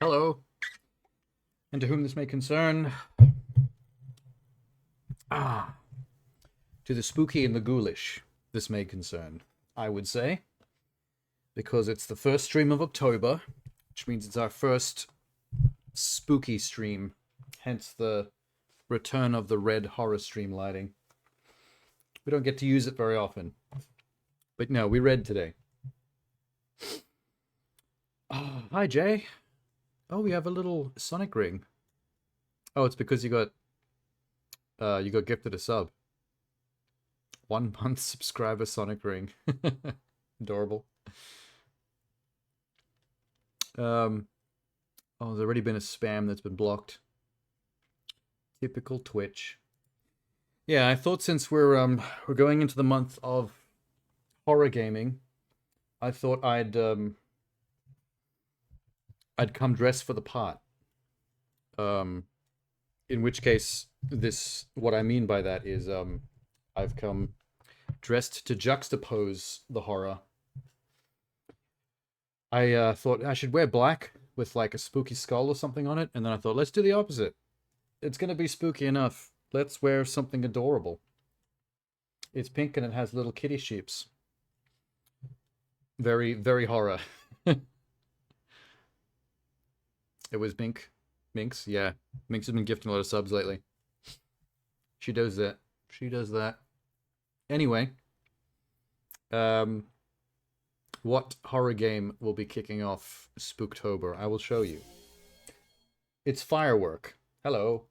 Hello, and to whom this may concern, ah, to the spooky and the ghoulish, this may concern, I would say, because it's the first stream of October, which means it's our first spooky stream, hence the return of the red horror stream lighting. We don't get to use it very often, but no, we read today. Oh, hi, Jay. Oh, we have a little Sonic ring. Oh, it's because you got gifted a sub. 1 month subscriber Sonic ring. Adorable. Oh, there's already been a spam that's been blocked. Typical Twitch. Yeah, I thought since we're going into the month of horror gaming, I thought I'd come dressed for the part. In which case, what I mean by that is I've come dressed to juxtapose the horror. I thought I should wear black with like a spooky skull or something on it, and then I thought, let's do the opposite. It's gonna be spooky enough. Let's wear something adorable. It's pink and it has little kitty sheeps. Very, very horror. It was Mink. Minx, yeah. Minx has been gifting a lot of subs lately. She does that. She does that. Anyway, what horror game will be kicking off Spooktober? I will show you. It's Firework. Hello.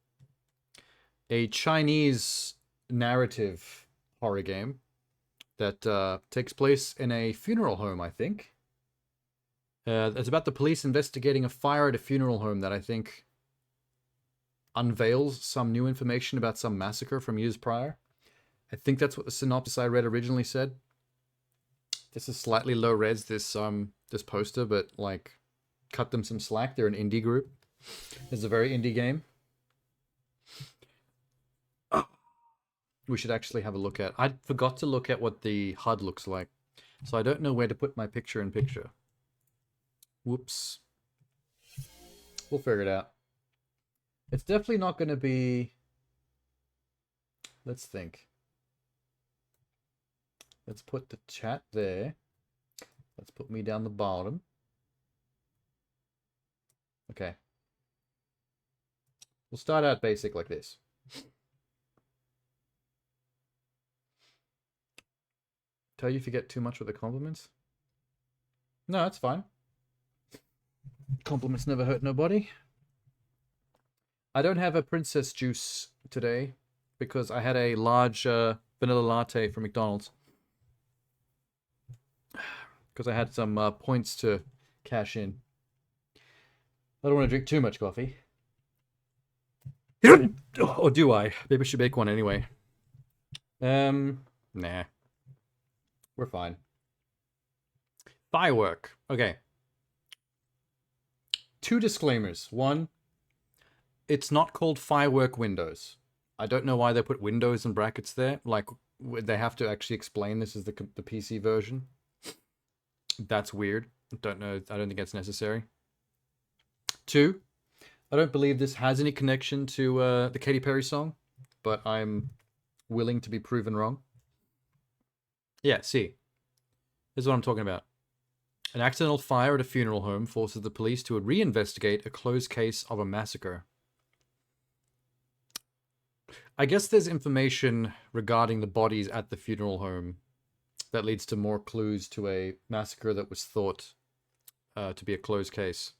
A Chinese narrative horror game that takes place in a funeral home, I think. It's about the police investigating a fire at a funeral home that I think unveils some new information about some massacre from years prior. I think that's what the synopsis I read originally said. This is slightly low res, this poster, but like, cut them some slack. They're an indie group. It's a very indie game. We should actually have a look at. I forgot to look at what the HUD looks like, so I don't know where to put my picture in picture. Whoops. We'll figure it out. It's definitely not going to be... Let's think. Let's put the chat there. Let's put me down the bottom. Okay. We'll start out basic like this. Tell you if you get too much with the compliments? No, that's fine. Compliments never hurt nobody. I don't have a princess juice today because I had a large vanilla latte from McDonald's. Because I had some points to cash in. I don't want to drink too much coffee. Or do I? Maybe I should make one anyway. Nah. We're fine. Firework. Okay. 2 disclaimers. One, it's not called Firework Windows. I don't know why they put Windows in brackets there. Like, they have to actually explain this is the PC version. That's weird. Don't know. I don't think that's necessary. 2, I don't believe this has any connection to the Katy Perry song, but I'm willing to be proven wrong. Yeah, see. This is what I'm talking about. An accidental fire at a funeral home forces the police to reinvestigate a closed case of a massacre. I guess there's information regarding the bodies at the funeral home that leads to more clues to a massacre that was thought to be a closed case.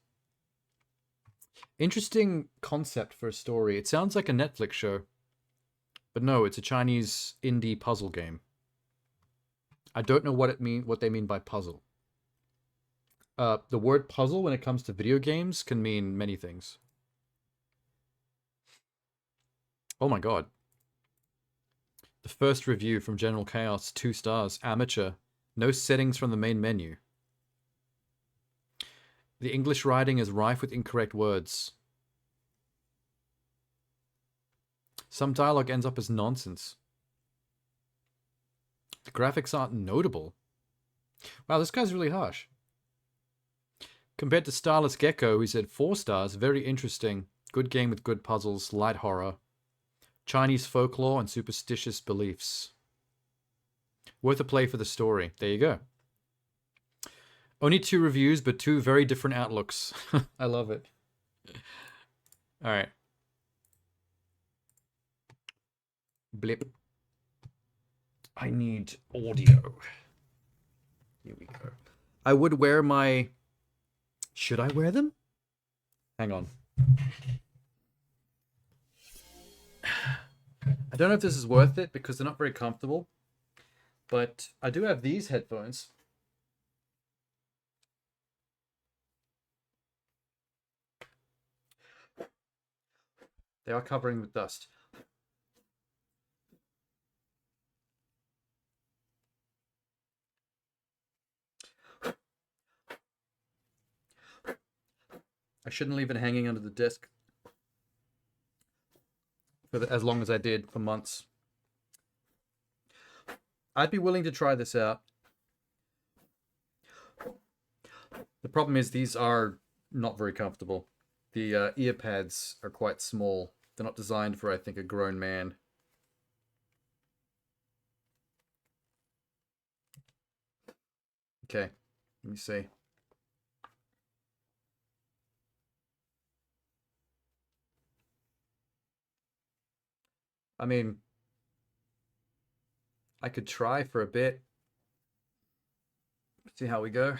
Interesting concept for a story. It sounds like a Netflix show. But no, it's a Chinese indie puzzle game. I don't know what they mean by puzzle. The word puzzle when it comes to video games can mean many things. Oh my god. The first review from General Chaos, 2 stars, amateur, no settings from the main menu. The English writing is rife with incorrect words. Some dialogue ends up as nonsense. The graphics aren't notable. Wow, this guy's really harsh. Compared to Starless Gecko, he said 4 stars. Very interesting. Good game with good puzzles, light horror. Chinese folklore and superstitious beliefs. Worth a play for the story. There you go. Only 2 reviews, but 2 very different outlooks. I love it. Alright. Blip. I need audio. Here we go. I would wear my... Should I wear them? Hang on. I don't know if this is worth it because they're not very comfortable. But I do have these headphones. They are covering with dust. I shouldn't leave it hanging under the desk for as long as I did for months. I'd be willing to try this out. The problem is these are not very comfortable. The ear pads are quite small. They're not designed for, I think, a grown man. Okay, let me see. I mean, I could try for a bit. See how we go.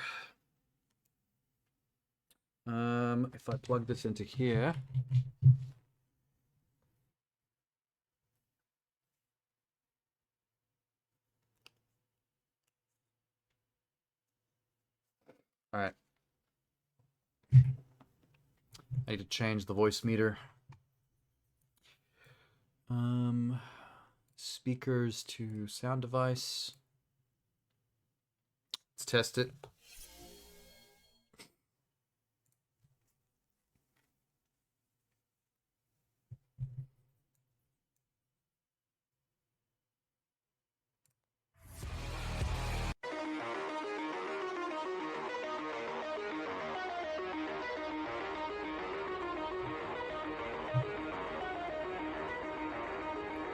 If I plug this into here. All right. I need to change the voice meter. Speakers to sound device. Let's test it.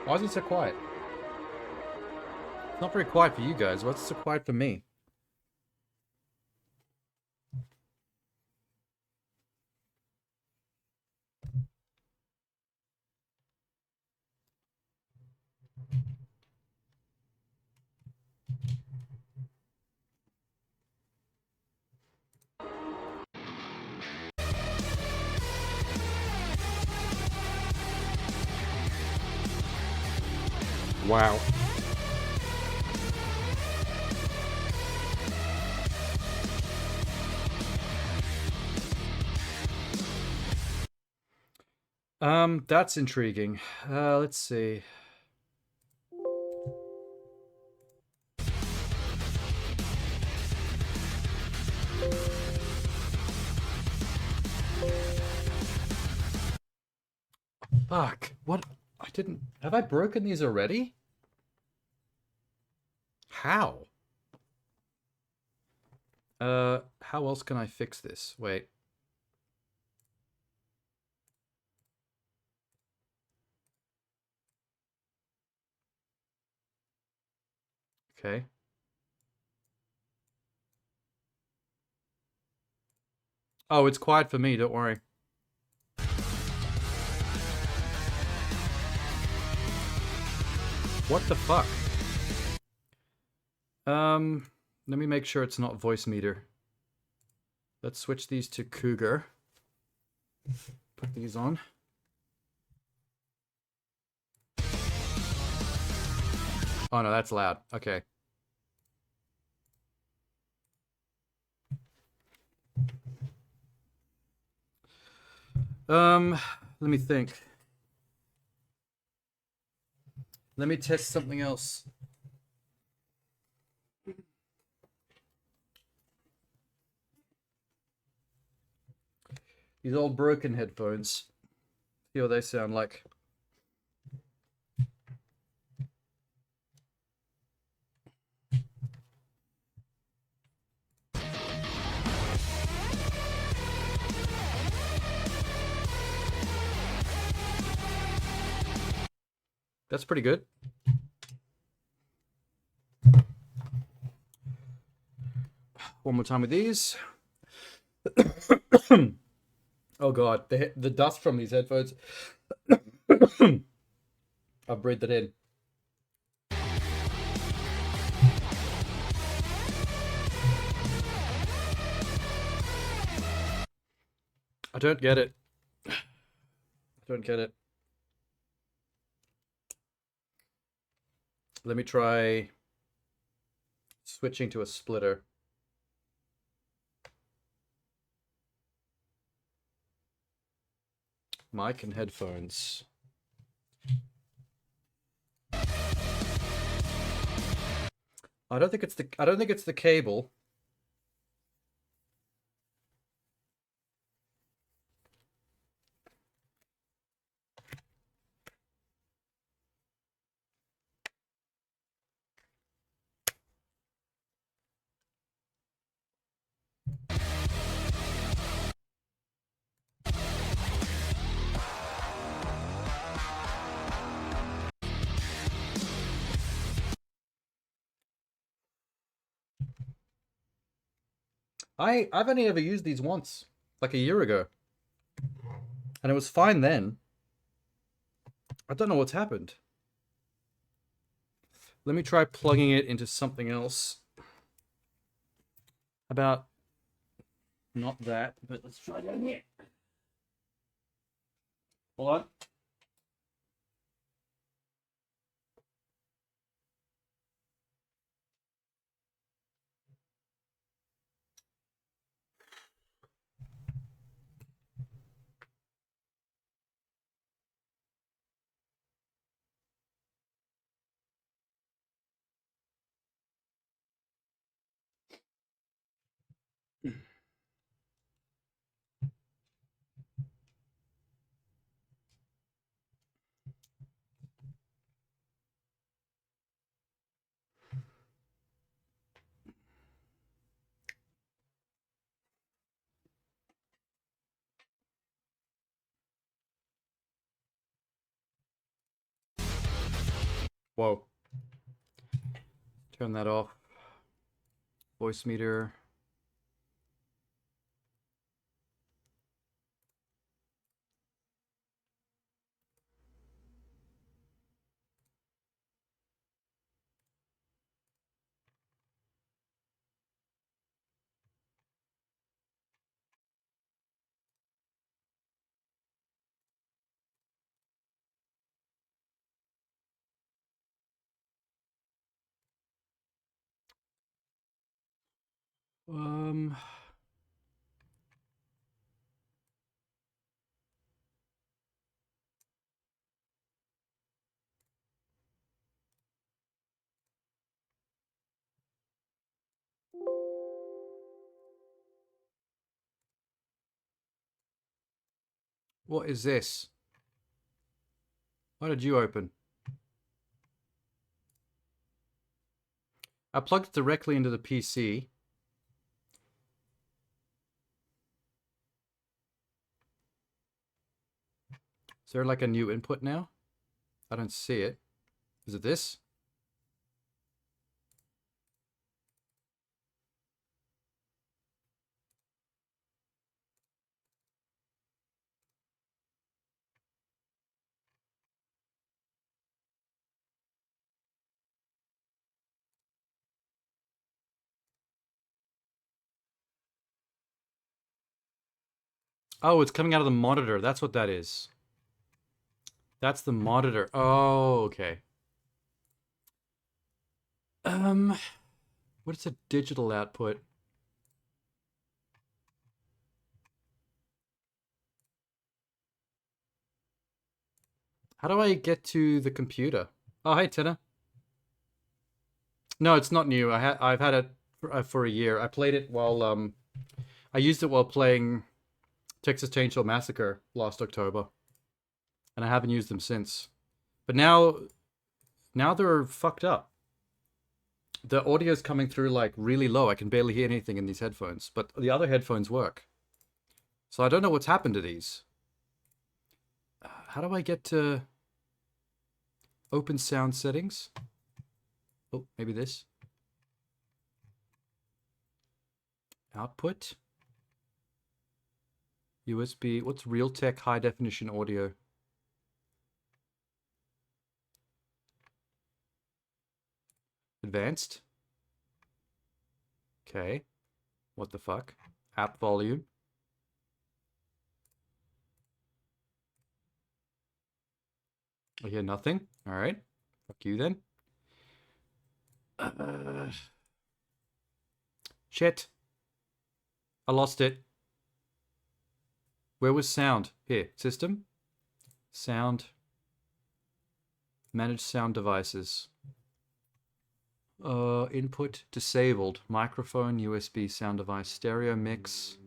Why is it so quiet? It's not very quiet for you guys. What's so quiet for me? Wow. That's intriguing. Let's see. Fuck. What? I didn't... Have I broken these already? How? How else can I fix this? Wait. Okay. Oh, it's quiet for me, don't worry. What the fuck? Let me make sure it's not voice meter. Let's switch these to Cougar. Put these on. Oh no, that's loud. Okay. Let me think. Let me test something else. These old broken headphones. See what they sound like. That's pretty good. One more time with these. Oh god, the dust from these headphones. I've breathed it in. I don't get it. I don't get it. Let me try switching to a splitter. Mic and headphones. I don't think it's the cable. I've only ever used these once, like a year ago. And it was fine then. I don't know what's happened. Let me try plugging it into something else. About not that, but let's try down here. Hold on. Whoa. Turn that off. Voice meter. Um, what is this? Why did you open? I plugged it directly into the PC. Is there like a new input now? I don't see it. Is it this? Oh, it's coming out of the monitor. That's what that is. That's the monitor. Oh, okay. What is a digital output? How do I get to the computer? Oh, hey, Tina. No, it's not new. I've had it for a year. I played it while I used it while playing Texas Chainsaw Massacre last October, and I haven't used them since. But now they're fucked up. The audio's coming through like really low. I can barely hear anything in these headphones, but the other headphones work. So I don't know what's happened to these. How do I get to... Open sound settings. Oh, maybe this. Output. USB. What's Realtek high definition audio? Advanced. Okay. What the fuck? App volume. I hear nothing. All right. Fuck you then. Shit. I lost it. Where was sound? Here. System. Sound. Manage sound devices. Input disabled. Microphone, USB, sound device, stereo mix.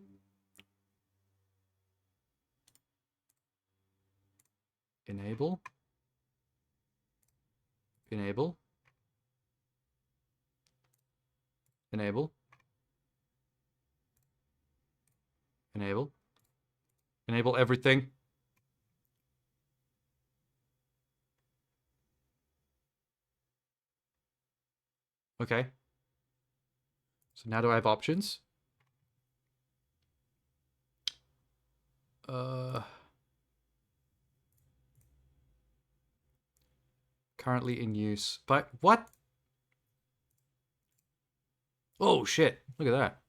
Enable. Enable. Enable. Enable. Enable everything. Okay. So now do I have options? Currently in use. But what? Oh shit. Look at that.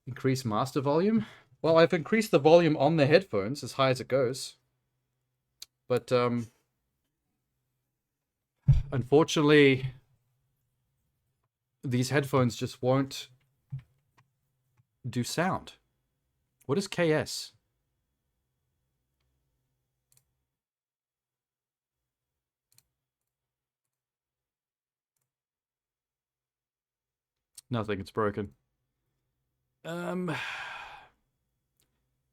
Increase master volume. Well, I've increased the volume on the headphones as high as it goes. But unfortunately, these headphones just won't do sound. What is KS? Nothing, it's broken.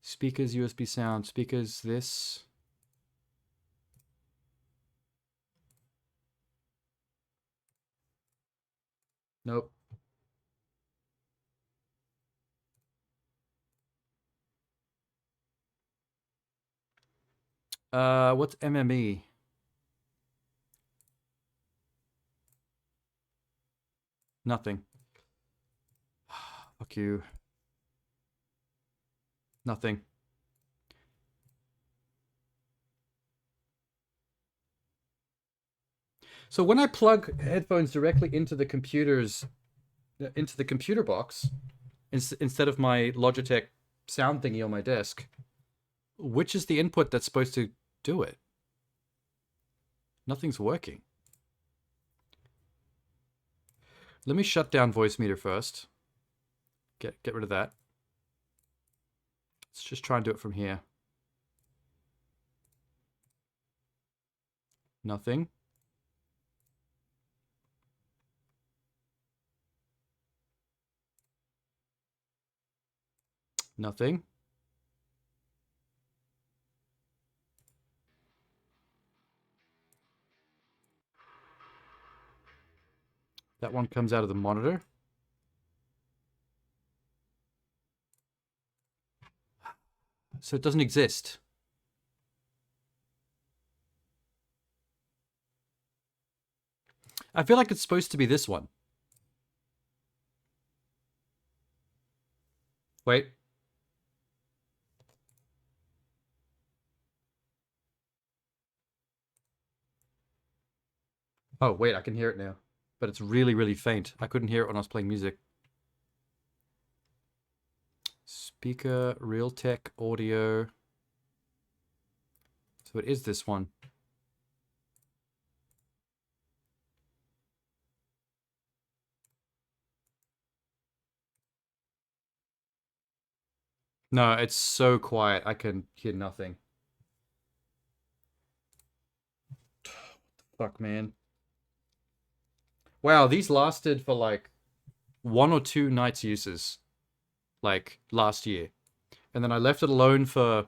Speakers, USB sound. Speakers, this. Nope. What's MME? Nothing. Fuck you. Nothing. So when I plug headphones directly into the computer box, instead of my Logitech sound thingy on my desk, which is the input that's supposed to do it? Nothing's working. Let me shut down Voicemeeter first. Get rid of that. Let's just try and do it from here. Nothing. Nothing. That one comes out of the monitor. So it doesn't exist. I feel like it's supposed to be this one. Wait. Oh, wait, I can hear it now. But it's really, really faint. I couldn't hear it when I was playing music. Speaker, Realtek audio. So it is this one. No, it's so quiet. I can hear nothing. Fuck, man. Wow, these lasted for like 1 or 2 nights uses. Like last year. And then I left it alone for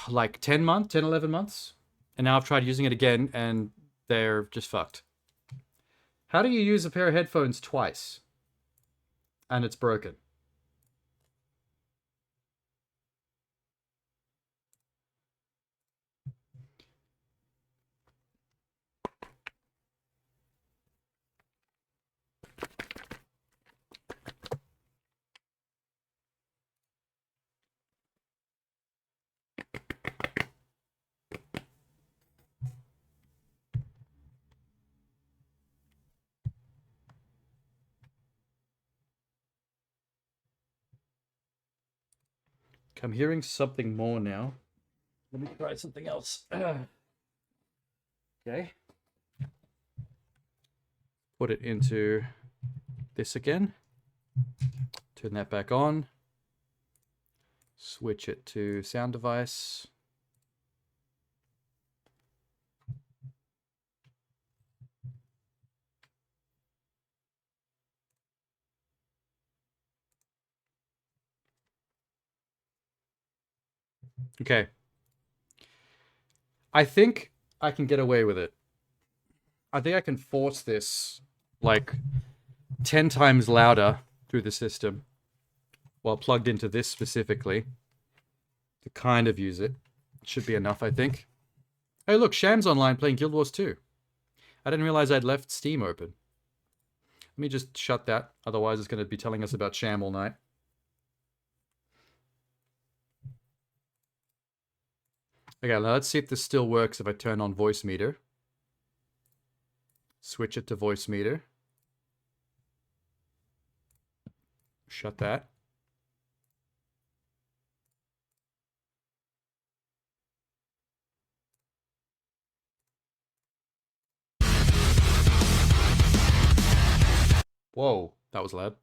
like 10 months, 10, 11 months. And now I've tried using it again and they're just fucked. How do you use a pair of headphones twice? And it's broken. I'm hearing something more now. Let me try something else. Okay. Put it into this again. Turn that back on. Switch it to sound device. Okay. I think I can get away with it. I think I can force this like 10 times louder through the system while plugged into this specifically to kind of use it. Should be enough, I think. Hey, look, Sham's online playing Guild Wars 2. I didn't realize I'd left Steam open. Let me just shut that. Otherwise, it's going to be telling us about Sham all night. Okay, now let's see if this still works if I turn on voice meter. Switch it to voice meter. Shut that. Whoa, that was loud.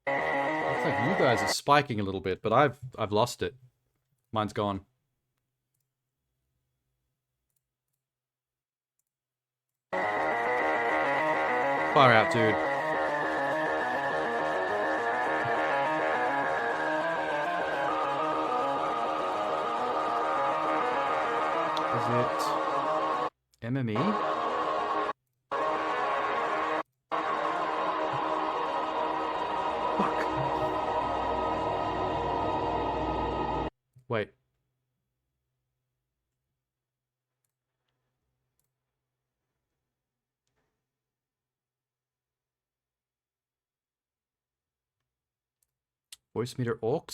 Looks like you guys are spiking a little bit, but I've lost it. Mine's gone. Far out, dude. Is it MME? Fuck. Wait. Voice meter aux.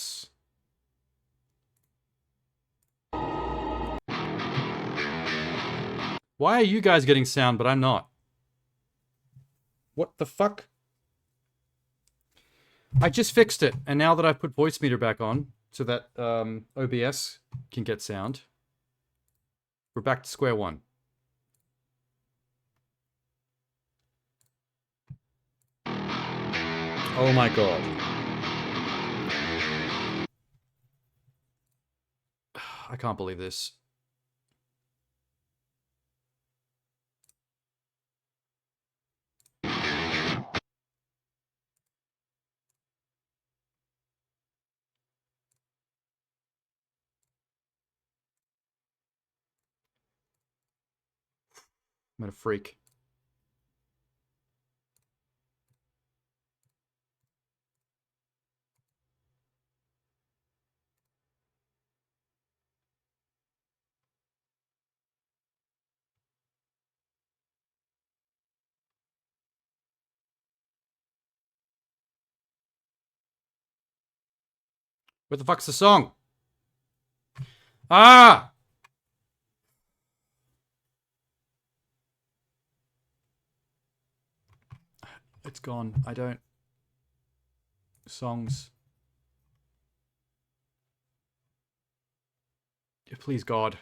Why are you guys getting sound, but I'm not? What the fuck? I just fixed it, and now that I've put voice meter back on, so that OBS can get sound, we're back to square one. Oh my god. I can't believe this. I'm gonna freak. Where the fuck's the song? Ah! It's gone. I don't... Songs. Yeah, please, God.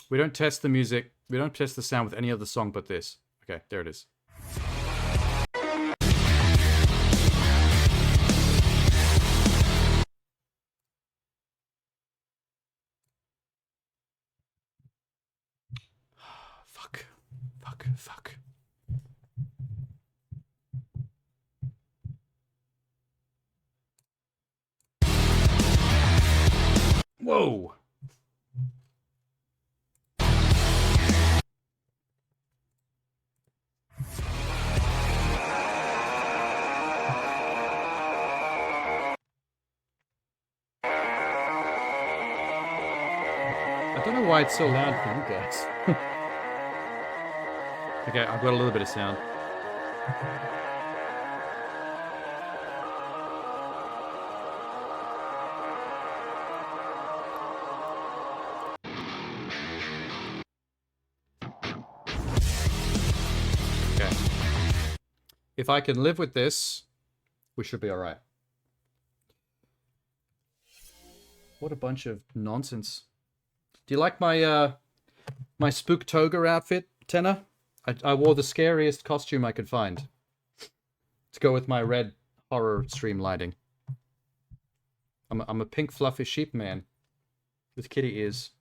We don't test the music. We don't test the sound with any other song but this. Okay, there it is. Fuck. Fuck. Fuck. Whoa! I don't know why it's so loud for you guys. Okay, I've got a little bit of sound. If I can live with this, we should be alright. What a bunch of nonsense. Do you like my my Spooktober outfit, Tenor? I wore the scariest costume I could find to go with my red horror stream lighting. I'm a pink fluffy sheep man with kitty ears.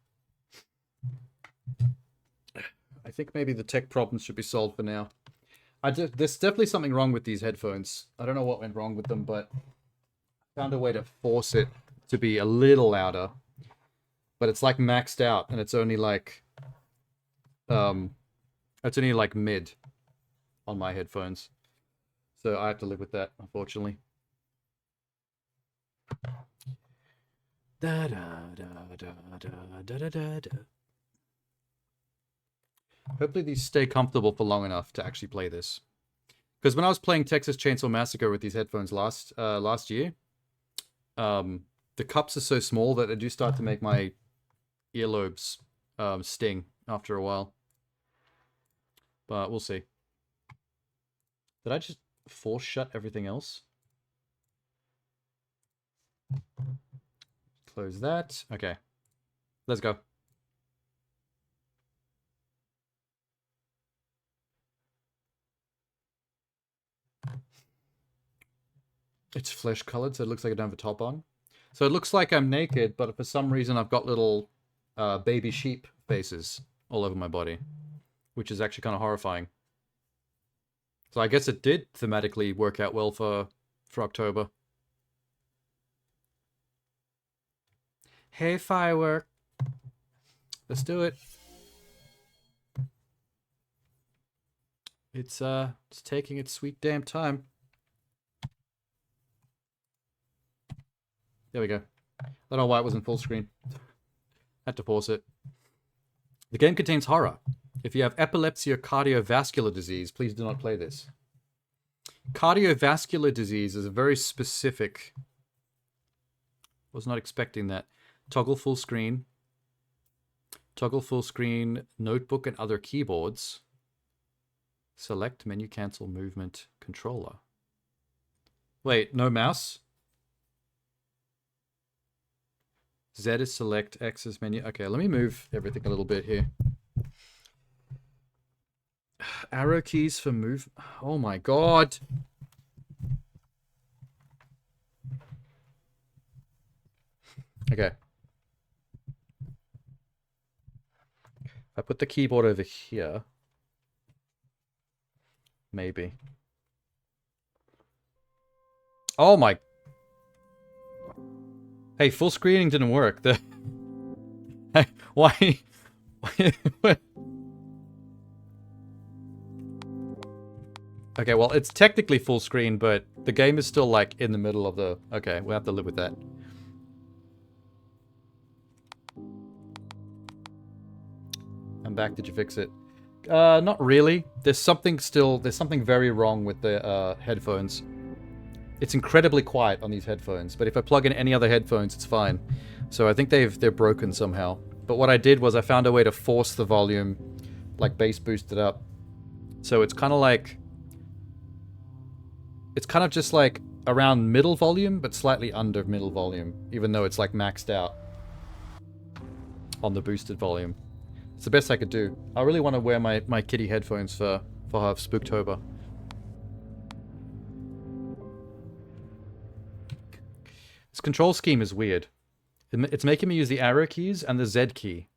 I think maybe the tech problems should be solved for now. There's definitely something wrong with these headphones. I don't know what went wrong with them, but I found a way to force it to be a little louder. But it's like maxed out, and it's only like mid on my headphones. So I have to live with that, unfortunately. Da da da da da da da da da. Hopefully these stay comfortable for long enough to actually play this. Because when I was playing Texas Chainsaw Massacre with these headphones last year, the cups are so small that they do start to make my earlobes sting after a while. But we'll see. Did I just force shut everything else? Close that. Okay. Let's go. It's flesh colored, so it looks like I don't have a top on. So it looks like I'm naked, but for some reason I've got little baby sheep faces all over my body, which is actually kind of horrifying. So I guess it did thematically work out well for October. Hey, Firework. Let's do it. It's taking its sweet damn time. There we go. I don't know why it wasn't full screen. Had to pause it. The game contains horror. If you have epilepsy or cardiovascular disease, please do not play this. Cardiovascular disease is a very specific... Was not expecting that. Toggle full screen. Toggle full screen, notebook and other keyboards. Select menu, cancel, movement, controller. Wait, no mouse? Z is select, X is menu. Okay, let me move everything a little bit here. Arrow keys for move. Oh my god. Okay. If I put the keyboard over here. Maybe. Oh my... Hey, full screening didn't work. The... Why? Okay, well, it's technically full screen, but the game is still, like, in the middle of the... Okay, we'll have to live with that. I'm back. Did you fix it? Not really. There's something very wrong with the headphones. It's incredibly quiet on these headphones, but if I plug in any other headphones, it's fine. So I think they're broken somehow. But what I did was I found a way to force the volume, like bass boost it up. So it's kind of like... It's kind of just like around middle volume, but slightly under middle volume, even though it's like maxed out on the boosted volume. It's the best I could do. I really want to wear my kitty headphones for Spooktober. This control scheme is weird. It's making me use the arrow keys and the Z key.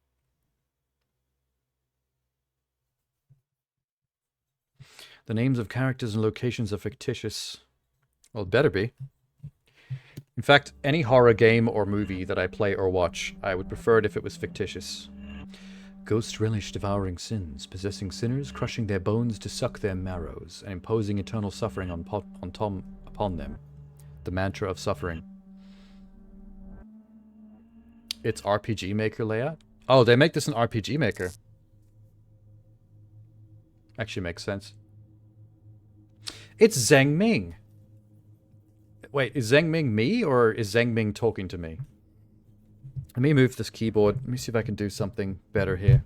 The names of characters and locations are fictitious. Well, it better be. In fact, any horror game or movie that I play or watch, I would prefer it if it was fictitious. Ghosts relish devouring sins, possessing sinners, crushing their bones to suck their marrows, and imposing eternal suffering upon them. The mantra of suffering. It's RPG Maker layout? Oh, they make this an RPG Maker. Actually makes sense. It's Zheng Ming. Wait, is Zheng Ming me, or is Zheng Ming talking to me? Let me move this keyboard. Let me see if I can do something better here.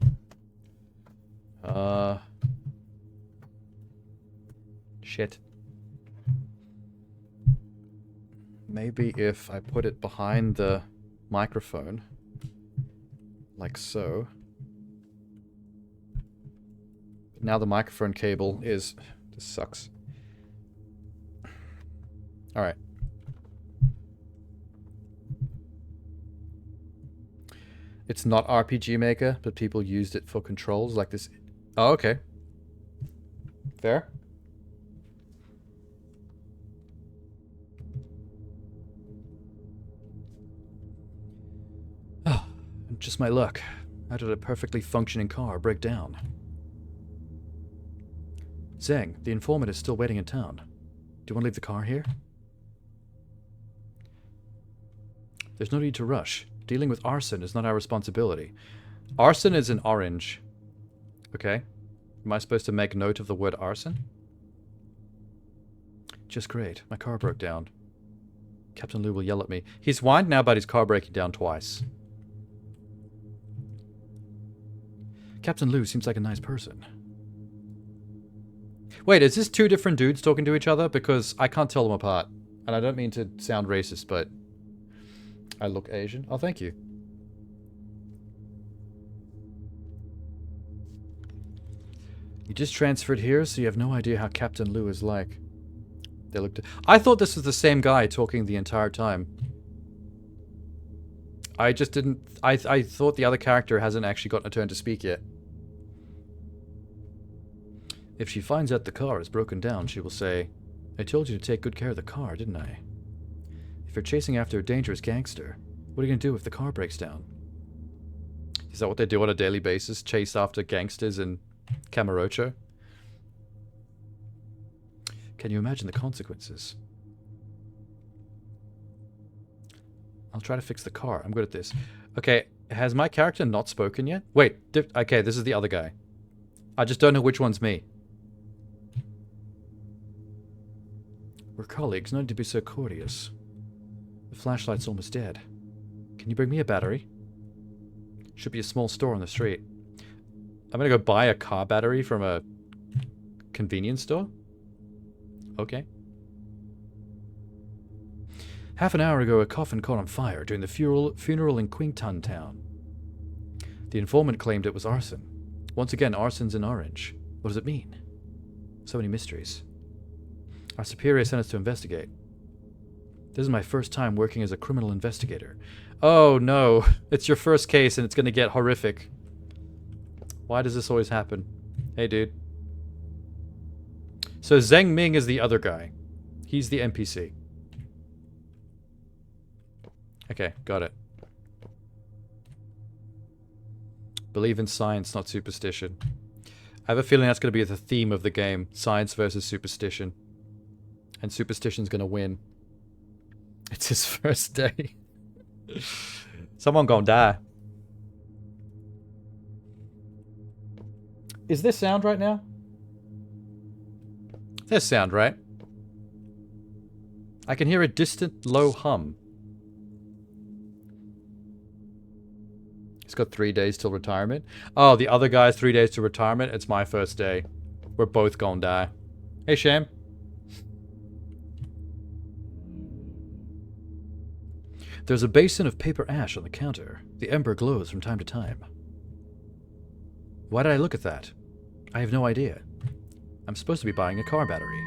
Shit. Maybe if I put it behind the microphone, like so. Now the microphone cable is... This sucks. Alright. It's not RPG Maker, but people used it for controls like this. Oh, okay. Fair. Oh, just my luck. How did a perfectly functioning car break down? Zheng, the informant is still waiting in town. Do you want to leave the car here? There's no need to rush. Dealing with arson is not our responsibility. Arson is in orange. Okay. Am I supposed to make note of the word arson? Just great. My car broke down. Captain Liu will yell at me. He's whined now about his car breaking down twice. Captain Liu seems like a nice person. Wait, is this two different dudes talking to each other? Because I can't tell them apart. And I don't mean to sound racist, but... I look Asian. Oh, thank you. You just transferred here, so you have no idea how Captain Liu is like. They looked. I thought this was the same guy talking the entire time. I just didn't... I thought the other character hasn't actually gotten a turn to speak yet. If she finds out the car is broken down, she will say, I told you to take good care of the car, didn't I? If you're chasing after a dangerous gangster, what are you going to do if the car breaks down? Is that what they do on a daily basis? Chase after gangsters in Kamurocho? Can you imagine the consequences? I'll try to fix the car. I'm good at this. Okay, has my character not spoken yet? Wait, okay, this is the other guy. I just don't know which one's me. We're colleagues, no need to be so courteous. The flashlight's almost dead. Can you bring me a battery? Should be a small store on the street. I'm gonna go buy a car battery from a convenience store? Okay. Half an hour ago, a coffin caught on fire during the funeral in Qingtan Town. The informant claimed it was arson. Once again, arson's in orange. What does it mean? So many mysteries. Our superior sent us to investigate. This is my first time working as a criminal investigator. Oh no, it's your first case and it's gonna get horrific. Why does this always happen? Hey dude. So Zheng Ming is the other guy. He's the NPC. Okay, got it. Believe in science, not superstition. I have a feeling that's going to be the theme of the game. Science versus superstition. And superstition's going to win. It's his first day. Someone gonna die. Is this sound right now? There's sound, right? I can hear a distant, low hum. He's got 3 days till retirement. Oh, the other guy's 3 days to retirement. It's my first day. We're both gonna die. Hey, Sham. There's a basin of paper ash on the counter. The ember glows from time to time. Why did I look at that? I have no idea. I'm supposed to be buying a car battery.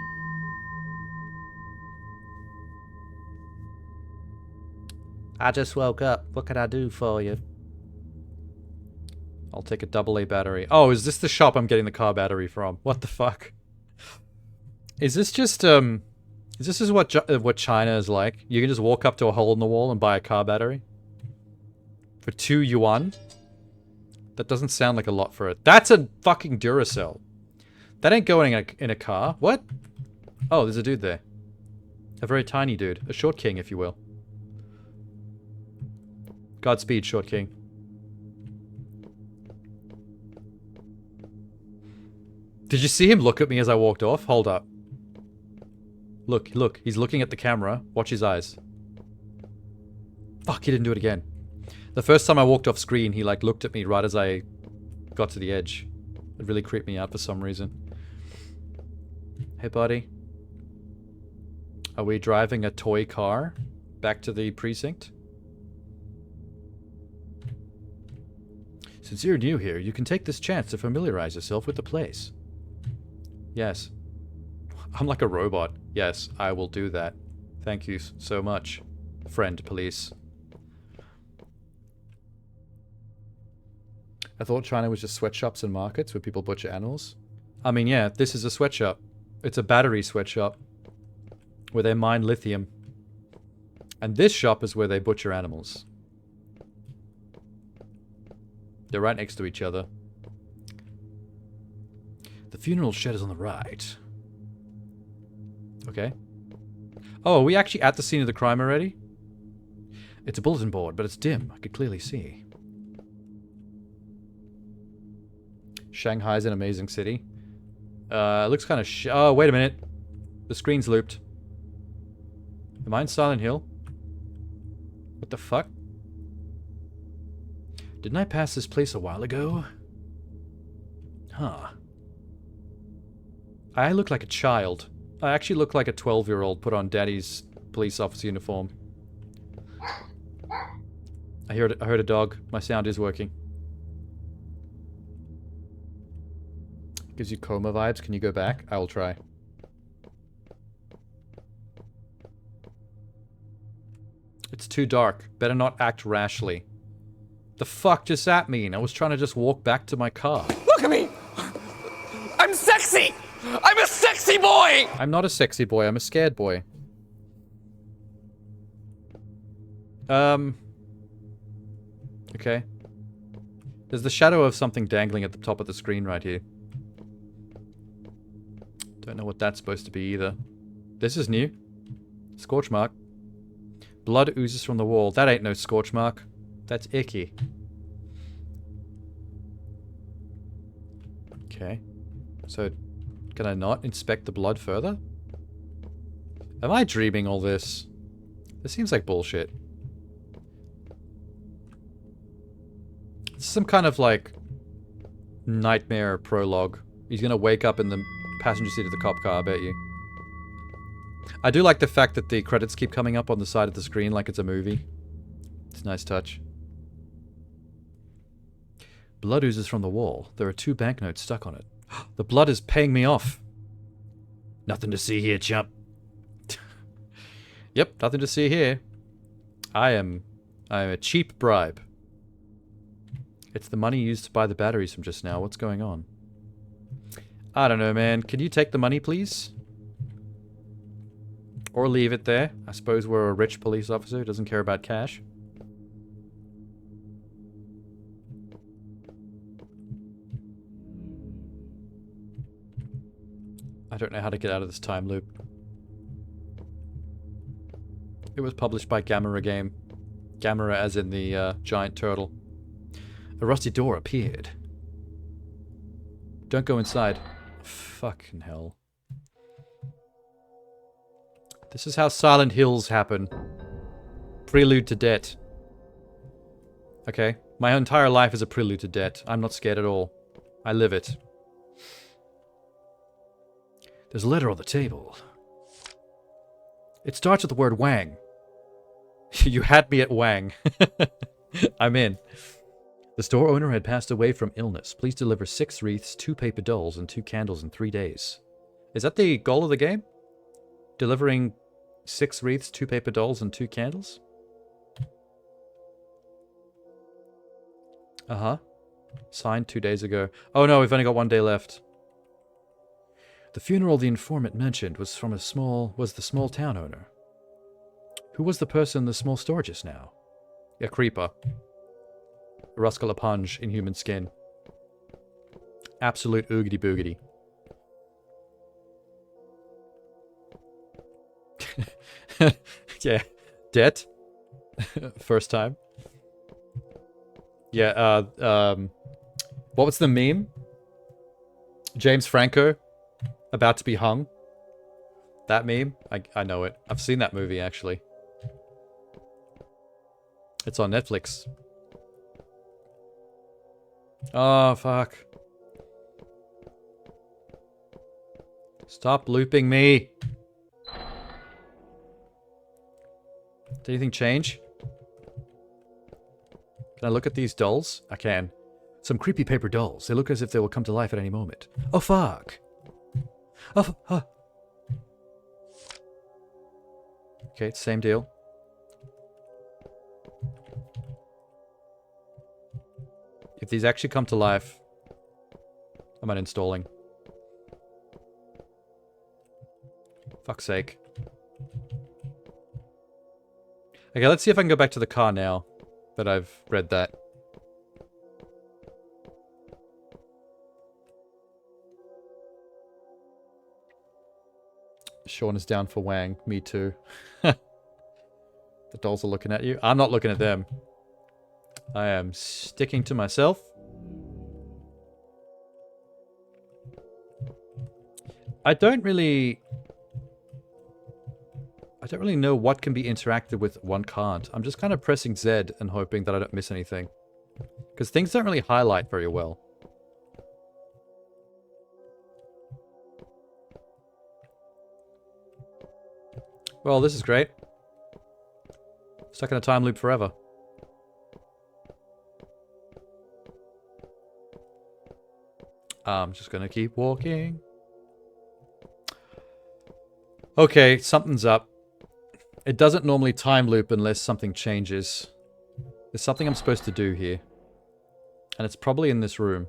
I just woke up. What can I do for you? I'll take a AA battery. Oh, is this the shop I'm getting the car battery from? What the fuck? Is this just, is this is what China is like? You can just walk up to a hole in the wall and buy a car battery? For 2 yuan? That doesn't sound like a lot for it. That's a fucking Duracell. That ain't going in a car. What? Oh, there's a dude there. A very tiny dude. A short king, if you will. Godspeed, short king. Did you see him look at me as I walked off? Hold up. Look, look. He's looking at the camera. Watch his eyes. Fuck, he didn't do it again. The first time I walked off screen, he like looked at me right as I got to the edge. It really creeped me out for some reason. Hey, buddy. Are we driving a toy car? Back to the precinct. Since you're new here, you can take this chance to familiarize yourself with the place. Yes. I'm like a robot. Yes, I will do that. Thank you so much, friend police. I thought China was just sweatshops and markets where people butcher animals. I mean, yeah, this is a sweatshop. It's a battery sweatshop where they mine lithium. And this shop is where they butcher animals. They're right next to each other. The funeral shed is on the right. Okay. Oh, are we actually at the scene of the crime already? It's a bulletin board, but it's dim. I could clearly see. Shanghai's an amazing city. Looks kind of oh, wait a minute. The screen's looped. Am I in Silent Hill? What the fuck? Didn't I pass this place a while ago? Huh. I look like a child. I actually look like a 12-year-old put on daddy's police officer uniform. I heard a dog. My sound is working. Gives you coma vibes. Can you go back? I will try. It's too dark. Better not act rashly. The fuck does that mean? I was trying to just walk back to my car. Look at me! I'm sexy! I'm a sexy boy! I'm not a sexy boy. I'm a scared boy. Okay. There's the shadow of something dangling at the top of the screen right here. Don't know what that's supposed to be either. This is new. Scorch mark. Blood oozes from the wall. That ain't no scorch mark. That's icky. Okay. So, can I not inspect the blood further? Am I dreaming all this? This seems like bullshit. It's some kind of, like, nightmare prologue. He's gonna wake up in the passenger seat of the cop car, I bet you. I do like the fact that the credits keep coming up on the side of the screen like it's a movie. It's a nice touch. Blood oozes from the wall. There are 2 banknotes stuck on it. The blood is paying me off. Nothing to see here, chump. Yep, nothing to see here. I am a cheap bribe. It's the money used to buy the batteries from just now. What's going on? I don't know, man. Can you take the money, please? Or leave it there. I suppose we're a rich police officer who doesn't care about cash. I don't know how to get out of this time loop. It was published by Gamera Game. Gamera as in the giant turtle. A rusty door appeared. Don't go inside. Fucking hell. This is how Silent Hills happen. Prelude to debt. Okay. My entire life is a prelude to debt. I'm not scared at all. I live it. There's a letter on the table. It starts with the word Wang. You had me at Wang. I'm in. The store owner had passed away from illness. Please deliver 6 wreaths, 2 paper dolls, and 2 candles in 3 days. Is that the goal of the game? Delivering 6 wreaths, 2 paper dolls, and 2 candles? Uh-huh. Signed 2 days ago. Oh no, we've only got 1 day left. The funeral the informant mentioned was the small town owner. Who was the person in the small store just now? A creeper. A rascal Apunge in human skin. Absolute oogity boogity. Yeah. Debt. First time. Yeah, what was the meme? James Franco about to be hung. That meme? I know it. I've seen that movie, actually. It's on Netflix. Oh, fuck. Stop looping me. Did anything change? Can I look at these dolls? I can. Some creepy paper dolls. They look as if they will come to life at any moment. Oh, fuck. Oh, Okay, same deal. If these actually come to life, I'm uninstalling. Fuck's sake. Okay, let's see if I can go back to the car now that I've read that. Sean is down for Wang. Me too. The dolls are looking at you. I'm not looking at them. I am sticking to myself. I don't really know what can be interacted with, one can't. I'm just kind of pressing Z and hoping that I don't miss anything. Because things don't really highlight very well. Well, this is great. Stuck in a time loop forever. I'm just gonna keep walking. Okay, something's up. It doesn't normally time loop unless something changes. There's something I'm supposed to do here. And it's probably in this room.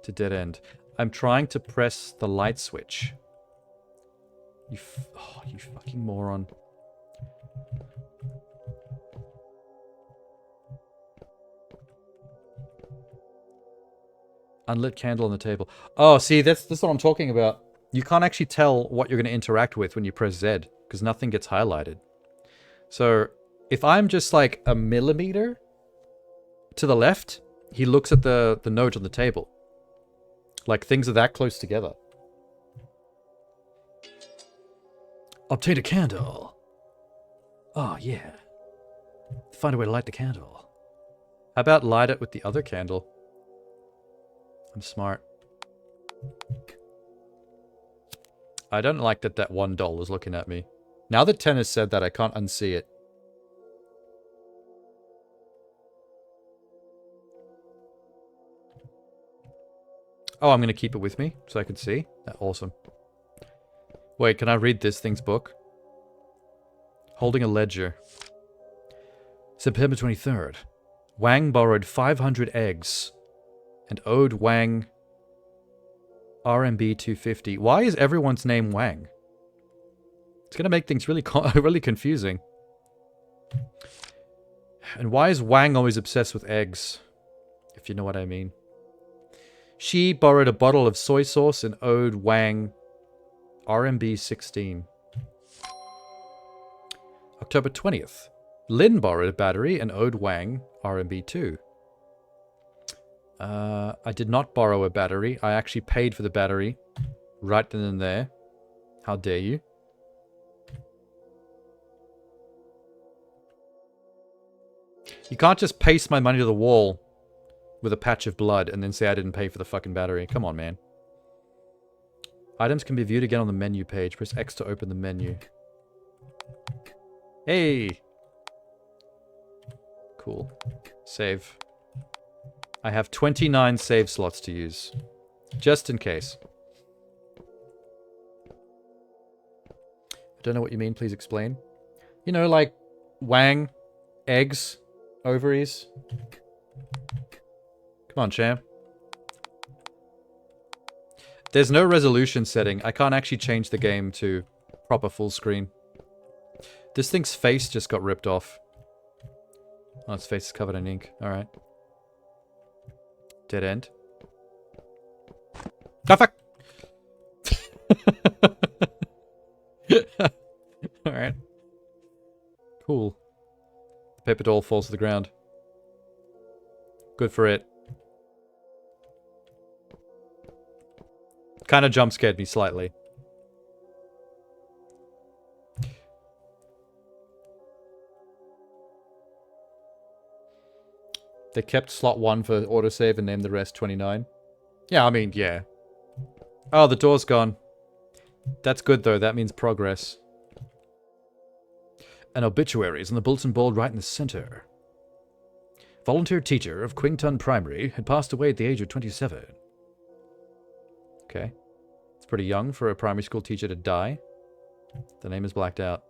To dead end. I'm trying to press the light switch. You fucking moron. Unlit candle on the table. Oh, see, that's what I'm talking about. You can't actually tell what you're going to interact with when you press Z, because nothing gets highlighted. So, if I'm just like a millimeter to the left, he looks at the note on the table. Like, things are that close together. Obtain a candle. Oh, yeah. Find a way to light the candle. How about light it with the other candle? I'm smart. I don't like that that one doll is looking at me. Now that Ten has said that, I can't unsee it. Oh, I'm going to keep it with me so I can see. Awesome. Wait, can I read this thing's book? Holding a ledger. September 23rd. Wang borrowed 500 eggs and owed Wang RMB 250. Why is everyone's name Wang? It's going to make things really really confusing. And why is Wang always obsessed with eggs? If you know what I mean. She borrowed a bottle of soy sauce and owed Wang RMB 16. October 20th. Lin borrowed a battery and owed Wang RMB 2. I did not borrow a battery. I actually paid for the battery right then and there. How dare you? You can't just paste my money to the wall with a patch of blood and then say I didn't pay for the fucking battery. Come on, man. Items can be viewed again on the menu page. Press X to open the menu. Hey! Cool. Save. I have 29 save slots to use. Just in case. I don't know what you mean. Please explain. You know, like Wang, eggs, ovaries. Come on, champ. There's no resolution setting. I can't actually change the game to proper full screen. This thing's face just got ripped off. Oh, its face is covered in ink. Alright. Dead end. Ah, fuck! Alright. Cool. The paper doll falls to the ground. Good for it. Kind of jump scared me slightly. They kept slot 1 for autosave and named the rest 29. Yeah, I mean, yeah. Oh, the door's gone. That's good, though. That means progress. An obituary is on the bulletin board right in the center. Volunteer teacher of Quington Primary had passed away at the age of 27. Okay. It's pretty young for a primary school teacher to die. The name is blacked out.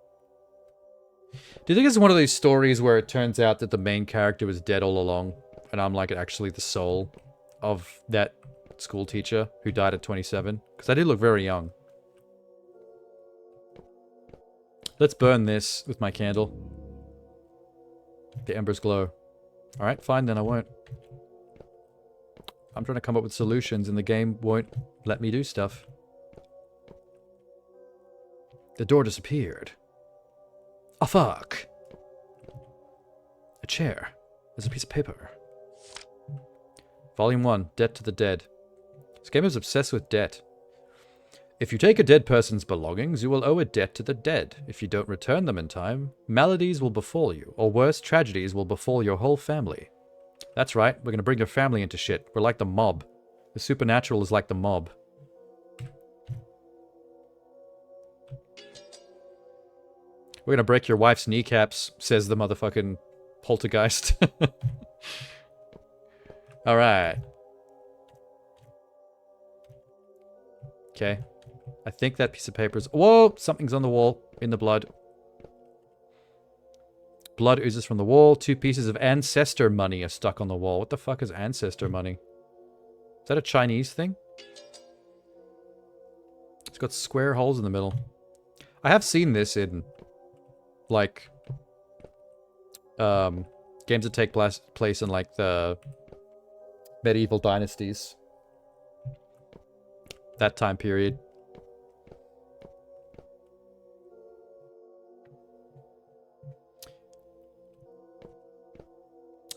Do you think it's one of these stories where it turns out that the main character was dead all along, and I'm like actually the soul of that school teacher who died at 27? Because I did look very young. Let's burn this with my candle. The embers glow. Alright, fine then, I won't. I'm trying to come up with solutions and the game won't let me do stuff. The door disappeared. Oh, fuck. A chair. There's a piece of paper. Volume 1, Debt to the Dead. This game is obsessed with debt. If you take a dead person's belongings, you will owe a debt to the dead. If you don't return them in time, maladies will befall you, or worse, tragedies will befall your whole family. That's right, we're gonna bring your family into shit. We're like the mob. The supernatural is like the mob. We're gonna break your wife's kneecaps, says the motherfucking poltergeist. Alright. Okay. I think that piece of paper's... Whoa! Something's on the wall. In the blood. Blood oozes from the wall. 2 pieces of ancestor money are stuck on the wall. What the fuck is ancestor money? Is that a Chinese thing? It's got square holes in the middle. I have seen this in... like... games that take place in, like, the... medieval dynasties. That time period.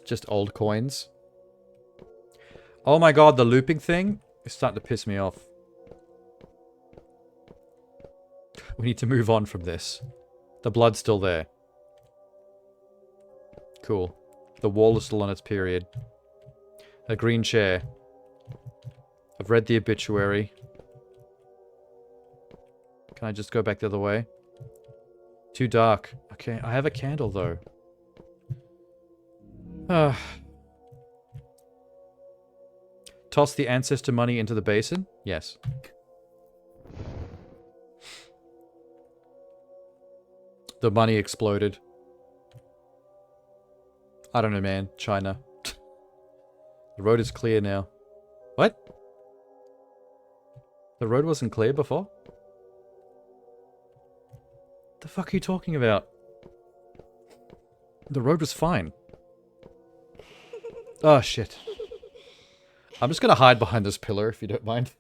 Just old coins. Oh my god, the looping thing is starting to piss me off. We need to move on from this. The blood's still there. Cool. The wall is still on its period. A green chair. I've read the obituary. Can I just go back the other way? Too dark. Okay, I have a candle though. Toss the ancestor money into the basin? Yes. The money exploded. I don't know, man. China. The road is clear now. What? The road wasn't clear before? The fuck are you talking about? The road was fine. Oh, shit. I'm just gonna hide behind this pillar, if you don't mind.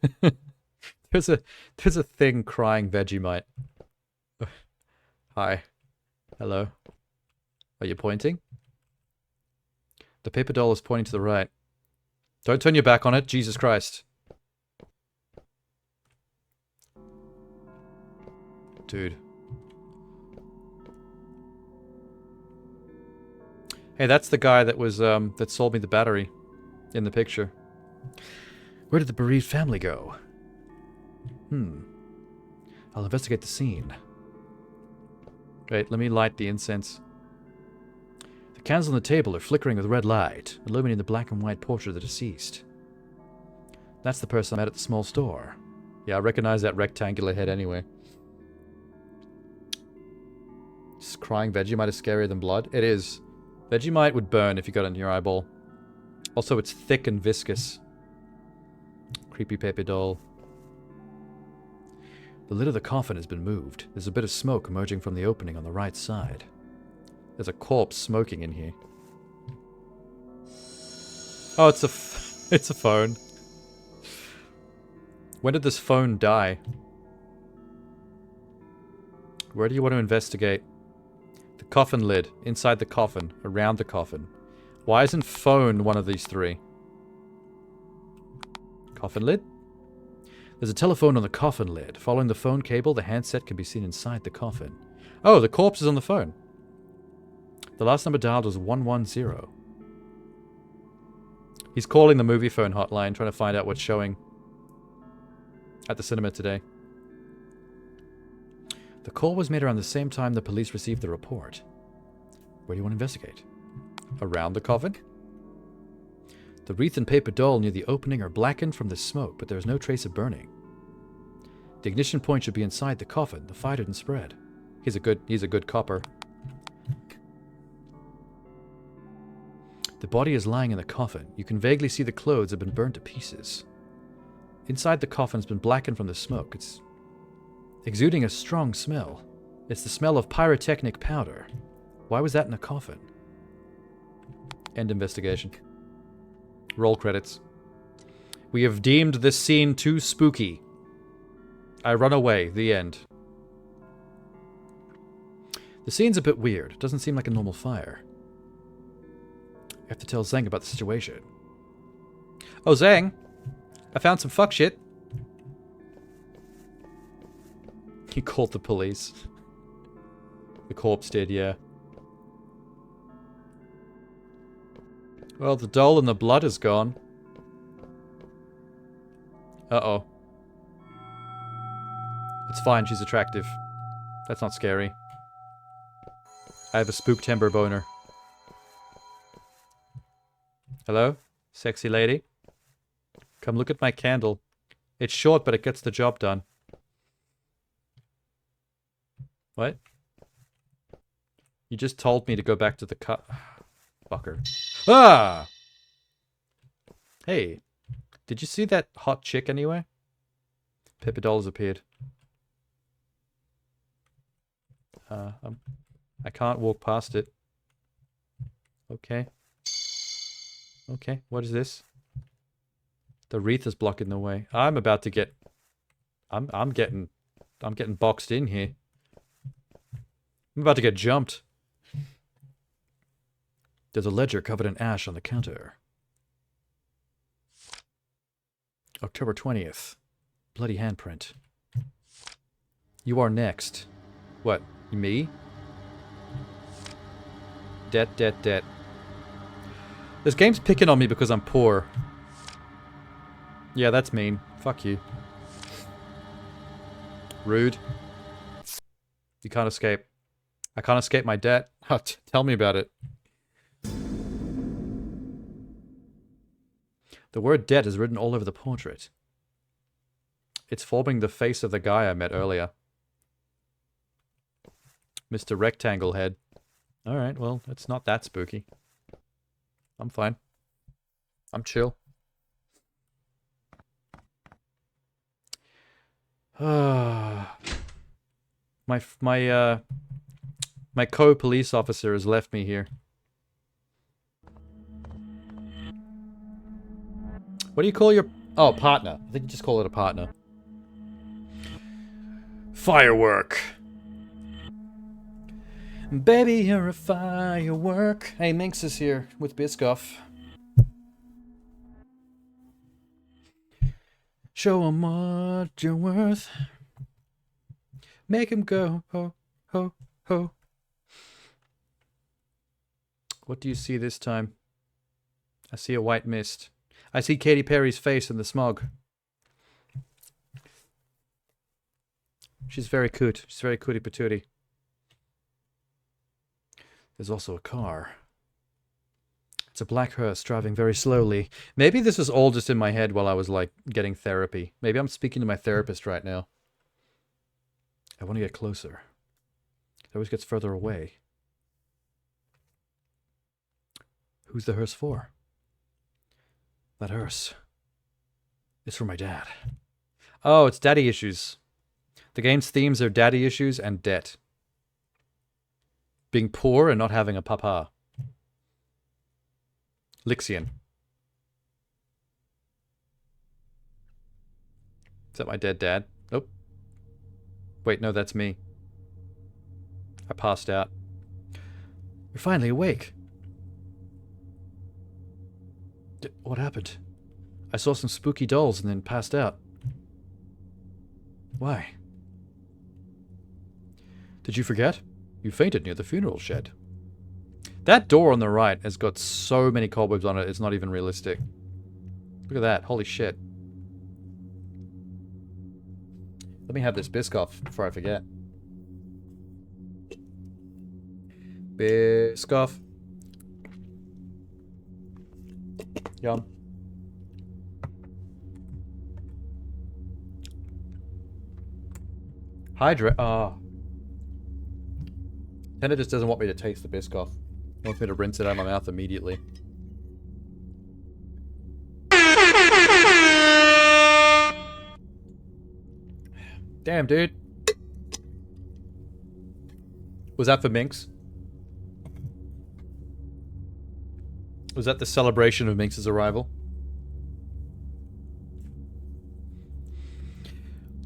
There's a thing crying Vegemite. Hi. Hello. Are you pointing? The paper doll is pointing to the right. Don't turn your back on it, Jesus Christ. Dude. Hey, that's the guy that was, that sold me the battery in the picture. Where did the bereaved family go? I'll investigate the scene. Wait, let me light the incense. The candles on the table are flickering with red light, illuminating the black and white portrait of the deceased. That's the person I met at the small store. Yeah, I recognize that rectangular head anyway. Just crying Vegemite is scarier than blood? It is. Vegemite would burn if you got it in your eyeball. Also, it's thick and viscous. Creepy paper doll. The lid of the coffin has been moved. There's a bit of smoke emerging from the opening on the right side. There's a corpse smoking in here. Oh, it's a phone. When did this phone die? Where do you want to investigate? The coffin lid. Inside the coffin. Around the coffin. Why isn't phone one of these three? Coffin lid? There's a telephone on the coffin lid. Following the phone cable, the handset can be seen inside the coffin. Oh, the corpse is on the phone. The last number dialed was 110. He's calling the movie phone hotline, trying to find out what's showing at the cinema today. The call was made around the same time the police received the report. Where do you want to investigate? Around the coffin? The wreath and paper doll near the opening are blackened from the smoke, but there is no trace of burning. The ignition point should be inside the coffin. The fire didn't spread. He's a good copper. The body is lying in the coffin. You can vaguely see the clothes have been burned to pieces. Inside the coffin's been blackened from the smoke. It's exuding a strong smell. It's the smell of pyrotechnic powder. Why was that in a coffin? End investigation. Roll credits. We have deemed this scene too spooky. I run away. The end. The scene's a bit weird. It doesn't seem like a normal fire. I have to tell Zhang about the situation. Oh, Zhang! I found some fuck shit. He called the police. The corpse did, yeah. Well, the doll and the blood is gone. Uh-oh. It's fine, she's attractive. That's not scary. I have a Spooktember boner. Hello? Sexy lady? Come look at my candle. It's short, but it gets the job done. What? You just told me to go back to the cut. Fucker. Ah! Hey. Did you see that hot chick anywhere? Paper dolls appeared. I can't walk past it. Okay. Okay, what is this? The wreath is blocking the way. I'm about to get... I'm getting boxed in here. I'm about to get jumped. There's a ledger covered in ash on the counter. October 20th. Bloody handprint. You are next. What? Me? Debt, debt, debt. This game's picking on me because I'm poor. Yeah, that's mean. Fuck you. Rude. You can't escape. I can't escape my debt. Tell me about it. The word debt is written all over the portrait. It's forming the face of the guy I met earlier. Mr. Rectangle Head. Alright, well, it's not that spooky. I'm fine. I'm chill. My co-police officer has left me here. What do you call your... Oh, partner. I think you just call it a partner. Firework. Baby, you're a firework. Hey, Minx is here with Biscoff. Show him what you're worth. Make him go, ho, ho, ho. What do you see this time? I see a white mist. I see Katy Perry's face in the smog. She's very cute. She's very cootie patootie. There's also a car. It's a black hearse driving very slowly. Maybe this was all just in my head while I was, like, getting therapy. Maybe I'm speaking to my therapist right now. I want to get closer. It always gets further away. Who's the hearse for? That hearse is for my dad. Oh, it's daddy issues. The game's themes are daddy issues and debt. Being poor and not having a papa. Lixian. Is that my dead dad? Nope. Wait, no, that's me. I passed out. You're finally awake. What happened? I saw some spooky dolls and then passed out. Why? Did you forget? You fainted near the funeral shed. That door on the right has got so many cobwebs on it, it's not even realistic. Look at that. Holy shit. Let me have this Biscoff before I forget. Biscoff. Yum. Hydrate. Tender just doesn't want me to taste the Biscoff. He wants me to rinse it out of my mouth immediately. Damn, dude. Was that for Minx? Was that the celebration of Minx's arrival?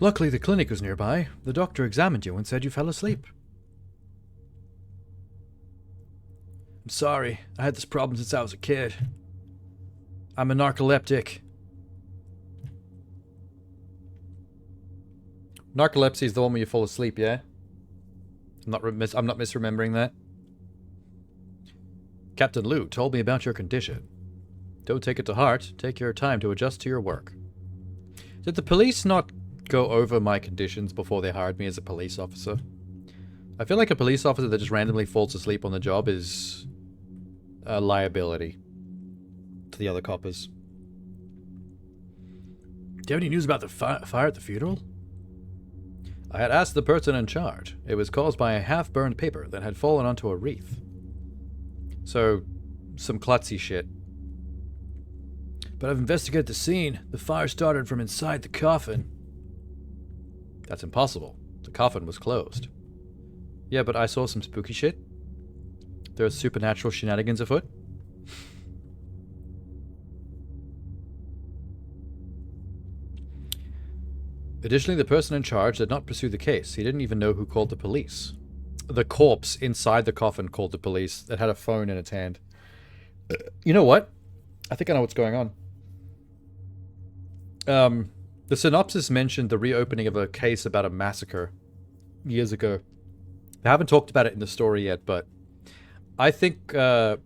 Luckily, the clinic was nearby. The doctor examined you and said you fell asleep. I'm sorry. I had this problem since I was a kid. I'm a narcoleptic. Narcolepsy is the one where you fall asleep, yeah? I'm not misremembering that. Captain Liu told me about your condition. Don't take it to heart. Take your time to adjust to your work. Did the police not go over my conditions before they hired me as a police officer? I feel like a police officer that just randomly falls asleep on the job is a liability to the other coppers. Do you have any news about the fire at the funeral? I had asked the person in charge. It was caused by a half-burned paper that had fallen onto a wreath. So, some klutzy shit. But I've investigated the scene. The fire started from inside the coffin. That's impossible. The coffin was closed. Yeah, but I saw some spooky shit. There are supernatural shenanigans afoot. Additionally, the person in charge did not pursue the case. He didn't even know who called the police. The corpse inside the coffin called the police. That had a phone in its hand. You know what? I think I know what's going on. The synopsis mentioned the reopening of a case about a massacre years ago. I haven't talked about it in the story yet, but I think the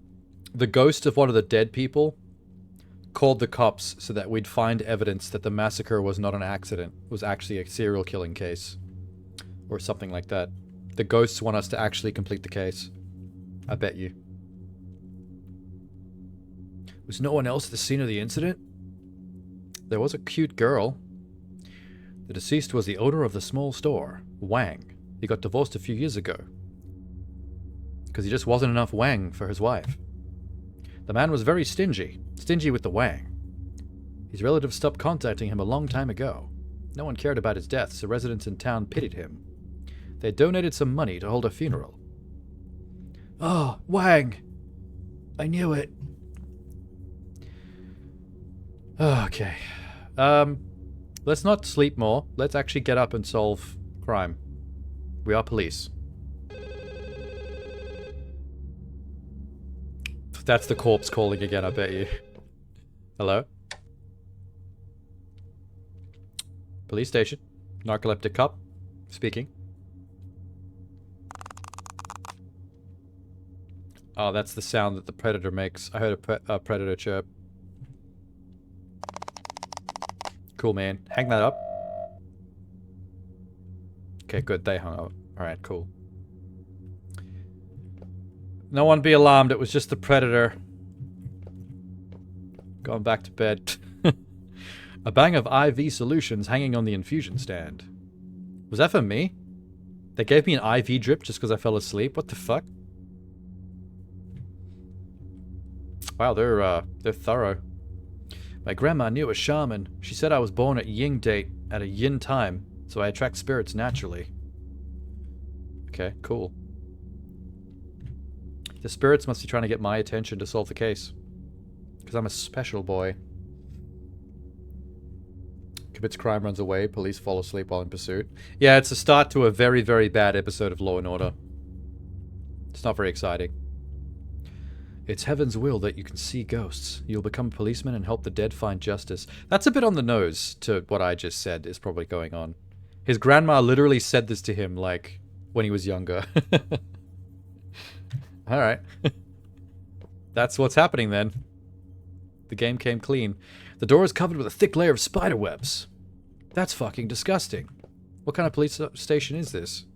ghost of one of the dead people called the cops so that we'd find evidence that the massacre was not an accident, was actually a serial killing case. Or something like that. The ghosts want us to actually complete the case. I bet you. Was no one else at the scene of the incident? There was a cute girl. The deceased was the owner of the small store, Wang. He got divorced a few years ago. Because he just wasn't enough Wang for his wife. The man was very stingy. Stingy with the Wang. His relatives stopped contacting him a long time ago. No one cared about his death, so residents in town pitied him. They donated some money to hold a funeral. Oh, Wang! I knew it. Okay. Let's not sleep more. Let's actually get up and solve crime. We are police. That's the corpse calling again, I bet you. Hello? Police station. Narcoleptic cop. Speaking. Oh, that's the sound that the predator makes. I heard a predator chirp. Cool, man. Hang that up. Okay, good. They hung up. Alright, cool. No one be alarmed. It was just the predator. Going back to bed. A bang of IV solutions hanging on the infusion stand. Was that for me? They gave me an IV drip just because I fell asleep? What the fuck? Wow, they're thorough. My grandma knew a shaman. She said I was born at yin date at a yin time, so I attract spirits naturally. Okay, cool. The spirits must be trying to get my attention to solve the case. Because I'm a special boy. Commits crime, runs away, police fall asleep while in pursuit. Yeah, it's a start to a very, very bad episode of Law & Order. It's not very exciting. It's heaven's will that you can see ghosts. You'll become a policeman and help the dead find justice. That's a bit on the nose to what I just said is probably going on. His grandma literally said this to him, like, when he was younger. Alright. That's what's happening then. The game came clean. The door is covered with a thick layer of spider webs. That's fucking disgusting. What kind of police station is this?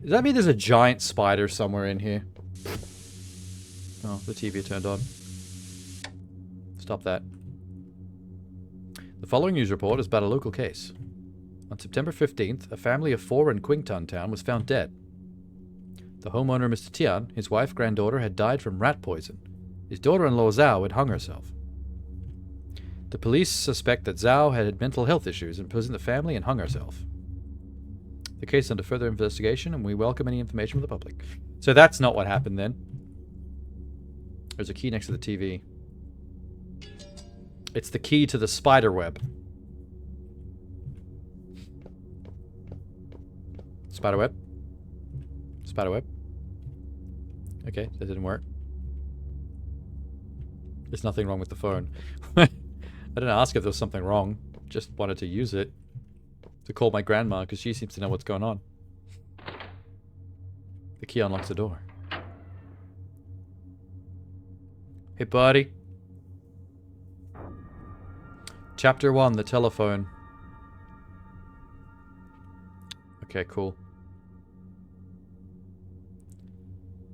Does that mean there's a giant spider somewhere in here? Oh, the TV turned on. Stop that. The following news report is about a local case. On September 15th, a family of 4 in Qingtan town was found dead. The homeowner, Mr. Tian, his wife, granddaughter, had died from rat poison. His daughter-in-law, Zhao, had hung herself. The police suspect that Zhao had mental health issues and poisoned the family and hung herself. The case is under further investigation, and we welcome any information from the public. So that's not what happened then. There's a key next to the TV. It's the key to the spider web. Spider web. Spider web. Okay, that didn't work. There's nothing wrong with the phone. I didn't ask if there was something wrong. Just wanted to use it to call my grandma because she seems to know what's going on. The key unlocks the door. Hey, buddy. Chapter 1, the telephone. Okay, cool.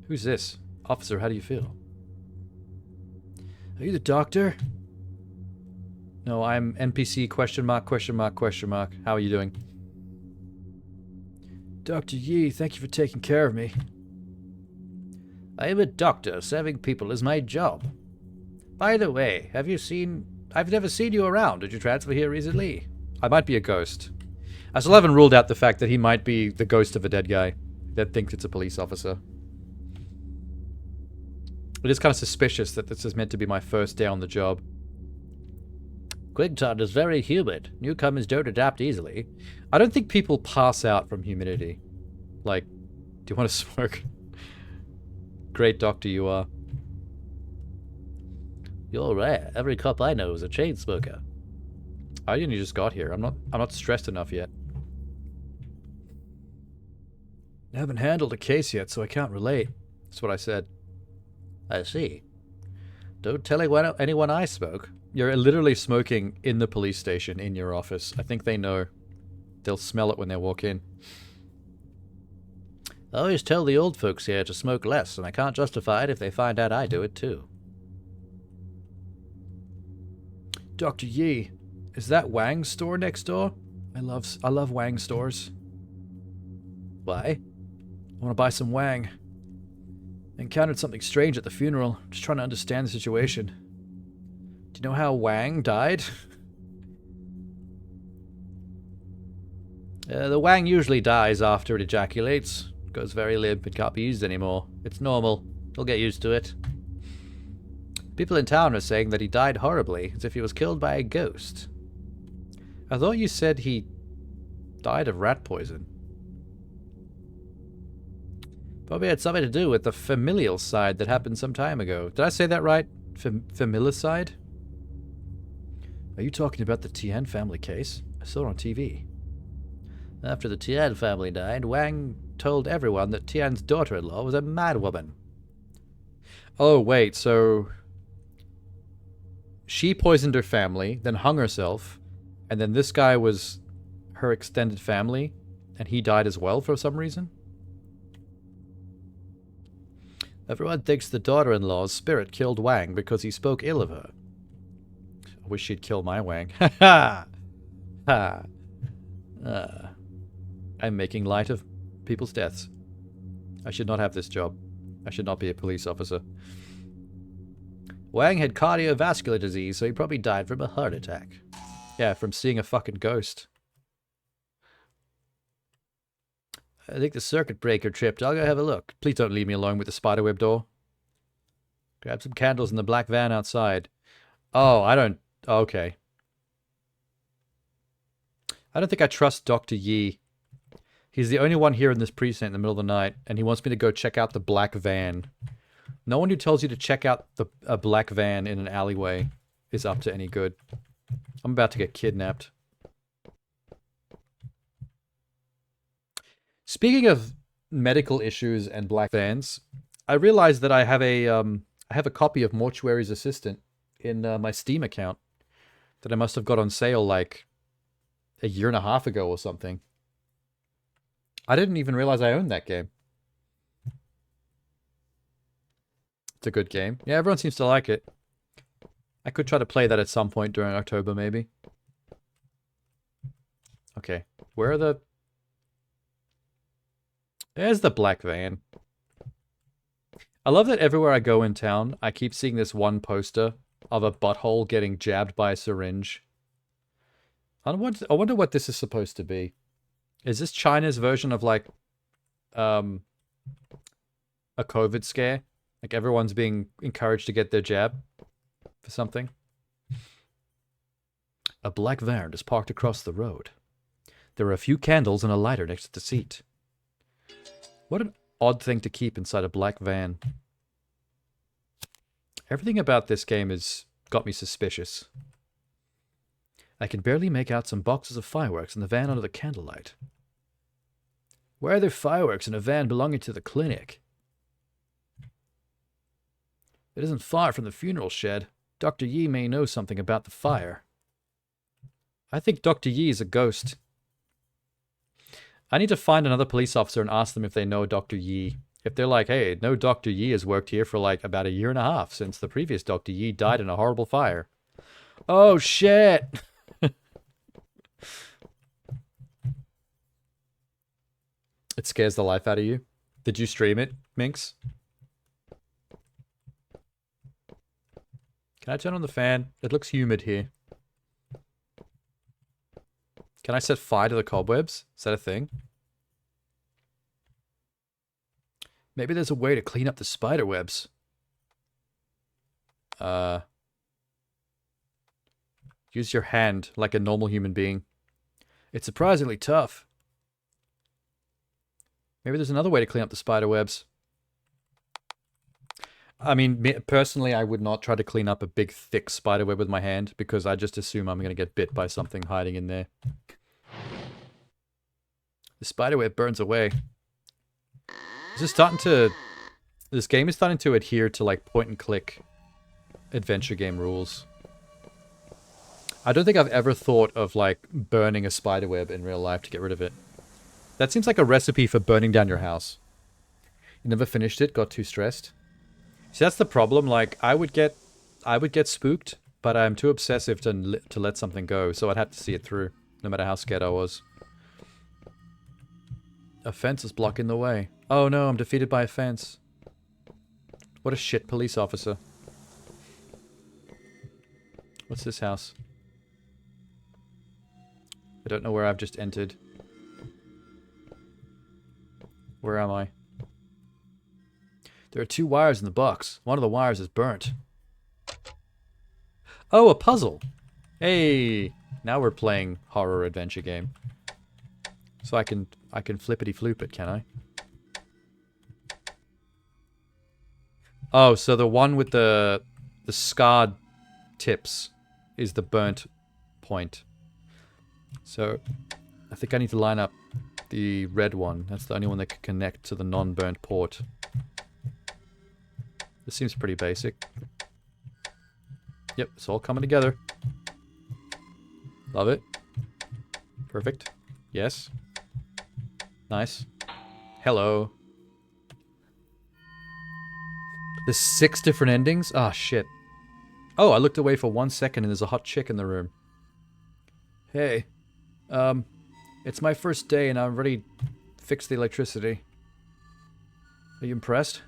Who's this? Officer, how do you feel? Are you the doctor? No, I'm NPC question mark, question mark, question mark. How are you doing? Dr. Yi, thank you for taking care of me. I am a doctor. Serving people is my job. By the way, have you seen... I've never seen you around. Did you transfer here recently? I might be a ghost. I still haven't ruled out the fact that he might be the ghost of a dead guy that thinks it's a police officer. It is kind of suspicious that this is meant to be my first day on the job. Qingtan is very humid. Newcomers don't adapt easily. I don't think people pass out from humidity. Like, do you want to smoke? Great doctor you are. You're rare. Every cop I know is a chain smoker. I only just got here. I'm not stressed enough yet. I haven't handled a case yet, so I can't relate. That's what I said. I see. Don't tell anyone I smoke. You're literally smoking in the police station in your office. I think they know. They'll smell it when they walk in. I always tell the old folks here to smoke less, and I can't justify it if they find out I do it too. Dr. Yi, is that Wang's store next door? I love Wang stores. Why? I want to buy some Wang. I encountered something strange at the funeral. Just trying to understand the situation. Do you know how Wang died? The Wang usually dies after it ejaculates. Goes very limp and can't be used anymore. It's normal. You'll get used to it. People in town are saying that he died horribly, as if he was killed by a ghost. I thought you said he died of rat poison. Probably had something to do with the familial side that happened some time ago. Did I say that right? Familicide? Are you talking about the Tian family case? I saw it on TV. After the Tian family died, Wang told everyone that Tian's daughter-in-law was a madwoman. Oh, wait, so... She poisoned her family, then hung herself, and then this guy was her extended family, and he died as well for some reason? Everyone thinks the daughter-in-law's spirit killed Wang because he spoke ill of her. I wish she'd kill my Wang. Ha ha! Ha! I'm making light of people's deaths. I should not have this job. I should not be a police officer. Wang had cardiovascular disease, so he probably died from a heart attack. Yeah, from seeing a fucking ghost. I think the circuit breaker tripped. I'll go have a look. Please don't leave me alone with the spiderweb door. Grab some candles in the black van outside. Oh, I don't... Okay. I don't think I trust Dr. Yi. He's the only one here in this precinct in the middle of the night, and he wants me to go check out the black van. No one who tells you to check out a black van in an alleyway is up to any good. I'm about to get kidnapped. Speaking of medical issues and black vans, I realized that I have a copy of Mortuary's Assistant in my Steam account that I must have got on sale like a year and a half ago or something. I didn't even realize I owned that game. It's a good game. Yeah, everyone seems to like it. I could try to play that at some point during October, maybe. Okay. Where are the... There's the black van. I love that everywhere I go in town, I keep seeing this one poster of a butthole getting jabbed by a syringe. I wonder what this is supposed to be. Is this China's version of, like, a COVID scare? Like, everyone's being encouraged to get their jab for something? A black van is parked across the road. There are a few candles and a lighter next to the seat. What an odd thing to keep inside a black van. Everything about this game has got me suspicious. I can barely make out some boxes of fireworks in the van under the candlelight. Why are there fireworks in a van belonging to the clinic? It isn't far from the funeral shed. Dr. Yi may know something about the fire. I think Dr. Yi is a ghost. I need to find another police officer and ask them if they know Dr. Yi. If they're like, hey, no, Dr. Yi has worked here for like about 1.5 years since the previous Dr. Yi died in a horrible fire. Oh, shit! It scares the life out of you. Did you stream it, Minx? Can I turn on the fan? It looks humid here. Can I set fire to the cobwebs? Is that a thing? Maybe there's a way to clean up the spider webs. Use your hand like a normal human being. It's surprisingly tough. Maybe there's another way to clean up the spider webs. I mean, personally, I would not try to clean up a big, thick spider web with my hand because I just assume I'm going to get bit by something hiding in there. The spider web burns away. This game is starting to adhere to, like, point-and-click adventure game rules. I don't think I've ever thought of, like, burning a spider web in real life to get rid of it. That seems like a recipe for burning down your house. You never finished it, got too stressed. See, that's the problem. Like, I would get spooked, but I'm too obsessive to let something go, so I'd have to see it through, no matter how scared I was. A fence is blocking the way. Oh no, I'm defeated by a fence. What a shit police officer. What's this house? I don't know where I've just entered. Where am I? There are 2 wires in the box. One of the wires is burnt. Oh, a puzzle. Hey, now we're playing horror adventure game. So I can flippity floop it, can I? Oh, so the one with the scarred tips is the burnt point. So I think I need to line up the red one. That's the only one that can connect to the non-burnt port. This seems pretty basic. Yep, it's all coming together. Love it. Perfect. Yes. Nice. Hello. There's 6 different endings? Ah, shit. Oh, I looked away for 1 second and there's a hot chick in the room. Hey. It's my first day and I've already fixed the electricity. Are you impressed?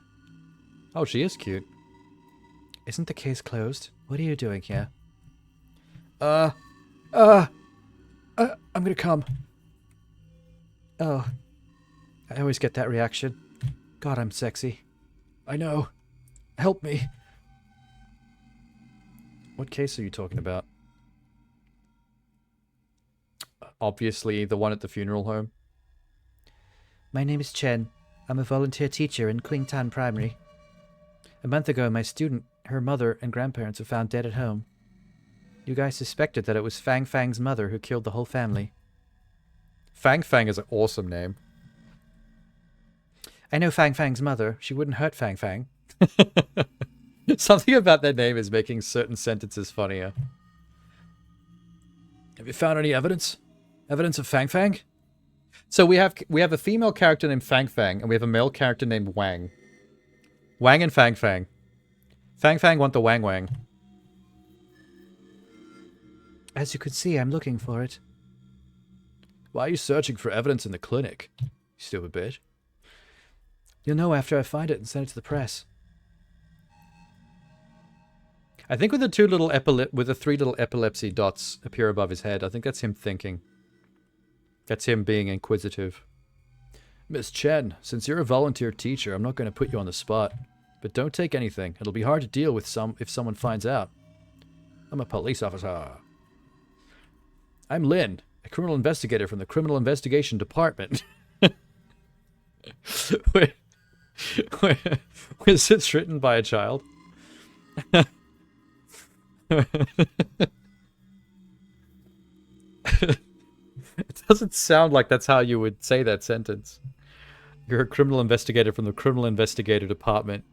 Oh, she is cute. Isn't the case closed? What are you doing here? I'm gonna come. Oh. I always get that reaction. God, I'm sexy. I know. Help me. What case are you talking about? Obviously, the one at the funeral home. My name is Chen. I'm a volunteer teacher in Qingtan Primary. A month ago, my student, her mother, and grandparents were found dead at home. You guys suspected that it was Fang Fang's mother who killed the whole family. Fang Fang is an awesome name. I know Fang Fang's mother. She wouldn't hurt Fang Fang. Something about that name is making certain sentences funnier. Have you found any evidence? Evidence of Fang Fang? So we have a female character named Fang Fang, and we have a male character named Wang. Wang and Fang Fang. Fang Fang want the Wang Wang. As you can see, I'm looking for it. Why are you searching for evidence in the clinic? You stupid bitch. You'll know after I find it and send it to the press. I think with the three little epilepsy dots appear above his head, I think that's him thinking. That's him being inquisitive. Miss Chen, since you're a volunteer teacher, I'm not going to put you on the spot. But don't take anything. It'll be hard to deal with if someone finds out. I'm a police officer. I'm Lin, a criminal investigator from the Criminal Investigation Department. Was it written by a child? It doesn't sound like that's how you would say that sentence. You're a criminal investigator from the Criminal Investigator Department.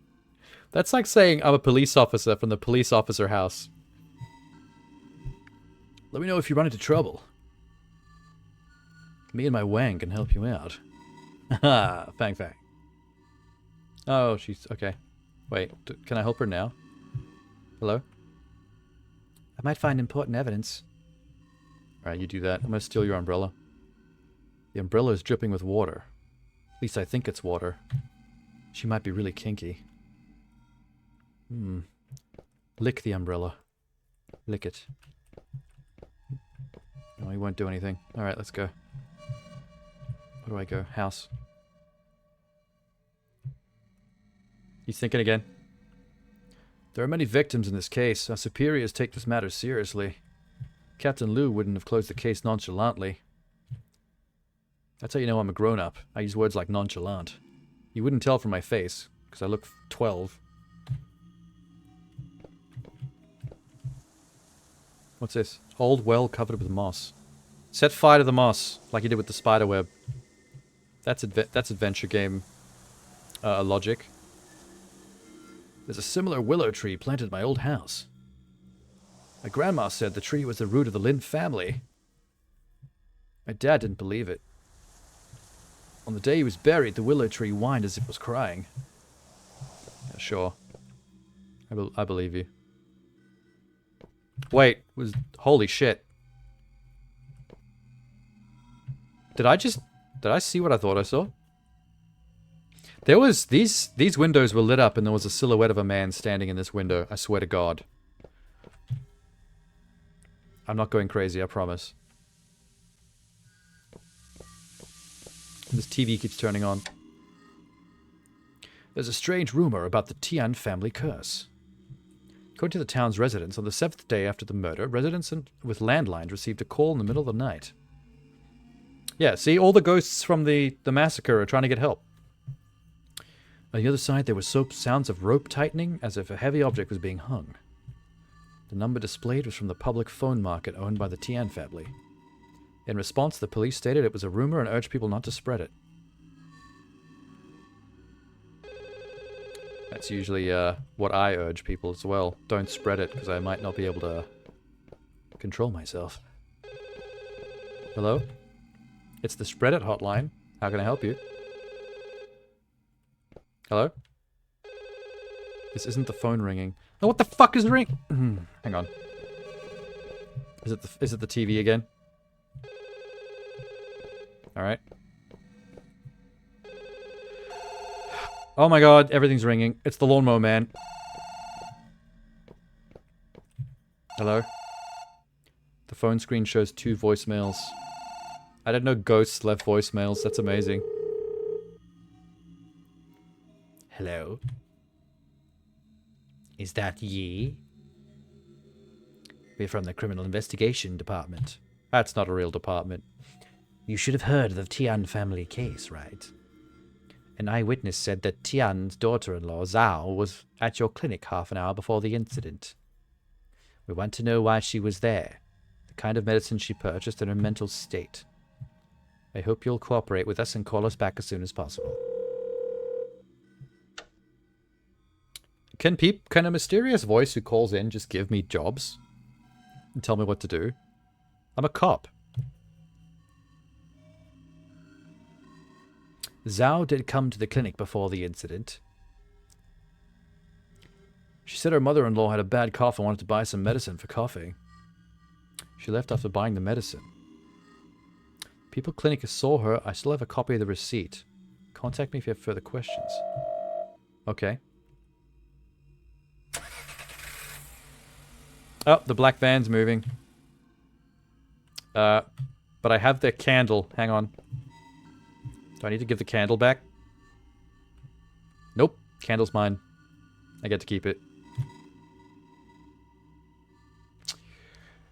That's like saying I'm a police officer from the police officer house. Let me know if you run into trouble. Me and my Wang can help you out. Haha, Fang Fang. Oh, she's... okay. Wait, can I help her now? Hello? I might find important evidence. Alright, you do that. I'm gonna steal your umbrella. The umbrella is dripping with water. At least I think it's water. She might be really kinky. Lick the umbrella. Lick it. No, he won't do anything. Alright, let's go. Where do I go? House. He's thinking again. There are many victims in this case. Our superiors take this matter seriously. Captain Liu wouldn't have closed the case nonchalantly. That's how you know I'm a grown-up. I use words like nonchalant. You wouldn't tell from my face, because I look 12. What's this? Old well covered with moss. Set fire to the moss, like you did with the spider web. That's adventure game logic. There's a similar willow tree planted in my old house. My grandma said the tree was the root of the Lin family. My dad didn't believe it. On the day he was buried, the willow tree whined as if it was crying. Yeah, sure. I believe you. Wait, holy shit. Did I see what I thought I saw? There was, these windows were lit up and there was a silhouette of a man standing in this window, I swear to God. I'm not going crazy, I promise. This TV keeps turning on. There's a strange rumor about the Tian family curse. According to the town's residents, on the 7th day after the murder, residents with landlines received a call in the middle of the night. Yeah, see, all the ghosts from the massacre are trying to get help. On the other side, there were sounds of rope tightening, as if a heavy object was being hung. The number displayed was from the public phone market owned by the Tian family. In response, the police stated it was a rumor and urged people not to spread it. That's usually what I urge people as well. Don't spread it, because I might not be able to control myself. Hello? It's the Spread It hotline. How can I help you? Hello? This isn't the phone ringing. Oh, what the fuck is ring? Hang on. Is it the TV again? Alright. Oh my god, everything's ringing. It's the lawnmower man. Hello? The phone screen shows 2 voicemails. I didn't know ghosts left voicemails. That's amazing. Hello? Is that ye? We're from the Criminal Investigation Department. That's not a real department. You should have heard of the Tian family case, right? An eyewitness said that Tian's daughter-in-law, Zhao, was at your clinic half an hour before the incident. We want to know why she was there, the kind of medicine she purchased, and her mental state. I hope you'll cooperate with us and call us back as soon as possible. Can a mysterious voice who calls in just give me jobs? And tell me what to do? I'm a cop. Zhao did come to the clinic before the incident. She said her mother-in-law had a bad cough and wanted to buy some medicine for coughing. She left after buying the medicine. People clinic saw her. I still have a copy of the receipt. Contact me if you have further questions. Okay. Oh, the black van's moving. But I have the candle. Hang on. Do I need to give the candle back? Nope. Candle's mine. I get to keep it.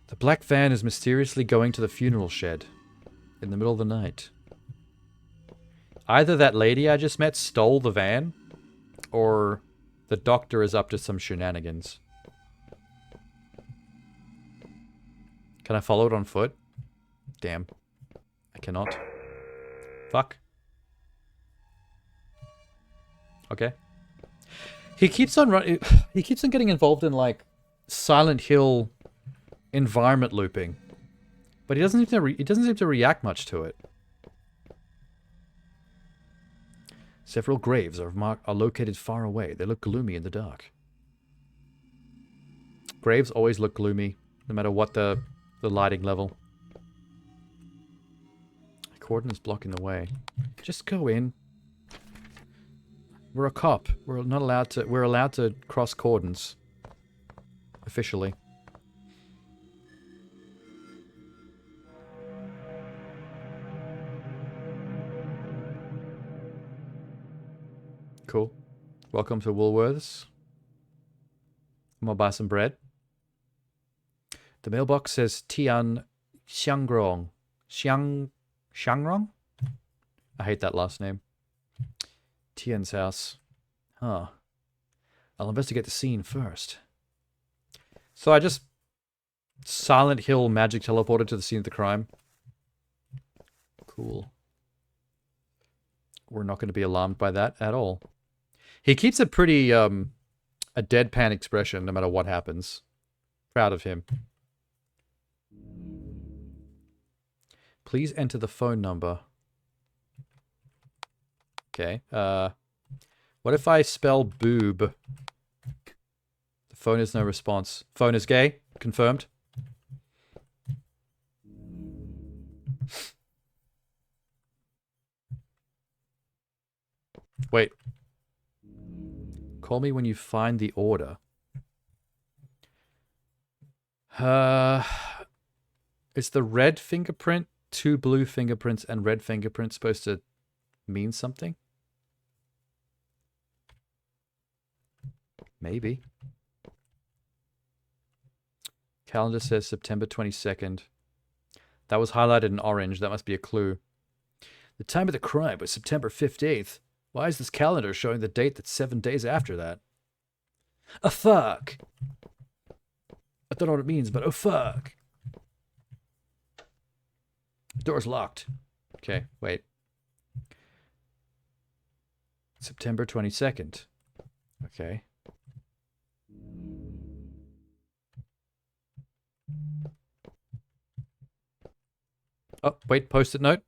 The black van is mysteriously going to the funeral shed in the middle of the night. Either that lady I just met stole the van, or the doctor is up to some shenanigans. Can I follow it on foot? Damn. I cannot. Fuck. Okay. He keeps on getting involved in, like, Silent Hill environment looping. But he doesn't seem to react much to it. Several graves are located far away. They look gloomy in the dark. Graves always look gloomy, no matter what the lighting level. The coordinates blocking the way. Just go in. We're a cop. We're not allowed to. We're allowed to cross cordons. Officially. Cool. Welcome to Woolworths. I'm gonna buy some bread. The mailbox says Tian Xiangrong. Xiangrong? I hate that last name. Tian's house. Huh. I'll investigate the scene first. So I just Silent Hill magic teleported to the scene of the crime. Cool. We're not going to be alarmed by that at all. He keeps a pretty, a deadpan expression no matter what happens. Proud of him. Please enter the phone number. Okay. What if I spell boob? The phone is no response. Phone is gay. Confirmed. Wait. Call me when you find the order. Is the red fingerprint, 2 blue fingerprints, and red fingerprints supposed to mean something? Maybe. Calendar says September 22nd. That was highlighted in orange. That must be a clue. The time of the crime was September 15th. Why is this calendar showing the date that's 7 days after that? Oh, fuck. I don't know what it means, but oh, fuck. The door's locked. Okay, wait. September 22nd. Okay. Oh, wait, post-it note.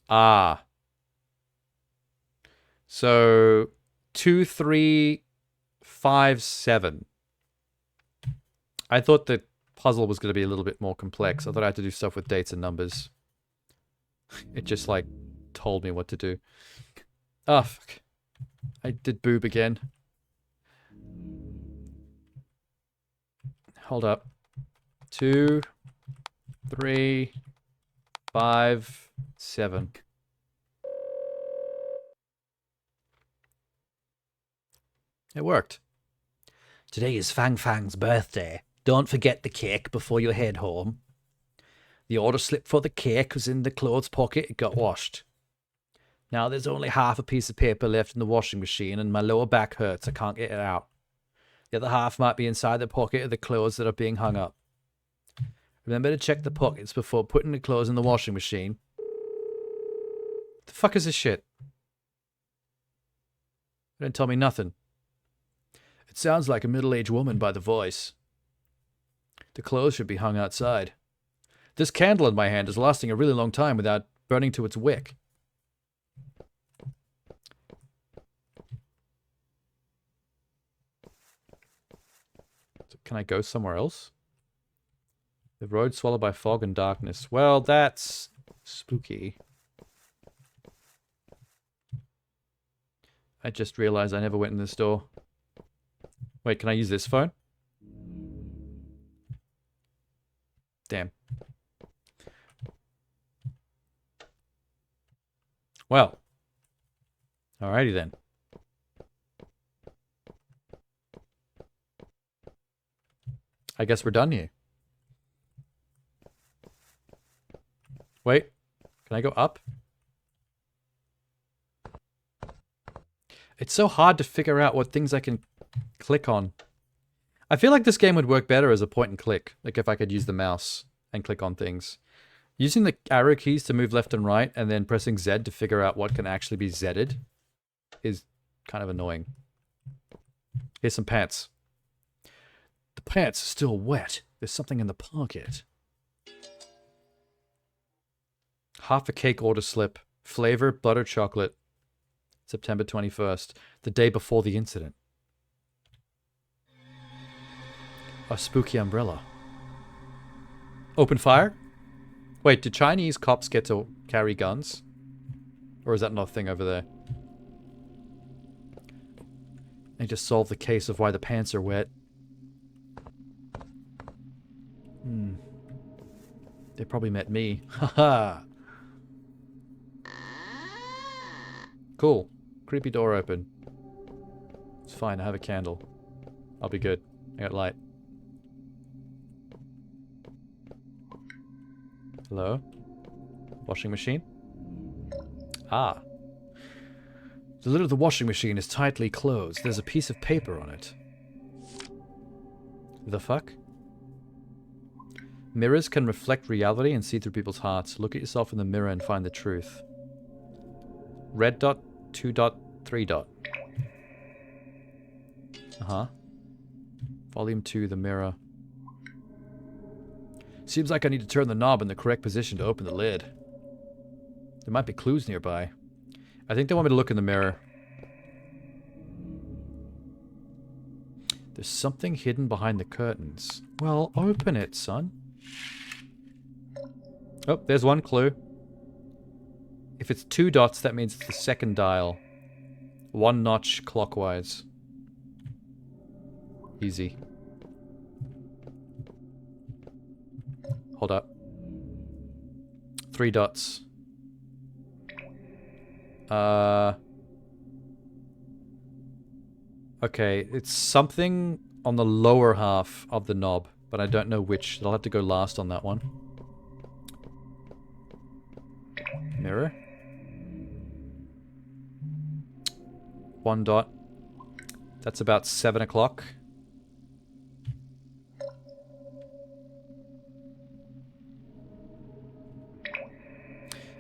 Ah. So 2357. I thought the puzzle was going to be a little bit more complex. I thought I had to do stuff with dates and numbers. It just, like, told me what to do. Ah, fuck. I did boob again. Hold up. 2, 3, 5, 7. It worked. Today is Fang Fang's birthday. Don't forget the cake before you head home. The order slip for the cake was in the clothes pocket. It got washed. Now there's only half a piece of paper left in the washing machine and my lower back hurts. I can't get it out. The other half might be inside the pocket of the clothes that are being hung up. Remember to check the pockets before putting the clothes in the washing machine. The fuck is this shit? It didn't tell me nothing. It sounds like a middle-aged woman by the voice. The clothes should be hung outside. This candle in my hand is lasting a really long time without burning to its wick. So can I go somewhere else? The road swallowed by fog and darkness. Well, that's spooky. I just realized I never went in this door. Wait, can I use this phone? Damn. Well. Alrighty then. I guess we're done here. Wait. Can I go up? It's so hard to figure out what things I can click on. I feel like this game would work better as a point and click. Like if I could use the mouse and click on things. Using the arrow keys to move left and right and then pressing Z to figure out what can actually be Z'd is kind of annoying. Here's some pants. The pants are still wet. There's something in the pocket. Half a cake order slip. Flavor, butter chocolate. September 21st. The day before the incident. A spooky umbrella. Open fire? Wait, do Chinese cops get to carry guns? Or is that not a thing over there? They just solved the case of why the pants are wet. They probably met me. Haha. Cool. Creepy door open. It's fine, I have a candle. I'll be good. I got light. Hello? Washing machine? Ah. The lid of the washing machine is tightly closed. There's a piece of paper on it. The fuck? Mirrors can reflect reality and see through people's hearts. Look at yourself in the mirror and find the truth. Red dot, 2 dot, 3 dot. Uh-huh. Volume 2, the mirror. Seems like I need to turn the knob in the correct position to open the lid. There might be clues nearby. I think they want me to look in the mirror. There's something hidden behind the curtains. Well, open it, son. Oh, there's one clue. If it's 2 dots, that means it's the second dial. 1 notch clockwise. Easy. Hold up. 3 dots. Okay, it's something on the lower half of the knob, but I don't know which. I'll have to go last on that one. Mirror. 1 dot. That's about 7 o'clock.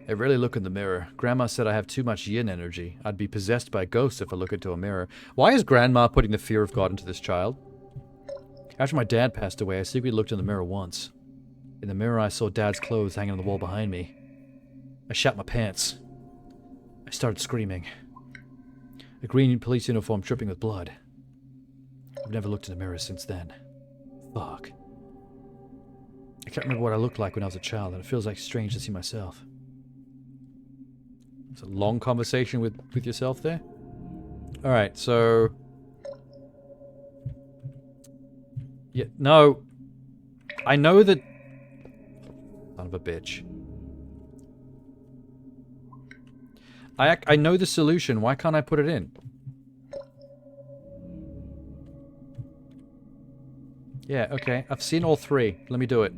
I rarely look in the mirror. Grandma said I have too much yin energy. I'd be possessed by ghosts if I look into a mirror. Why is Grandma putting the fear of God into this child? After my dad passed away, I secretly looked in the mirror once. In the mirror, I saw Dad's clothes hanging on the wall behind me. I shat my pants. I started screaming. A green police uniform dripping with blood. I've never looked in a mirror since then. Fuck. I can't remember what I looked like when I was a child, and it feels like strange to see myself. It's a long conversation with yourself there. Alright, so... Yeah, no. I know that... Son of a bitch. I know the solution. Why can't I put it in? Yeah, okay. I've seen all 3. Let me do it.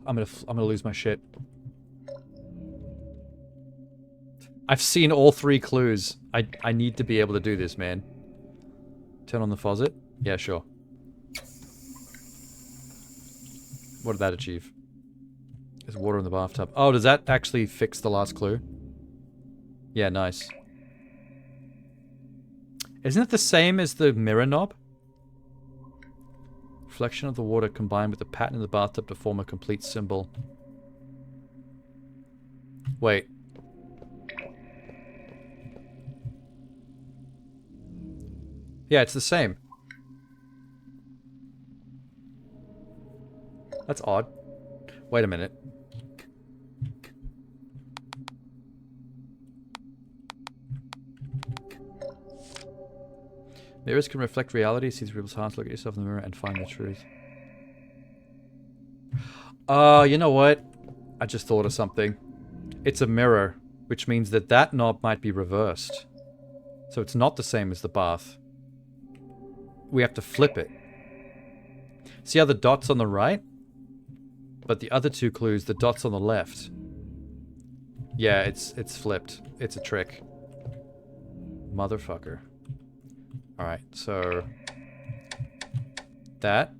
I'm gonna lose my shit. I've seen all 3 clues. I need to be able to do this, man. Turn on the faucet? Yeah, sure. What did that achieve? There's water in the bathtub. Oh, does that actually fix the last clue? Yeah, nice. Isn't it the same as the mirror knob? Reflection of the water combined with the pattern in the bathtub to form a complete symbol. Wait. Yeah, it's the same. That's odd. Wait a minute. Mirrors can reflect reality, see through people's hearts, look at yourself in the mirror, and find the truth. You know what? I just thought of something. It's a mirror, which means that that knob might be reversed. So it's not the same as the bath. We have to flip it. See how the dot's on the right? But the other two clues, the dot's on the left. Yeah, it's flipped. It's a trick. Motherfucker. Alright, so... That.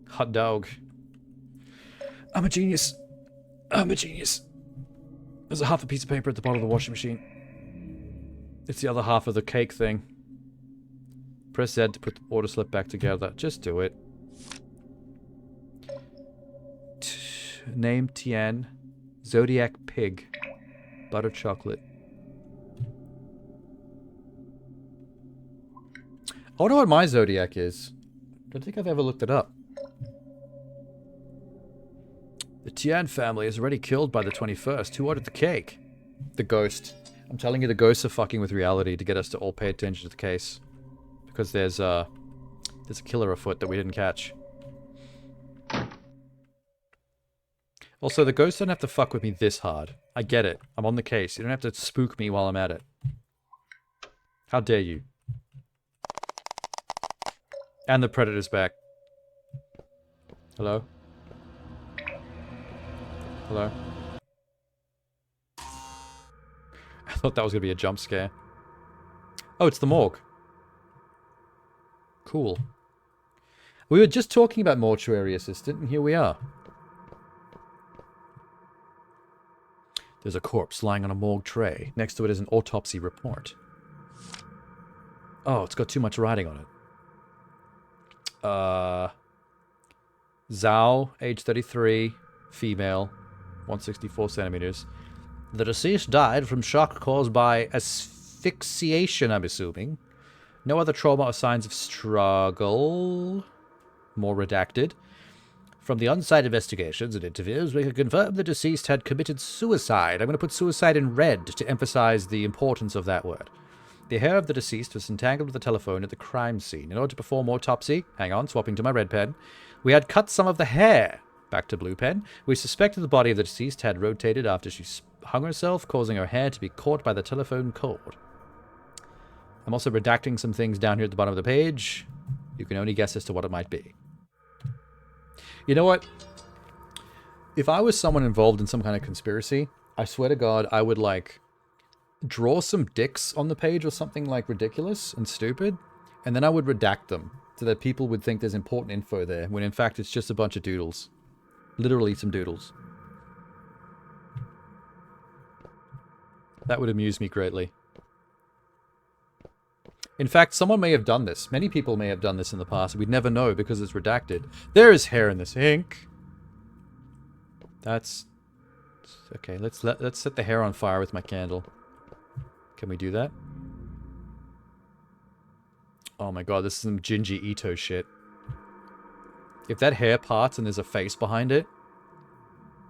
Hot dog. I'm a genius. I'm a genius. There's a half a piece of paper at the bottom of the washing machine. It's the other half of the cake thing. Press Z to put the order slip back together. Just do it. Name Tien. Zodiac Pig. Butter chocolate. I wonder what my zodiac is. Don't think I've ever looked it up. The Tian family is already killed by the 21st. Who ordered the cake? The ghost. I'm telling you, the ghosts are fucking with reality to get us to all pay attention to the case. Because there's a killer afoot that we didn't catch. Also, the ghosts don't have to fuck with me this hard. I get it. I'm on the case. You don't have to spook me while I'm at it. How dare you? And the predator's back. Hello? Hello? I thought that was going to be a jump scare. Oh, it's the morgue. Cool. We were just talking about mortuary assistant, and here we are. There's a corpse lying on a morgue tray. Next to it is an autopsy report. Oh, it's got too much writing on it. Zhao, age 33, female, 164 centimeters. The deceased died from shock caused by asphyxiation, I'm assuming. No other trauma or signs of struggle. More redacted. From the on-site investigations and interviews, we can confirm the deceased had committed suicide. I'm going to put suicide in red to emphasize the importance of that word. The hair of the deceased was entangled with the telephone at the crime scene. In order to perform autopsy, hang on, swapping to my red pen, we had cut some of the hair. Back to blue pen. We suspected the body of the deceased had rotated after she hung herself, causing her hair to be caught by the telephone cord. I'm also redacting some things down here at the bottom of the page. You can only guess as to what it might be. You know what? If I was someone involved in some kind of conspiracy, I swear to God, I would, like, draw some dicks on the page or something, like, ridiculous and stupid, and then I would redact them so that people would think there's important info there, when in fact it's just a bunch of doodles. Literally some doodles. That would amuse me greatly. In fact, someone may have done this. Many people may have done this in the past. We'd never know because it's redacted. There is hair in this ink. That's... Okay, let's set the hair on fire with my candle. Can we do that? Oh my god, this is some Jinji Ito shit. If that hair parts and there's a face behind it,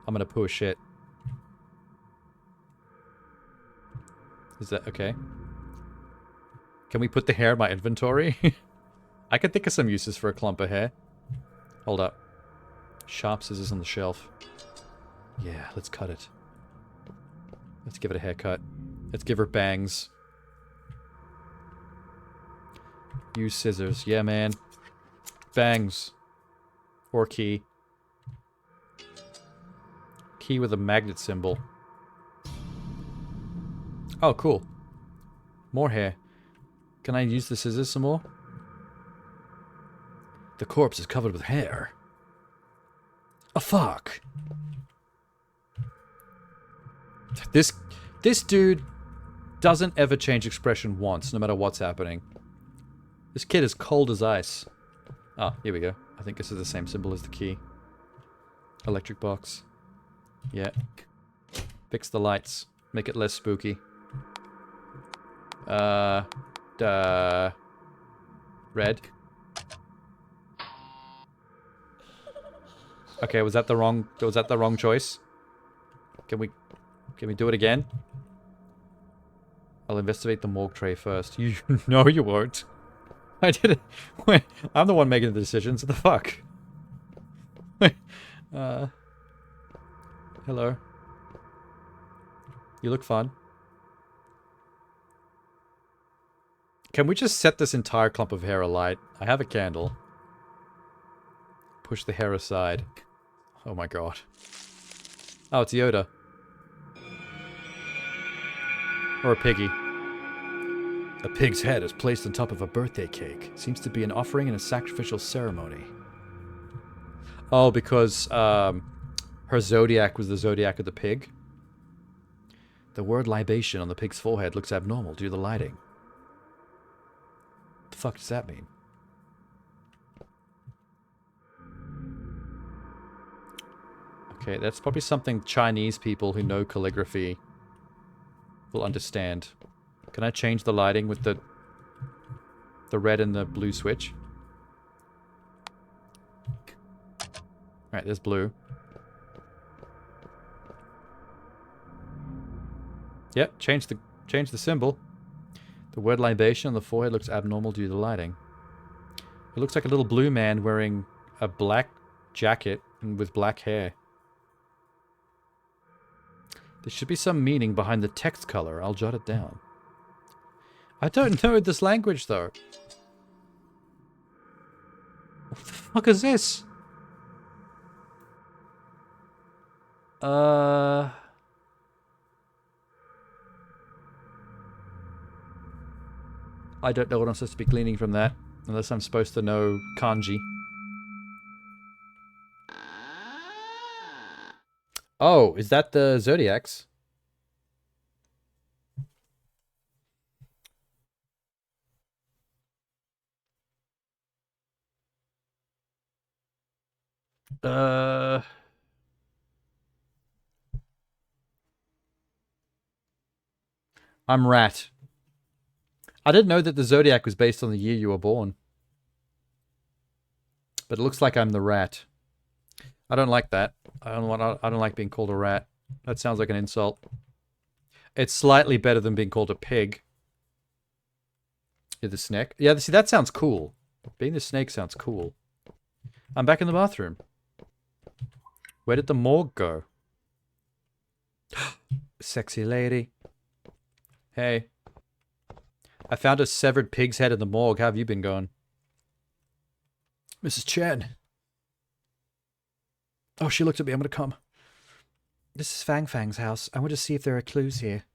I'm gonna poo a shit. Is that okay? Can we put the hair in my inventory? I could think of some uses for a clump of hair. Hold up. Sharp scissors on the shelf. Yeah, let's cut it. Let's give it a haircut. Let's give her bangs. Use scissors. Yeah, man. Bangs. Or key. Key with a magnet symbol. Oh, cool. More hair. Can I use the scissors some more? The corpse is covered with hair. Oh, fuck. This dude doesn't ever change expression once, no matter what's happening. This kid is cold as ice. Ah, here we go. I think this is the same symbol as the key. Electric box. Yeah. Fix the lights. Make it less spooky. Red. Okay, was that the wrong choice? Can we do it again? I'll investigate the morgue tray first. You no, you won't. I did it. Wait, I'm the one making the decisions. What the fuck? Hello. You look fun. Can we just set this entire clump of hair alight? I have a candle. Push the hair aside. Oh my god. Oh, it's Yoda. Or a piggy. A pig's head is placed on top of a birthday cake. Seems to be an offering in a sacrificial ceremony. Oh, because her zodiac was the zodiac of the pig. The word libation on the pig's forehead looks abnormal due to the lighting. What the fuck does that mean? Okay, that's probably something Chinese people who know calligraphy will understand. Can I change the lighting with the red and the blue switch? Alright, there's blue. Yep, change the symbol. The word libation on the forehead looks abnormal due to the lighting. It looks like a little blue man wearing a black jacket and with black hair. There should be some meaning behind the text color. I'll jot it down. I don't know this language, though. What the fuck is this? I don't know what I'm supposed to be gleaning from that. Unless I'm supposed to know kanji. Oh, is that the Zodiacs? I'm Rat. I didn't know that the Zodiac was based on the year you were born. But it looks like I'm the Rat. I don't like that. I don't like being called a rat. That sounds like an insult. It's slightly better than being called a pig. You're the snake. Yeah, see, that sounds cool. Being the snake sounds cool. I'm back in the bathroom. Where did the morgue go? Sexy lady. Hey. I found a severed pig's head in the morgue. How have you been going? Mrs. Chen. Oh, she looked at me. I'm going to come. This is Fang Fang's house. I want to see if there are clues here.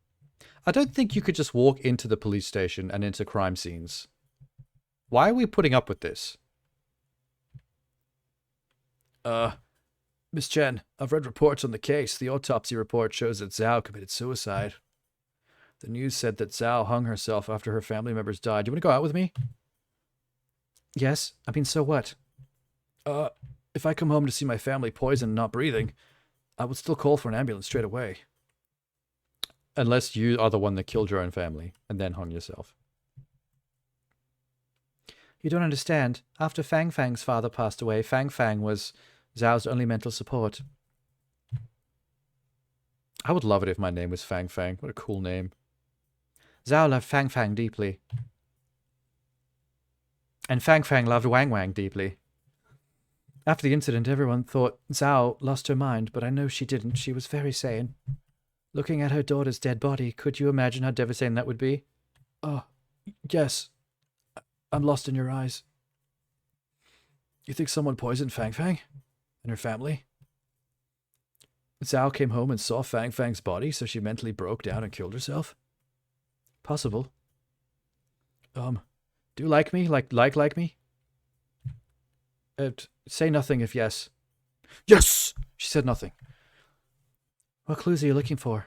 I don't think you could just walk into the police station and into crime scenes. Why are we putting up with this? Miss Chen, I've read reports on the case. The autopsy report shows that Zhao committed suicide. The news said that Zhao hung herself after her family members died. Do you want to go out with me? Yes. I mean, so what? If I come home to see my family poisoned and not breathing, I would still call for an ambulance straight away. Unless you are the one that killed your own family and then hung yourself. You don't understand. After Fang Fang's father passed away, Fang Fang was Zhao's only mental support. I would love it if my name was Fang Fang. What a cool name. Zhao loved Fang Fang deeply. And Fang Fang loved Wang Wang deeply. After the incident, everyone thought Zhao lost her mind, but I know she didn't. She was very sane. Looking at her daughter's dead body, could you imagine how devastating that would be? Oh, yes. I'm lost in your eyes. You think someone poisoned Fang Fang? And her family? Zhao came home and saw Fang Fang's body, so she mentally broke down and killed herself? Possible. Do you like me? Like me? Say nothing if yes. Yes! She said nothing. What clues are you looking for?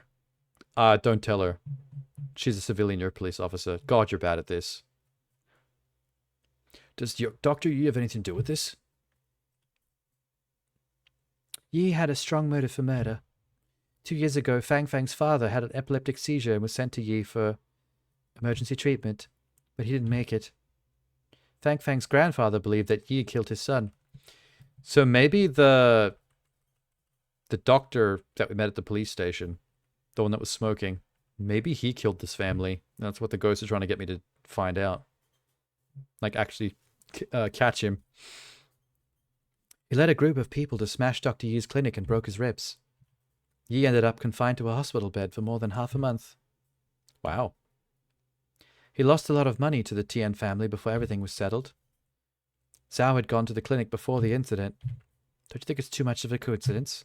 Don't tell her. She's a civilian, you're a police officer. God, you're bad at this. Does your Dr. Yi have anything to do with this? Yi had a strong motive for murder. 2 years ago, Fang Fang's father had an epileptic seizure and was sent to Yi for emergency treatment, but he didn't make it. Fang Fang's grandfather believed that Yi killed his son. So maybe the doctor that we met at the police station, the one that was smoking, maybe he killed this family. That's what the ghost is trying to get me to find out. Like, actually catch him. He led a group of people to smash Dr. Yi's clinic and broke his ribs. Yi ended up confined to a hospital bed for more than half a month. Wow. He lost a lot of money to the Tian family before everything was settled. Zhao had gone to the clinic before the incident. Don't you think it's too much of a coincidence?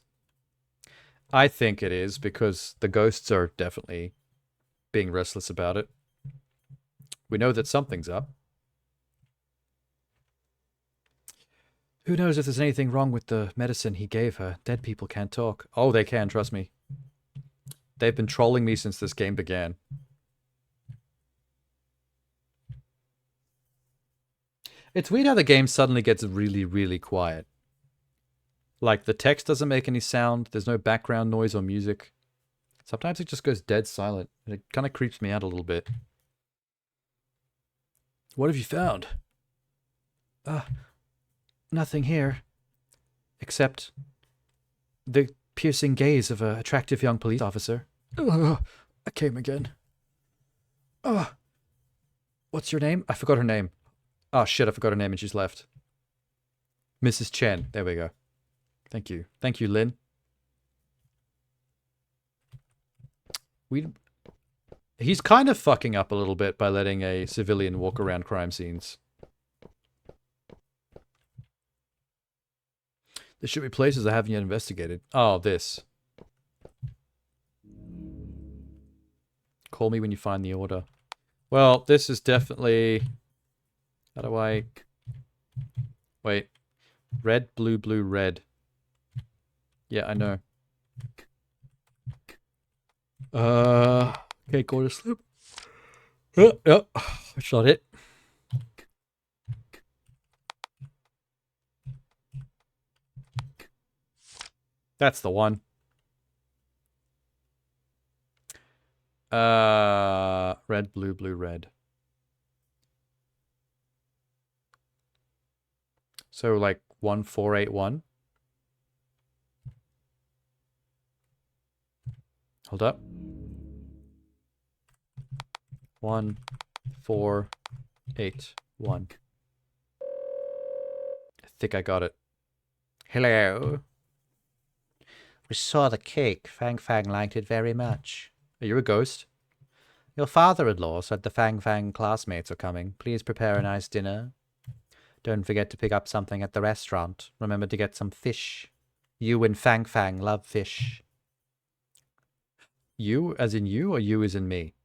I think it is, because the ghosts are definitely being restless about it. We know that something's up. Who knows if there's anything wrong with the medicine he gave her? Dead people can't talk. Oh, they can, trust me. They've been trolling me since this game began. It's weird how the game suddenly gets really, really quiet. Like, the text doesn't make any sound. There's no background noise or music. Sometimes it just goes dead silent. And it kind of creeps me out a little bit. What have you found? Nothing here. Except the piercing gaze of an attractive young police officer. I came again. What's your name? I forgot her name. Oh shit, I forgot her name and she's left. Mrs. Chen. There we go. Thank you. Thank you, Lin. He's kind of fucking up a little bit by letting a civilian walk around crime scenes. There should be places I haven't yet investigated. Oh, this. Call me when you find the order. Well, this is definitely... How do I... Wait. Red, blue, blue, red. Yeah, I know. Okay, go to sleep. Oh, that's not it. That's the one. Red, blue, blue, red. So like 1481. Hold up. 1481. I think I got it. Hello. We saw the cake. Fang Fang liked it very much. Are you a ghost? Your father-in-law said the Fang Fang classmates are coming. Please prepare a nice dinner. Don't forget to pick up something at the restaurant. Remember to get some fish. You and Fang Fang love fish. You as in you, or you as in me?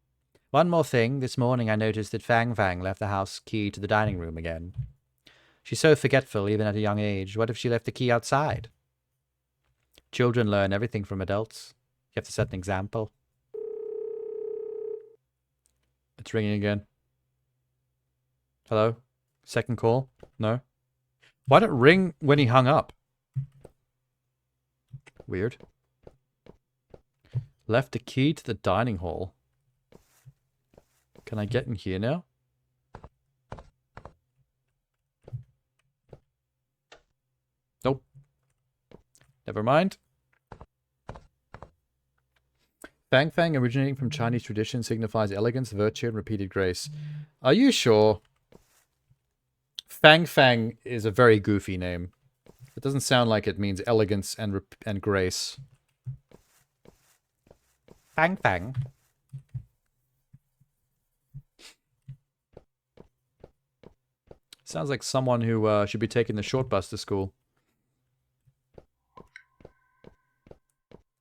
One more thing. This morning I noticed that Fang Fang left the house key to the dining room again. She's so forgetful even at a young age. What if she left the key outside? Children learn everything from adults. You have to set an example. It's ringing again. Hello? Second call? No? Why did it ring when he hung up? Weird. Left the key to the dining hall. Can I get in here now? Nope. Never mind. Fang Fang, originating from Chinese tradition, signifies elegance, virtue, and repeated grace. Are you sure? Fang Fang is a very goofy name. It doesn't sound like it means elegance and grace. Fang Fang. Sounds like someone who should be taking the short bus to school.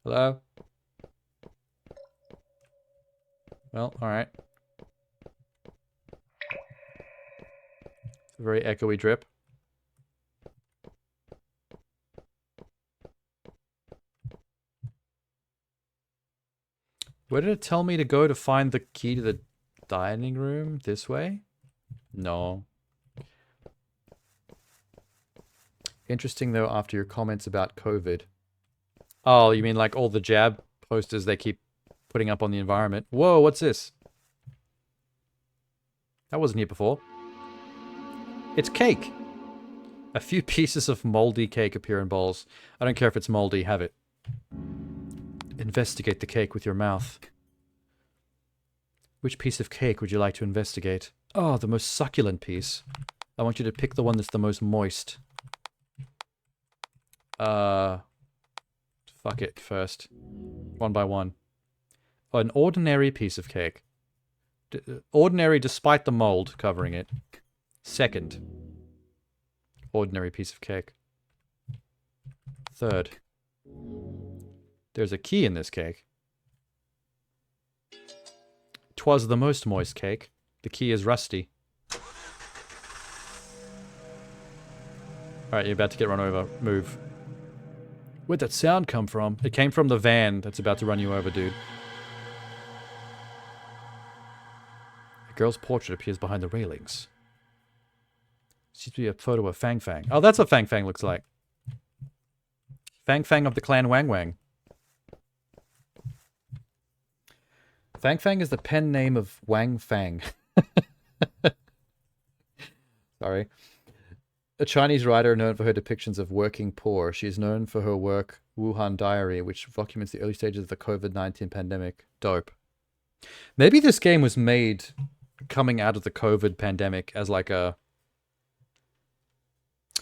Hello? Well, alright. It's a very echoey drip. Where did it tell me to go to find the key to the dining room? This way? No. Interesting, though, after your comments about COVID. Oh, you mean like all the jab posters they keep putting up on the environment? Whoa, what's this? That wasn't here before. It's cake. A few pieces of moldy cake appear in bowls. I don't care if it's moldy, have it. Investigate the cake with your mouth. Which piece of cake would you like to investigate? Oh, the most succulent piece. I want you to pick the one that's the most moist. Fuck it first. One by one. An ordinary piece of cake. Ordinary despite the mold covering it. Second. Ordinary piece of cake. Third. There's a key in this cake. 'Twas the most moist cake. The key is rusty. Alright, you're about to get run over. Move. Where'd that sound come from? It came from the van that's about to run you over, dude. A girl's portrait appears behind the railings. Seems to be a photo of Fang Fang. Oh, that's what Fang Fang looks like. Fang Fang of the clan Wang Wang. Fang Fang is the pen name of Wang Fang. Sorry. A Chinese writer known for her depictions of working poor. She is known for her work, Wuhan Diary, which documents the early stages of the COVID-19 pandemic. Dope. Maybe this game was made coming out of the COVID pandemic as like a...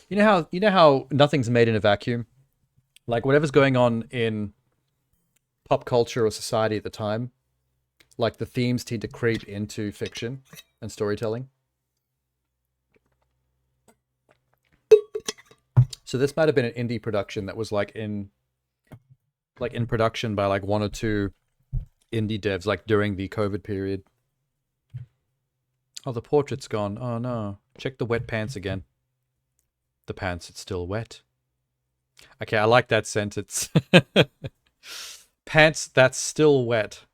You know how nothing's made in a vacuum? Like whatever's going on in pop culture or society at the time, like the themes tend to creep into fiction and storytelling. So this might have been an indie production that was like in production by like one or two indie devs like during the COVID period. Oh, the portrait's gone. Oh no. Check the wet pants again. The pants, it's still wet. Okay, I like that sentence. Pants that's still wet.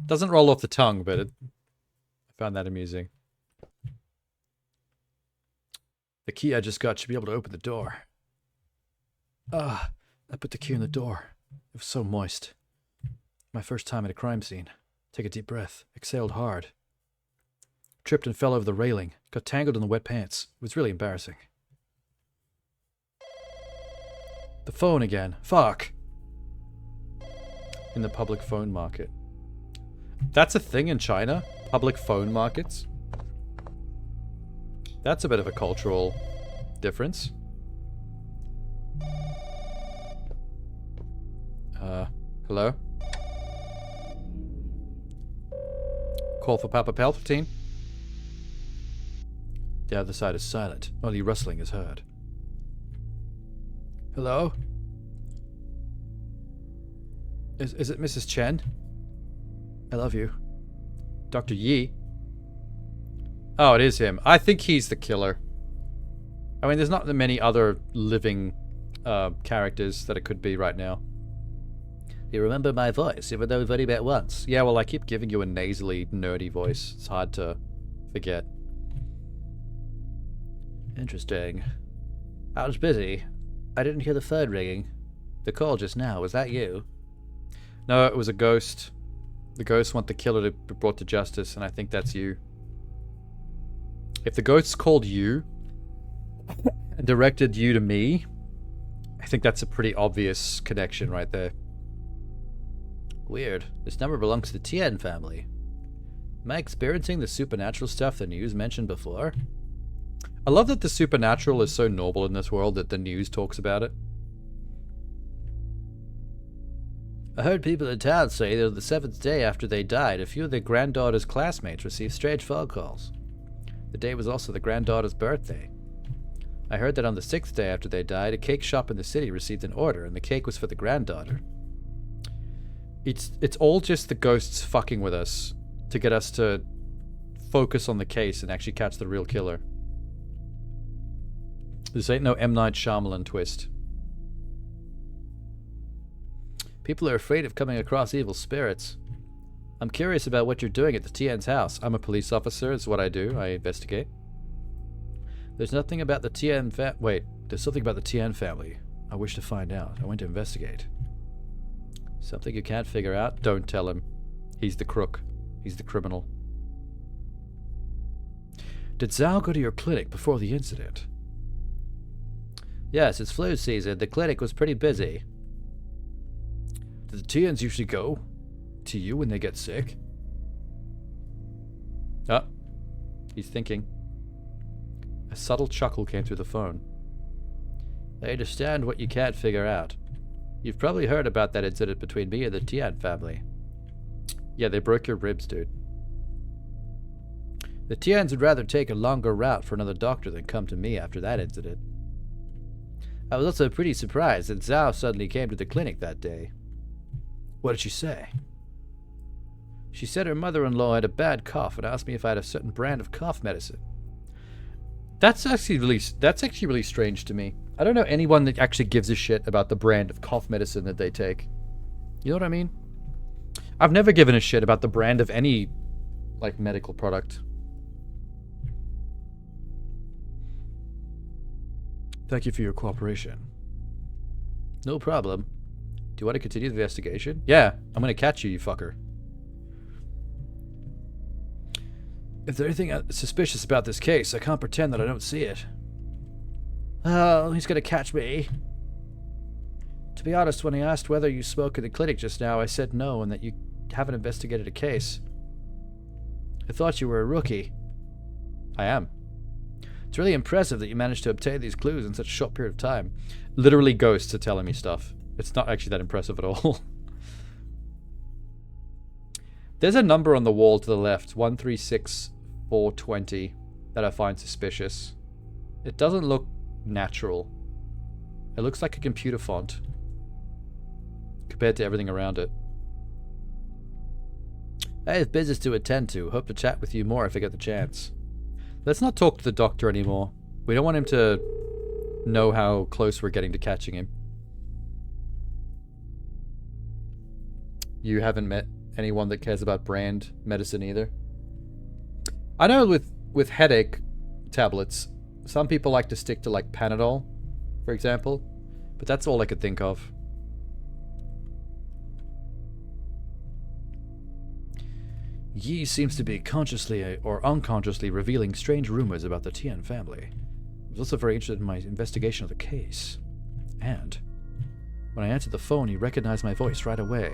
Doesn't roll off the tongue, but I found that amusing. The key I just got should be able to open the door. Ah, I put the key in the door. It was so moist. My first time at a crime scene. Take a deep breath. Exhaled hard. Tripped and fell over the railing. Got tangled in the wet pants. It was really embarrassing. The phone again. Fuck. In the public phone market. That's a thing in China? Public phone markets? That's a bit of a cultural difference. Hello? Call for Papa Palpatine? The other side is silent. Only rustling is heard. Hello? Is it Mrs. Chen? I love you. Dr. Yi? Oh, it is him. I think he's the killer. I mean, there's not that many other living characters that it could be right now. You remember my voice, even though we've only met once? Yeah, well, I keep giving you a nasally, nerdy voice. It's hard to forget. Interesting. I was busy. I didn't hear the phone ringing. The call just now, was that you? No, it was a ghost. The ghosts want the killer to be brought to justice, and I think that's you. If the ghosts called you and directed you to me, I think that's a pretty obvious connection right there. Weird. This number belongs to the Tien family. Am I experiencing the supernatural stuff the news mentioned before? I love that the supernatural is so normal in this world that the news talks about it. I heard people in town say that on the 7th day after they died, a few of their granddaughter's classmates received strange phone calls. The day was also the granddaughter's birthday. I heard that on the 6th day after they died, a cake shop in the city received an order, and the cake was for the granddaughter. It's all just the ghosts fucking with us to get us to focus on the case and actually catch the real killer. This ain't no M. Night Shyamalan twist. People are afraid of coming across evil spirits. I'm curious about what you're doing at the Tian's house. I'm a police officer, is what I do. I investigate. There's nothing about the Tian wait, there's something about the Tian family. I wish to find out. I went to investigate. Something you can't figure out? Don't tell him. He's the crook. He's the criminal. Did Zhao go to your clinic before the incident? Yes, it's flu season. The clinic was pretty busy. Do the Tians usually go to you when they get sick? Ah, he's thinking. A subtle chuckle came through the phone. I understand what you can't figure out. You've probably heard about that incident between me and the Tian family. Yeah, they broke your ribs, dude. The Tians would rather take a longer route for another doctor than come to me after that incident. I was also pretty surprised that Zhao suddenly came to the clinic that day. What did she say? She said her mother-in-law had a bad cough and asked me if I had a certain brand of cough medicine. That's actually really strange to me. I don't know anyone that actually gives a shit about the brand of cough medicine that they take. You know what I mean? I've never given a shit about the brand of any, like, medical product. Thank you for your cooperation. No problem. Do you want to continue the investigation? Yeah, I'm gonna catch you, you fucker. If there's anything suspicious about this case, I can't pretend that I don't see it. Oh, he's gonna catch me. To be honest, when he asked whether you spoke in the clinic just now, I said no and that you haven't investigated a case. I thought you were a rookie. I am. It's really impressive that you managed to obtain these clues in such a short period of time. Literally ghosts are telling me stuff. It's not actually that impressive at all. There's a number on the wall to the left, 136420, that I find suspicious. It doesn't look natural. It looks like a computer font compared to everything around it. I have business to attend to. Hope to chat with you more if I get the chance. Let's not talk to the doctor anymore. We don't want him to know how close we're getting to catching him. You haven't met anyone that cares about brand medicine either? I know with headache tablets, some people like to stick to like Panadol, for example, but that's all I could think of. Yi seems to be consciously or unconsciously revealing strange rumors about the Tian family. He was also very interested in my investigation of the case. And when I answered the phone, he recognized my voice right away.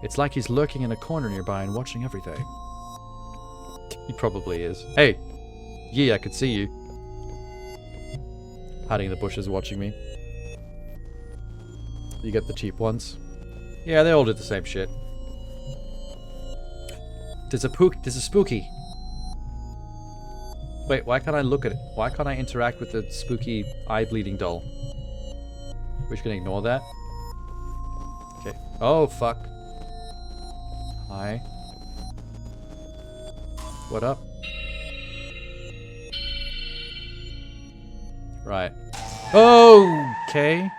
It's like he's lurking in a corner nearby and watching everything. He probably is. Hey! Yi, I could see you. Hiding in the bushes watching me. You get the cheap ones? Yeah, they all do the same shit. There's a spooky. Wait, why can't I look at it? Why can't I interact with the spooky eye-bleeding doll? We're just gonna ignore that? Okay. Oh, fuck. Hi. What up? Right. Okay.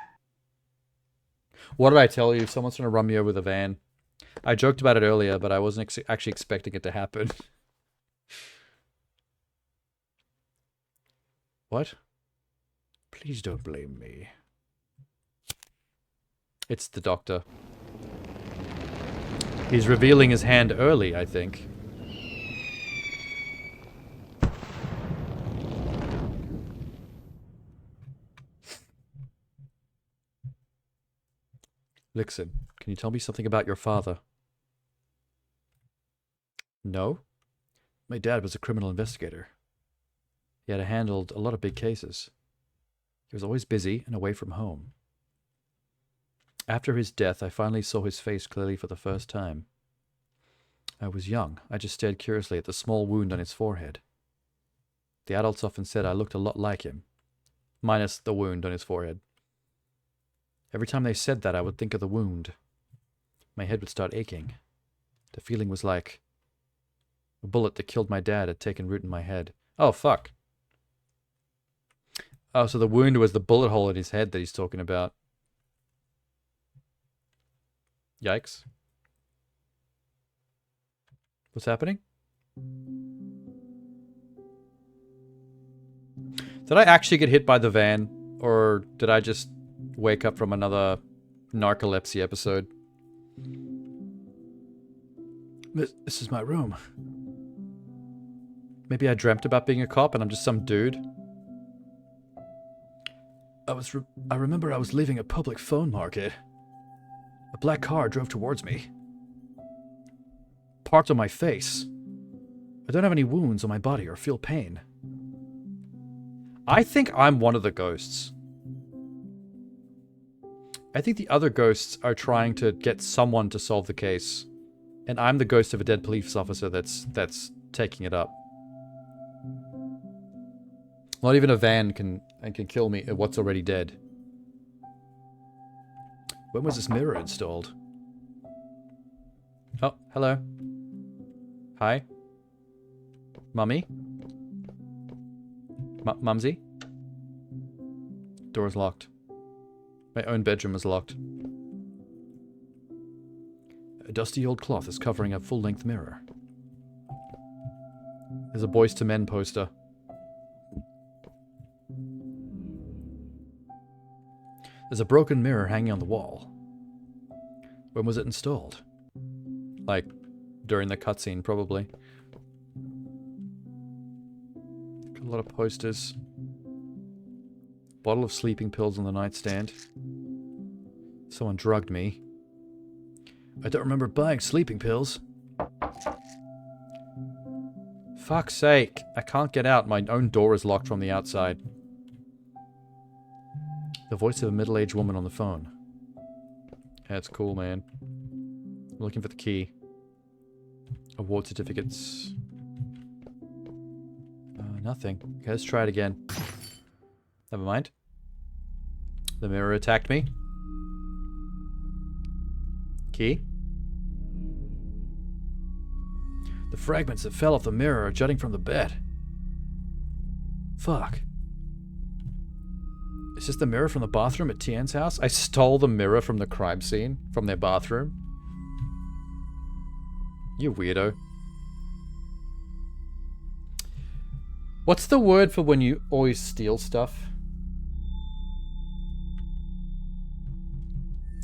What did I tell you? Someone's gonna run me over with a van. I joked about it earlier, but I wasn't actually expecting it to happen. What? Please don't blame me. It's the doctor. He's revealing his hand early, I think. Lixin, can you tell me something about your father? No? My dad was a criminal investigator. He had handled a lot of big cases. He was always busy and away from home. After his death, I finally saw his face clearly for the first time. I was young. I just stared curiously at the small wound on his forehead. The adults often said I looked a lot like him, minus the wound on his forehead. Every time they said that, I would think of the wound. My head would start aching. The feeling was like a bullet that killed my dad had taken root in my head. Oh, fuck. Oh, so the wound was the bullet hole in his head that he's talking about. Yikes. What's happening? Did I actually get hit by the van? Or did I just wake up from another narcolepsy episode? This is my room. Maybe I dreamt about being a cop and I'm just some dude. I remember I was leaving a public phone market. A black car drove towards me. Parked on my face. I don't have any wounds on my body or feel pain. I think I'm one of the ghosts. I think the other ghosts are trying to get someone to solve the case. And I'm the ghost of a dead police officer that's taking it up. Not even a van can kill me at what's already dead. When was this mirror installed? Oh, hello. Hi. Mummy? Mumsy? Door's locked. My own bedroom is locked. A dusty old cloth is covering a full-length mirror. There's a Boys to Men poster. There's a broken mirror hanging on the wall. When was it installed? Like, during the cutscene, probably. Got a lot of posters. Bottle of sleeping pills on the nightstand. Someone drugged me. I don't remember buying sleeping pills. Fuck's sake. I can't get out. My own door is locked from the outside. The voice of a middle-aged woman on the phone. That's cool, man. I'm looking for the key. Award certificates. Nothing. Okay, let's try it again. Never mind. The mirror attacked me. Key. The fragments that fell off the mirror are jutting from the bed. Fuck. Is this the mirror from the bathroom at Tien's house? I stole the mirror from the crime scene, from their bathroom. You weirdo. What's the word for when you always steal stuff?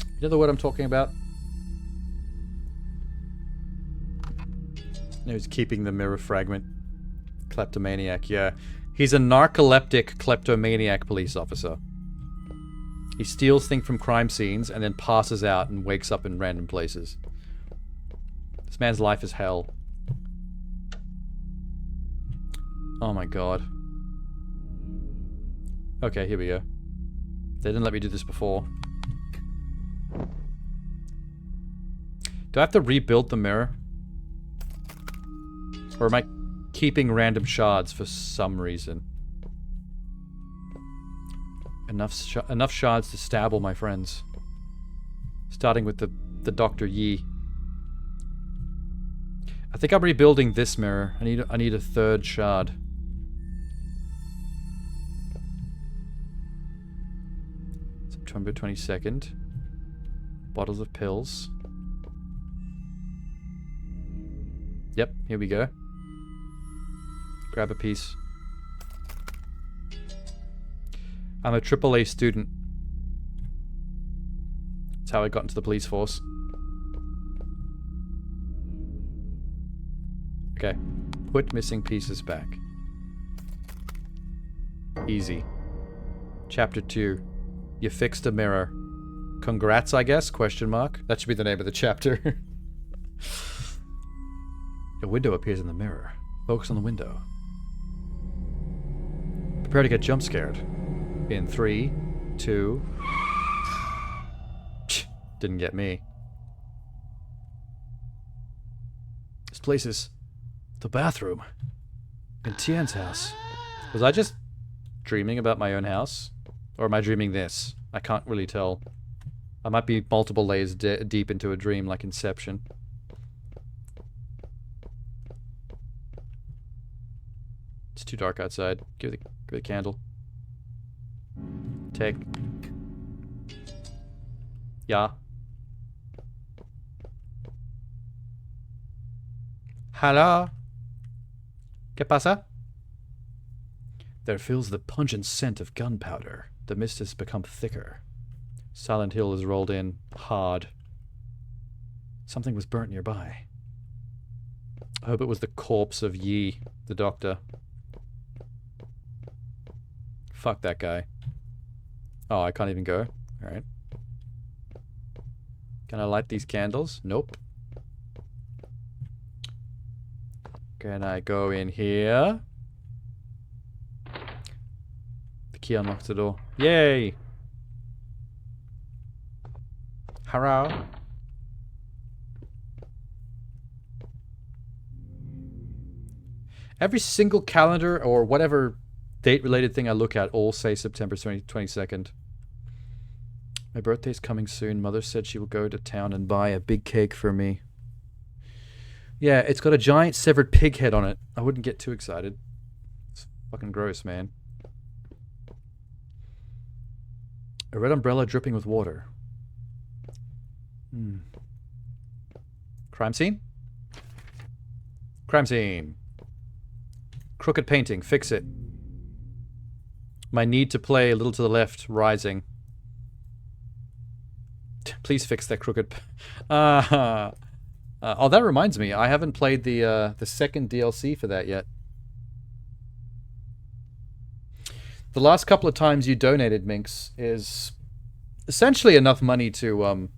You know the word I'm talking about? No, he's keeping the mirror fragment. Kleptomaniac, yeah. He's a narcoleptic kleptomaniac police officer. He steals things from crime scenes and then passes out and wakes up in random places. This man's life is hell. Oh my god. Okay, here we go. They didn't let me do this before. Do I have to rebuild the mirror? Or am I keeping random shards for some reason? Enough shards to stab all my friends. Starting with the Dr. Yi. I think I'm rebuilding this mirror. I need a third shard. September 22nd. Bottles of pills. Yep, here we go. Grab a piece. I'm a AAA student. That's how I got into the police force. Okay. Put missing pieces back. Easy. Chapter 2. You fixed a mirror. Congrats, I guess? Question mark. That should be the name of the chapter. A window appears in the mirror. Focus on the window. Prepare to get jump scared. In 3, 2... Didn't get me. This place is the bathroom in Tien's house. Was I just dreaming about my own house? Or am I dreaming this? I can't really tell. I might be multiple layers deep into a dream like Inception. It's too dark outside. Give the candle. Take. Yeah. Hello? ¿Qué pasa? There fills the pungent scent of gunpowder. The mist has become thicker. Silent Hill has rolled in hard. Something was burnt nearby. I hope it was the corpse of Yi, the doctor. Fuck that guy. Oh, I can't even go. Alright. Can I light these candles? Nope. Can I go in here? The key unlocks the door. Yay! Hello? Every single calendar or whatever date-related thing I look at all say September 22nd. My birthday's coming soon. Mother said she will go to town and buy a big cake for me. Yeah, it's got a giant severed pig head on it. I wouldn't get too excited. It's fucking gross, man. A red umbrella dripping with water. Crime scene? Crime scene. Crooked painting. Fix it. My need to play a little to the left. Rising. Please fix that crooked... oh, that reminds me. I haven't played the second DLC for that yet. The last couple of times you donated, Minx, is essentially enough money to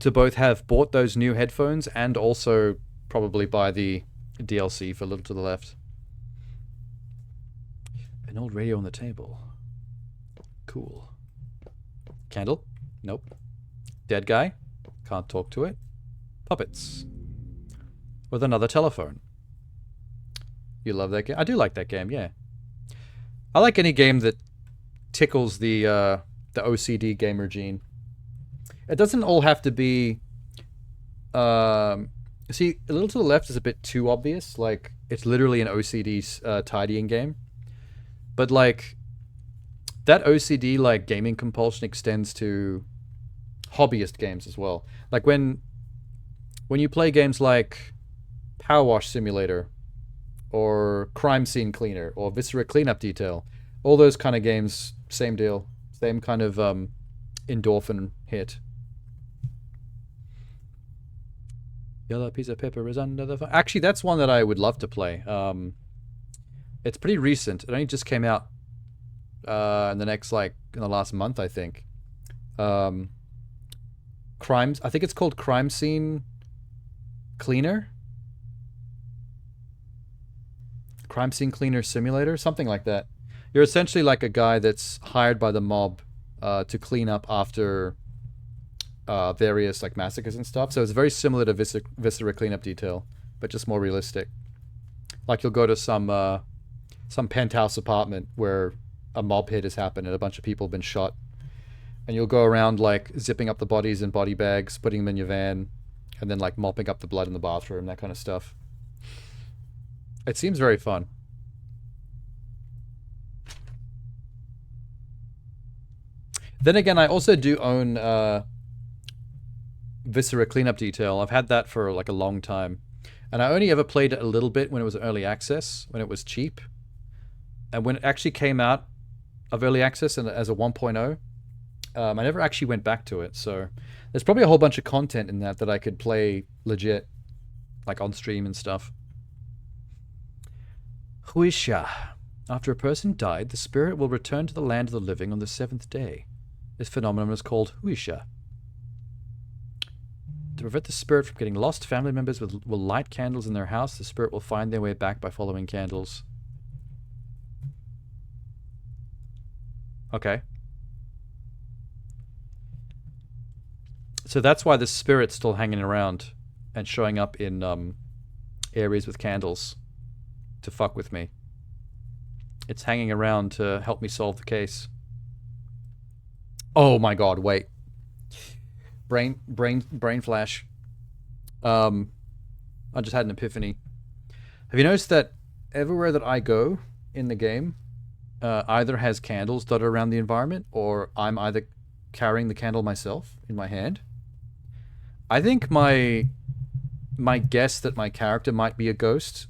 both have bought those new headphones and also probably buy the DLC for a little to the left. An old radio on the table. Cool. Candle? Nope. Dead guy? Can't talk to it. Puppets. With another telephone. You love that game? I do like that game, yeah. I like any game that tickles the OCD gamer gene. It doesn't all have to be... see, a little to the left is a bit too obvious. Like, it's literally an OCD tidying game. But, like, that OCD, like, gaming compulsion extends to hobbyist games as well. Like, when you play games like Power Wash Simulator, or Crime Scene Cleaner, or Viscera Cleanup Detail, all those kind of games, same deal. Same kind of endorphin hit. Yellow piece of paper is under the... Actually, that's one that I would love to play. It's pretty recent. It only just came out in the last month, I think. Crimes... I think it's called Crime Scene Cleaner? Crime Scene Cleaner Simulator? Something like that. You're essentially like a guy that's hired by the mob to clean up after various like massacres and stuff. So it's very similar to Viscera Cleanup Detail, but just more realistic. Like you'll go to some penthouse apartment where a mob hit has happened and a bunch of people have been shot. And you'll go around like zipping up the bodies in body bags, putting them in your van, and then like mopping up the blood in the bathroom, that kind of stuff. It seems very fun. Then again, I also do own Viscera Cleanup Detail. I've had that for like a long time. And I only ever played it a little bit when it was early access, when it was cheap. And when it actually came out of early access and as a 1.0, I never actually went back to it. So there's probably a whole bunch of content in that I could play legit, like on stream and stuff. Huisha. After a person died, the spirit will return to the land of the living on the 7th day. This phenomenon is called Huisha. To prevent the spirit from getting lost, family members will light candles in their house. The spirit will find their way back by following candles. Okay. So that's why the spirit's still hanging around and showing up in areas with candles to fuck with me. It's hanging around to help me solve the case. Oh my god, wait. Brain flash. I just had an epiphany. Have you noticed that everywhere that I go in the game either has candles dotted around the environment, or I'm either carrying the candle myself in my hand? I think my my guess that my character might be a ghost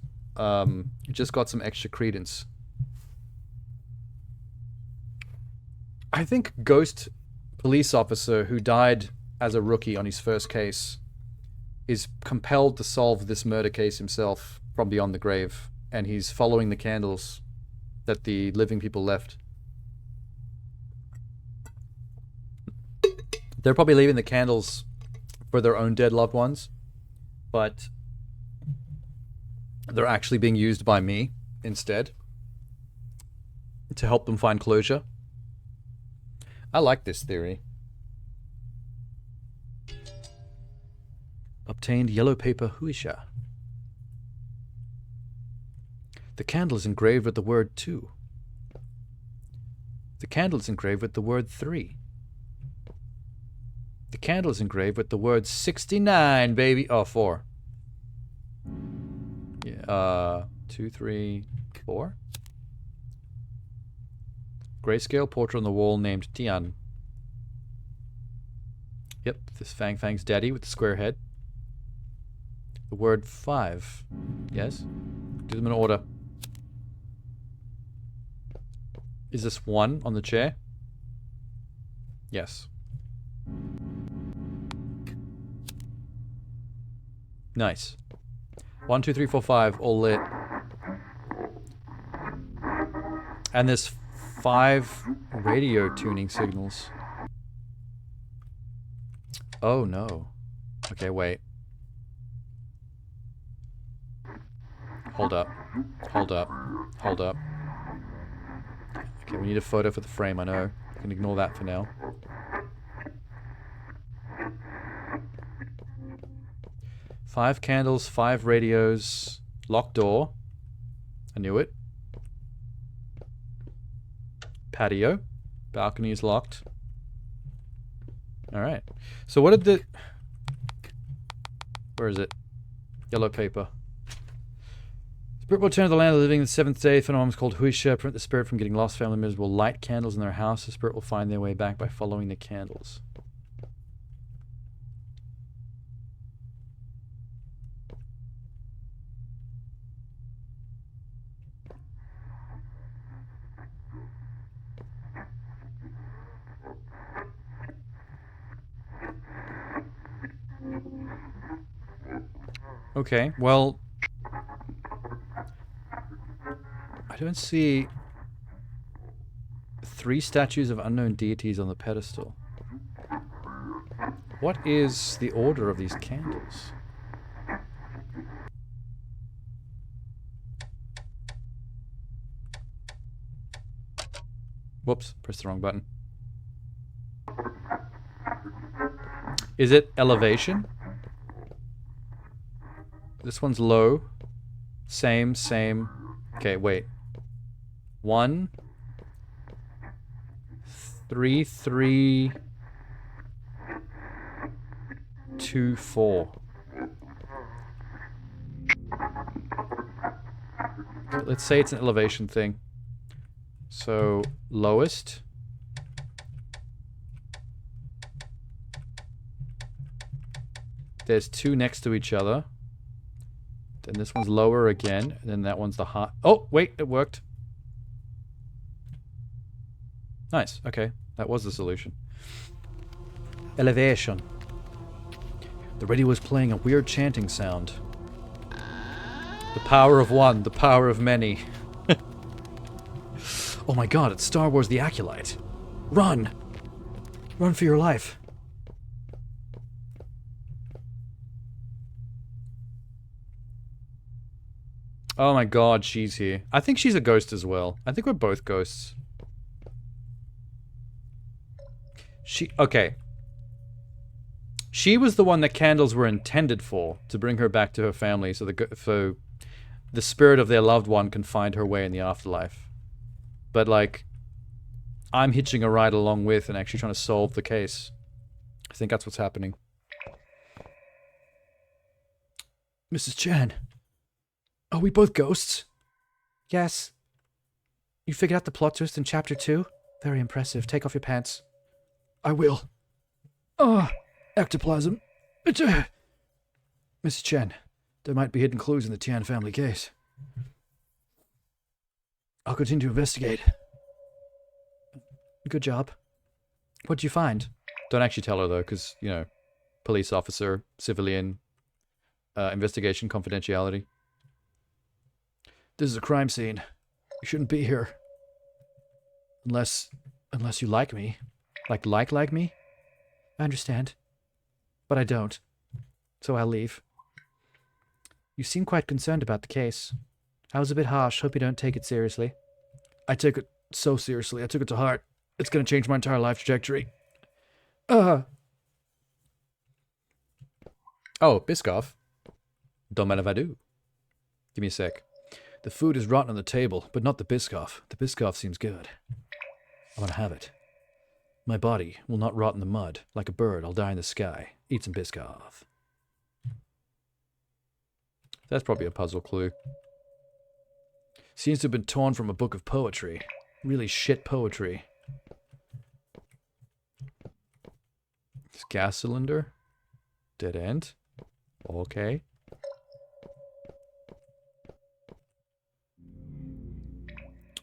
just got some extra credence. I think ghost police officer who died as a rookie on his first case is compelled to solve this murder case himself from beyond the grave, and he's following the candles that the living people left. They're probably leaving the candles for their own dead loved ones, but they're actually being used by me instead to help them find closure. I like this theory. Obtained yellow paper huisha. The candle is engraved with the word 2. The candle is engraved with the word 3. The candle is engraved with the word 69, baby. Oh, 4. Yeah, 2, 3, 4. Grayscale portrait on the wall named Tian. Yep, this Fang's daddy with the square head. The word 5. Yes? Do them in order. Is this 1 on the chair? Yes. Nice. 1, 2, 3, 4, 5, all lit. And there's 5 radio tuning signals. Oh no. Okay, wait. Hold up. Hold up. Hold up. Okay, we need a photo for the frame, I know. I can ignore that for now. Five candles, 5 radios, locked door. I knew it. Patio. Balcony is locked. Alright. So what did the... Where is it? Yellow paper. Spirit will return to the land of the living the 7th day. Phenomenon is called Huisha. Prevent the spirit from getting lost. Family members will light candles in their house. The spirit will find their way back by following the candles. Okay, well... I don't see 3 statues of unknown deities on the pedestal. What is the order of these candles? Whoops, pressed the wrong button. Is it elevation? This one's low. Same. Okay, wait. 1, 3, 3, 2, 4. Okay, let's say it's an elevation thing. So, lowest. There's 2 next to each other. Then this one's lower again, and then that one's the high. Oh, wait, it worked. Nice, okay. That was the solution. Elevation. The radio was playing a weird chanting sound. The power of one, the power of many. Oh my god, it's Star Wars the Acolyte. Run! Run for your life. Oh my god, she's here. I think she's a ghost as well. I think we're both ghosts. Okay. She was the one that candles were intended for, to bring her back to her family so the spirit of their loved one can find her way in the afterlife. But, like, I'm hitching a ride along with and actually trying to solve the case. I think that's what's happening. Mrs. Chan. Are we both ghosts? Yes. You figured out the plot twist in chapter 2? Very impressive. Take off your pants. I will. Ectoplasm. Mrs. Chen, there might be hidden clues in the Tian family case. I'll continue to investigate. Good job. What'd you find? Don't actually tell her, though, because, you know, police officer, civilian, investigation, confidentiality. This is a crime scene. You shouldn't be here. Unless you like me. Like me? I understand. But I don't. So I'll leave. You seem quite concerned about the case. I was a bit harsh. Hope you don't take it seriously. I take it so seriously. I took it to heart. It's going to change my entire life trajectory. Oh, Biscoff. Dommel Vadu. Give me a sec. The food is rotten on the table, but not the Biscoff. The Biscoff seems good. I want to have it. My body will not rot in the mud. Like a bird, I'll die in the sky. Eat some Biscoff. That's probably a puzzle clue. Seems to have been torn from a book of poetry. Really shit poetry. This gas cylinder. Dead end. Okay.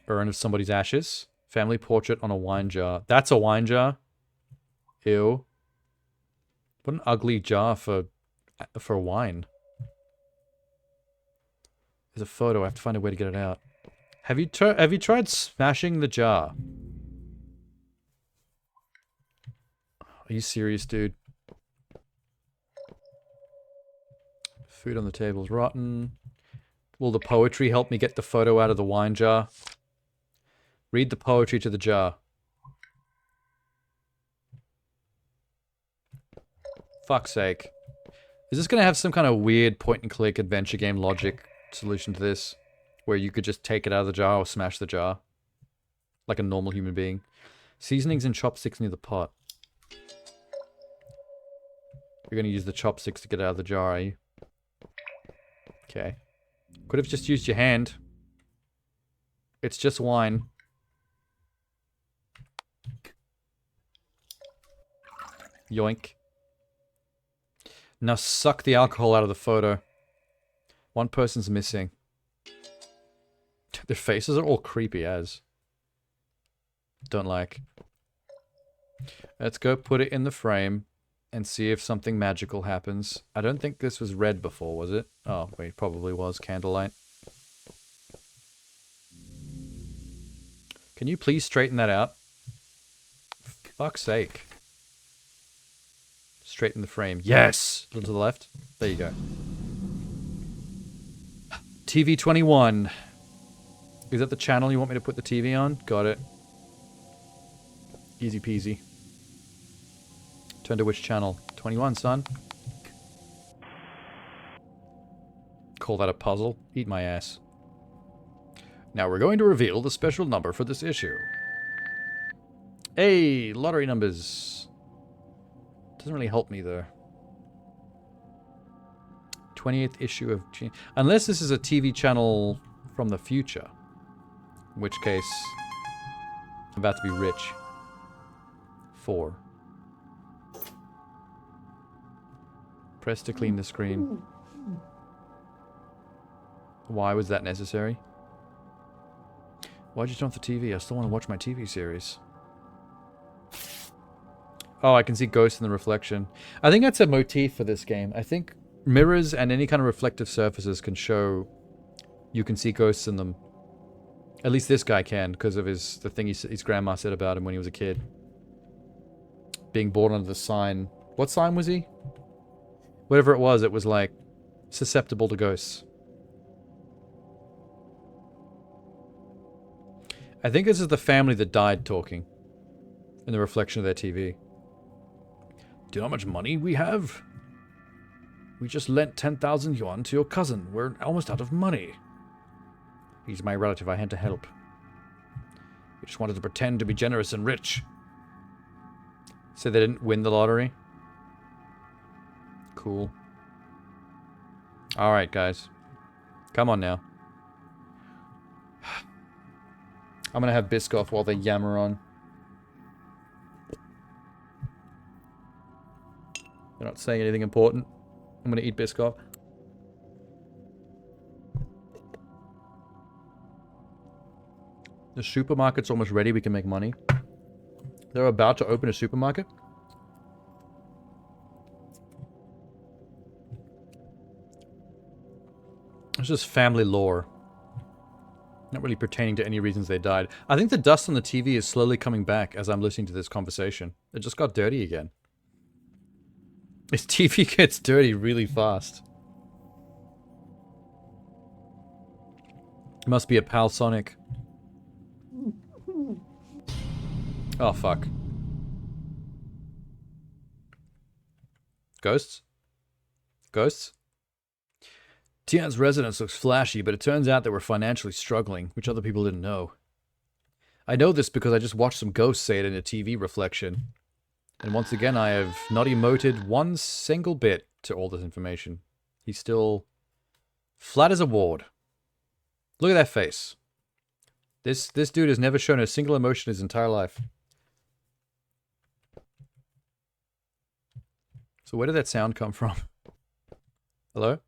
Urn of somebody's ashes. Family portrait on a wine jar. That's a wine jar? Ew. What an ugly jar for wine. There's a photo. I have to find a way to get it out. Have you tried smashing the jar? Are you serious, dude? Food on the table is rotten. Will the poetry help me get the photo out of the wine jar? Read the poetry to the jar. Fuck's sake. Is this going to have some kind of weird point-and-click adventure game logic solution to this? Where you could just take it out of the jar or smash the jar? Like a normal human being. Seasonings and chopsticks near the pot. You're going to use the chopsticks to get it out of the jar, are you? Okay. Could have just used your hand. It's just wine. Yoink. Now suck the alcohol out of the photo. One person's missing. Their faces are all creepy as. Don't like. Let's go put it in the frame and see if something magical happens. I don't think this was red before, was it? Oh, wait, probably was. Candlelight. Can you please straighten that out? Fuck's sake. Straighten the frame. Yes! A little to the left. There you go. TV 21. Is that the channel you want me to put the TV on? Got it. Easy peasy. Turn to which channel? 21, son. Call that a puzzle? Eat my ass. Now we're going to reveal the special number for this issue. Hey, lottery numbers. Doesn't really help me though. 20th issue of... Unless this is a TV channel from the future. In which case, I'm about to be rich. 4. Press to clean the screen. Why was that necessary? Why'd you turn off the TV? I still want to watch my TV series. Oh, I can see ghosts in the reflection. I think that's a motif for this game. I think mirrors and any kind of reflective surfaces can show you can see ghosts in them. At least this guy can, because of the thing his grandma said about him when he was a kid. Being born under the sign. What sign was he? Whatever it was like susceptible to ghosts. I think this is the family that died talking in the reflection of their TV. Do you know how much money we have? We just lent 10,000 yuan to your cousin. We're almost out of money. He's my relative. I had to help. We just wanted to pretend to be generous and rich. So they didn't win the lottery? Cool. Alright, guys. Come on now. I'm gonna have Biscoff while they yammer on. They're not saying anything important. I'm gonna eat Biscoff. The supermarket's almost ready. We can make money. They're about to open a supermarket. It's just family lore. Not really pertaining to any reasons they died. I think the dust on the TV is slowly coming back as I'm listening to this conversation. It just got dirty again. This TV gets dirty really fast. It must be a Palsonic. Oh, fuck. Ghosts? Ghosts? Tian's residence looks flashy, but it turns out they were financially struggling, which other people didn't know. I know this because I just watched some ghosts say it in a TV reflection. And once again, I have not emoted one single bit to all this information. He's still flat as a board. Look at that face. This dude has never shown a single emotion his entire life. So where did that sound come from? Hello?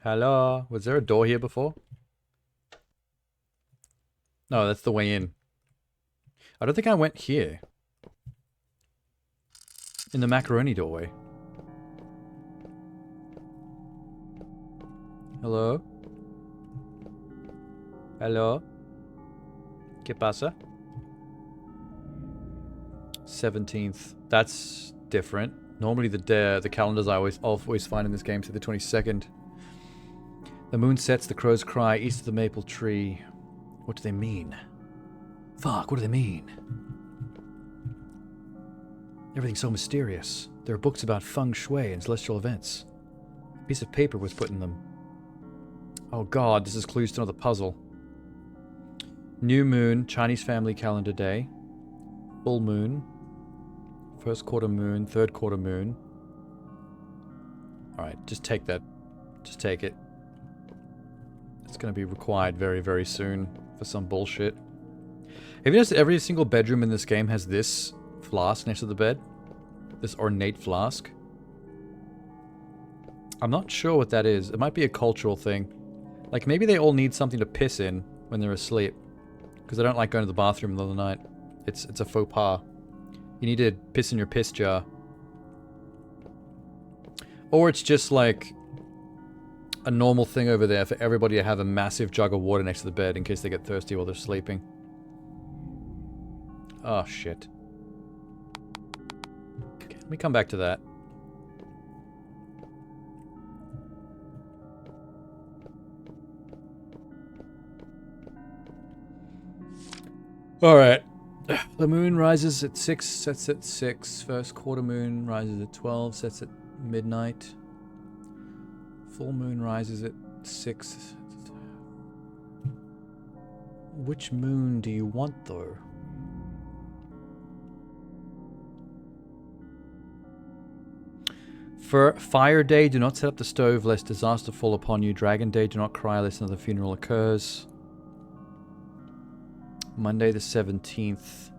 Hello? Was there a door here before? No, that's the way in. I don't think I went here. In the macaroni doorway. Hello? Hello? ¿Qué pasa? 17th. That's different. Normally the calendars I always find in this game say the 22nd. The moon sets, the crows cry, east of the maple tree. What do they mean? Fuck, what do they mean? Everything's so mysterious. There are books about feng shui and celestial events. A piece of paper was put in them. Oh god, this is clues to another puzzle. New moon, Chinese family calendar day. Full moon. First quarter moon, third quarter moon. Alright, just take that. Just take it. It's going to be required very, very soon for some bullshit. Have you noticed every single bedroom in this game has this flask next to the bed? This ornate flask? I'm not sure what that is. It might be a cultural thing. Like, maybe they all need something to piss in when they're asleep. Because they don't like going to the bathroom in the middle of the night. It's a faux pas. You need to piss in your piss jar. Or it's just like a normal thing over there for everybody to have a massive jug of water next to the bed in case they get thirsty while they're sleeping. Oh, shit. Okay, let me come back to that. Alright. The moon rises at 6, sets at 6. First quarter moon rises at 12, sets at midnight. Full moon rises at 6. Which moon do you want, though? For Fire Day, do not set up the stove lest disaster fall upon you. Dragon Day, do not cry lest another funeral occurs. Monday the 17th.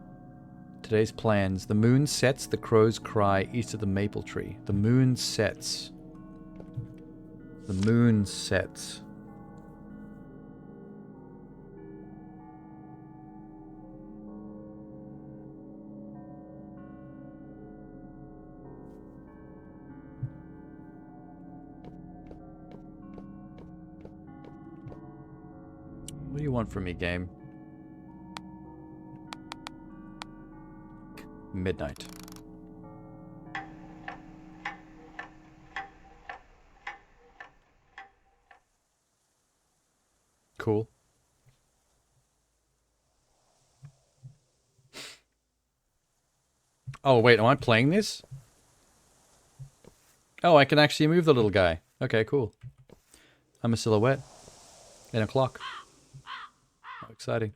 Today's plans. The moon sets, the crows cry east of the maple tree. The moon sets. The moon sets. What do you want from me, game? Midnight. Cool. Oh, wait, am I playing this? Oh, I can actually move the little guy. Okay, cool. I'm a silhouette. In a clock. Oh, exciting.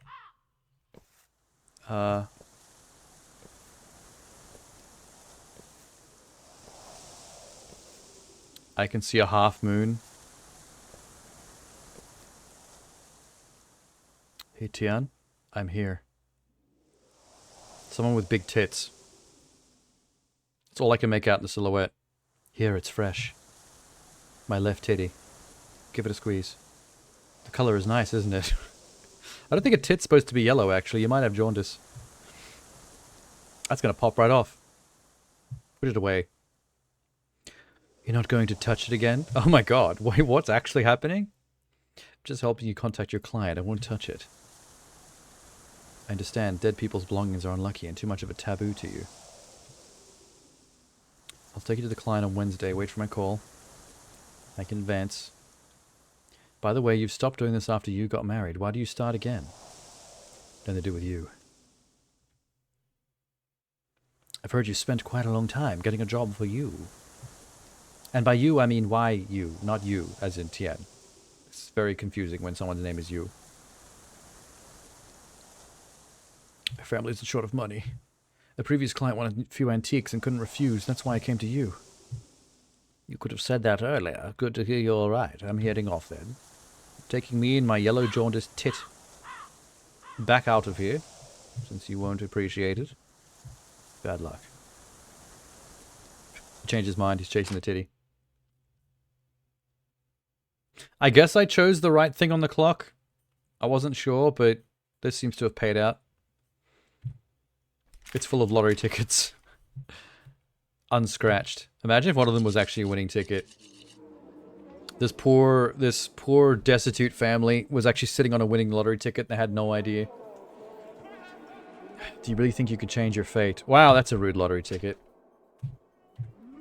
I can see a half moon. Hey, Tian. I'm here. Someone with big tits. That's all I can make out in the silhouette. Here, it's fresh. My left titty. Give it a squeeze. The color is nice, isn't it? I don't think a tit's supposed to be yellow, actually. You might have jaundice. That's going to pop right off. Put it away. You're not going to touch it again? Oh my god. Wait, what's actually happening? Just helping you contact your client. I won't touch it. I understand. Dead people's belongings are unlucky and too much of a taboo to you. I'll take you to the client on Wednesday. Wait for my call. Thank you in advance. By the way, you've stopped doing this after you got married. Why do you start again? Nothing to do with you. I've heard you spent quite a long time getting a job for you. And by you, I mean why you, not you, as in Tien. It's very confusing when someone's name is you. My family isn't short of money. The previous client wanted a few antiques and couldn't refuse. That's why I came to you. You could have said that earlier. Good to hear you're all right. I'm heading off then. Taking me and my yellow jaundiced tit back out of here, since you won't appreciate it. Bad luck. He changed his mind. He's chasing the titty. I guess I chose the right thing on the clock. I wasn't sure, but this seems to have paid out. It's full of lottery tickets. Unscratched. Imagine if one of them was actually a winning ticket. This poor destitute family was actually sitting on a winning lottery ticket and they had no idea. Do you really think you could change your fate? Wow, that's a rude lottery ticket.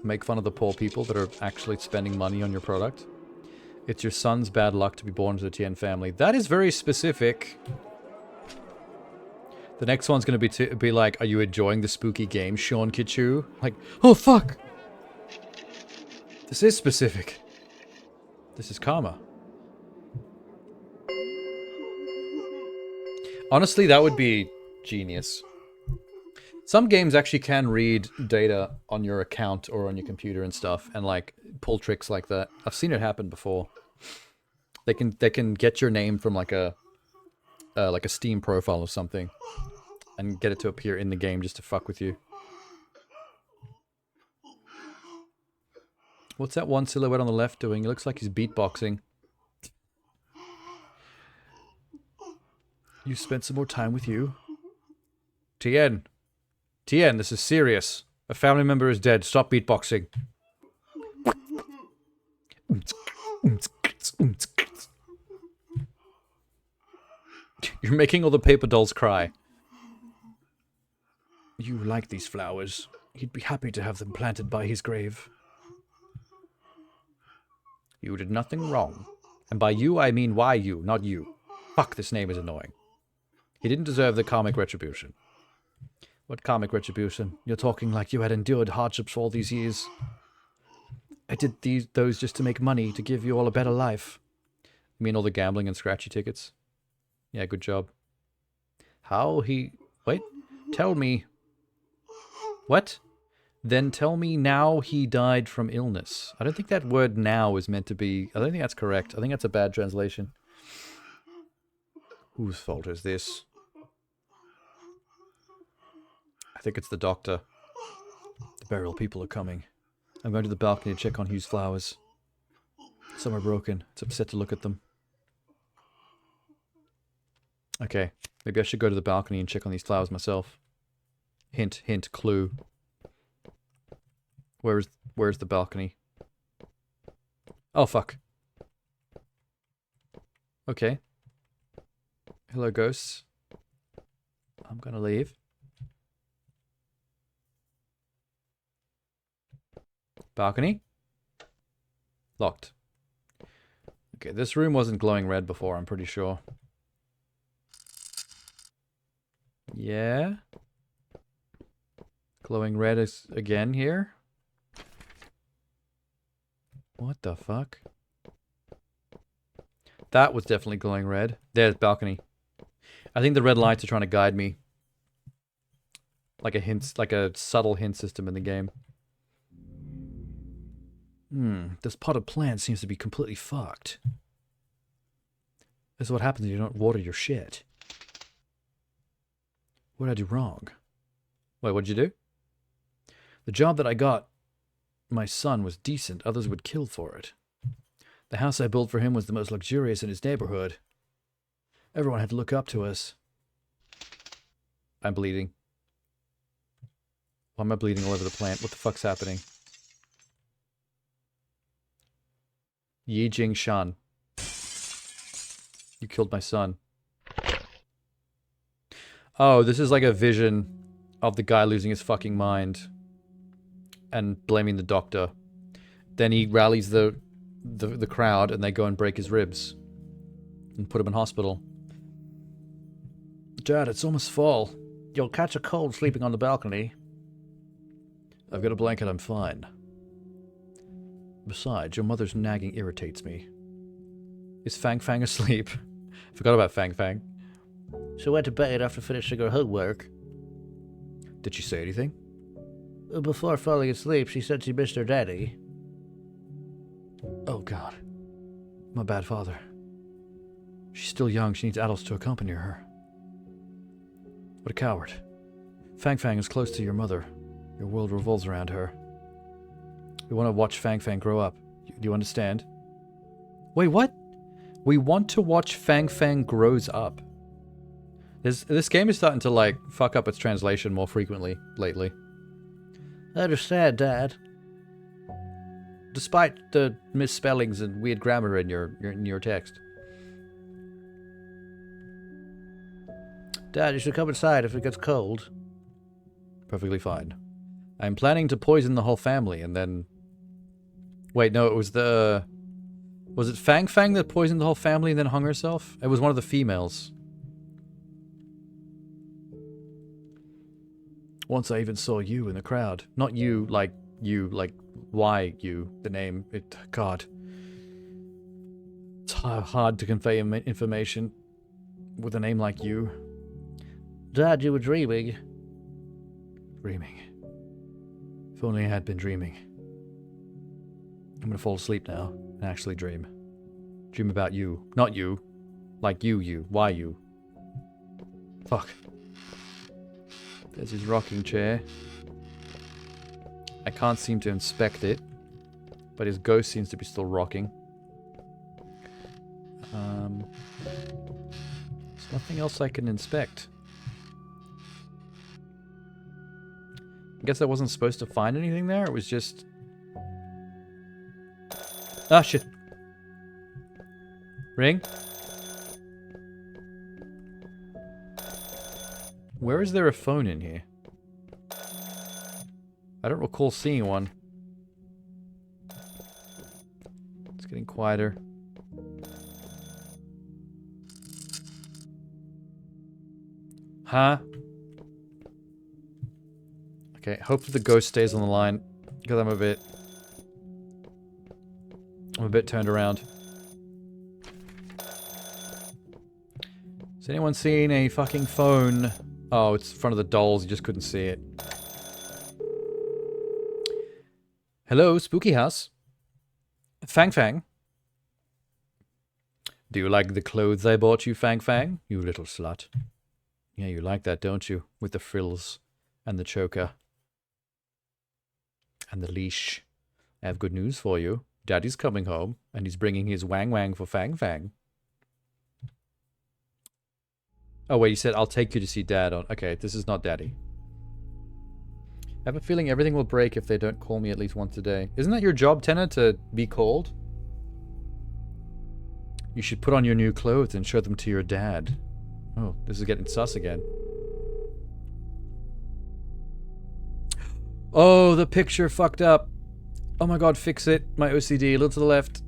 Make fun of the poor people that are actually spending money on your product. It's your son's bad luck to be born to the Tien family. That is very specific. The next one's going to be like, are you enjoying the spooky game, Seankichu? Like, oh fuck! This is specific. This is karma. Honestly, that would be genius. Some games actually can read data on your account or on your computer and stuff, and like pull tricks like that. I've seen it happen before. They can get your name from like a Steam profile or something, and get it to appear in the game just to fuck with you. What's that one silhouette on the left doing? It looks like he's beatboxing. You spent some more time with you? Tien. Tien, this is serious. A family member is dead. Stop beatboxing. You're making all the paper dolls cry. You like these flowers. He'd be happy to have them planted by his grave. You did nothing wrong. And by you, I mean why you, not you. Fuck, this name is annoying. He didn't deserve the karmic retribution. What karmic retribution? You're talking like you had endured hardships for all these years. I did those just to make money, to give you all a better life. You mean all the gambling and scratchy tickets? Yeah, good job. How he... Wait. Tell me... What? Then tell me now he died from illness. I don't think that word now is meant to be... I don't think that's correct. I think that's a bad translation. Whose fault is this? I think it's the doctor. The burial people are coming. I'm going to the balcony to check on Hugh's flowers. Some are broken. It's upset to look at them. Okay. Maybe I should go to the balcony and check on these flowers myself. Hint, hint, clue. Where's the balcony? Oh, fuck. Okay. Hello, ghosts. I'm gonna leave. Balcony? Locked. Okay, this room wasn't glowing red before, I'm pretty sure. Yeah? Glowing red is again here? What the fuck? That was definitely glowing red. There's balcony. I think the red lights are trying to guide me. Like a hint, like a subtle hint system in the game. This potted plant seems to be completely fucked. This is what happens when you don't water your shit. What did I do wrong? Wait, what'd you do? The job that I got my son was decent. Others would kill for it. The house I built for him was the most luxurious in his neighborhood. Everyone had to look up to us. I'm bleeding. Why am I bleeding all over the plant? What the fuck's happening? Yi Jing Shan. You killed my son. Oh, this is like a vision of the guy losing his fucking mind and blaming the doctor. Then he rallies the crowd and they go and break his ribs and put him in hospital. Dad, it's almost fall. You'll catch a cold sleeping on the balcony. I've got a blanket, I'm fine. Besides, your mother's nagging irritates me. Is Fang Fang asleep? Forgot about Fang Fang. She went to bed after finishing her homework. Did she say anything? Before falling asleep, she said she missed her daddy. Oh, God. My bad father. She's still young. She needs adults to accompany her. What a coward. Fang Fang is close to your mother. Your world revolves around her. We want to watch Fang Fang grow up. Do you understand? Wait, what? We want to watch Fang Fang grows up. This game is starting to, like, fuck up its translation more frequently lately. I understand, Dad. Despite the misspellings and weird grammar in your text. Dad, you should come inside if it gets cold. Perfectly fine. I'm planning to poison the whole family and then... Wait, no, it was the... Was it Fang Fang that poisoned the whole family and then hung herself? It was one of the females. Once I even saw you in the crowd. Not you, like why you, the name. God. It's hard to convey information with a name like you. Dad, you were dreaming. Dreaming. If only I had been dreaming. I'm gonna fall asleep now and actually dream. Dream about you. Not you. Like you. Why you? Fuck. There's his rocking chair. I can't seem to inspect it, but his ghost seems to be still rocking. There's nothing else I can inspect. I guess I wasn't supposed to find anything there. It was just... Ah, shit. Ring? Where is there a phone in here? I don't recall seeing one. It's getting quieter. Huh? Okay, hopefully the ghost stays on the line, because I'm a bit turned around. Has anyone seen a fucking phone? Oh, it's in front of the dolls, you just couldn't see it. Hello, spooky house. Fang Fang. Do you like the clothes I bought you, Fang Fang? You little slut. Yeah, you like that, don't you? With the frills and the choker. And the leash. I have good news for you. Daddy's coming home, and he's bringing his wang wang for Fang Fang. Oh wait, you said, I'll take you to see Dad on... Okay, this is not Daddy. I have a feeling everything will break if they don't call me at least once a day. Isn't that your job, Tenna, to be called? You should put on your new clothes and show them to your dad. Oh, this is getting sus again. Oh, the picture fucked up. Oh my god, fix it. My OCD, a little to the left.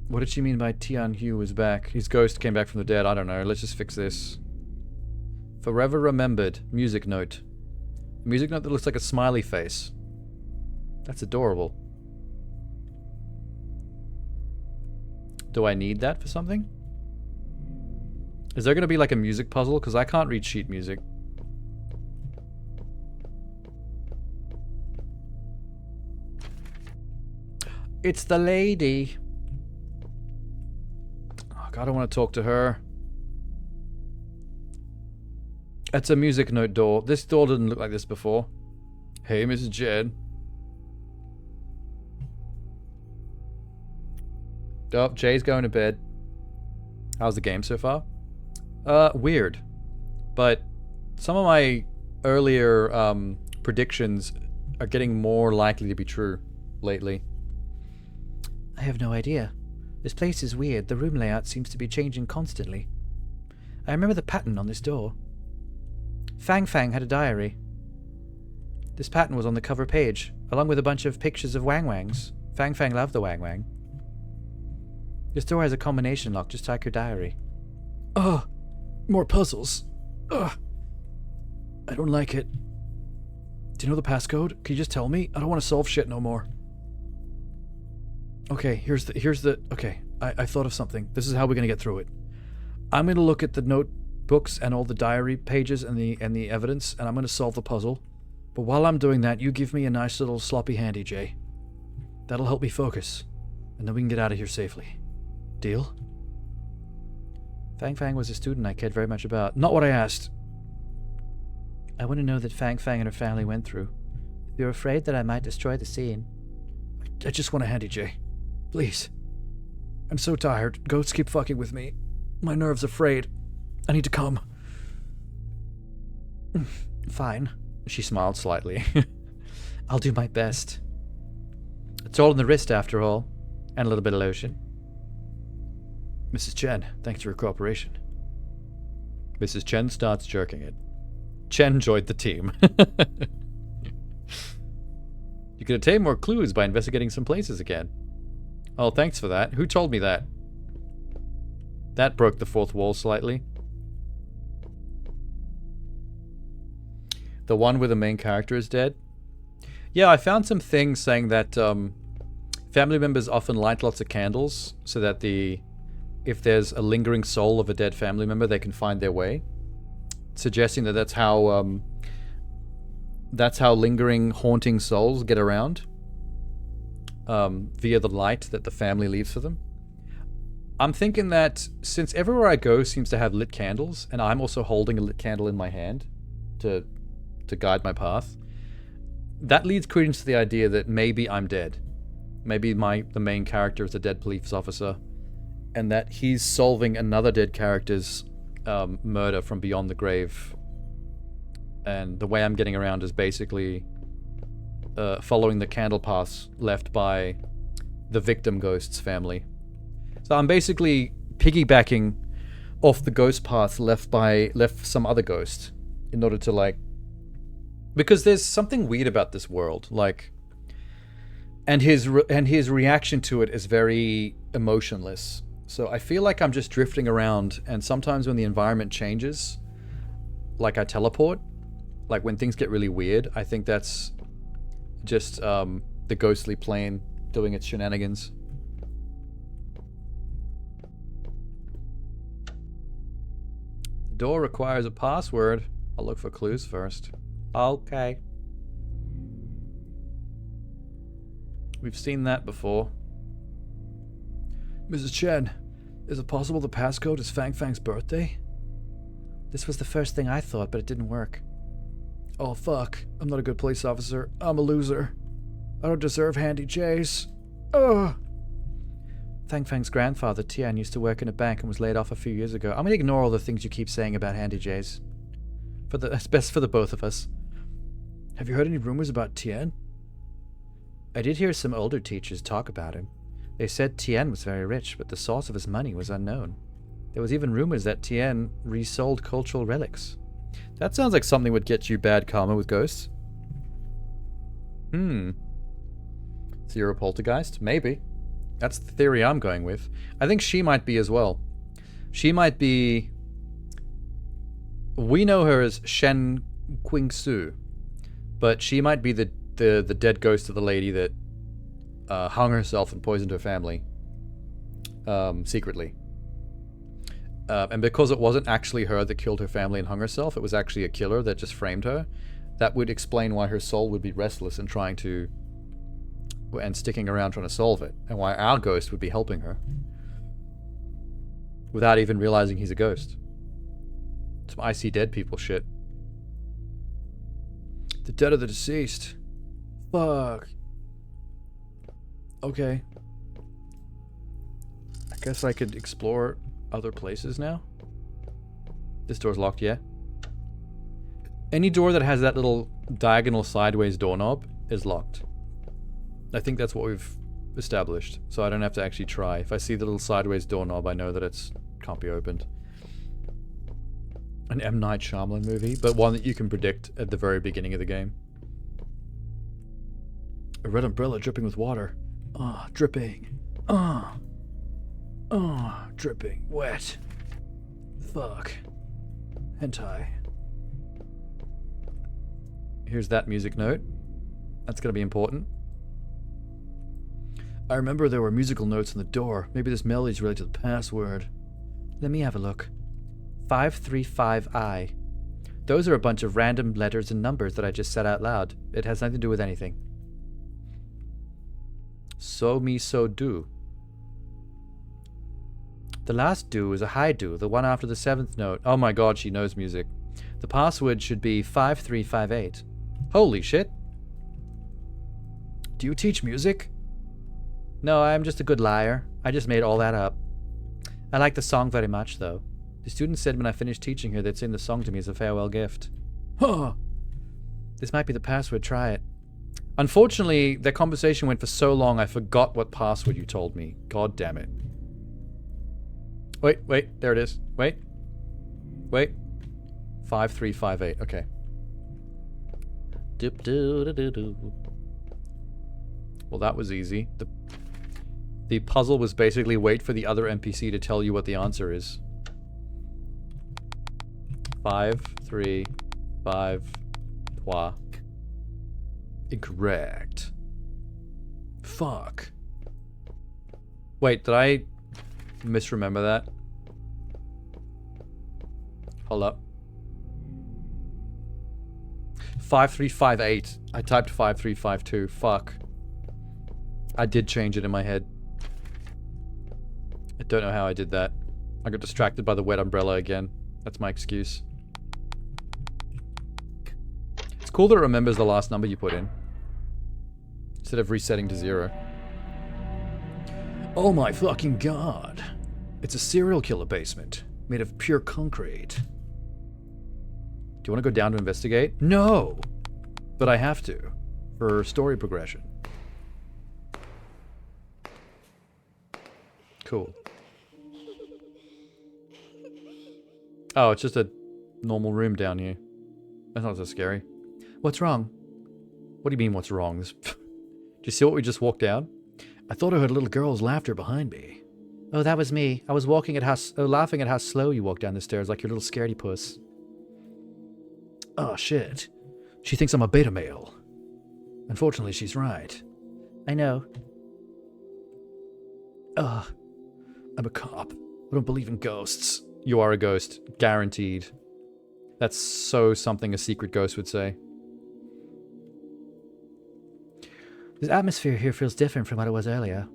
What did she mean by Tian Hu was back? His ghost came back from the dead. I don't know. Let's just fix this. Forever remembered. Music note. A music note that looks like a smiley face. That's adorable. Do I need that for something? Is there going to be like a music puzzle? Because I can't read sheet music. It's the lady. Oh God, I want to talk to her. It's a music note door. This door didn't look like this before. Hey, Mrs. Jed. Oh, Jay's going to bed. How's the game so far? Weird. But some of my earlier predictions are getting more likely to be true lately. I have no idea. This place is weird. The room layout seems to be changing constantly. I remember the pattern on this door. Fang Fang had a diary. This pattern was on the cover page, along with a bunch of pictures of Wang Wangs. Fang Fang loved the Wang Wang. This door has a combination lock, just like her diary. Ugh, more puzzles. Ugh, I don't like it. Do you know the passcode? Can you just tell me? I don't want to solve shit no more. Okay, here's the, okay, I thought of something. This is how we're gonna get through it. I'm gonna look at the notebooks and all the diary pages and the evidence, and I'm gonna solve the puzzle. But while I'm doing that, you give me a nice little sloppy handy, Jay. That'll help me focus, and then we can get out of here safely. Deal? Fang Fang was a student I cared very much about. Not what I asked. I want to know that Fang Fang and her family went through. If you're afraid that I might destroy the scene. I just want a handy, Jay. Please. I'm so tired. Ghosts keep fucking with me. My nerves are frayed. I need to come. Fine. She smiled slightly. I'll do my best. It's all in the wrist after all. And a little bit of lotion. Mrs. Chen, thanks for your cooperation. Mrs. Chen starts jerking it. Chen joined the team. You can obtain more clues by investigating some places again. Oh, thanks for that. Who told me that? That broke the fourth wall slightly. The one where the main character is dead? Yeah, I found some things saying that family members often light lots of candles so that if there's a lingering soul of a dead family member, they can find their way. Suggesting that that's how lingering, haunting souls get around. Via the light that the family leaves for them. I'm thinking that since everywhere I go seems to have lit candles, and I'm also holding a lit candle in my hand to guide my path, that leads credence to the idea that maybe I'm dead. Maybe the main character is a dead police officer, and that he's solving another dead character's murder from beyond the grave. And the way I'm getting around is basically following the candle paths left by the victim ghost's family. So I'm basically piggybacking off the ghost path left some other ghost in order to because there's something weird about this world, and his reaction to it is very emotionless. So I feel like I'm just drifting around, and sometimes when the environment changes, I teleport. When things get really weird, I think that's just the ghostly plane doing its shenanigans. The door requires a password. I'll look for clues first. Okay. We've seen that before. Mrs. Chen, is it possible the passcode is Fang Fang's birthday? This was the first thing I thought, but it didn't work. Oh fuck, I'm not a good police officer. I'm a loser. I don't deserve handy J's. Ugh. Fang Fang's grandfather, Tian, used to work in a bank and was laid off a few years ago. I'm gonna ignore all the things you keep saying about handy J's. It's best for the both of us. Have you heard any rumors about Tian? I did hear some older teachers talk about him. They said Tian was very rich, but the source of his money was unknown. There was even rumors that Tian resold cultural relics. That sounds like something would get you bad karma with ghosts. So you're a poltergeist? Maybe. That's the theory I'm going with. I think she might be as well. She might be... We know her as Shen Qingsu, but she might be the dead ghost of the lady that hung herself and poisoned her family secretly. And because it wasn't actually her that killed her family and hung herself, it was actually a killer that just framed her, that would explain why her soul would be restless and sticking around trying to solve it, and why our ghost would be helping her without even realizing he's a ghost. Some I see dead people shit. The dead of the deceased. Fuck. Okay. Guess I could explore other places now. This door's locked, yeah. Any door that has that little diagonal sideways doorknob is locked. I think that's what we've established, so I don't have to actually try. If I see the little sideways doorknob, I know that it's can't be opened. An M. Night Shyamalan movie, but one that you can predict at the very beginning of the game. A red umbrella dripping with water. Ah, dripping. Ah. Ah, dripping. Wet. Fuck. Hentai. Here's that music note. That's gonna be important. I remember there were musical notes on the door. Maybe this melody's related to the password. Let me have a look. 535I. Those are a bunch of random letters and numbers that I just said out loud. It has nothing to do with anything. So me so do. The last do is a high do, the one after the 7th note. Oh my god, she knows music. The password should be 5358. Holy shit. Do you teach music? No, I'm just a good liar. I just made all that up. I like the song very much, though. The students said when I finished teaching her, they'd sing the song to me as a farewell gift. Huh. This might be the password. Try it. Unfortunately, that conversation went for so long, I forgot what password you told me. God damn it. Wait, there it is. Wait. 5358, okay. Doop doo doo doo doo. Well, that was easy. The puzzle was basically wait for the other NPC to tell you what the answer is. 5, 3, 5, 3. Incorrect. Fuck. Wait, did I misremember that? Hold up. 5358. I typed 5352. Fuck. I did change it in my head. I don't know how I did that. I got distracted by the wet umbrella again. That's my excuse. It's cool that it remembers the last number you put in, instead of resetting to 0. Oh my fucking god. It's a serial killer basement, made of pure concrete. Do you want to go down to investigate? No! But I have to, for story progression. Cool. Oh, it's just a normal room down here. That's not so scary. What's wrong? What do you mean, what's wrong? Did you see what we just walked down? I thought I heard a little girl's laughter behind me. Oh, that was me. I was laughing at how slow you walked down the stairs, like your little scaredy puss. Oh, shit. She thinks I'm a beta male. Unfortunately, she's right. I know. Ugh. I'm a cop. I don't believe in ghosts. You are a ghost. Guaranteed. That's so something a secret ghost would say. This atmosphere here feels different from what it was earlier.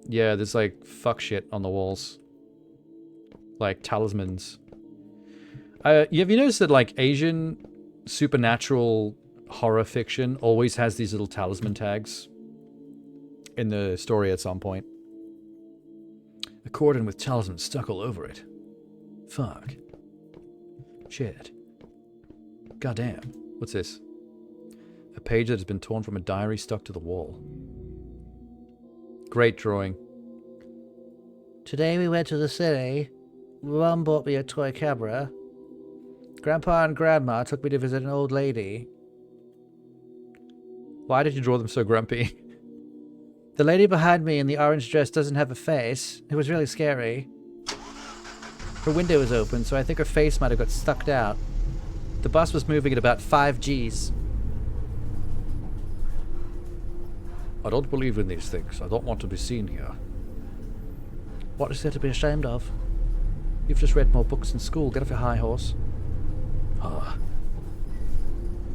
Yeah, there's like fuck shit on the walls. Like talismans. Have you noticed that like Asian supernatural horror fiction always has these little talisman tags in the story at some point? A cordon with talisman stuck all over it. Fuck. Shit. Goddamn. What's this? A page that has been torn from a diary stuck to the wall. Great drawing. Today we went to the city. Mum bought me a toy camera. Grandpa and Grandma took me to visit an old lady. Why did you draw them so grumpy? The lady behind me in the orange dress doesn't have a face. It was really scary. Her window was open, so I think her face might have got stuck out. The bus was moving at about 5 Gs. I don't believe in these things. I don't want to be seen here. What is there to be ashamed of? You've just read more books in school. Get off your high horse. Ah.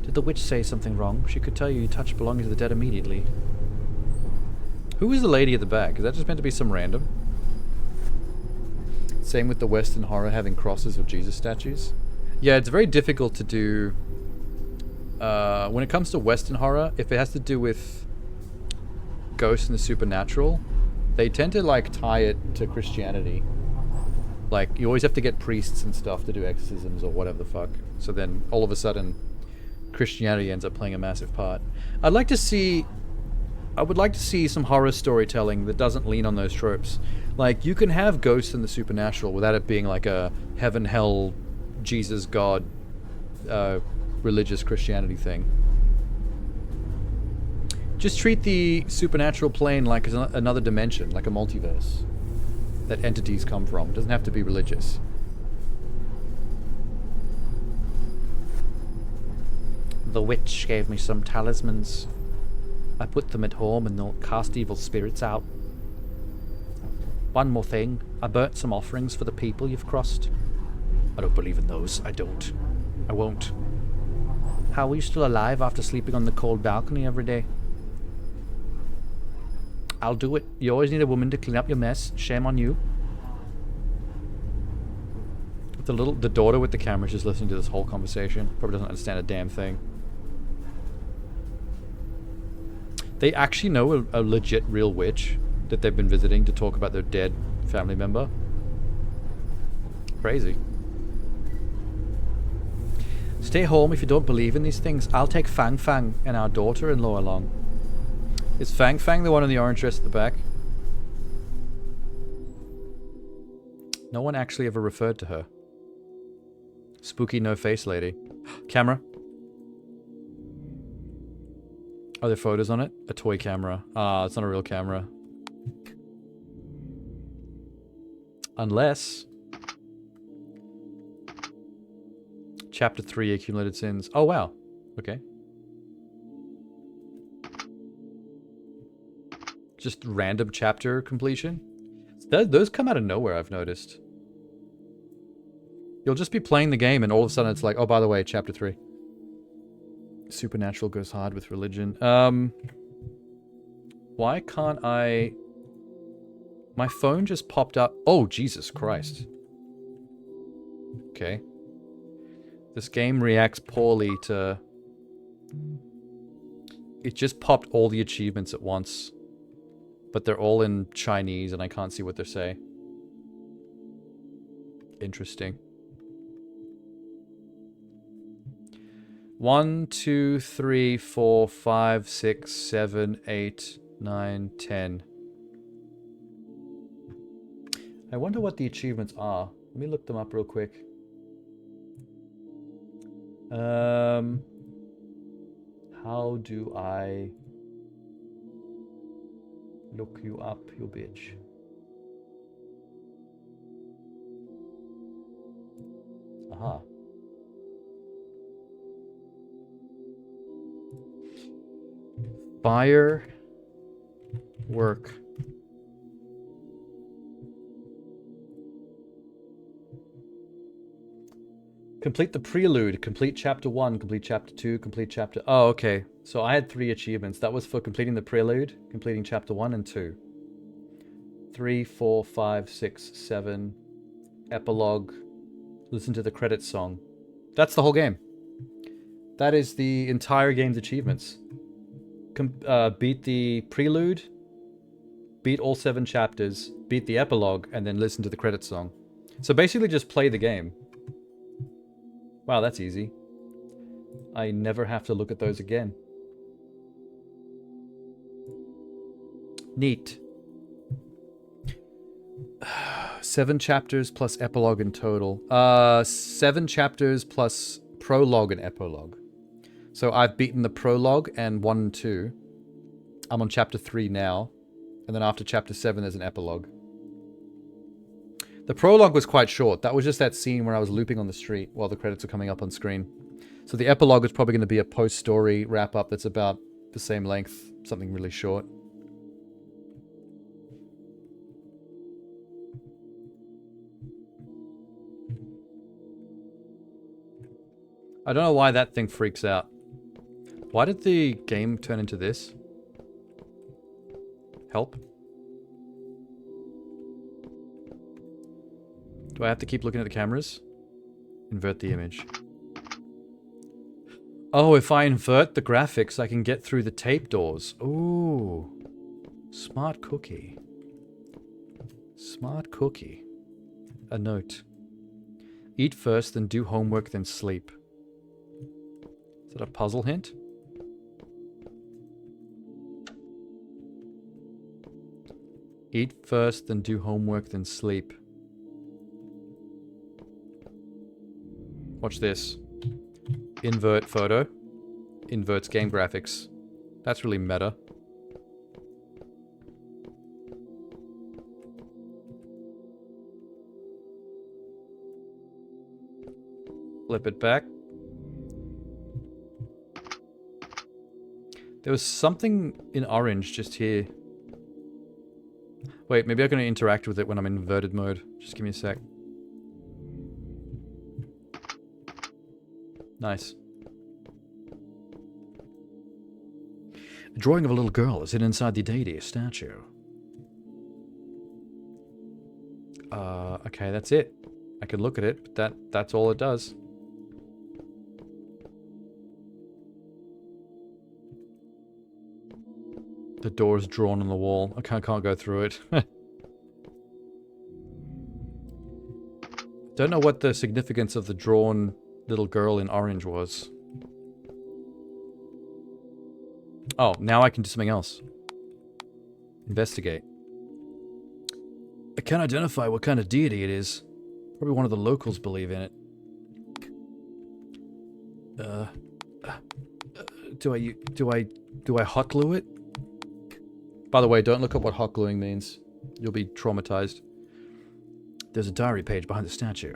Did the witch say something wrong? She could tell you touched belonging to the dead immediately. Who is the lady at the back? Is that just meant to be some random? Same with the Western horror having crosses of Jesus statues. Yeah, it's very difficult to do... when it comes to Western horror, if it has to do with ghosts and the supernatural, They tend to, like, tie it to Christianity. Like, you always have to get priests and stuff to do exorcisms or whatever the fuck. So then, all of a sudden, Christianity ends up playing a massive part. I would like to see some horror storytelling that doesn't lean on those tropes. Like, you can have ghosts in the supernatural without it being like a heaven, hell, Jesus, God, religious Christianity thing. Just treat the supernatural plane like another dimension, like a multiverse that entities come from. It doesn't have to be religious. The witch gave me some talismans. I put them at home and they'll cast evil spirits out. One more thing. I burnt some offerings for the people you've crossed. I don't believe in those. I don't. I won't. How are you still alive after sleeping on the cold balcony every day? I'll do it. You always need a woman to clean up your mess. Shame on you. The daughter with the camera just listening to this whole conversation. Probably doesn't understand a damn thing. They actually know a legit real witch that they've been visiting to talk about their dead family member. Crazy. Stay home if you don't believe in these things. I'll take Fang Fang and our daughter-in-law along. Is Fang Fang the one in the orange dress at the back? No one actually ever referred to her. Spooky no-face lady. Camera. Are there photos on it? A toy camera. Ah, it's not a real camera. Unless... Chapter 3, Accumulated Sins. Oh, wow. Okay. Just random chapter completion. Those come out of nowhere, I've noticed. You'll just be playing the game and all of a sudden it's like, oh, by the way, chapter 3. Supernatural goes hard with religion. Why can't I... My phone just popped up. Oh, Jesus Christ. Okay. This game reacts poorly to... It just popped all the achievements at once. But they're all in Chinese and I can't see what they're saying. Interesting. 1, 2, 3, 4, 5, 6, 7, 8, 9, 10. I wonder what the achievements are. Let me look them up real quick. How do I look you up, you bitch? Aha. Firework. Complete the prelude, complete chapter 1, complete chapter 2, complete chapter... Oh, okay. So I had 3 achievements. That was for completing the prelude, completing chapter 1 and 2. 3, 4, 5, 6, 7. Epilogue. Listen to the credits song. That's the whole game. That is the entire game's achievements. Beat the prelude, beat all 7 chapters, beat the epilogue, and then listen to the credits song. So basically just play the game. Wow, that's easy. I never have to look at those again. Neat. 7 chapters plus epilogue in total. 7 chapters plus prologue and epilogue. So I've beaten the prologue and 1 and 2. I'm on chapter 3 now. And then after chapter 7 there's an epilogue. The prologue was quite short. That was just that scene where I was looping on the street while the credits are coming up on screen. So the epilogue is probably going to be a post-story wrap-up that's about the same length. Something really short. I don't know why that thing freaks out. Why did the game turn into this? Help? Do I have to keep looking at the cameras? Invert the image. Oh, if I invert the graphics, I can get through the tape doors. Ooh. Smart cookie. Smart cookie. A note. Eat first, then do homework, then sleep. Is that a puzzle hint? Eat first, then do homework, then sleep. Watch this. Invert photo. Inverts game graphics. That's really meta. Flip it back. There was something in orange just here. Wait, maybe I'm going to interact with it when I'm in inverted mode. Just give me a sec. Nice. A drawing of a little girl is hidden inside the deity statue. Okay, that's it. I could look at it, but that's all it does. The door is drawn on the wall. I can't go through it. Don't know what the significance of the drawn little girl in orange was. Oh, now I can do something else. Investigate. I can't identify what kind of deity it is. Probably one of the locals believe in it. Do I hot glue it? By the way, don't look up what hot gluing means. You'll be traumatized. There's a diary page behind the statue.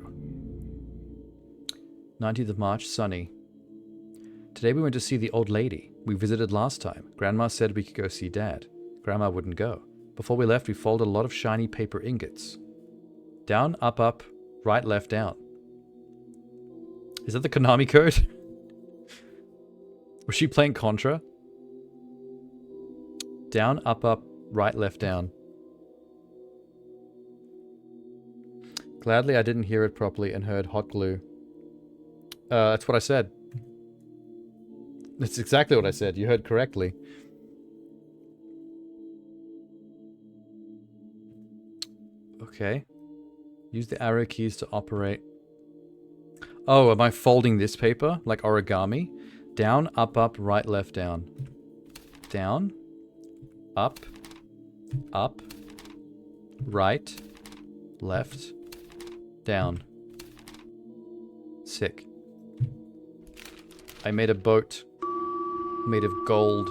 19th of March, sunny. Today we went to see the old lady we visited last time. Grandma said we could go see Dad. Grandma wouldn't go. Before we left, we folded a lot of shiny paper ingots. Down, up, right, left, down. Is that the Konami code? Was she playing Contra? Down, up, right, left, down. Gladly I didn't hear it properly and heard hot glue. That's what I said. That's exactly what I said. You heard correctly. Okay. Use the arrow keys to operate. Oh, am I folding this paper? Like origami? Down, up, right, left, down. Down. Up, right, left, down. Sick. I made a boat made of gold.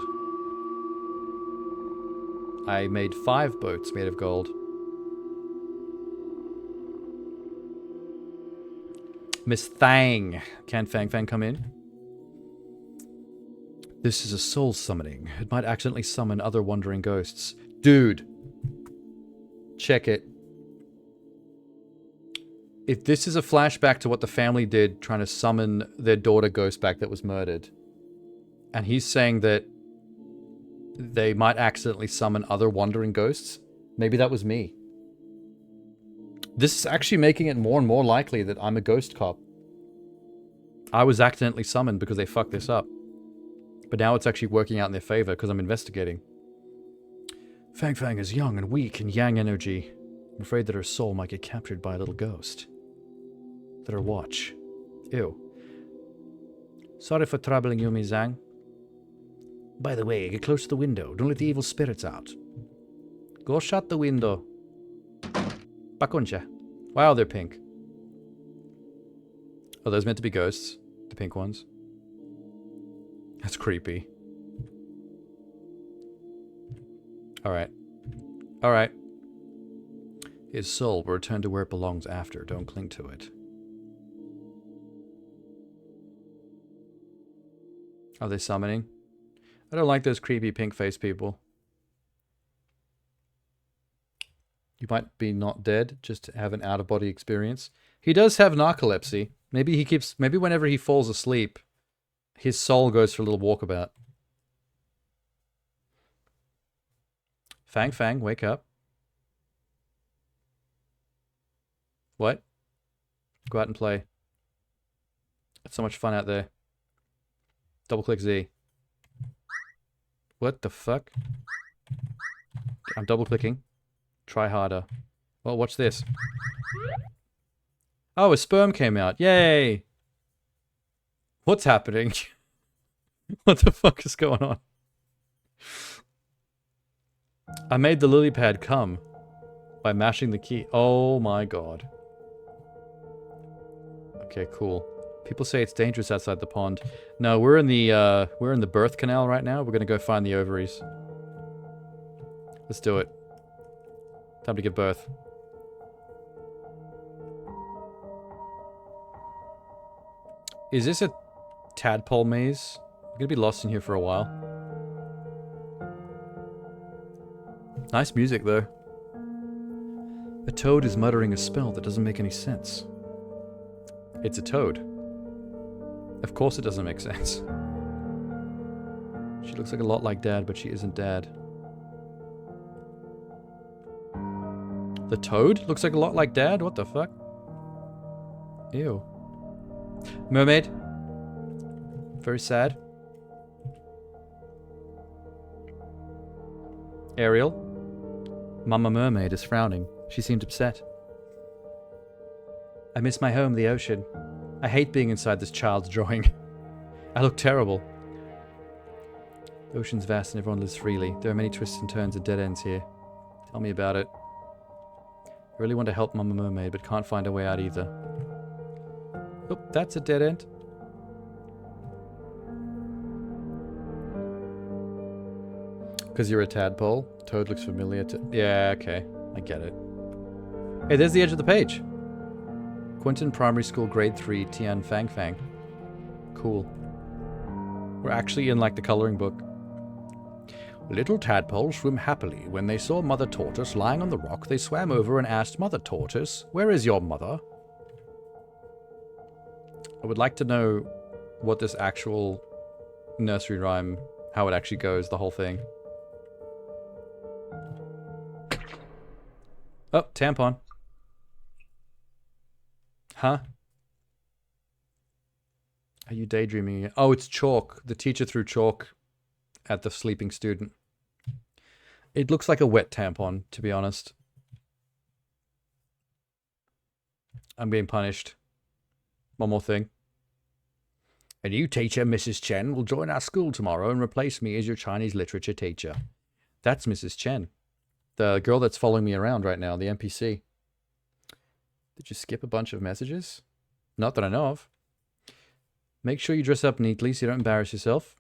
I made 5 boats made of gold. Miss Thang. Can Fang come in? This is a soul summoning. It might accidentally summon other wandering ghosts. Dude. Check it. If this is a flashback to what the family did trying to summon their daughter ghost back that was murdered, and he's saying that they might accidentally summon other wandering ghosts, maybe that was me. This is actually making it more and more likely that I'm a ghost cop. I was accidentally summoned because they fucked this up. But now it's actually working out in their favor because I'm investigating. Fang is young and weak in yang energy. I'm afraid that her soul might get captured by a little ghost. Let her watch. Ew. Sorry for troubling you, Miss Zhang. By the way, get close to the window. Don't let the evil spirits out. Go shut the window. Pakuncha. Wow, they're pink. Are those meant to be ghosts? The pink ones? That's creepy. Alright. Alright. His soul will return to where it belongs after. Don't cling to it. Are they summoning? I don't like those creepy pink face people. You might be not dead, just to have an out-of-body experience. He does have narcolepsy. Maybe whenever he falls asleep, his soul goes for a little walkabout. Fang, wake up. What? Go out and play. It's so much fun out there. Double click Z. What the fuck? I'm double clicking. Try harder. Well, watch this. Oh, a sperm came out. Yay! What's happening? What the fuck is going on? I made the lily pad come by mashing the key. Oh my god. Okay, cool. People say it's dangerous outside the pond. No, we're in the birth canal right now. We're gonna go find the ovaries. Let's do it. Time to give birth. Is this a tadpole maze? I'm gonna be lost in here for a while. Nice music, though. A toad is muttering a spell that doesn't make any sense. It's a toad. Of course it doesn't make sense. She looks like a lot like Dad, but she isn't Dad. The toad looks like a lot like Dad? What the fuck? Ew. Mermaid. Very sad. Ariel. Mama Mermaid is frowning. She seemed upset. I miss my home, the ocean. I hate being inside this child's drawing. I look terrible. The ocean's vast and everyone lives freely. There are many twists and turns and dead ends here. Tell me about it. I really want to help Mama Mermaid, but can't find a way out either. Oh, that's a dead end. Because you're a tadpole? Toad looks familiar to... Yeah, okay. I get it. Hey, there's the edge of the page. Quentin Primary School Grade 3 Tian Fang Fang. Cool. We're actually in, like, the coloring book. Little tadpoles swim happily. When they saw Mother Tortoise lying on the rock, they swam over and asked Mother Tortoise, "Where is your mother?" I would like to know what this actual nursery rhyme, how it actually goes, the whole thing. Oh, tampon. Huh? Are you daydreaming? Oh, it's chalk. The teacher threw chalk at the sleeping student. It looks like a wet tampon, to be honest. I'm being punished. One more thing. A new teacher, Mrs. Chen, will join our school tomorrow and replace me as your Chinese literature teacher. That's Mrs. Chen. The girl that's following me around right now, the NPC. Did you skip a bunch of messages? Not that I know of. Make sure you dress up neatly so you don't embarrass yourself.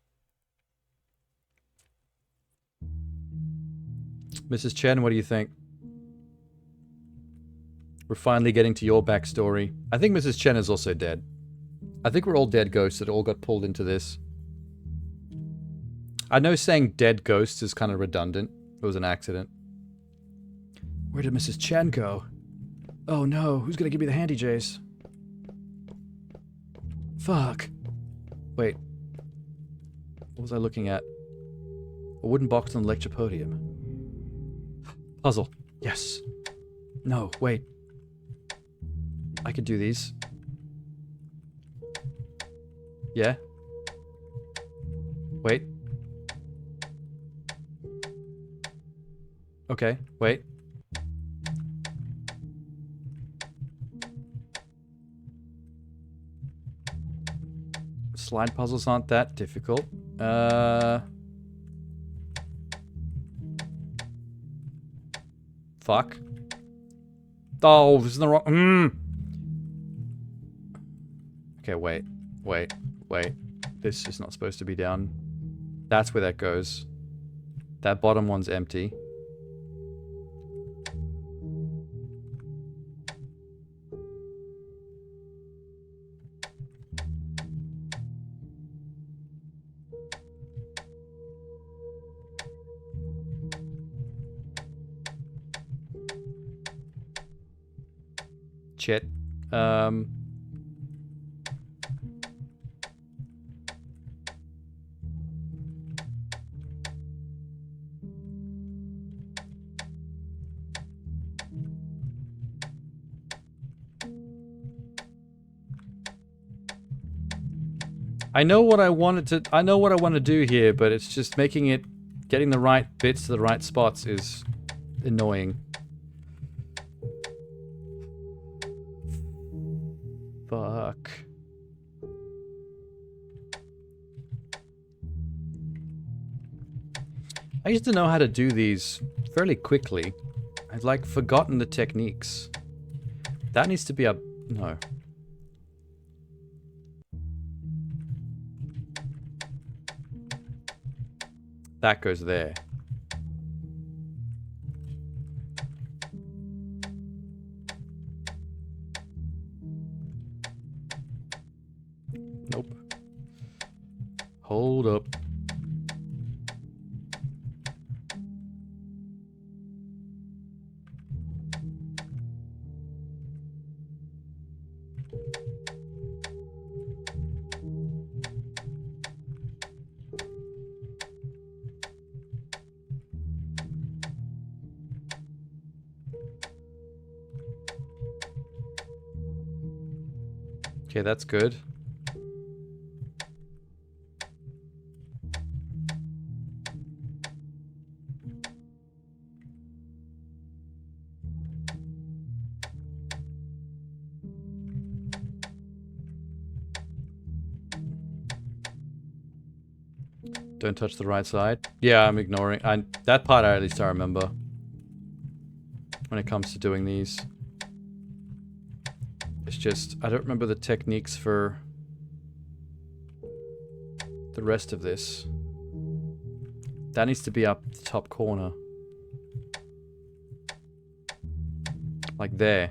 Mrs. Chen, what do you think? We're finally getting to your backstory. I think Mrs. Chen is also dead. I think we're all dead ghosts that all got pulled into this. I know saying dead ghosts is kind of redundant. It was an accident. Where did Mrs. Chen go? Oh no, who's gonna give me the handy J's? Fuck. Wait. What was I looking at? A wooden box on the lecture podium. Puzzle. Yes. No, wait. I could do these. Yeah. Wait. Okay, wait. Slide puzzles aren't that difficult. Fuck. Oh, this is the wrong... Okay, wait. This is not supposed to be down. That's where that goes. That bottom one's empty. Shit. I know what I want to do here, but it's just getting the right bits to the right spots is annoying. Fuck. I used to know how to do these fairly quickly. I'd like forgotten the techniques. That needs to be up. No. That goes there. Nope. Hold up. Okay, that's good. Don't touch the right side. Yeah, I'm ignoring. That part at least I remember. When it comes to doing these. It's just, I don't remember the techniques for the rest of this. That needs to be up the top corner. Like there.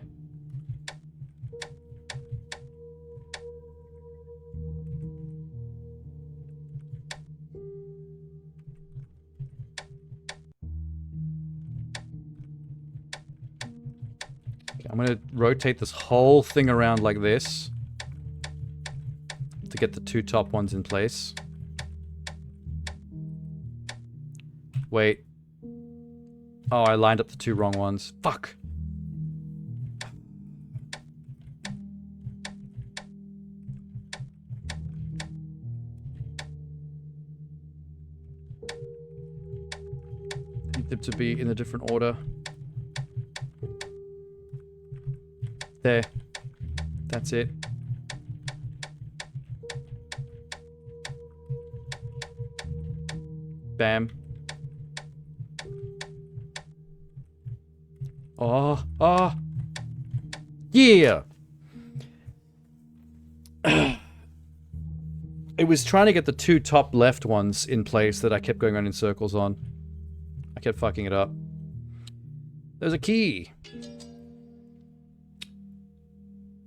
I'm going to rotate this whole thing around like this to get the two top ones in place. Wait. Oh, I lined up the two wrong ones. Fuck. I need them to be in a different order. There. That's it. Bam. Oh, oh. Yeah. It was trying to get the two top left ones in place that I kept going around in circles on. I kept fucking it up. There's a key.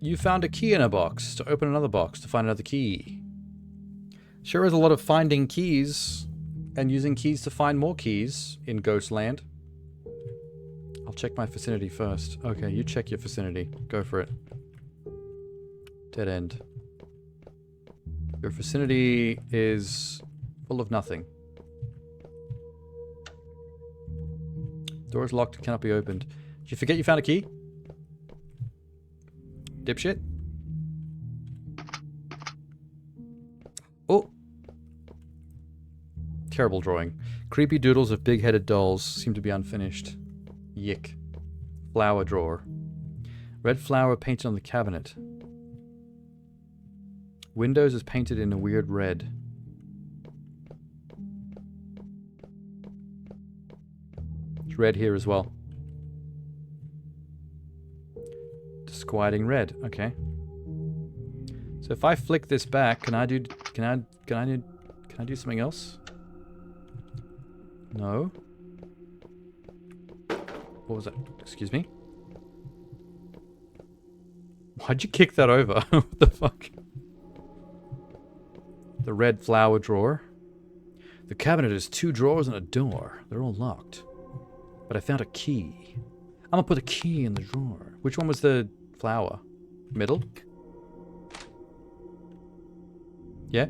You found a key in a box to open another box to find another key. Sure is a lot of finding keys and using keys to find more keys in Ghostland. I'll check my vicinity first. Okay, you check your vicinity. Go for it. Dead end. Your vicinity is full of nothing. Door is locked and cannot be opened. Did you forget you found a key? Dipshit. Oh. Terrible drawing. Creepy doodles of big-headed dolls seem to be unfinished. Yick. Flower drawer. Red flower painted on the cabinet. Windows is painted in a weird red. It's red here as well. Disquieting red. Okay. So if I flick this back, can I do something else? No. What was that? Excuse me? Why'd you kick that over? What the fuck? The red flower drawer. The cabinet has 2 drawers and a door. They're all locked. But I found a key. I'm gonna put a key in the drawer. Which one was the flower? Middle? Yeah?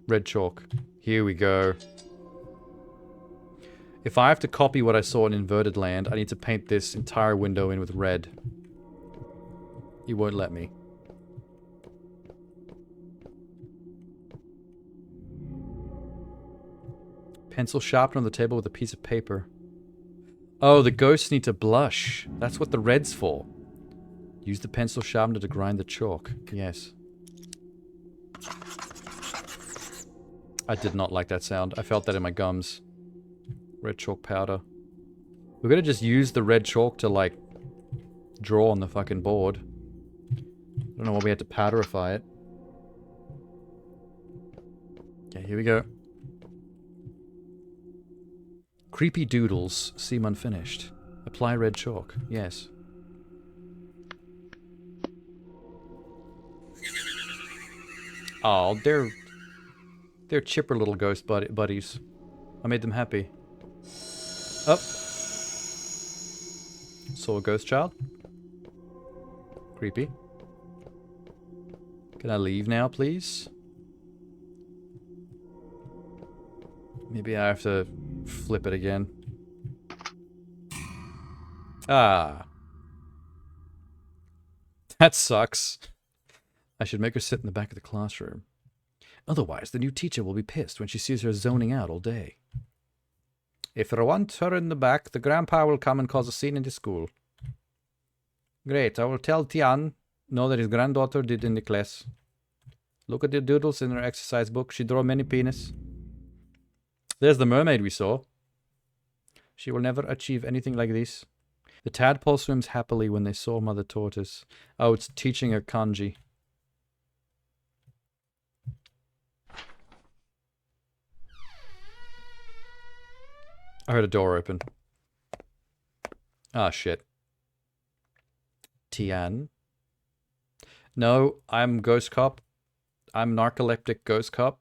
Red chalk. Here we go. If I have to copy what I saw in Inverted Land, I need to paint this entire window in with red. He won't let me. Pencil sharpened on the table with a piece of paper. Oh, the ghosts need to blush. That's what the red's for. Use the pencil sharpener to grind the chalk. Yes. I did not like that sound. I felt that in my gums. Red chalk powder. We're gonna just use the red chalk to, like, draw on the fucking board. I don't know why we had to powderify it. Okay, here we go. Creepy doodles seem unfinished. Apply red chalk. Yes. Oh, they're chipper little ghost buddies. I made them happy. Up. Saw a ghost child. Creepy. Can I leave now, please? Maybe I have to flip it again. Ah. That sucks. I should make her sit in the back of the classroom. Otherwise, the new teacher will be pissed when she sees her zoning out all day. If you want her in the back, the grandpa will come and cause a scene in the school. Great, I will tell Tian, know that his granddaughter did in the class. Look at the doodles in her exercise book. She drew many penis. There's the mermaid we saw. She will never achieve anything like this. The tadpole swims happily when they saw Mother Tortoise. Oh, it's teaching her kanji. I heard a door open. Ah, shit. Tian. No, I'm Ghost Cop. I'm narcoleptic Ghost Cop.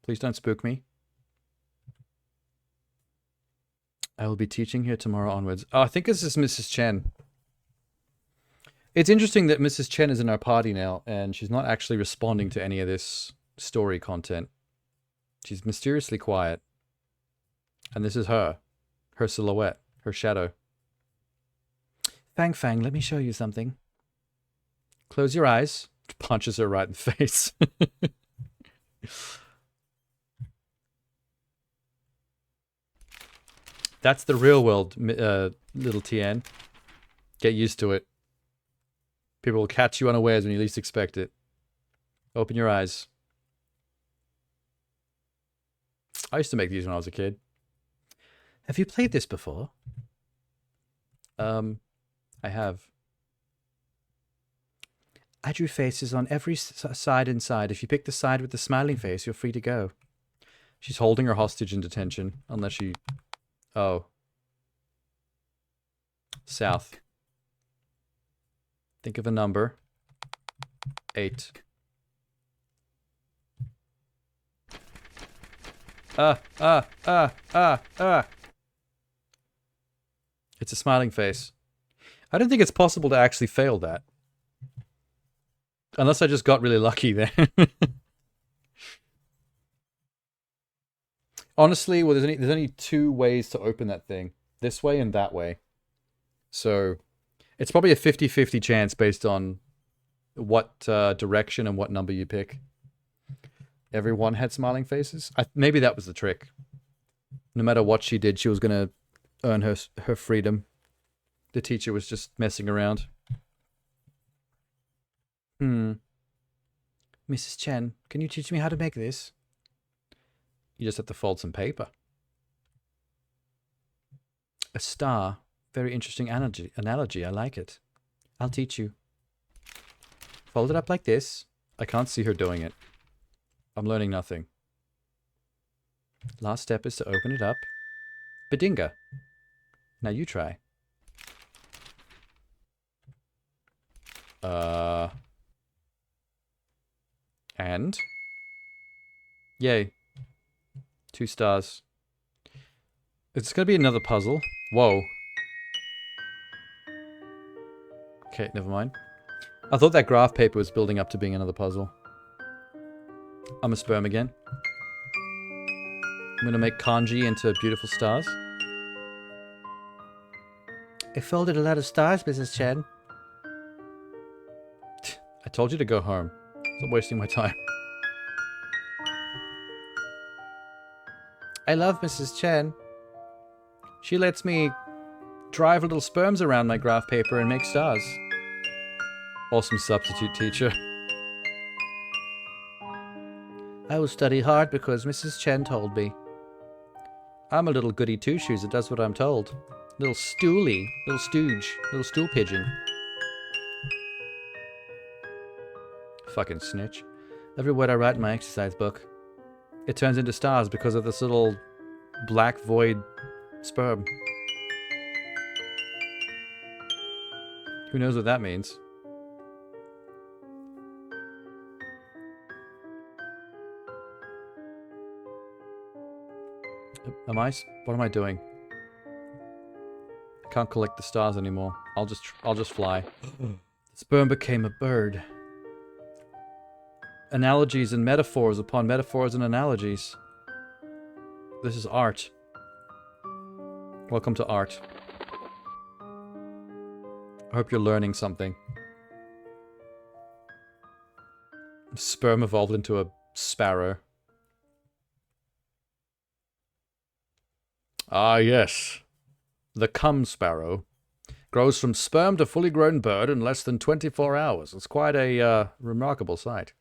Please don't spook me. I will be teaching here tomorrow onwards. Oh, I think this is Mrs. Chen. It's interesting that Mrs. Chen is in our party now, and she's not actually responding to any of this story content. She's mysteriously quiet. And this is her. Her silhouette. Her shadow. Fang Fang, let me show you something. Close your eyes. Punches her right in the face. That's the real world, little Tien. Get used to it. People will catch you unawares when you least expect it. Open your eyes. I used to make these when I was a kid. Have you played this before? I have. I drew faces on every side inside. If you pick the side with the smiling face, you're free to go. She's holding her hostage in detention, unless she... Oh. South. Think of a number. 8. It's a smiling face. I don't think it's possible to actually fail that. Unless I just got really lucky there. Honestly, well, there's only 2 ways to open that thing. This way and that way. So, it's probably a 50-50 chance based on what direction and what number you pick. Everyone had smiling faces. Maybe that was the trick. No matter what she did, she was going to earn her freedom. The teacher was just messing around. Mrs. Chen, can you teach me how to make this? You just have to fold some paper. A star. Very interesting analogy. I like it. I'll teach you. Fold it up like this. I can't see her doing it. I'm learning nothing. Last step is to open it up. Bedinga. Now you try. And? Yay. 2 stars. It's gonna be another puzzle. Whoa. Okay, never mind. I thought that graph paper was building up to being another puzzle. I'm a sperm again. I'm gonna make kanji into beautiful stars. I folded a lot of stars, Mrs. Chen. I told you to go home. Stop wasting my time. I love Mrs. Chen. She lets me drive little sperms around my graph paper and make stars. Awesome substitute teacher. I will study hard because Mrs. Chen told me. I'm a little goody two-shoes that does what I'm told. Little stoolie, little stooge, little stool pigeon. Fucking snitch. Every word I write in my exercise book, it turns into stars because of this little black void sperm. Who knows what that means? What am I doing? I can't collect the stars anymore. I'll just fly. The sperm became a bird. Analogies and metaphors upon metaphors and analogies. This is art. Welcome to art. I hope you're learning something. Sperm evolved into a sparrow. Ah, yes. The cum sparrow grows from sperm to fully grown bird in less than 24 hours. It's quite a remarkable sight.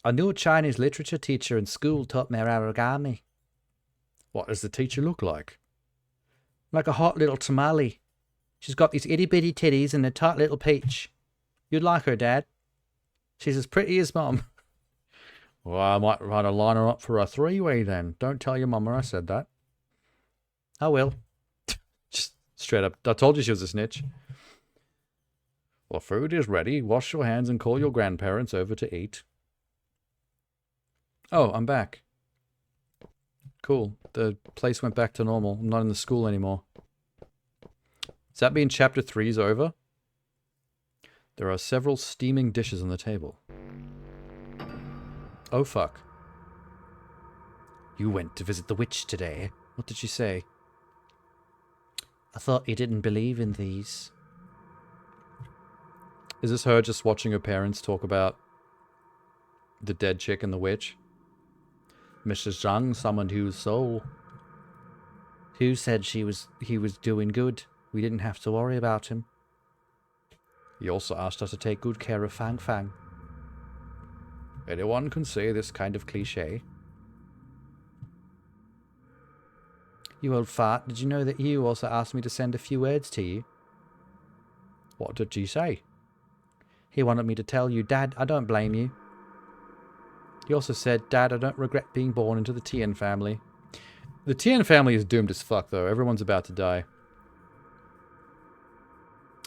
A new Chinese literature teacher in school taught me origami. What does the teacher look like? Like a hot little tamale. She's got these itty-bitty titties and a tight little peach. You'd like her, Dad. She's as pretty as Mom. Well, I might try to line her up for a three-way then. Don't tell your mama I said that. I will. Just straight up. I told you she was a snitch. Well, food is ready. Wash your hands and call your grandparents over to eat. Oh, I'm back. Cool. The place went back to normal. I'm not in the school anymore. Does that mean chapter 3 is over? There are several steaming dishes on the table. Oh, fuck. You went to visit the witch today. What did she say? I thought you didn't believe in these. Is this her just watching her parents talk about the dead chick and the witch? Mrs. Zhang summoned Hu's soul. Hu said he was doing good. We didn't have to worry about him. He also asked us to take good care of Fang Fang. Anyone can say this kind of cliche. You old fart, did you know that Hu also asked me to send a few words to you? What did he say? He wanted me to tell you, Dad, I don't blame you. He also said, Dad, I don't regret being born into the Tian family. The Tian family is doomed as fuck, though. Everyone's about to die.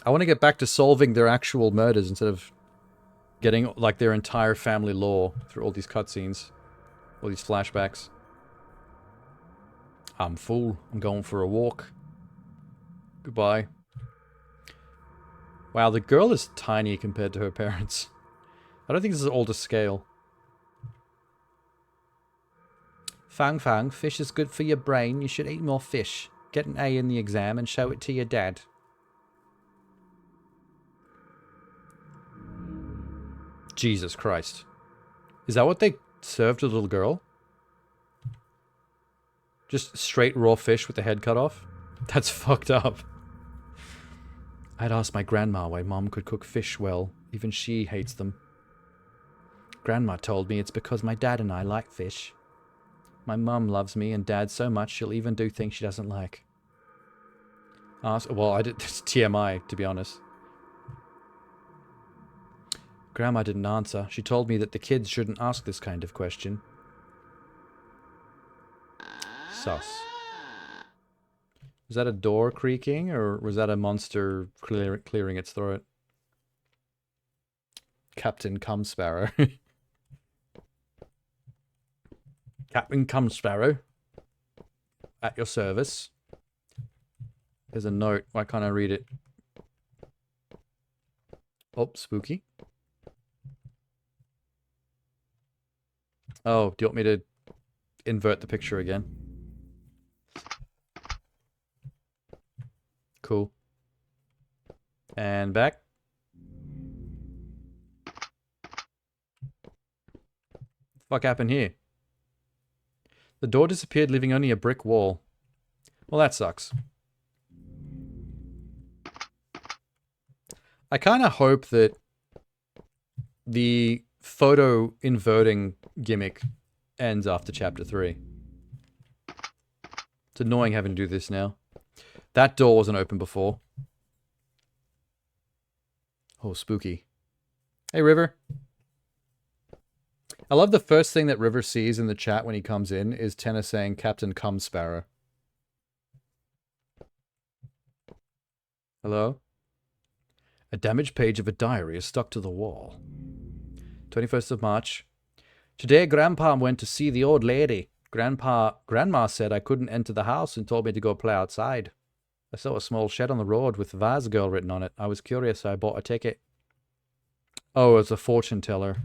I want to get back to solving their actual murders instead of getting, like, their entire family lore through all these cutscenes. All these flashbacks. I'm full. I'm going for a walk. Goodbye. Wow, the girl is tiny compared to her parents. I don't think this is all to scale. Fang Fang, fish is good for your brain. You should eat more fish. Get an A in the exam and show it to your dad. Jesus Christ. Is that what they served to the little girl? Just straight raw fish with the head cut off? That's fucked up. I'd asked my grandma why Mom could cook fish well. Even she hates them. Grandma told me it's because my dad and I like fish. My mum loves me and Dad so much she'll even do things she doesn't like. Well, it's TMI, to be honest. Grandma didn't answer. She told me that the kids shouldn't ask this kind of question. Sus. Was that a door creaking, or was that a monster clearing its throat? Captain Cum Sparrow. Captain Cum Sparrow. At your service. There's a note. Why can't I read it? Oh, spooky. Oh, do you want me to invert the picture again? Cool. And back. What happened here? The door disappeared, leaving only a brick wall. Well, that sucks. I kind of hope that the photo inverting gimmick ends after chapter 3. It's annoying having to do this now. That door wasn't open before. Oh, spooky. Hey, River. I love the first thing that River sees in the chat when he comes in is Tenna saying Captain Cum Sparrow. Hello? A damaged page of a diary is stuck to the wall. 21st of March. Today, Grandpa went to see the old lady. Grandma said I couldn't enter the house and told me to go play outside. I saw a small shed on the road with Vase Girl written on it. I was curious, so I bought a ticket. Oh, it's a fortune teller.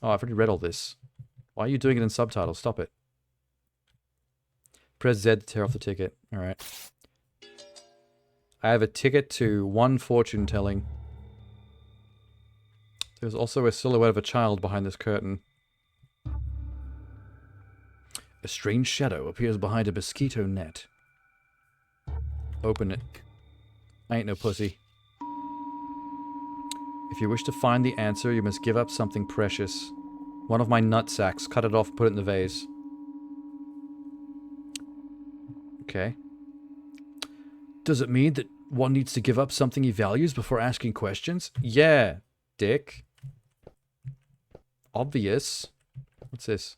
Oh, I've already read all this. Why are you doing it in subtitles? Stop it. Press Z to tear off the ticket. Alright. I have a ticket to one fortune telling. There's also a silhouette of a child behind this curtain. A strange shadow appears behind a mosquito net. Open it. I ain't no pussy. If you wish to find the answer, you must give up something precious. One of my nut sacks. Cut it off, put it in the vase. Okay. Does it mean that one needs to give up something he values before asking questions? Yeah, dick. Obvious. What's this?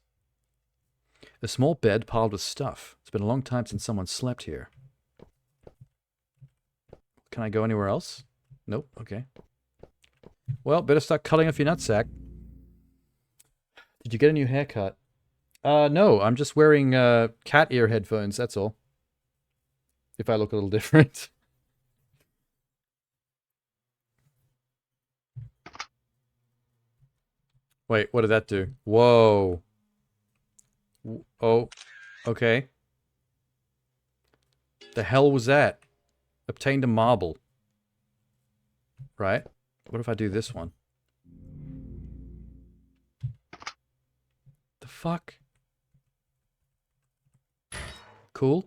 A small bed piled with stuff. It's been a long time since someone slept here. Can I go anywhere else? Nope, okay. Well, better start cutting off your nutsack. Did you get a new haircut? No, I'm just wearing cat ear headphones, that's all. If I look a little different. Wait, what did that do? Whoa. Oh, okay. The hell was that? Obtained a marble. Right? What if I do this one? The fuck? Cool.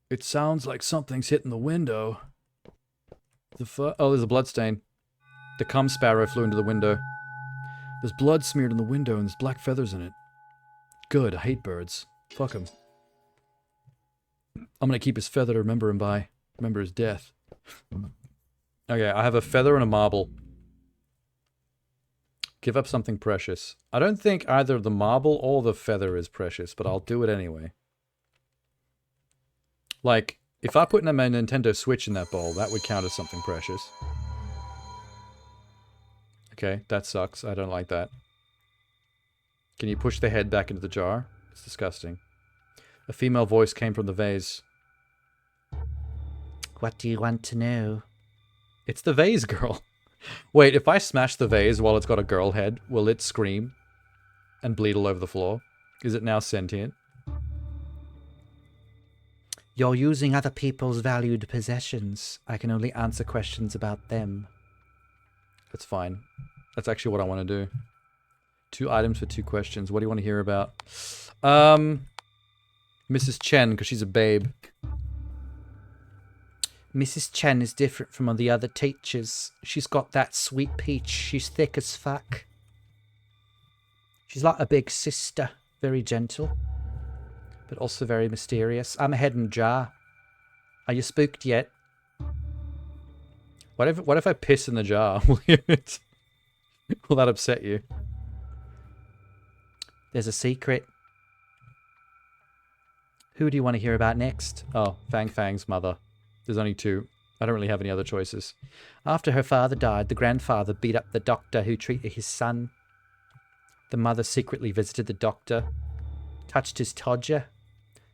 It sounds like something's hitting the window. Oh, there's a bloodstain. The cum sparrow flew into the window. There's blood smeared in the window and there's black feathers in it. Good, I hate birds. Fuck him. I'm gonna keep his feather to remember him by. Remember his death. Okay, I have a feather and a marble. Give up something precious. I don't think either the marble or the feather is precious, but I'll do it anyway. Like, if I put my Nintendo Switch in that bowl, that would count as something precious. Okay, that sucks. I don't like that. Can you push the head back into the jar? It's disgusting. A female voice came from the vase. What do you want to know? It's the vase girl. Wait, if I smash the vase while it's got a girl head, will it scream and bleed all over the floor? Is it now sentient? You're using other people's valued possessions. I can only answer questions about them. That's fine. That's actually what I want to do. 2 items for 2 questions. What do you want to hear about? Mrs. Chen, because she's a babe. Mrs. Chen is different from the other teachers. She's got that sweet peach. She's thick as fuck. She's like a big sister. Very gentle. But also very mysterious. I'm a head in a jar. Are you spooked yet? What if I piss in the jar? Will that upset you? There's a secret. Who do you want to hear about next? Oh, Fang's mother. There's only 2. I don't really have any other choices. After her father died, the grandfather beat up the doctor who treated his son. The mother secretly visited the doctor, touched his todger.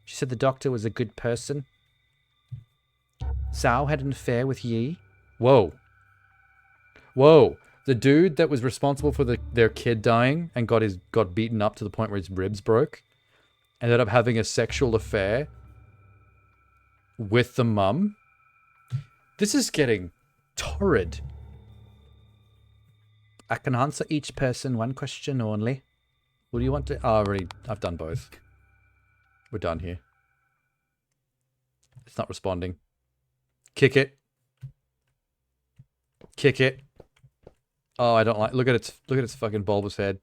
She said the doctor was a good person. Zhao had an affair with Yi. Whoa. Whoa. The dude that was responsible for their kid dying and got beaten up to the point where his ribs broke ended up having a sexual affair with the mum. This is getting torrid. I can answer each person 1 question only. What do you want to... Oh, I've done both. We're done here. It's not responding. Kick it. Kick it. Oh, I don't like. Look at its fucking bulbous head.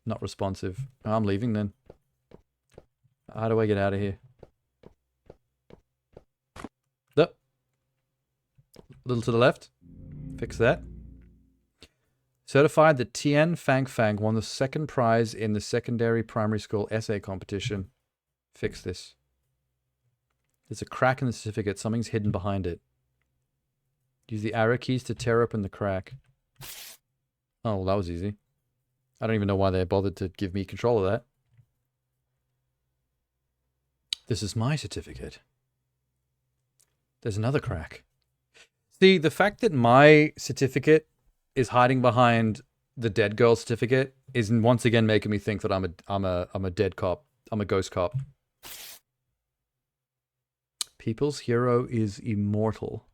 Not responsive. Oh, I'm leaving then. How do I get out of here? A little to the left. Fix that. Certified that Tian Fang Fang won the second prize in the secondary primary school essay competition. Fix this. There's a crack in the certificate. Something's hidden behind it. Use the arrow keys to tear open the crack. Oh, well, that was easy. I don't even know why they bothered to give me control of that. This is my certificate. There's another crack. See, the fact that my certificate is hiding behind the dead girl certificate is once again making me think that I'm a dead cop. I'm a ghost cop. People's hero is immortal.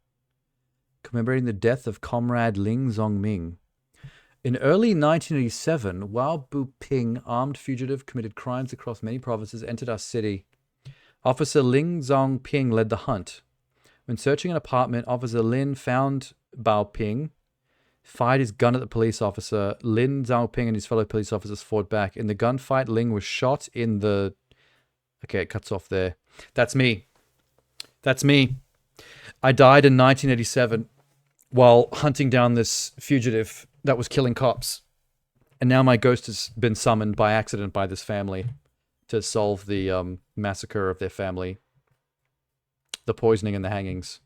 Commemorating the death of Comrade Ling Zongming. In early 1987, Wao Buping, armed fugitive, committed crimes across many provinces, entered our city. Officer Ling Zongping led the hunt. When searching an apartment, Officer Lin found Bao Ping, fired his gun at the police officer. Lin Zongping and his fellow police officers fought back. In the gunfight, Ling was shot in the... Okay, it cuts off there. That's me. That's me. I died in 1987 while hunting down this fugitive that was killing cops. And now my ghost has been summoned by accident by this family to solve the massacre of their family. The poisoning and the hangings.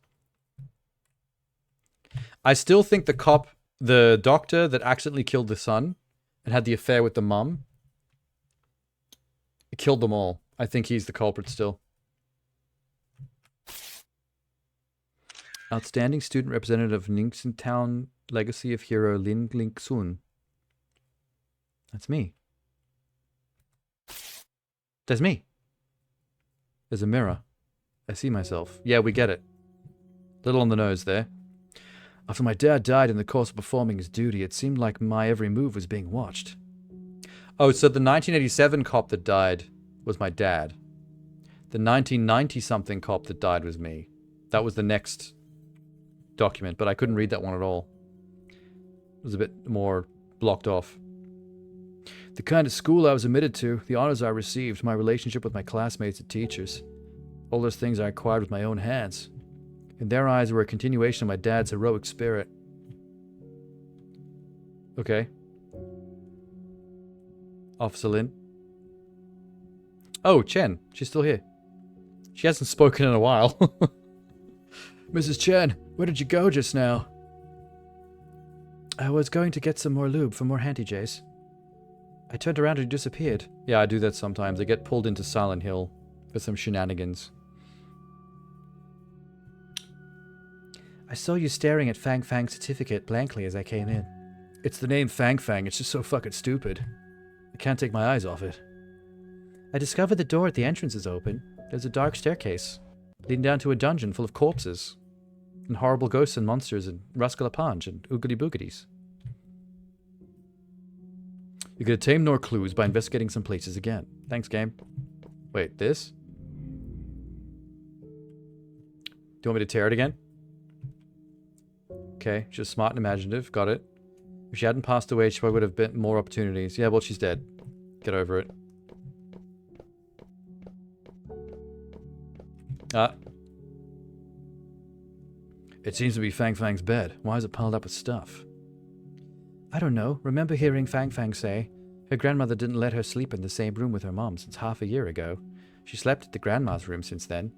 I still think the doctor that accidentally killed the son and had the affair with the mum, killed them all. I think he's the culprit still. Outstanding student representative of Ningxin Town Legacy of Hero Lin Lingsun. That's me. That's me. There's a mirror. I see myself. Yeah, we get it. Little on the nose there. After my dad died in the course of performing his duty, it seemed like my every move was being watched. Oh, so the 1987 cop that died was my dad. The 1990-something cop that died was me. That was the next document, but I couldn't read that one at all. It was a bit more blocked off. The kind of school I was admitted to, the honors I received, my relationship with my classmates and teachers, all those things I acquired with my own hands. In their eyes were a continuation of my dad's heroic spirit. Okay. Officer Lin. Oh, Chen. She's still here. She hasn't spoken in a while. Mrs. Chen, where did you go just now? I was going to get some more lube for more handy-jays. I turned around and you disappeared. Yeah, I do that sometimes. I get pulled into Silent Hill for some shenanigans. I saw you staring at Fang Fang's certificate blankly as I came in. It's the name Fang Fang. It's just so fucking stupid. I can't take my eyes off it. I discovered the door at the entrance is open. There's a dark staircase leading down to a dungeon full of corpses and horrible ghosts and monsters and Rascalapange and oogity boogities. You could attain more clues by investigating some places again. Thanks, game. Wait, this? Do you want me to tear it again? Okay, she's smart and imaginative. Got it. If she hadn't passed away, she probably would have been more opportunities. Yeah, well, she's dead. Get over it. It seems to be Fang Fang's bed. Why is it piled up with stuff? I don't know. Remember hearing Fang Fang say her grandmother didn't let her sleep in the same room with her mom since half a year ago. She slept at the grandma's room since then.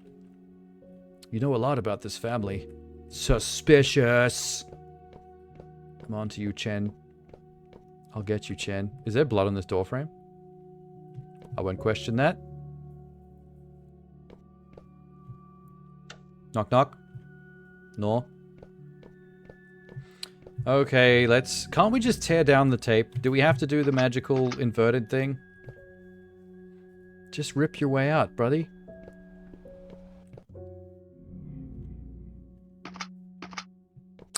You know a lot about this family. Suspicious. Come on to you, Chen. I'll get you, Chen. Is there blood on this doorframe? I won't question that. Knock, knock. No. Okay, let's... Can't we just tear down the tape? Do we have to do the magical inverted thing? Just rip your way out, buddy.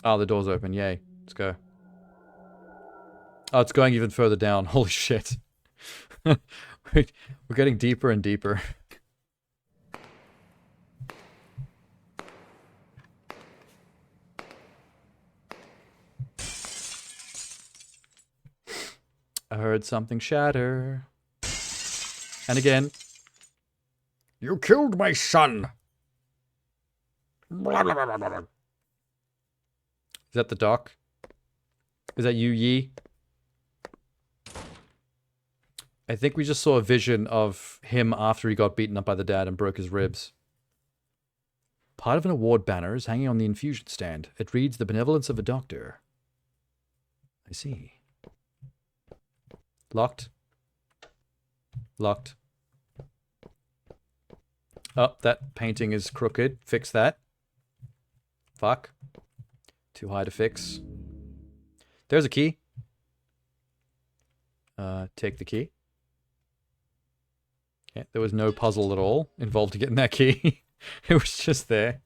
Oh, the door's open. Yay. Let's go. Oh, it's going even further down. Holy shit. We're getting deeper and deeper. I heard something shatter. And again. You killed my son. Is that the doc? Is that you, Yi? I think we just saw a vision of him after he got beaten up by the dad and broke his ribs. Part of an award banner is hanging on the infusion stand. It reads, "The benevolence of a doctor." I see. Locked. Locked. Oh, that painting is crooked. Fix that. Fuck. Too high to fix. There's a key. Take the key. Yeah, there was no puzzle at all involved to getting that key. It was just there.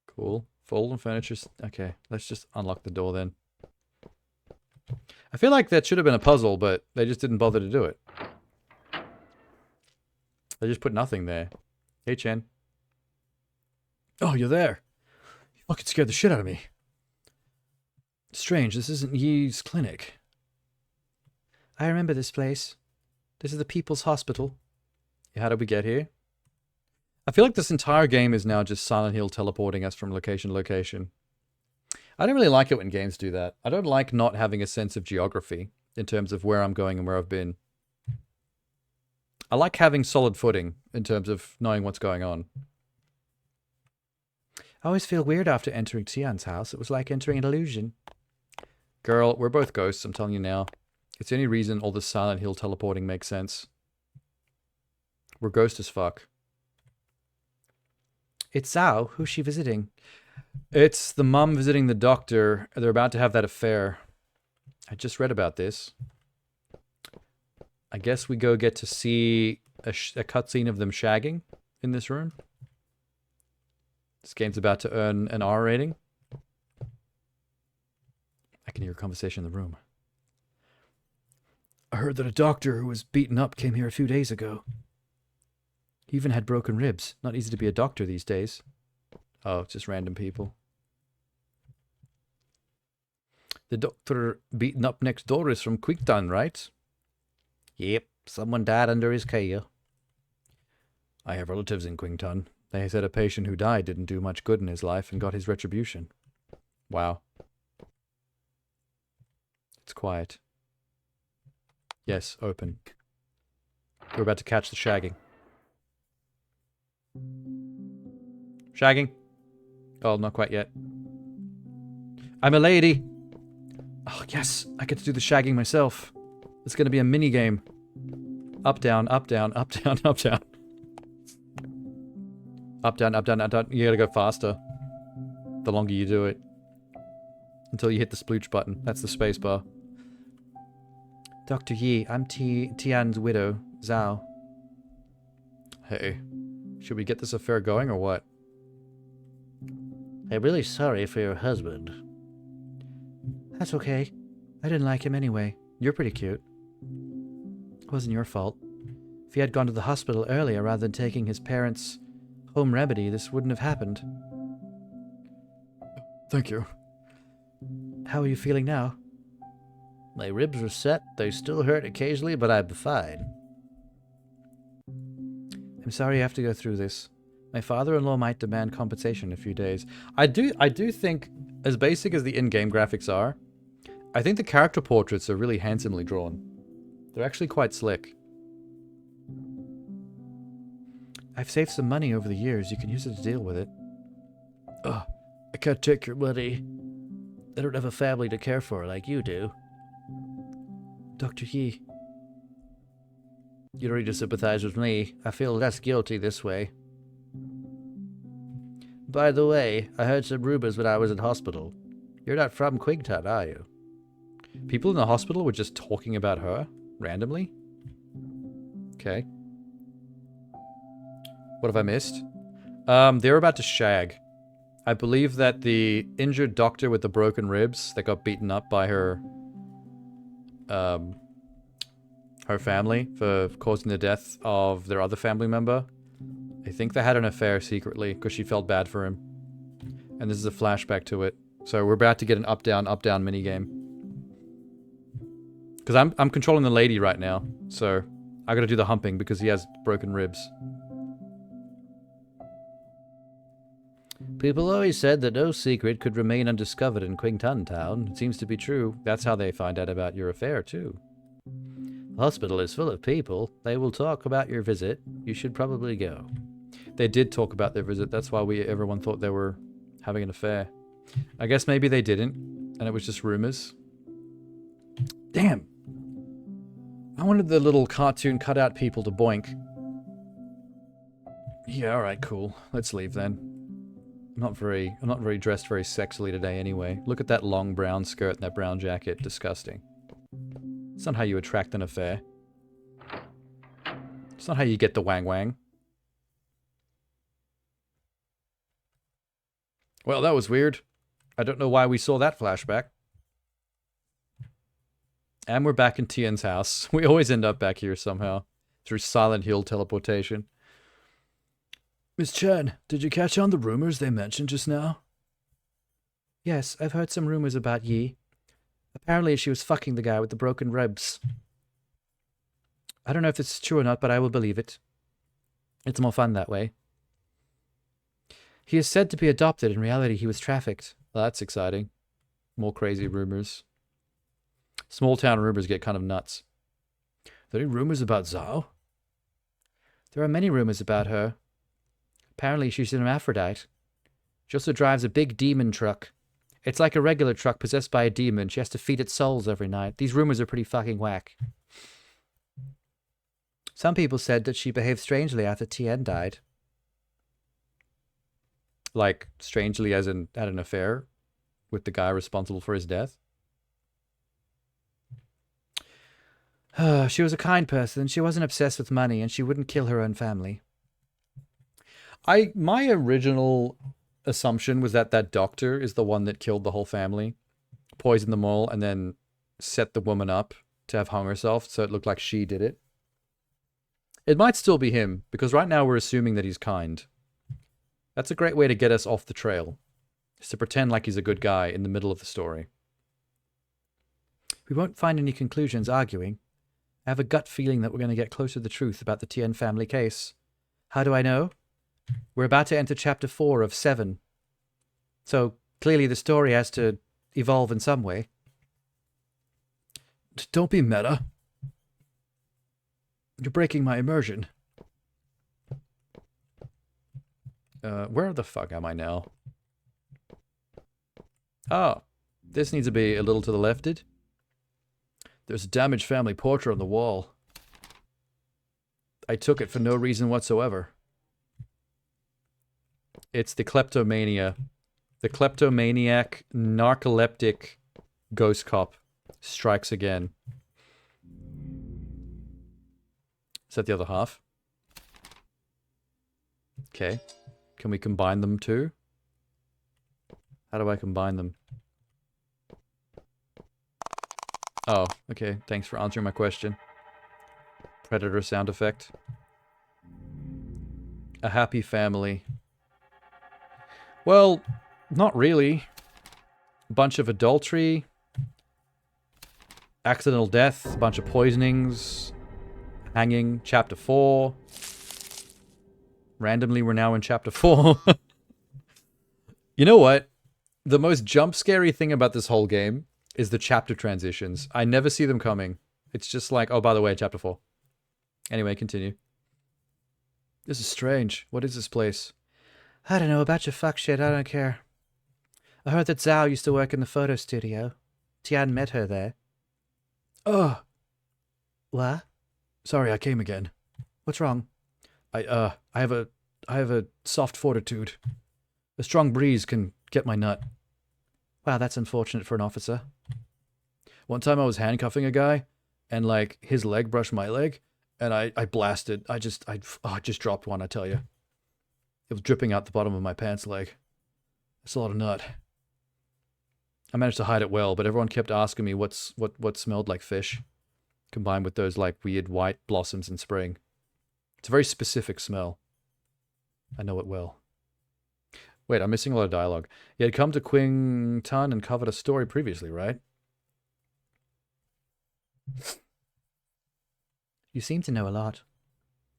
Cool. Fold and furniture. Okay, let's just unlock the door then. I feel like that should have been a puzzle, but they just didn't bother to do it. They just put nothing there. Hey, Chen. Oh, you're there. You fucking scared the shit out of me. Strange, this isn't Yi's clinic. I remember this place. This is the People's Hospital. Yeah, how did we get here? I feel like this entire game is now just Silent Hill teleporting us from location to location. I don't really like it when games do that. I don't like not having a sense of geography in terms of where I'm going and where I've been. I like having solid footing in terms of knowing what's going on. I always feel weird after entering Tian's house. It was like entering an illusion. Girl, we're both ghosts, I'm telling you now. It's the only reason all this Silent Hill teleporting makes sense. We're ghost as fuck. It's Zhao. Who's she visiting? It's the mum visiting the doctor. They're about to have that affair. I just read about this. I guess we go get to see a cutscene of them shagging in this room. This game's about to earn an R rating. I can hear a conversation in the room. I heard that a doctor who was beaten up came here a few days ago. He even had broken ribs. Not easy to be a doctor these days. Oh, just random people. The doctor beaten up next door is from Quicktown, right? Yep, someone died under his care. I have relatives in Qington. They said a patient who died didn't do much good in his life and got his retribution. Wow. It's quiet. Yes, open. We're about to catch the shagging. Shagging. Oh, not quite yet. I'm a lady. Oh, yes. I get to do the shagging myself. It's going to be a mini game. Up, down, up, down, up, down, up, down. Up, down, up, down, up, down. You gotta go faster. The longer you do it. Until you hit the splooch button. That's the space bar. Dr. Yi, I'm Tian's widow, Zhao. Hey. Should we get this affair going or what? I'm really sorry for your husband. That's okay. I didn't like him anyway. You're pretty cute. It wasn't your fault. If he had gone to the hospital earlier rather than taking his parents' home remedy, this wouldn't have happened. Thank you. How are you feeling now? My ribs are set. They still hurt occasionally, but I'm fine. I'm sorry you have to go through this. My father-in-law might demand compensation in a few days. I do think, as basic as the in-game graphics are, I think the character portraits are really handsomely drawn. They're actually quite slick. I've saved some money over the years. You can use it to deal with it. Ugh, I can't take your money. I don't have a family to care for like you do. Dr. Yi. You don't need to sympathize with me. I feel less guilty this way. By the way, I heard some rumors when I was in hospital. You're not from Qington, are you? People in the hospital were just talking about her? Randomly? Okay. What have I missed? They're about to shag. I believe that the injured doctor with the broken ribs that got beaten up by her family for causing the death of their other family member. I think they had an affair secretly because she felt bad for him. And this is a flashback to it. So we're about to get an up-down minigame. Because I'm controlling the lady right now, so I gotta do the humping because he has broken ribs. People always said that no secret could remain undiscovered in Qingtun Town. It seems to be true. That's how they find out about your affair, too. The hospital is full of people. They will talk about your visit. You should probably go. They did talk about their visit. That's why everyone thought they were having an affair. I guess maybe they didn't, and it was just rumors. Damn. I wanted the little cartoon cutout people to boink. Yeah, alright, cool. Let's leave then. I'm not very dressed very sexily today anyway. Look at that long brown skirt and that brown jacket. Disgusting. It's not how you attract an affair. It's not how you get the wang wang. Well, that was weird. I don't know why we saw that flashback. And we're back in Tien's house. We always end up back here somehow. Through Silent Hill teleportation. Miss Chen, did you catch on the rumors they mentioned just now? Yes, I've heard some rumors about Yi. Apparently she was fucking the guy with the broken ribs. I don't know if this is true or not, but I will believe it. It's more fun that way. He is said to be adopted. In reality, he was trafficked. Well, that's exciting. More crazy rumors. Small town rumors get kind of nuts. Are there any rumors about Zhao? There are many rumors about her. Apparently she's an hermaphrodite. She also drives a big demon truck. It's like a regular truck possessed by a demon. She has to feed it souls every night. These rumors are pretty fucking whack. Some people said that she behaved strangely after Tien died. Like, strangely as in had an affair with the guy responsible for his death? She was a kind person. She wasn't obsessed with money, and she wouldn't kill her own family. My original assumption was that that doctor is the one that killed the whole family, poisoned them all, and then set the woman up to have hung herself, so it looked like she did it. It might still be him, because right now we're assuming that he's kind. That's a great way to get us off the trail, is to pretend like he's a good guy in the middle of the story. We won't find any conclusions arguing. I have a gut feeling that we're going to get closer to the truth about the Tien family case. How do I know? We're about to enter chapter 4 of 7. So, clearly the story has to evolve in some way. Don't be meta. You're breaking my immersion. Where the fuck am I now? Oh, this needs to be a little to the lefted. There's a damaged family portrait on the wall. I took it for no reason whatsoever. It's the kleptomania. The kleptomaniac, narcoleptic ghost cop strikes again. Is that the other half? Okay. Can we combine them too? How do I combine them? Oh, okay. Thanks for answering my question. Predator sound effect. A happy family. Well, not really. A bunch of adultery. Accidental death. A bunch of poisonings. Hanging. Chapter 4. Randomly, we're now in chapter 4. You know what? The most jump-scary thing about this whole game is the chapter transitions. I never see them coming. It's just like, oh, by the way, chapter 4. Anyway, continue. This is strange. What is this place? I don't know about your fuck shit. I don't care. I heard that Zhao used to work in the photo studio. Tian met her there. Ugh. What? Sorry, I came again. What's wrong? I have a soft fortitude. A strong breeze can get my nut. Wow, that's unfortunate for an officer. One time I was handcuffing a guy, and like his leg brushed my leg, and I blasted. I just dropped one, I tell you. It was dripping out the bottom of my pants leg. It's a lot of nut. I managed to hide it well, but everyone kept asking me what smelled like fish, combined with those like weird white blossoms in spring. It's a very specific smell. I know it well. Wait, I'm missing a lot of dialogue. You had come to Qingtun and covered a story previously, right? You seem to know a lot.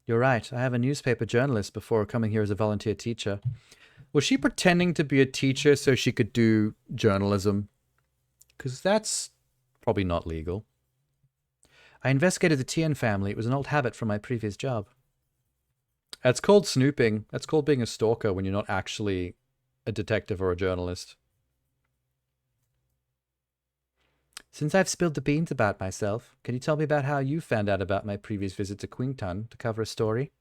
You're right. I have a newspaper journalist before coming here as a volunteer teacher. Was she pretending to be a teacher so she could do journalism? Because that's probably not legal. I investigated the Tien family. It was an old habit from my previous job. That's called snooping. That's called being a stalker when you're not actually a detective or a journalist. Since I've spilled the beans about myself, can you tell me about how you found out about my previous visit to Qingtan to cover a story?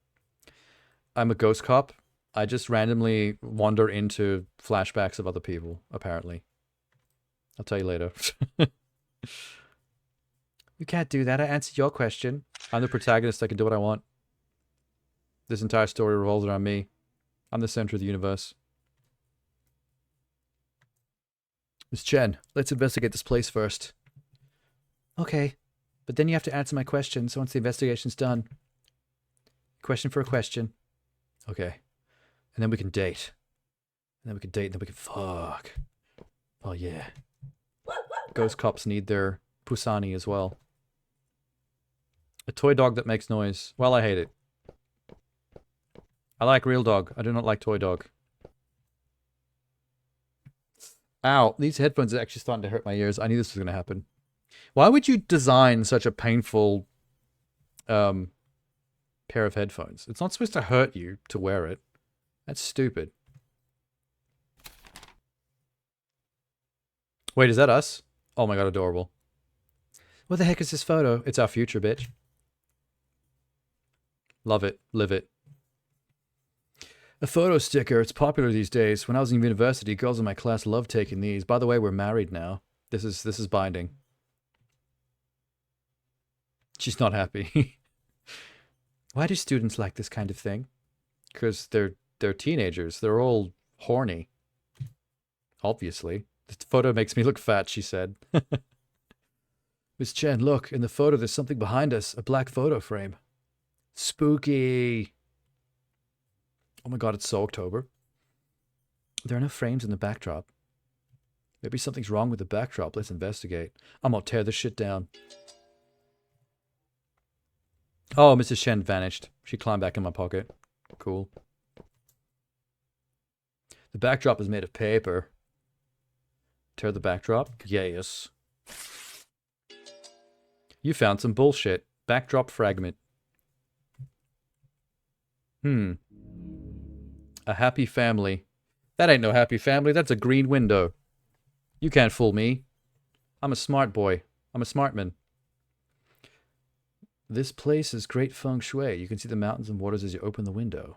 I'm a ghost cop. I just randomly wander into flashbacks of other people, apparently. I'll tell you later. You can't do that. I answered your question. I'm the protagonist. I can do what I want. This entire story revolves around me. I'm the center of the universe. Miss Chen, let's investigate this place first. Okay, but then you have to answer my questions once the investigation's done. Question for a question. Okay. And then we can date. And then we can date, and then we can fuck. Oh, yeah. Ghost cops need their Pusani as well. A toy dog that makes noise. Well, I hate it. I like real dog. I do not like toy dog. Ow, these headphones are actually starting to hurt my ears. I knew this was going to happen. Why would you design such a painful pair of headphones? It's not supposed to hurt you to wear it. That's stupid. Wait, is that us? Oh my god, adorable. What the heck is this photo? It's our future, bitch. Love it. Live it. A photo sticker. It's popular these days. When I was in university, girls in my class loved taking these. By the way, we're married now. This is binding. She's not happy. Why do students like this kind of thing? Because they're teenagers. They're all horny. Obviously. This photo makes me look fat, she said. Miss Chen, look. In the photo, there's something behind us. A black photo frame. Spooky. Oh my god, it's so October. There are no frames in the backdrop. Maybe something's wrong with the backdrop. Let's investigate. I'm gonna tear this shit down. Oh, Mrs. Shen vanished. She climbed back in my pocket. Cool. The backdrop is made of paper. Tear the backdrop? Yes. You found some bullshit. Backdrop fragment. A happy family. That ain't no happy family. That's a green window. You can't fool me. I'm a smart boy. I'm a smart man. This place is great feng shui. You can see the mountains and waters as you open the window.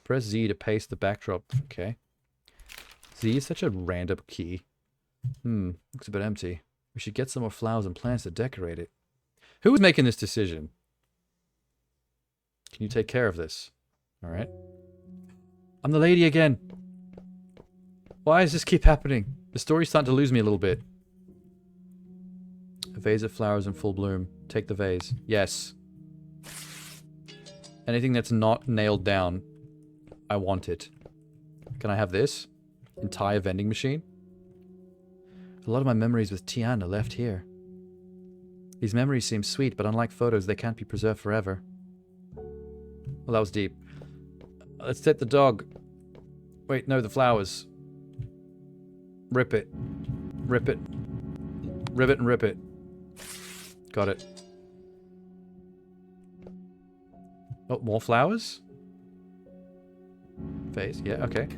Press Z to paste the backdrop. Okay. Z is such a random key. Looks a bit empty. We should get some more flowers and plants to decorate it. Who was making this decision? Can you take care of this? Alright. I'm the lady again. Why does this keep happening? The story's starting to lose me a little bit. A vase of flowers in full bloom. Take the vase. Yes. Anything that's not nailed down, I want it. Can I have this? Entire vending machine? A lot of my memories with Tian are left here. These memories seem sweet, but unlike photos, they can't be preserved forever. Well, that was deep. Let's take the dog. Wait, no, the flowers. Rip it. Rip it. Rip it and rip it. Got it. Oh, more flowers? Vase, yeah, okay.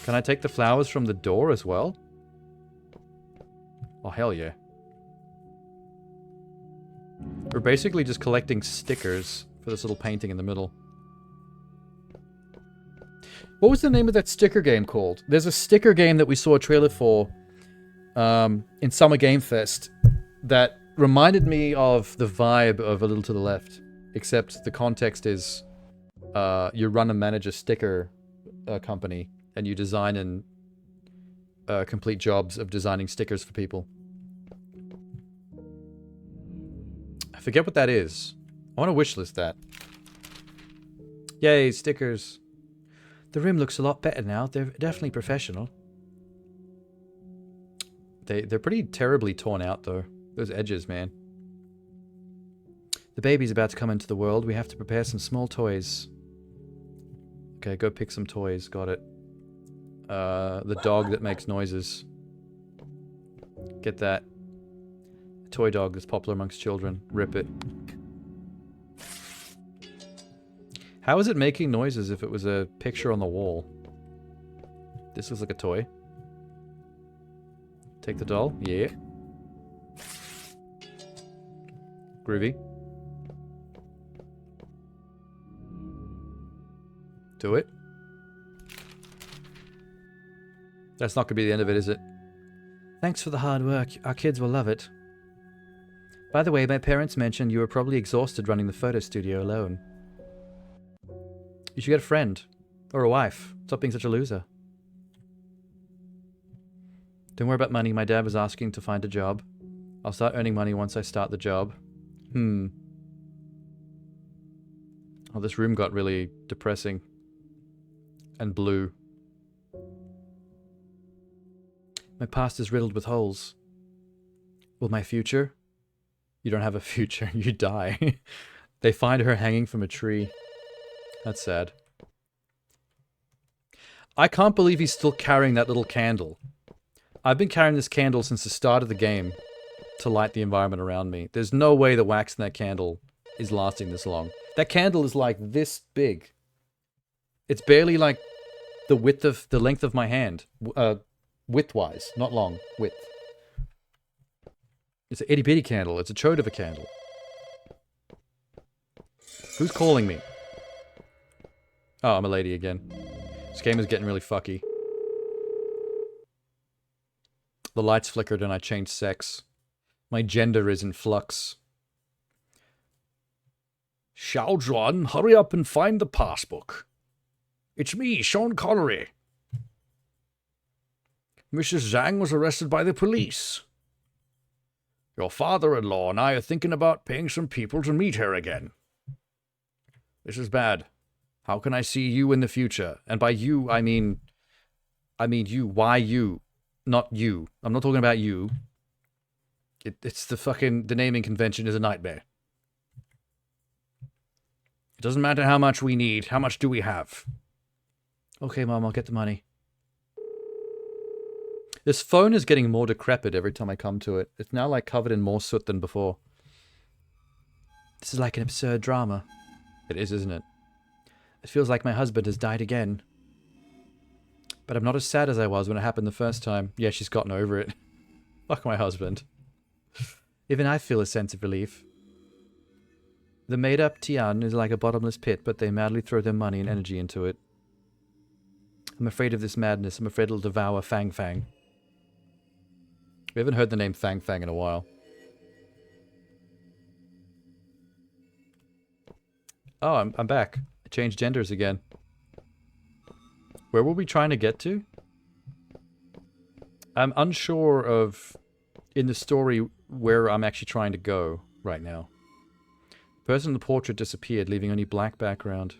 Can I take the flowers from the door as well? Oh, hell yeah. We're basically just collecting stickers for this little painting in the middle. What was the name of that sticker game called? There's a sticker game that we saw a trailer for in Summer Game Fest that reminded me of the vibe of A Little to the Left. Except the context is you run and manage a sticker company and you design and complete jobs of designing stickers for people. I forget what that is. I want to wishlist that. Yay, stickers. The room looks a lot better now. They're definitely professional. They're pretty terribly torn out though. Those edges, man. The baby's about to come into the world. We have to prepare some small toys. Okay, go pick some toys. Got it. The dog that makes noises. Get that. A toy dog that's popular amongst children. Rip it. How is it making noises if it was a picture on the wall? This looks like a toy. Take the doll. Yeah. Groovy. Do it. That's not going to be the end of it, is it? Thanks for the hard work. Our kids will love it. By the way, my parents mentioned you were probably exhausted running the photo studio alone. You should get a friend. Or a wife. Stop being such a loser. Don't worry about money. My dad was asking to find a job. I'll start earning money once I start the job. Oh, this room got really depressing. And blue. My past is riddled with holes. Will my future? You don't have a future. You die. They find her hanging from a tree. That's sad. I can't believe he's still carrying that little candle. I've been carrying this candle since the start of the game to light the environment around me. There's no way the wax in that candle is lasting this long. That candle is like this big. It's barely like the length of my hand. Width-wise, not long. Width. It's an itty-bitty candle. It's a chode of a candle. Who's calling me? Oh, I'm a lady again. This game is getting really fucky. The lights flickered and I changed sex. My gender is in flux. Xiaozhuan, hurry up and find the passbook. It's me, Sean Connery. Mrs. Zhang was arrested by the police. Your father-in-law and I are thinking about paying some people to meet her again. This is bad. How can I see you in the future? And by you, I mean you. Why you? Not you. I'm not talking about you. It's the naming convention is a nightmare. It doesn't matter how much we need. How much do we have? Okay, Mom, I'll get the money. This phone is getting more decrepit every time I come to it. It's now like covered in more soot than before. This is like an absurd drama. It is, isn't it? It feels like my husband has died again. But I'm not as sad as I was when it happened the first time. Yeah, she's gotten over it. Fuck my husband. Even I feel a sense of relief. The made-up Tian is like a bottomless pit, but they madly throw their money and energy into it. I'm afraid of this madness. I'm afraid it'll devour Fang Fang. We haven't heard the name Fang Fang in a while. Oh, I'm back. I changed genders again. Where were we trying to get to? I'm unsure of, in the story, where I'm actually trying to go right now. The person in the portrait disappeared, leaving only black background.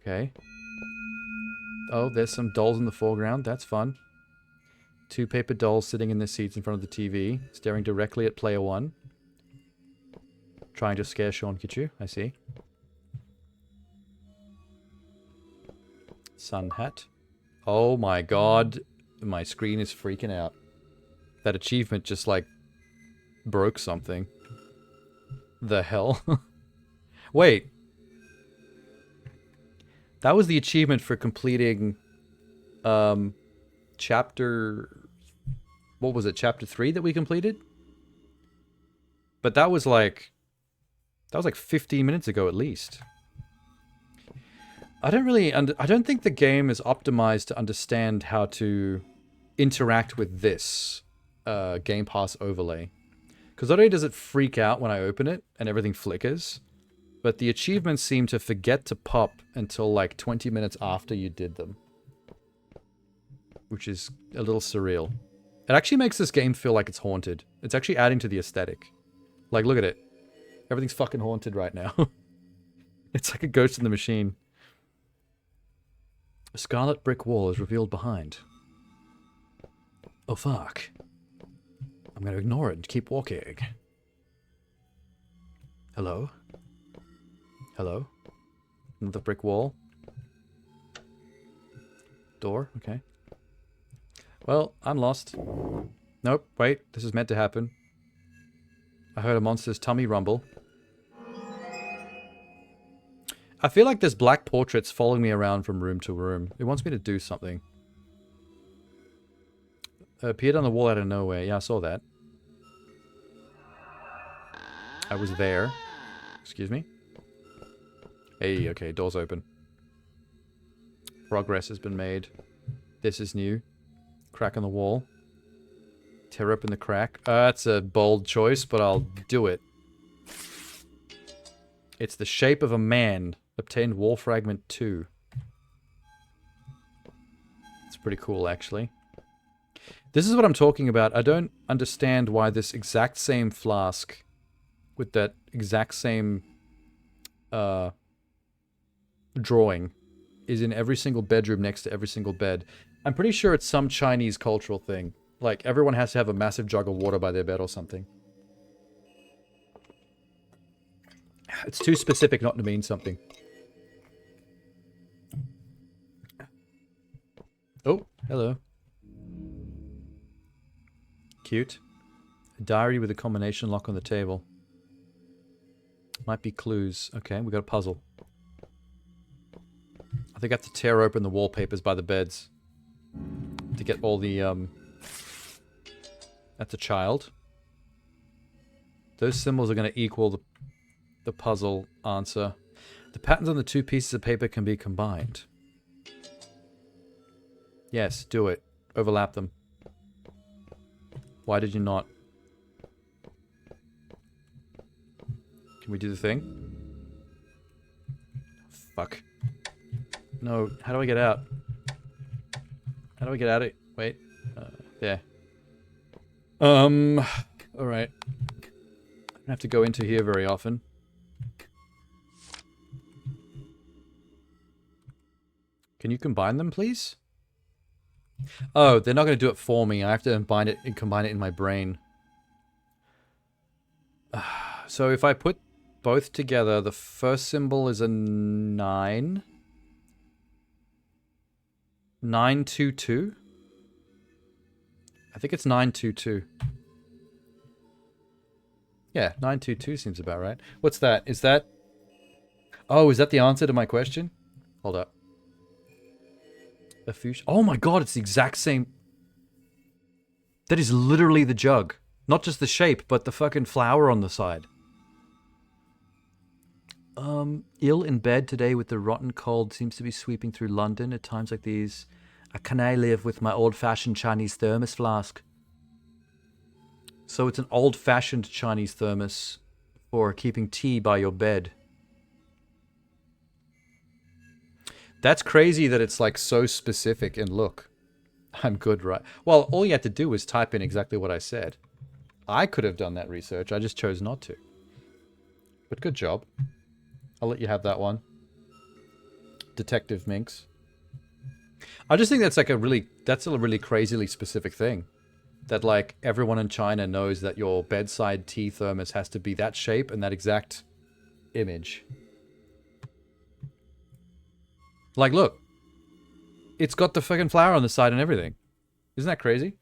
Okay. Oh, there's some dolls in the foreground. That's fun. 2 paper dolls sitting in their seats in front of the TV, staring directly at player 1. Trying to scare Seankichu, I see. Sun hat. Oh my god. My screen is freaking out. That achievement just, like, broke something. The hell? Wait. That was the achievement for completing, chapter... What was it? Chapter 3 that we completed? But that was like 15 minutes ago at least. I don't think the game is optimized to understand how to interact with this Game Pass overlay. Because not only does it freak out when I open it and everything flickers, but the achievements seem to forget to pop until like 20 minutes after you did them. Which is a little surreal. It actually makes this game feel like it's haunted. It's actually adding to the aesthetic. Like, look at it. Everything's fucking haunted right now. It's like a ghost in the machine. A scarlet brick wall is revealed behind. Oh fuck. I'm gonna ignore it and keep walking. Hello? Hello? Another brick wall. Door, okay. Well, I'm lost. Nope, wait, this is meant to happen. I heard a monster's tummy rumble. I feel like there's black portraits following me around from room to room. It wants me to do something. It appeared on the wall out of nowhere. Yeah, I saw that. I was there. Excuse me? Hey, okay, door's open. Progress has been made. This is new. Crack on the wall. Tear open the crack. That's a bold choice, but I'll do it. It's the shape of a man. Obtained wall fragment 2. It's pretty cool, actually. This is what I'm talking about. I don't understand why this exact same flask with that exact same drawing is in every single bedroom next to every single bed. I'm pretty sure it's some Chinese cultural thing. Like, everyone has to have a massive jug of water by their bed or something. It's too specific not to mean something. Oh, hello. Cute. A diary with a combination lock on the table. Might be clues. Okay, we got a puzzle. I think I have to tear open the wallpapers by the beds to get all the, That's a child. Those symbols are going to equal the puzzle answer. The patterns on the 2 pieces of paper can be combined. Yes, do it. Overlap them. Why did you not? Can we do the thing? Fuck. No, how do I get out? How do I get out of it? Wait. There. Alright. I don't have to go into here very often. Can you combine them, please? Oh, they're not going to do it for me. I have to combine it in my brain. So if I put both together, the first symbol is a 9. 922? I think it's 922. Yeah, 922 seems about right. What's that? Is that... Oh, is that the answer to my question? Hold up. A fuchsia. Oh my god, it's the exact same... That is literally the jug. Not just the shape, but the fucking flower on the side. Ill in bed today with the rotten cold seems to be sweeping through London at times like these. Can I live with my old-fashioned Chinese thermos flask? So it's an old-fashioned Chinese thermos for keeping tea by your bed. That's crazy that it's like so specific in look. I'm good, right? Well, all you had to do was type in exactly what I said. I could have done that research, I just chose not to. But good job. I'll let you have that one. Detective Minx. I just think that's like that's a really crazily specific thing. That like everyone in China knows that your bedside tea thermos has to be that shape and that exact image. Like, look. It's got the fucking flower on the side and everything. Isn't that crazy?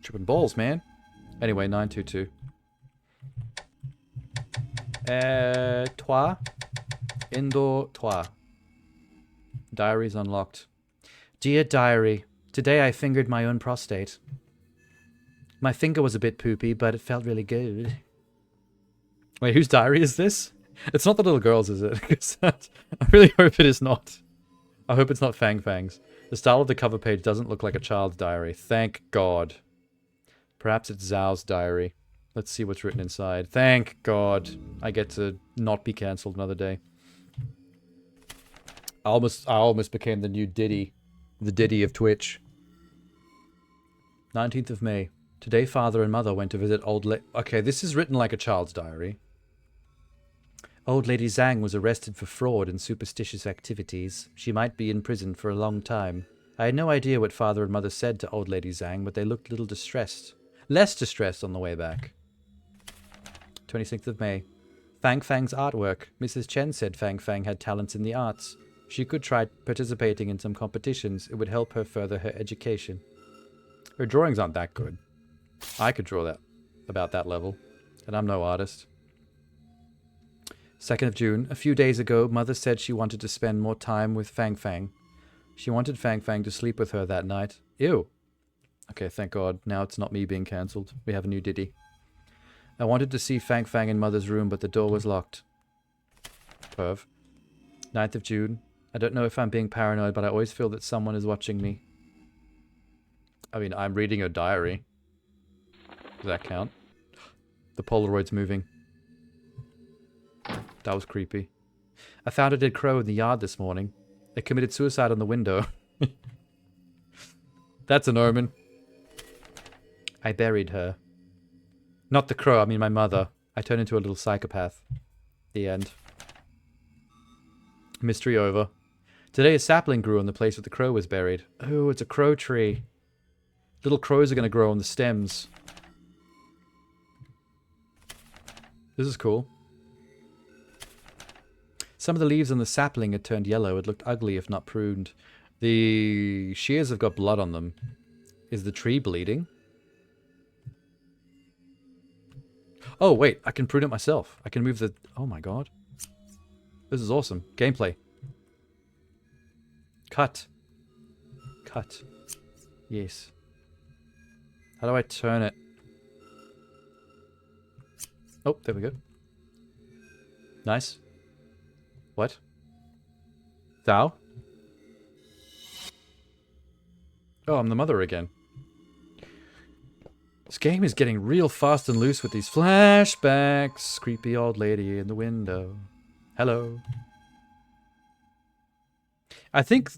Tripping balls, man. Anyway, 922. Toi. Indoor toi. Diary's unlocked. Dear diary, today I fingered my own prostate. My finger was a bit poopy, but it felt really good. Wait, whose diary is this? It's not the little girl's, is it? 'Cause I really hope it is not. I hope it's not Fang Fang's. The style of the cover page doesn't look like a child's diary. Thank God. Perhaps it's Zhao's diary. Let's see what's written inside. Thank God. I get to not be cancelled another day. I almost became the new Diddy. The Diddy of Twitch. 19th of May. Today father and mother went to visit Okay, this is written like a child's diary. Old Lady Zhang was arrested for fraud and superstitious activities. She might be in prison for a long time. I had no idea what father and mother said to Old Lady Zhang, but they looked a little distressed. Less distressed on the way back. 26th of May. Fang Fang's artwork. Mrs. Chen said Fang Fang had talents in the arts. She could try participating in some competitions. It would help her further her education. Her drawings aren't that good. I could draw that about that level, and I'm no artist. 2nd of June. A few days ago, Mother said she wanted to spend more time with Fang Fang. She wanted Fang Fang to sleep with her that night. Ew. Okay, thank God. Now it's not me being cancelled. We have a new Diddy. I wanted to see Fang Fang in Mother's room, but the door was locked. Perv. 9th of June. I don't know if I'm being paranoid, but I always feel that someone is watching me. I mean, I'm reading a diary. Does that count? The Polaroid's moving. That was creepy. I found a dead crow in the yard this morning. It committed suicide on the window. That's an omen. I buried her. Not the crow, I mean my mother. I turned into a little psychopath. The end. Mystery over. Today a sapling grew on the place where the crow was buried. Oh, it's a crow tree. Little crows are going to grow on the stems. This is cool. Some of the leaves on the sapling had turned yellow. It looked ugly if not pruned. The shears have got blood on them. Is the tree bleeding? Oh, wait. I can prune it myself. I can move the... Oh, my God. This is awesome. Gameplay. Cut. Cut. Yes. How do I turn it? Oh, there we go. Nice. What? Thou? Oh, I'm the mother again. This game is getting real fast and loose with these flashbacks. Creepy old lady in the window. Hello. I think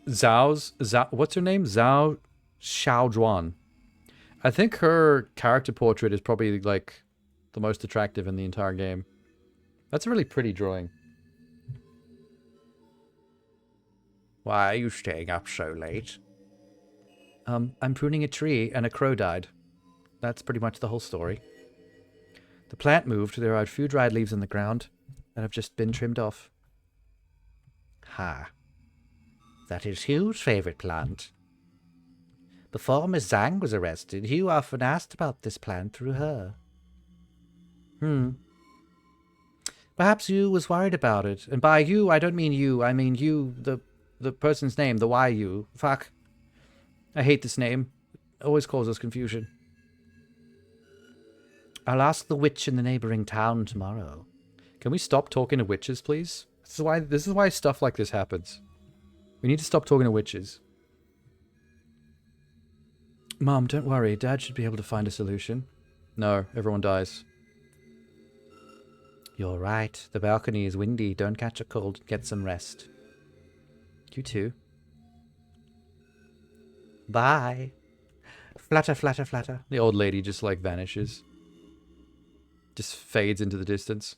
what's her name? Zhao Xiaozhuan. I think her character portrait is probably like the most attractive in the entire game. That's a really pretty drawing. Why are you staying up so late? I'm pruning a tree and a crow died. That's pretty much the whole story. The plant moved. There are a few dried leaves in the ground that have just been trimmed off. Ha. That is Hugh's favorite plant. Before Miss Zhang was arrested, Hugh often asked about this plant through her. Perhaps Hugh was worried about it. And by you, I don't mean you. I mean you, the person's name, the YU. Fuck. I hate this name. It always causes confusion. I'll ask the witch in the neighboring town tomorrow. Can we stop talking to witches, please? This is why stuff like this happens. We need to stop talking to witches. Mom, don't worry. Dad should be able to find a solution. No, everyone dies. You're right. The balcony is windy. Don't catch a cold. Get some rest. You too. Bye. Flutter, flutter, flutter. The old lady just like vanishes. Just fades into the distance.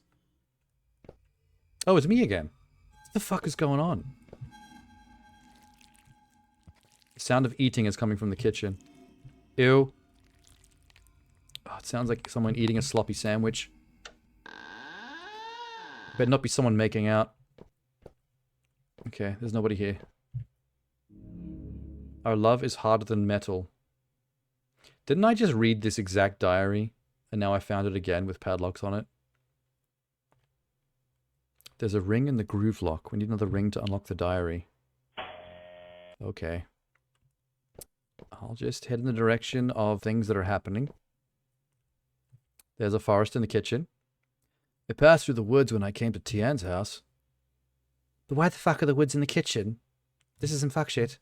Oh, it's me again. What the fuck is going on? The sound of eating is coming from the kitchen. Ew. Oh, it sounds like someone eating a sloppy sandwich. Better not be someone making out. Okay, there's nobody here. Our love is harder than metal. Didn't I just read this exact diary? And now I found it again with padlocks on it. There's a ring in the groove lock. We need another ring to unlock the diary. Okay. I'll just head in the direction of things that are happening. There's a forest in the kitchen. I passed through the woods when I came to Tian's house. But why the fuck are the woods in the kitchen? This is some fuck shit.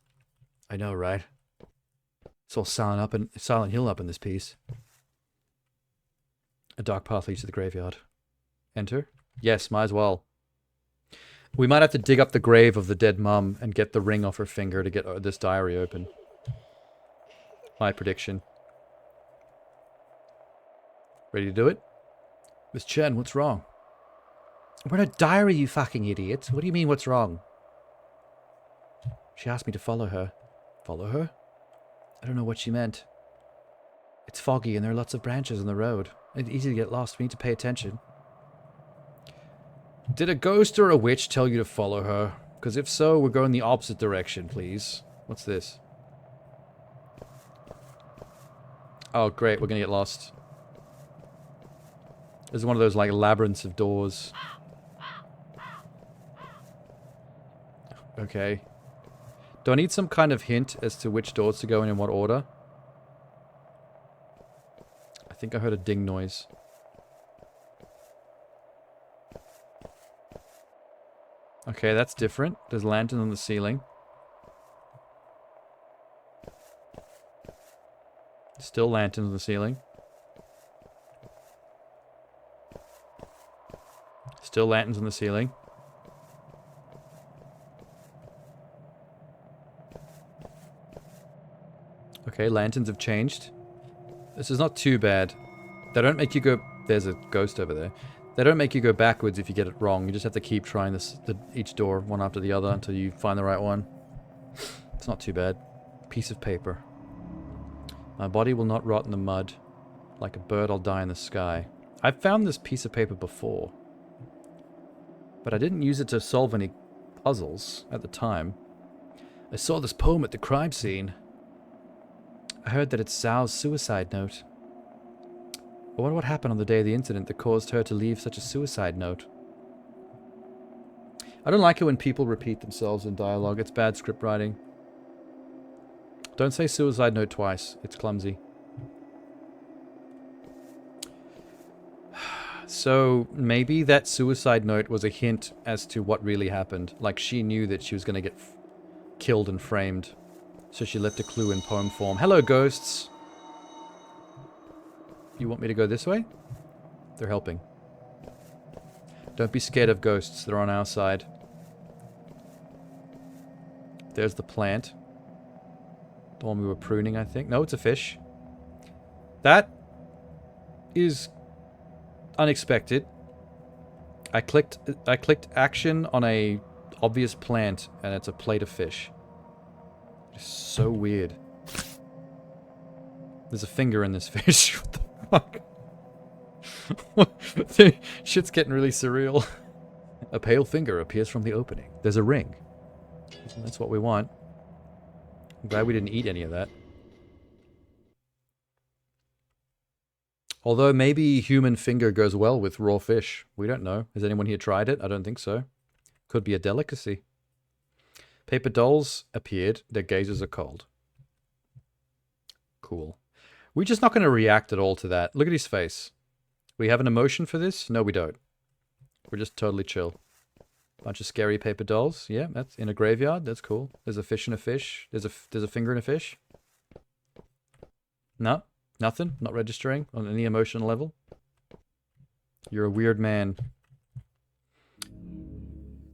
I know, right? It's all Silent Hill up in this piece. A dark path leads to the graveyard. Enter? Yes, might as well. We might have to dig up the grave of the dead mum and get the ring off her finger to get this diary open. My prediction. Ready to do it? Miss Chen, what's wrong? We're in a diary, you fucking idiot. What do you mean, what's wrong? She asked me to follow her. Follow her? I don't know what she meant. It's foggy and there are lots of branches on the road. It's easy to get lost. We need to pay attention. Did a ghost or a witch tell you to follow her? Because if so, we're going the opposite direction, please. What's this? Oh, great. We're going to get lost. This is one of those, like, labyrinths of doors. Okay. Do I need some kind of hint as to which doors to go in what order? I think I heard a ding noise. Okay, that's different. There's lantern on the ceiling. Still lantern on the ceiling. Still lanterns on the ceiling. Okay, lanterns have changed. This is not too bad. They don't make you go... There's a ghost over there. They don't make you go backwards if you get it wrong. You just have to keep trying each door one after the other until you find the right one. It's not too bad. Piece of paper. My body will not rot in the mud. Like a bird, I'll die in the sky. I've found this piece of paper before. But I didn't use it to solve any puzzles at the time. I saw this poem at the crime scene. I heard that it's Zhao's suicide note. I wonder what happened on the day of the incident that caused her to leave such a suicide note. I don't like it when people repeat themselves in dialogue. It's bad script writing. Don't say suicide note twice. It's clumsy. So maybe that suicide note was a hint as to what really happened. Like she knew that she was going to get killed and framed. So she left a clue in poem form. Hello, ghosts. You want me to go this way? They're helping. Don't be scared of ghosts. They're on our side. There's the plant. The one we were pruning, I think. No, it's a fish. That is unexpected. I clicked action on a obvious plant, and it's a plate of fish. It's so weird. There's a finger in this fish. What the fuck? Shit's getting really surreal. A pale finger appears from the opening. There's a ring. That's what we want. I'm glad we didn't eat any of that. Although maybe human finger goes well with raw fish. We don't know. Has anyone here tried it? I don't think so. Could be a delicacy. Paper dolls appeared. Their gazes are cold. Cool. We're just not going to react at all to that. Look at his face. We have an emotion for this? No, we don't. We're just totally chill. Bunch of scary paper dolls. Yeah, that's in a graveyard. That's cool. There's a fish in a fish. There's a finger in a fish. No, nothing. Not registering on any emotional level. You're a weird man.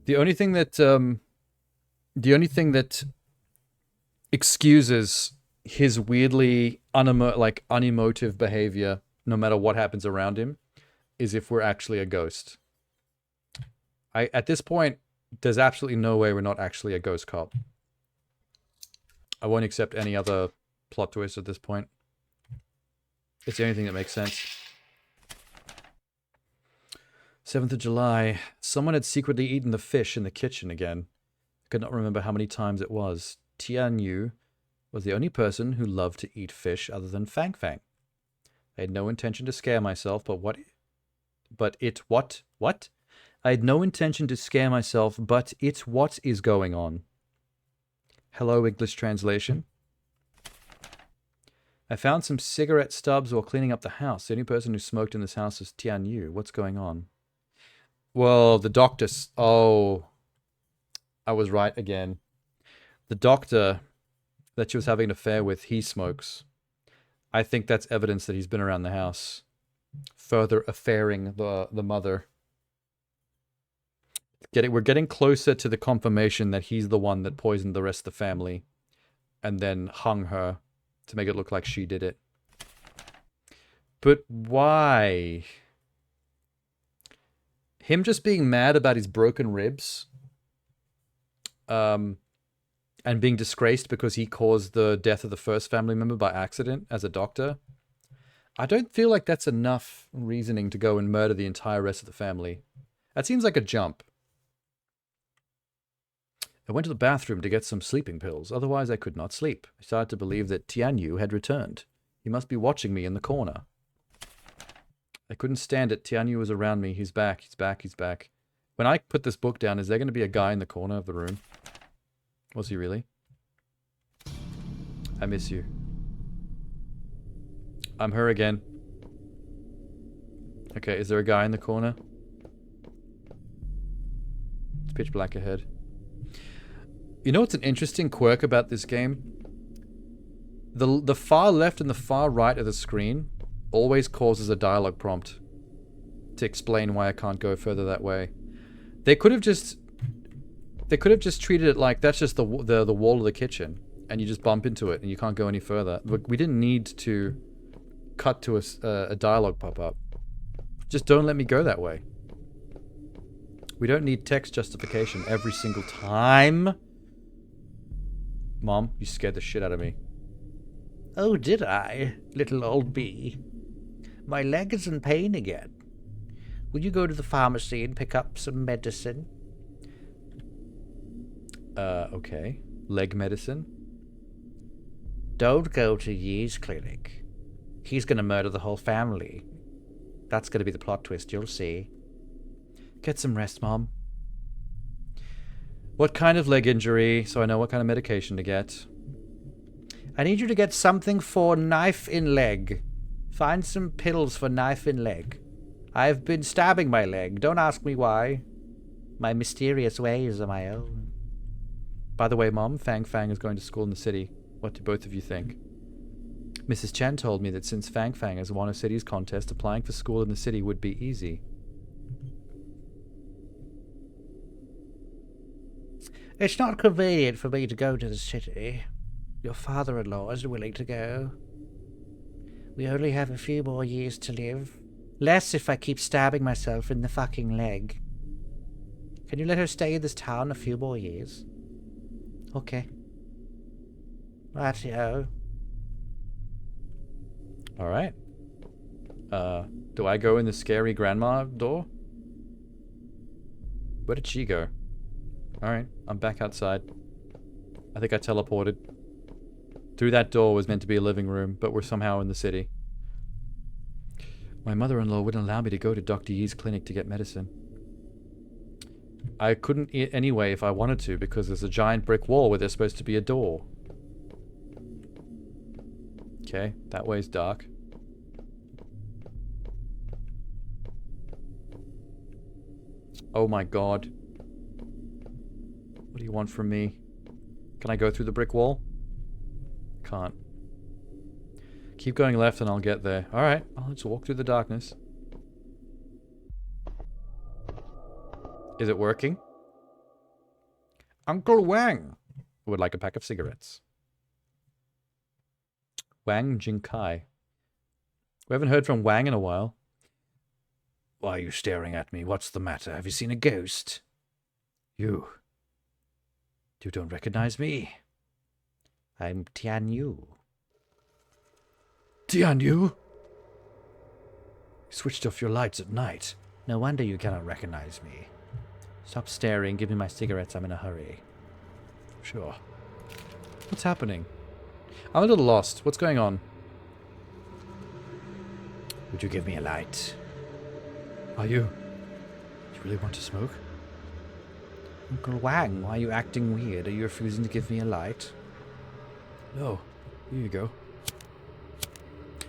The only thing that excuses his weirdly unemotive behavior, no matter what happens around him, is if we're actually a ghost. At this point, there's absolutely no way we're not actually a ghost cop. I won't accept any other plot twist at this point. It's the only thing that makes sense. 7th of July. Someone had secretly eaten the fish in the kitchen again. I could not remember how many times it was. Tian Yu was the only person who loved to eat fish other than Fang Fang. I had no intention to scare myself, what? I had no intention to scare myself, but it's what is going on. Hello, English translation. I found some cigarette stubs while cleaning up the house. The only person who smoked in this house is Tian Yu. What's going on? Well, the doctor... Oh, I was right again. The doctor that she was having an affair with, he smokes. I think that's evidence that he's been around the house. Further affairing the mother. We're getting closer to the confirmation that he's the one that poisoned the rest of the family and then hung her to make it look like she did it. But why? Him just being mad about his broken ribs and being disgraced because he caused the death of the first family member by accident as a doctor. I don't feel like that's enough reasoning to go and murder the entire rest of the family. That seems like a jump. I went to the bathroom to get some sleeping pills, otherwise I could not sleep. I started to believe that Tianyu had returned. He must be watching me in the corner. I couldn't stand it. Tianyu was around me. He's back, he's back, he's back. When I put this book down, is there going to be a guy in the corner of the room? Was he really? I miss you. I'm her again. Okay, is there a guy in the corner? It's pitch black ahead. You know what's an interesting quirk about this game? The far left and the far right of the screen always causes a dialogue prompt to explain why I can't go further that way. They could have just treated it like that's just the wall of the kitchen, and you just bump into it and you can't go any further. But we didn't need to cut to a dialogue pop up. Just don't let me go that way. We don't need text justification every single time. Mom, you scared the shit out of me. Oh, did I, little old bee? My leg is in pain again. Will you go to the pharmacy and pick up some medicine? Okay. Leg medicine? Don't go to Yi's clinic. He's gonna murder the whole family. That's gonna be the plot twist, you'll see. Get some rest, Mom. What kind of leg injury, so I know what kind of medication to get? I need you to get something for knife in leg. Find some pills for knife in leg. I've been stabbing my leg. Don't ask me why. My mysterious ways are my own. By the way, Mom, Fang Fang is going to school in the city. What do both of you think? Mrs. Chen told me that since Fang Fang has won a city's contest, applying for school in the city would be easy. It's not convenient for me to go to the city. Your father-in-law isn't willing to go. We only have a few more years to live. Less if I keep stabbing myself in the fucking leg. Can you let her stay in this town a few more years? Okay. Rightio. Alright. Do I go in the scary grandma door? Where did she go? Alright, I'm back outside. I think I teleported. Through that door was meant to be a living room, but we're somehow in the city. My mother-in-law wouldn't allow me to go to Dr. Yi's clinic to get medicine. I couldn't anyway if I wanted to, because there's a giant brick wall where there's supposed to be a door. Okay, that way's dark. Oh my god. What do you want from me? Can I go through the brick wall? Can't. Keep going left and I'll get there. Alright, well, let's walk through the darkness. Is it working? Uncle Wang would like a pack of cigarettes. Wang Jinkai. We haven't heard from Wang in a while. Why are you staring at me? What's the matter? Have you seen a ghost? You don't recognize me? I'm Tianyu. Tianyu? You switched off your lights at night. No wonder you cannot recognize me. Stop staring. Give me my cigarettes. I'm in a hurry. Sure. What's happening? I'm a little lost. What's going on? Would you give me a light? You really want to smoke? Uncle Wang, why are you acting weird? Are you refusing to give me a light? No. Here you go.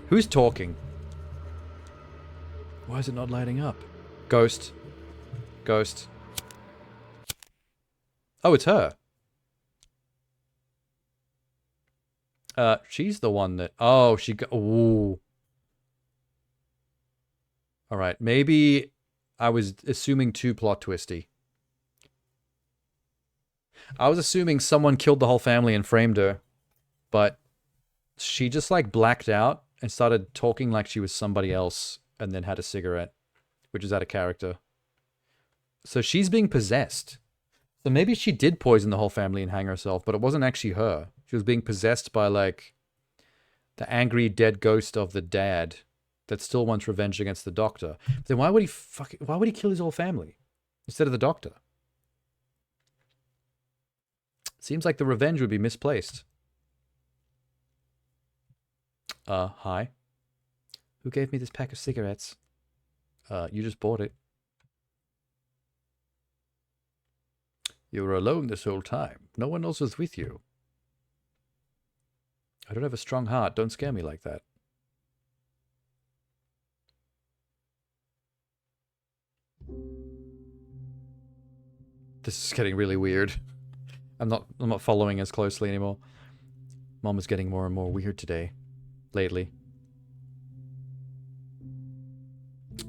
Who's talking? Why is it not lighting up? Ghost. Ghost. Oh, it's her. She's the one that... Oh, she... Ooh. Alright, maybe I was assuming too plot twisty. I was assuming someone killed the whole family and framed her. But she just like blacked out and started talking like she was somebody else and then had a cigarette, which is out of character. So she's being possessed. So maybe she did poison the whole family and hang herself, but it wasn't actually her. She was being possessed by like the angry dead ghost of the dad that still wants revenge against the doctor. Then why would he kill his whole family instead of the doctor? Seems like the revenge would be misplaced. Hi. Who gave me this pack of cigarettes? You just bought it. You were alone this whole time. No one else was with you. I don't have a strong heart. Don't scare me like that. This is getting really weird. I'm not following as closely anymore. Mom is getting more and more weird today. Lately.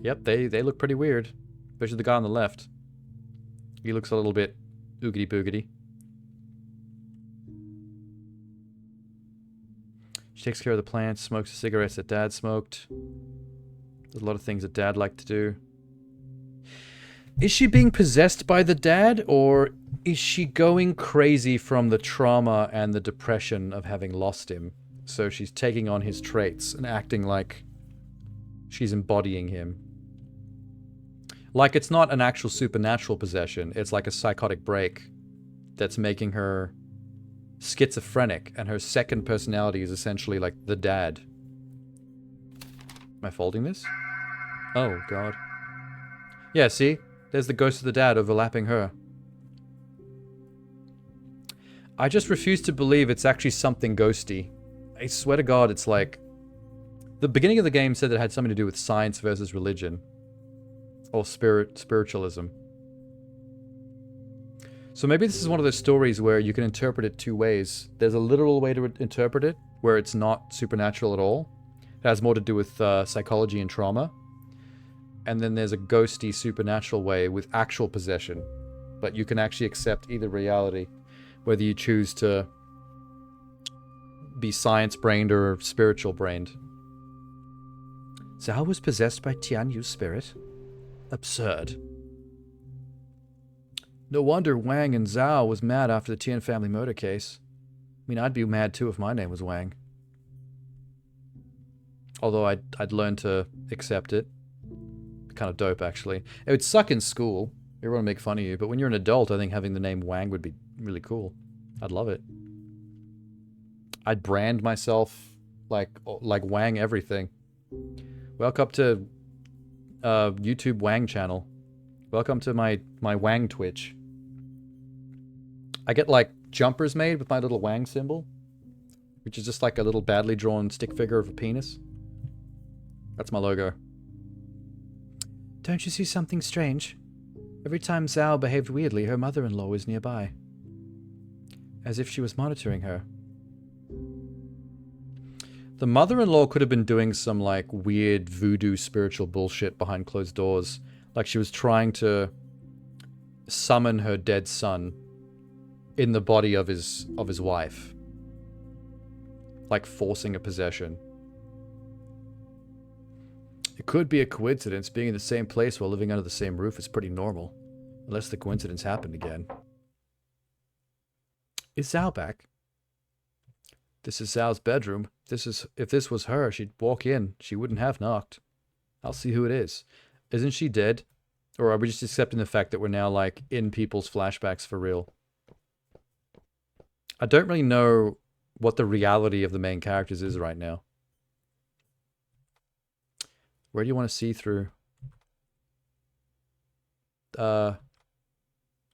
Yep, they look pretty weird. Especially the guy on the left. He looks a little bit oogity boogity. She takes care of the plants, smokes the cigarettes that Dad smoked. There's a lot of things that Dad liked to do. Is she being possessed by the dad, or is she going crazy from the trauma and the depression of having lost him? So she's taking on his traits and acting like she's embodying him. Like it's not an actual supernatural possession, it's like a psychotic break that's making her schizophrenic, and her second personality is essentially like the dad. Am I folding this? Oh, God. Yeah, see? There's the ghost of the dad overlapping her. I just refuse to believe it's actually something ghosty. I swear to God, it's like... The beginning of the game said that it had something to do with science versus religion. Or spiritualism. So maybe this is one of those stories where you can interpret it two ways. There's a literal way to interpret it, where it's not supernatural at all. It has more to do with psychology and trauma. And then there's a ghosty supernatural way with actual possession. But you can actually accept either reality, whether you choose to be science-brained or spiritual-brained. Zhao was possessed by Tianyu's spirit? Absurd. No wonder Wang and Zhao was mad after the Tian family murder case. I mean, I'd be mad too if my name was Wang. Although I'd learn to accept it. Kind of dope, actually. It would suck in school. Everyone would make fun of you. But when you're an adult, I think having the name Wang would be really cool. I'd love it. I'd brand myself like Wang everything. Welcome to YouTube Wang channel. Welcome to my Wang Twitch. I get like jumpers made with my little Wang symbol, which is just like a little badly drawn stick figure of a penis. That's my logo. Don't you see something strange? Every time Zhao behaved weirdly, her mother-in-law was nearby. As if she was monitoring her. The mother-in-law could have been doing some like weird voodoo spiritual bullshit behind closed doors. Like she was trying to summon her dead son in the body of his wife. Like forcing a possession. It could be a coincidence. Being in the same place while living under the same roof is pretty normal. Unless the coincidence happened again. Is Zhao back? This is Zhao's bedroom. If this was her, she'd walk in. She wouldn't have knocked. I'll see who it is. Isn't she dead? Or are we just accepting the fact that we're now, like, in people's flashbacks for real? I don't really know what the reality of the main characters is right now. Where do you want to see through? The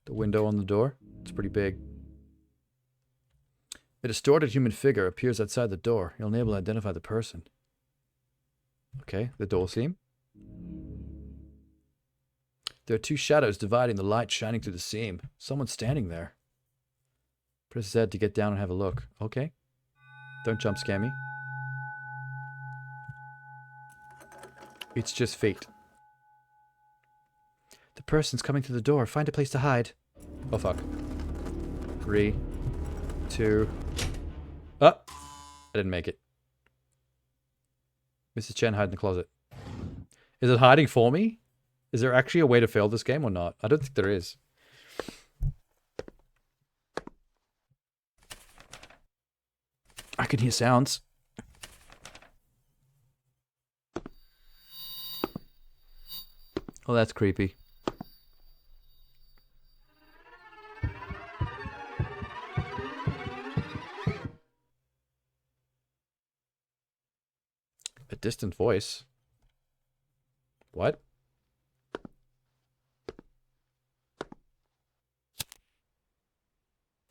window on the door? It's pretty big. A distorted human figure appears outside the door. You'll be able to identify the person. Okay, the door seam. There are two shadows dividing the light shining through the seam. Someone's standing there. Press Z to get down and have a look. Okay. Don't jump scare me. It's just feet. The person's coming through the door. Find a place to hide. Oh, fuck. 3, 2... Oh! I didn't make it. Mrs. Chen, hide in the closet. Is it hiding for me? Is there actually a way to fail this game or not? I don't think there is. I can hear sounds. Oh, that's creepy. A distant voice? What?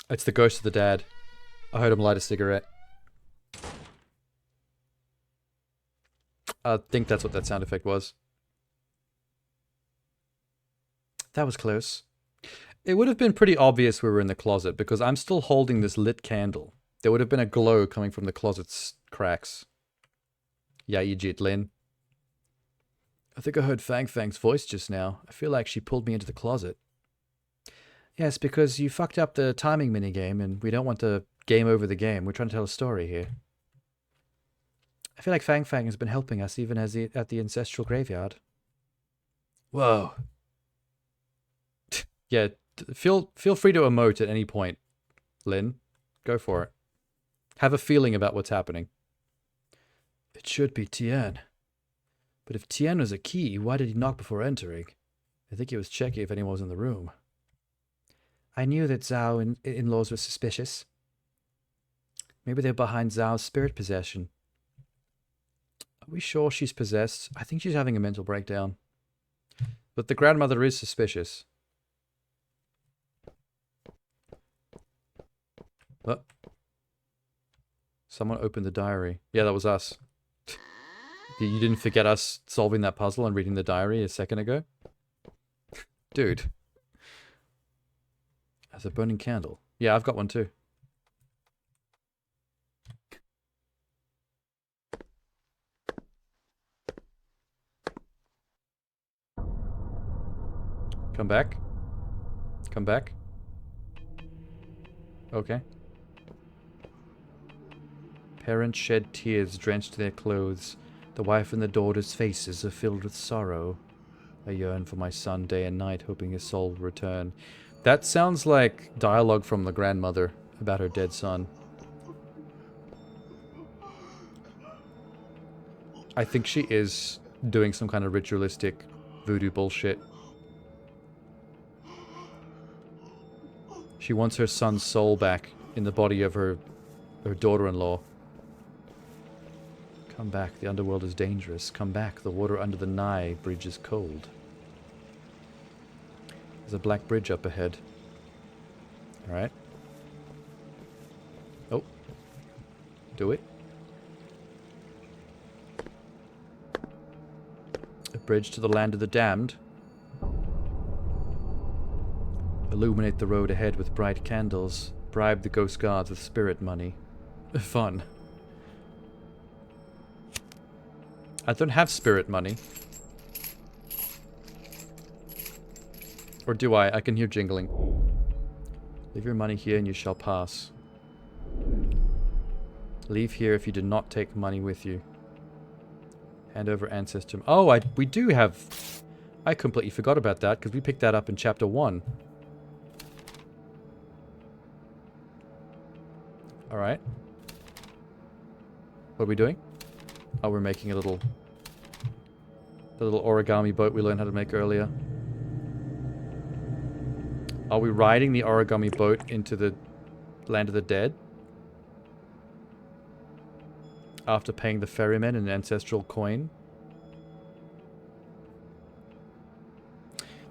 It's the ghost of the dad. I heard him light a cigarette. I think that's what that sound effect was. That was close. It would have been pretty obvious we were in the closet because I'm still holding this lit candle. There would have been a glow coming from the closet's cracks. Yeah, Yijit Lin. I think I heard Fang Fang's voice just now. I feel like she pulled me into the closet. Yes, because you fucked up the timing minigame and we don't want to game over the game. We're trying to tell a story here. I feel like Fang Fang has been helping us even as at the ancestral graveyard. Whoa. Yeah, feel free to emote at any point, Lin. Go for it. Have a feeling about what's happening. It should be Tien. But if Tien was a key, why did he knock before entering? I think he was checking if anyone was in the room. I knew that Zhao in-laws were suspicious. Maybe they're behind Zhao's spirit possession. Are we sure she's possessed? I think she's having a mental breakdown. But the grandmother is suspicious. What? Someone opened the diary. Yeah, that was us. You didn't forget us solving that puzzle and reading the diary a second ago? Dude. There's a burning candle. Yeah, I've got one too. Come back. Come back. Okay. Parents shed tears drenched their clothes. The wife and the daughter's faces are filled with sorrow. I yearn for my son day and night, hoping his soul will return. That sounds like dialogue from the grandmother about her dead son. I think she is doing some kind of ritualistic voodoo bullshit. She wants her son's soul back in the body of her daughter-in-law. Come back, the underworld is dangerous. Come back, the water under the Nai bridge is cold. There's a black bridge up ahead. Alright. Oh. Do it. A bridge to the land of the damned. Illuminate the road ahead with bright candles. Bribe the ghost guards with spirit money. Fun. I don't have spirit money. Or do I? I can hear jingling. Leave your money here and you shall pass. Leave here if you do not take money with you. Hand over ancestor. Oh, we do have... I completely forgot about that because we picked that up in chapter 1. Alright. What are we doing? Oh, we're making a little... the little origami boat we learned how to make earlier. Are we riding the origami boat into the land of the dead? After paying the ferryman an ancestral coin?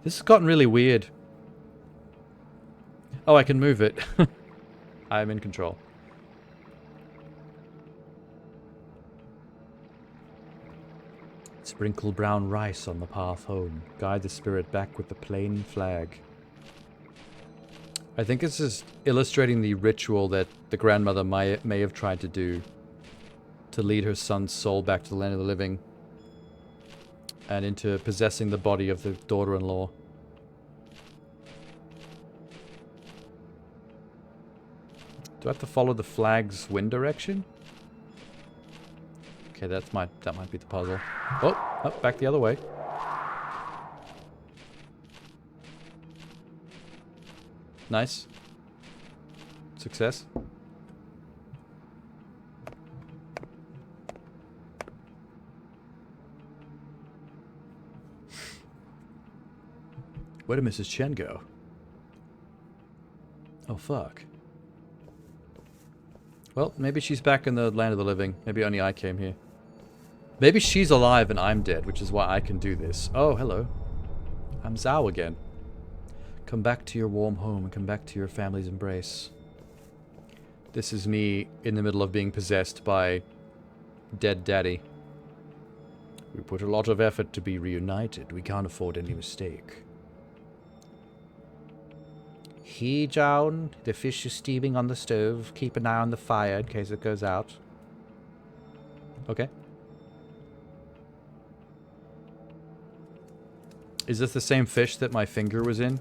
This has gotten really weird. Oh, I can move it. I'm in control. Sprinkle brown rice on the path home. Guide the spirit back with the plain flag. I think this is illustrating the ritual that the grandmother may have tried to do to lead her son's soul back to the land of the living and into possessing the body of the daughter-in-law. Do I have to follow the flag's wind direction? Okay, that might be the puzzle. Oh, back the other way. Nice. Success. Where did Mrs. Chen go? Oh, fuck. Well, maybe she's back in the land of the living. Maybe only I came here. Maybe she's alive and I'm dead, which is why I can do this. Oh, hello. I'm Zhao again. Come back to your warm home and come back to your family's embrace. This is me in the middle of being possessed by dead daddy. We put a lot of effort to be reunited. We can't afford any mistake. He, Joan, the fish is steaming on the stove. Keep an eye on the fire in case it goes out. Okay. Is this the same fish that my finger was in?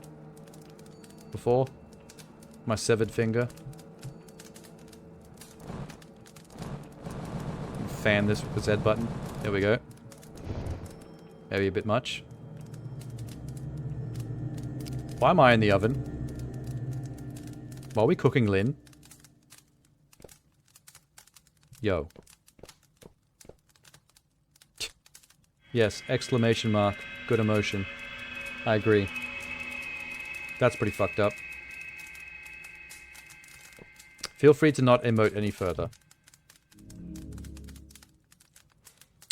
Before? My severed finger? Fan this with the Z button. There we go. Maybe a bit much. Why am I in the oven? Why are we cooking, Lynn? Yo. Yes, exclamation mark. Good emotion. I agree. That's pretty fucked up. Feel free to not emote any further.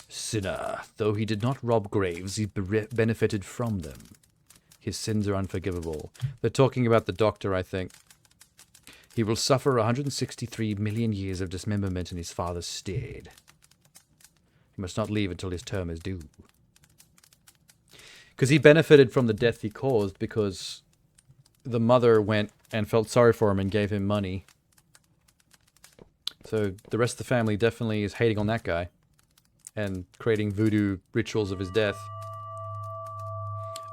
Sinner, though he did not rob graves, he benefited from them. His sins are unforgivable. They're talking about the doctor, I think. He will suffer 163 million years of dismemberment in his father's stead. He must not leave until his term is due. Because he benefited from the death he caused because the mother went and felt sorry for him and gave him money. So the rest of the family definitely is hating on that guy and creating voodoo rituals of his death.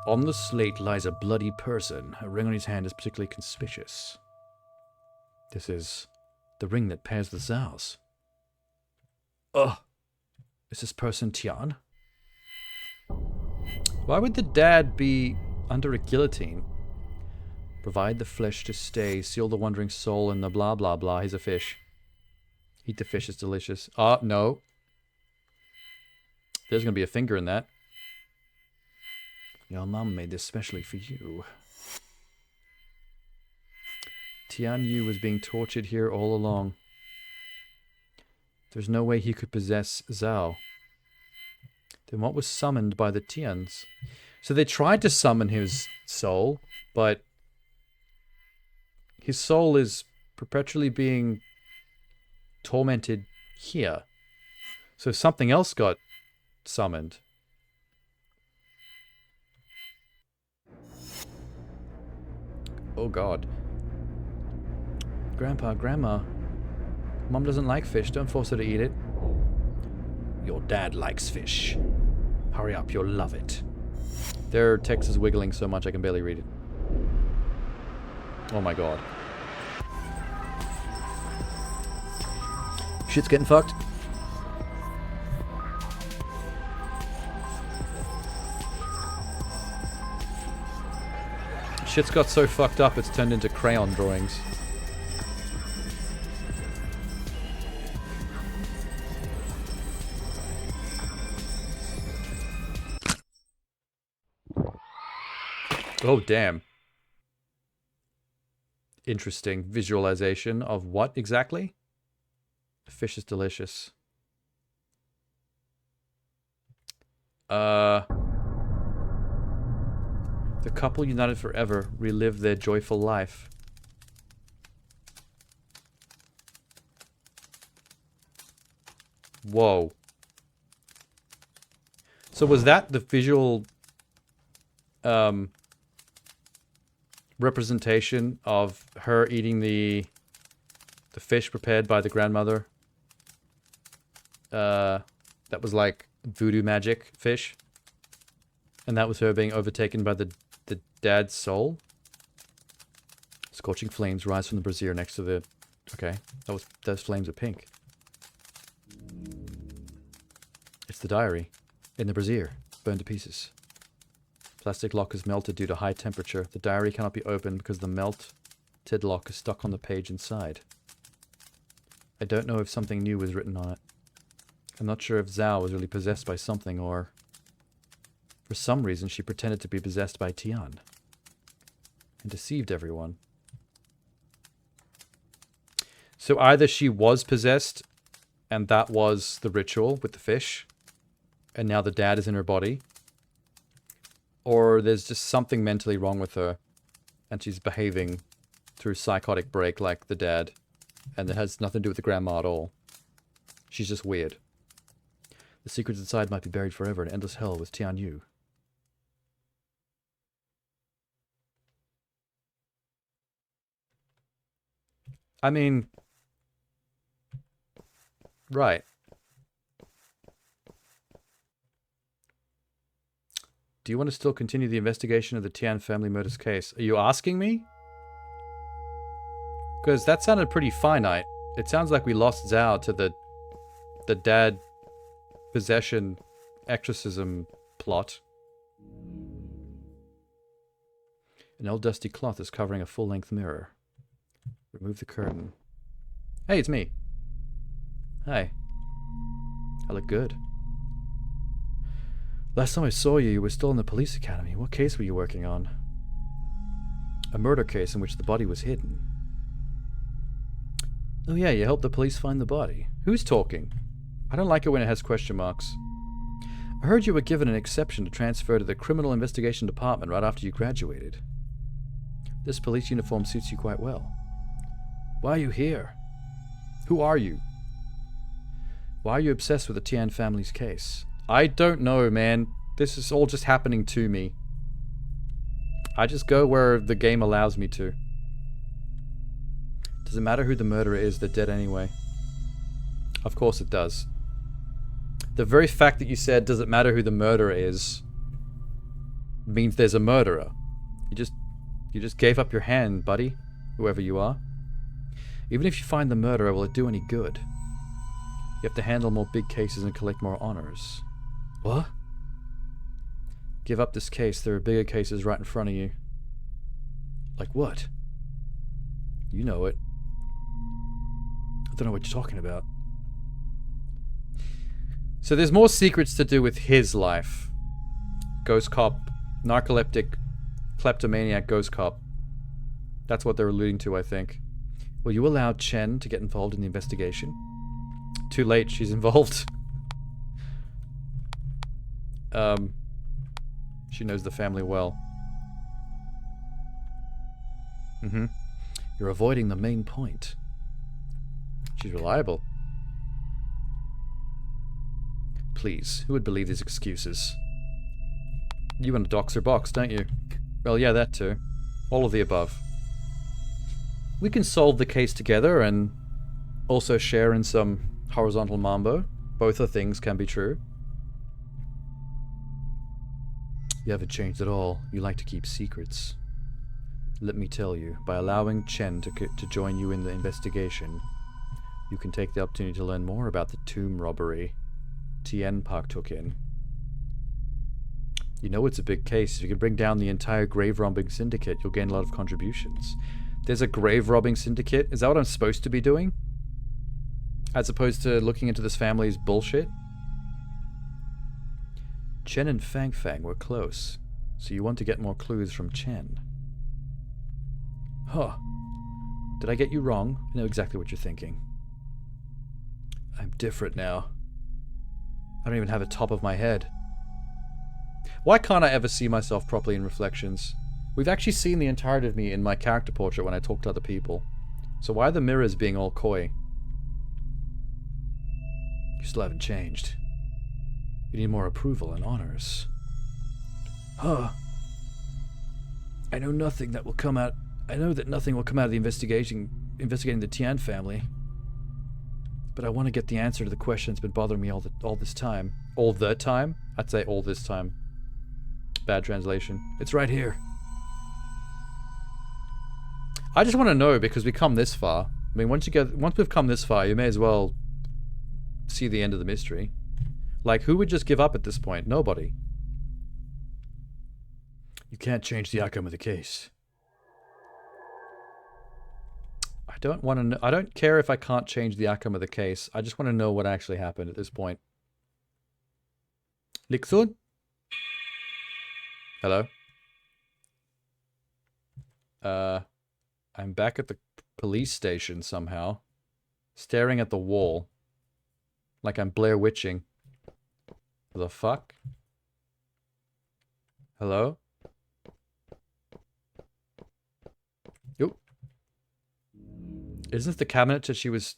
On the slate lies a bloody person. A ring on his hand is particularly conspicuous. This is the ring that pairs the Zhao's. Ugh. Is this person Tian? Why would the dad be under a guillotine? Provide the flesh to stay, seal the wandering soul, and the blah blah blah. He's a fish. Eat the fish, it's delicious. No. There's gonna be a finger in that. Your mum made this specially for you. Tian Yu was being tortured here all along. There's no way he could possess Zhao. Then what was summoned by the Tians? So they tried to summon his soul, but his soul is perpetually being tormented here. So something else got summoned. Oh god. Grandpa, Grandma. Mom doesn't like fish. Don't force her to eat it. Your dad likes fish. Hurry up, you'll love it. Their text is wiggling so much I can barely read it. Oh my god. Shit's getting fucked. Shit's got so fucked up it's turned into crayon drawings. Oh, damn. Interesting visualization of what exactly? The fish is delicious. The couple united forever relive their joyful life. Whoa. So was that the visual representation of her eating the fish prepared by the grandmother? That was like voodoo magic fish. And that was her being overtaken by the dad's soul. Scorching flames rise from the brazier next to the... Okay, those flames are pink. It's the diary. In the brazier. Burned to pieces. Plastic lock is melted due to high temperature. The diary cannot be opened because the melted lock is stuck on the page inside. I don't know if something new was written on it. I'm not sure if Zhao was really possessed by something or... For some reason, she pretended to be possessed by Tian. and deceived everyone. So either she was possessed, and that was the ritual with the fish, and now the dad is in her body, or there's just something mentally wrong with her, and she's behaving through psychotic break like the dad, and it has nothing to do with the grandma at all. She's just weird. The secrets inside might be buried forever in endless hell with Tian Yu. I mean... Right. Do you want to still continue the investigation of the Tian family murders case? Are you asking me? Because that sounded pretty finite. It sounds like we lost Zhao to the dad possession exorcism plot. An old dusty cloth is covering a full-length mirror. Remove the curtain. Hey, it's me. Hi. I look good. Last time I saw you, you were still in the police academy. What case were you working on? A murder case in which the body was hidden. Oh yeah, you helped the police find the body. Who's talking? I don't like it when it has question marks. I heard you were given an exception to transfer to the Criminal Investigation Department right after you graduated. This police uniform suits you quite well. Why are you here? Who are you? Why are you obsessed with the Tian family's case? I don't know, man. This is all just happening to me. I just go where the game allows me to. Does it matter who the murderer is? They're dead anyway. Of course it does. The very fact that you said, does it matter who the murderer is, means there's a murderer. You just gave up your hand, buddy, whoever you are. Even if you find the murderer, will it do any good? You have to handle more big cases and collect more honors. What? Give up this case, there are bigger cases right in front of you. Like what? You know it. I don't know what you're talking about. So there's more secrets to do with his life. Ghost cop, narcoleptic, kleptomaniac ghost cop. That's what they're alluding to, I think. Will you allow Chen to get involved in the investigation? Too late, she's involved. She knows the family well. You're avoiding the main point. She's reliable. Please, who would believe these excuses? You want to dox her box, don't you? Well, yeah, that too. All of the above. We can solve the case together and also share in some horizontal mambo. Both of things can be true. You haven't changed at all. You like to keep secrets. Let me tell you, by allowing Chen to join you in the investigation, you can take the opportunity to learn more about the tomb robbery Tien Park took in. You know it's a big case. If you can bring down the entire grave robbing syndicate, you'll gain a lot of contributions. There's a grave robbing syndicate? Is that what I'm supposed to be doing? As opposed to looking into this family's bullshit? Chen and Fang Fang were close, so you want to get more clues from Chen. Huh. Did I get you wrong? I know exactly what you're thinking. I'm different now. I don't even have a top of my head. Why can't I ever see myself properly in reflections? We've actually seen the entirety of me in my character portrait when I talk to other people. So why are the mirrors being all coy? You still haven't changed. You need more approval and honors. Huh. I know nothing that will come out. I know that nothing will come out of the investigating the Tian family. But I want to get the answer to the question that's been bothering me all this time. All the time? I'd say all this time. Bad translation. It's right here. I just want to know because we come this far. I mean, once we've come this far, you may as well see the end of the mystery. Like, who would just give up at this point? Nobody. You can't change the outcome of the case. I don't want to know. I don't care if I can't change the outcome of the case. I just want to know what actually happened at this point. Lixun? Hello? I'm back at the police station somehow, staring at the wall, like I'm Blair Witching. The fuck? Hello? Yo. Isn't this the cabinet that she was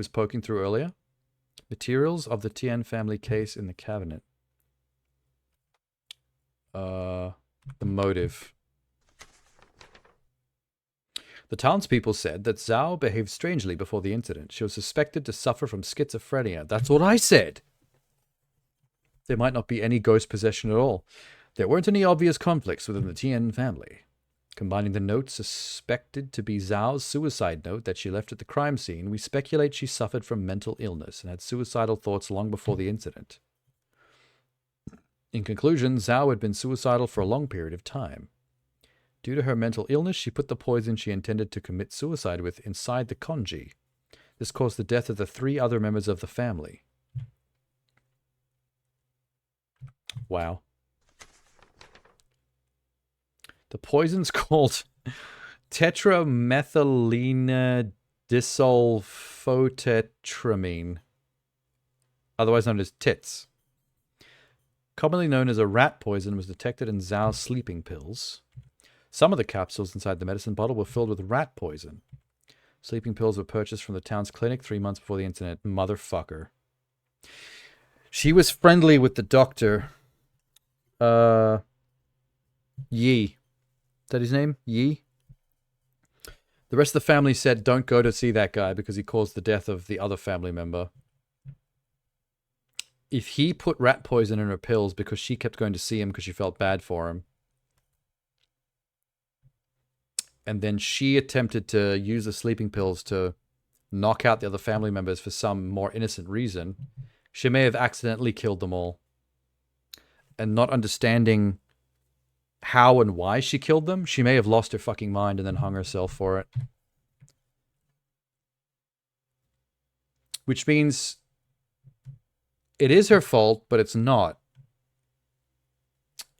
poking through earlier? Materials of the Tien family case in the cabinet. The motive. The townspeople said that Zhao behaved strangely before the incident. She was suspected to suffer from schizophrenia. That's what I said! There might not be any ghost possession at all. There weren't any obvious conflicts within the Tien family. Combining the note suspected to be Zhao's suicide note that she left at the crime scene, we speculate she suffered from mental illness and had suicidal thoughts long before the incident. In conclusion, Zhao had been suicidal for a long period of time. Due to her mental illness, she put the poison she intended to commit suicide with inside the congee. This caused the death of the 3 other members of the family. Wow. The poison's called tetramethylene disulfotetramine, otherwise known as TITS. Commonly known as a rat poison, was detected in Zhao's sleeping pills. Some of the capsules inside the medicine bottle were filled with rat poison. Sleeping pills were purchased from the town's clinic 3 months before the incident. Motherfucker. She was friendly with the doctor. Yi. Is that his name? Yi? The rest of the family said don't go to see that guy because he caused the death of the other family member. If he put rat poison in her pills because she kept going to see him because she felt bad for him, and then she attempted to use the sleeping pills to knock out the other family members for some more innocent reason, she may have accidentally killed them all. And not understanding how and why she killed them, she may have lost her fucking mind and then hung herself for it. Which means it is her fault, but it's not.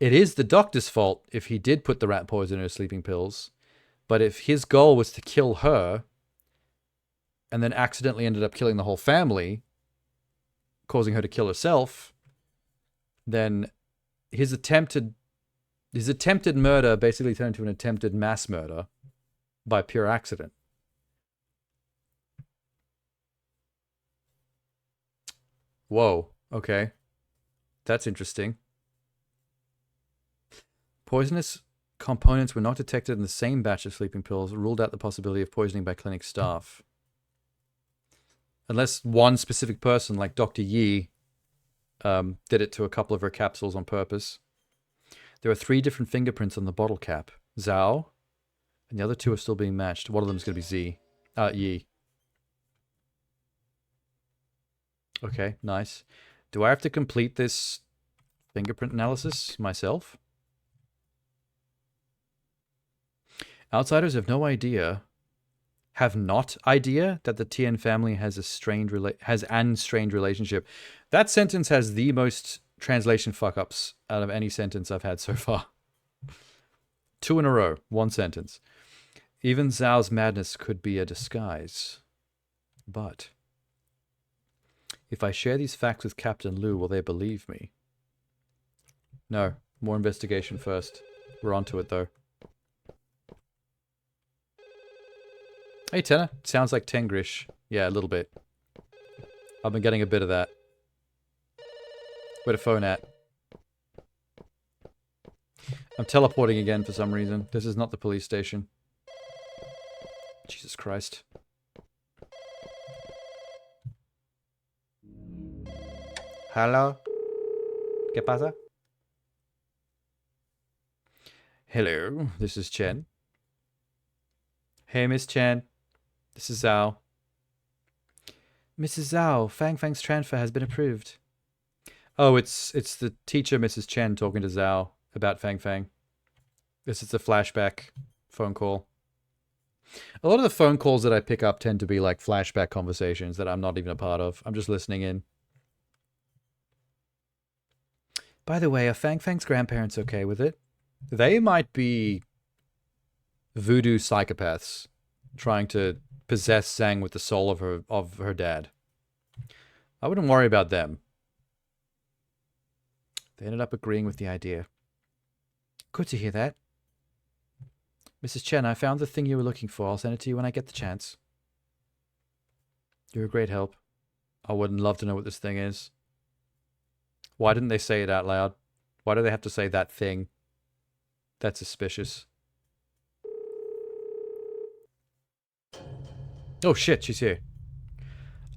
It is the doctor's fault if he did put the rat poison in her sleeping pills. But if his goal was to kill her and then accidentally ended up killing the whole family, causing her to kill herself, then his attempted murder basically turned into an attempted mass murder by pure accident. Whoa, okay. That's interesting. Poisonous components were not detected in the same batch of sleeping pills, ruled out the possibility of poisoning by clinic staff. Unless one specific person, like Dr. Yi, did it to a couple of her capsules on purpose. There are 3 different fingerprints on the bottle cap. Zhao, and the other 2 are still being matched. One of them is going to be Yi. Okay, nice. Do I have to complete this fingerprint analysis myself? Outsiders have no idea, have not idea that the Tien family has an strained relationship. That sentence has the most translation fuck-ups out of any sentence I've had so far. 2 in a row, 1 sentence. Even Zhao's madness could be a disguise. But if I share these facts with Captain Liu, will they believe me? No, more investigation first. We're onto it though. Hey, Tenor. Sounds like Tengrish. Yeah, a little bit. I've been getting a bit of that. Where the phone at? I'm teleporting again for some reason. This is not the police station. Jesus Christ. Hello? ¿Qué pasa? Hello, this is Chen. Hey, Miss Chen. This is Zhao. Mrs. Zhao, Fang Fang's transfer has been approved. Oh, it's the teacher, Mrs. Chen, talking to Zhao about Fang Fang. This is a flashback phone call. A lot of the phone calls that I pick up tend to be like flashback conversations that I'm not even a part of. I'm just listening in. By the way, are Fang Fang's grandparents okay with it? They might be voodoo psychopaths trying to possess Zhang with the soul of her dad. I wouldn't worry about them. They ended up agreeing with the idea. Good to hear that. Mrs. Chen, I found the thing you were looking for. I'll send it to you when I get the chance. You're a great help. I would love to know what this thing is. Why didn't they say it out loud? Why do they have to say that thing? That's suspicious. Oh shit, she's here.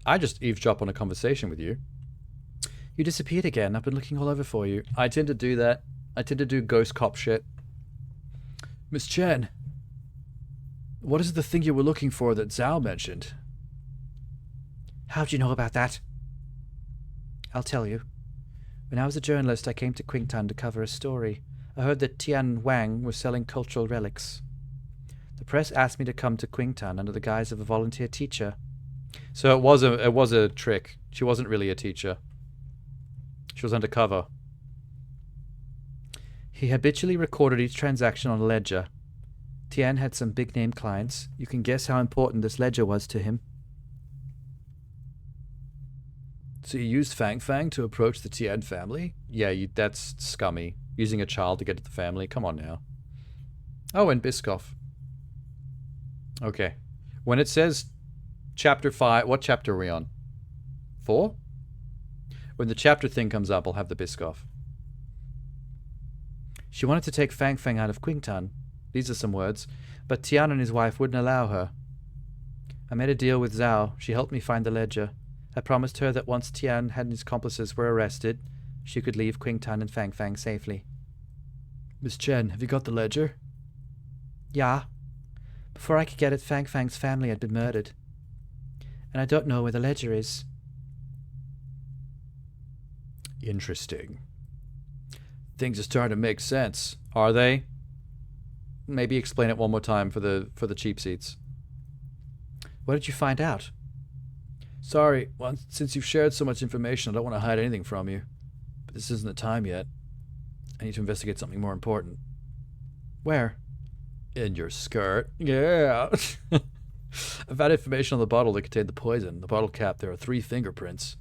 I just eavesdrop on a conversation with you. You disappeared again. I've been looking all over for you. I tend to do that. I tend to do ghost cop shit. Miss Chen, what is the thing you were looking for that Zhao mentioned? How'd you know about that? I'll tell you. When I was a journalist, I came to Qingtan to cover a story. I heard that Tian Wang was selling cultural relics. The press asked me to come to Qingtan under the guise of a volunteer teacher. So it was a trick. She wasn't really a teacher. She was undercover. He habitually recorded each transaction on a ledger. Tian had some big-name clients. You can guess how important this ledger was to him. So you used Fang Fang to approach the Tian family? Yeah, that's scummy. Using a child to get to the family. Come on now. Oh, and Biscoff. Okay. When it says chapter 5, what chapter are we on? 4? When the chapter thing comes up, I'll have the Biscoff. She wanted to take Fang Fang out of Qingtan. These are some words. But Tian and his wife wouldn't allow her. I made a deal with Zhao. She helped me find the ledger. I promised her that once Tian and his accomplices were arrested, she could leave Qingtan and Fang Fang safely. Miss Chen, have you got the ledger? Yeah. Before I could get it, Fang Fang's family had been murdered. And I don't know where the ledger is. Interesting. Things are starting to make sense. Are they? Maybe explain it one more time for the cheap seats. What did you find out? Sorry, well, since you've shared so much information, I don't want to hide anything from you. But this isn't the time yet. I need to investigate something more important. Where? In your skirt. Yeah. I've had information on the bottle that contained the poison. The bottle cap, there are 3 fingerprints.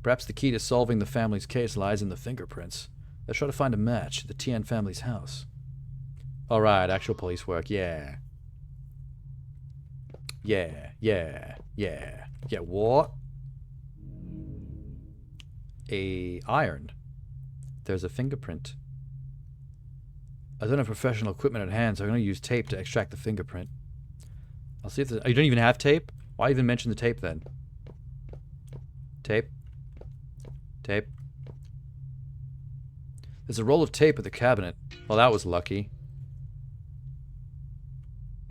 Perhaps the key to solving the family's case lies in the fingerprints. Let's try to find a match at the Tian family's house. Alright, actual police work, yeah. Yeah. Yeah, what? A iron. There's a fingerprint. I don't have professional equipment at hand, so I'm going to use tape to extract the fingerprint. I'll see if there's... Oh, you don't even have tape? Why even mention the tape then? Tape. Tape. There's a roll of tape at the cabinet. Well, that was lucky.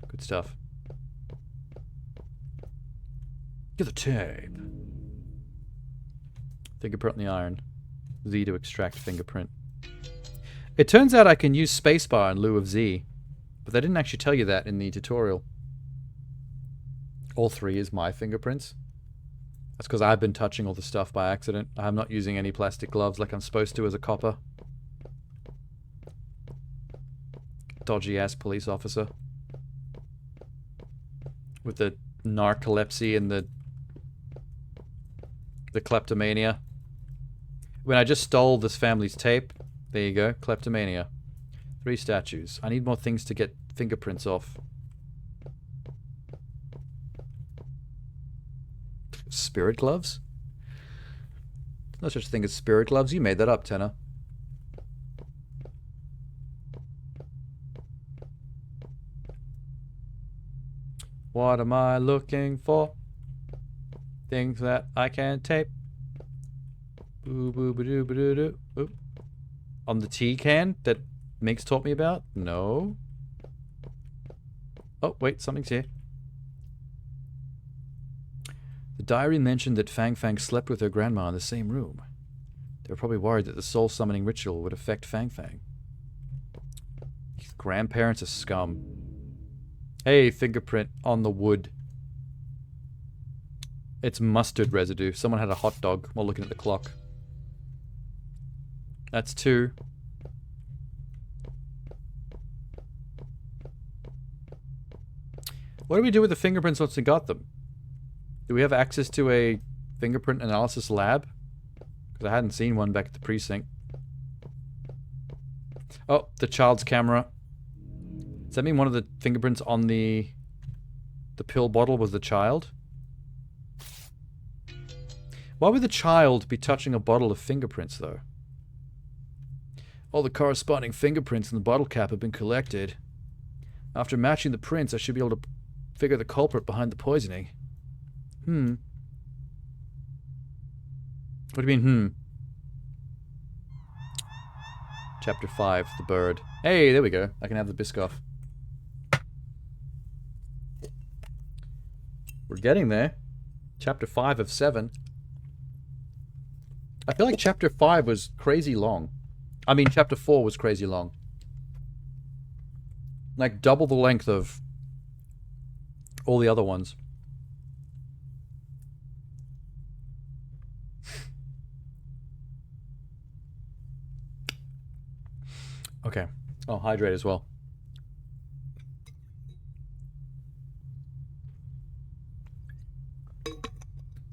Good stuff. Get the tape. Fingerprint on the iron. Z to extract fingerprint. It turns out I can use spacebar in lieu of Z, but they didn't actually tell you that in the tutorial. All 3 is my fingerprints. That's because I've been touching all the stuff by accident. I'm not using any plastic gloves like I'm supposed to as a copper. Dodgy-ass police officer. With the narcolepsy and the kleptomania. When I just stole this family's tape, there you go, kleptomania. 3 statues. I need more things to get fingerprints off. Spirit gloves? No such thing as spirit gloves. You made that up, Tenor. What am I looking for? Things that I can tape. Boo boo ba doo ba doo doo. Oop. On the tea can that Minx taught me about? No. Oh, wait, something's here. The diary mentioned that Fang Fang slept with her grandma in the same room. They were probably worried that the soul summoning ritual would affect Fang Fang. These grandparents are scum. Hey, fingerprint on the wood. It's mustard residue. Someone had a hot dog while looking at the clock. That's 2. What do we do with the fingerprints once we got them? Do we have access to a fingerprint analysis lab? Because I hadn't seen one back at the precinct. Oh, the child's camera. Does that mean one of the fingerprints on the pill bottle was the child? Why would the child be touching a bottle of fingerprints, though? All the corresponding fingerprints in the bottle cap have been collected. After matching the prints, I should be able to figure the culprit behind the poisoning. What do you mean, Chapter 5, the bird. Hey, there we go. I can have the Biscoff. We're getting there. Chapter 5 of 7. I feel like Chapter 5 was crazy long. I mean, Chapter 4 was crazy long. Like, double the length of all the other ones. Okay. I'll hydrate as well.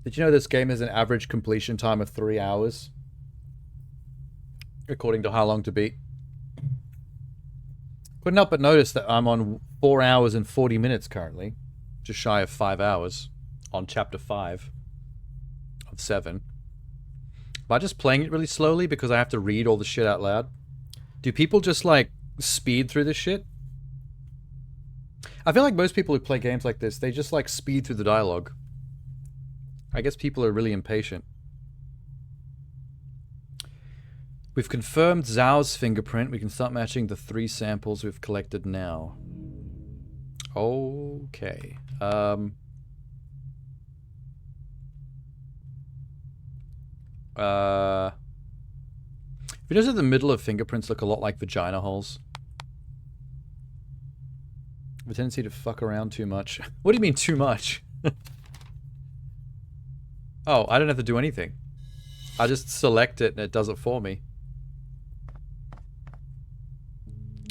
Did you know this game has an average completion time of 3 hours? According to how long to beat. Couldn't help but notice that I'm on 4 hours and 40 minutes currently. Just shy of 5 hours on Chapter 5 of 7. Am I just playing it really slowly because I have to read all the shit out loud? Do people just, like, speed through this shit? I feel like most people who play games like this, they just, like, speed through the dialogue. I guess people are really impatient. We've confirmed Zhao's fingerprint. We can start matching the 3 samples we've collected now. Okay. If you notice that the middle of fingerprints look a lot like vagina holes. I have a tendency to fuck around too much. What do you mean too much? Oh, I don't have to do anything. I just select it and it does it for me.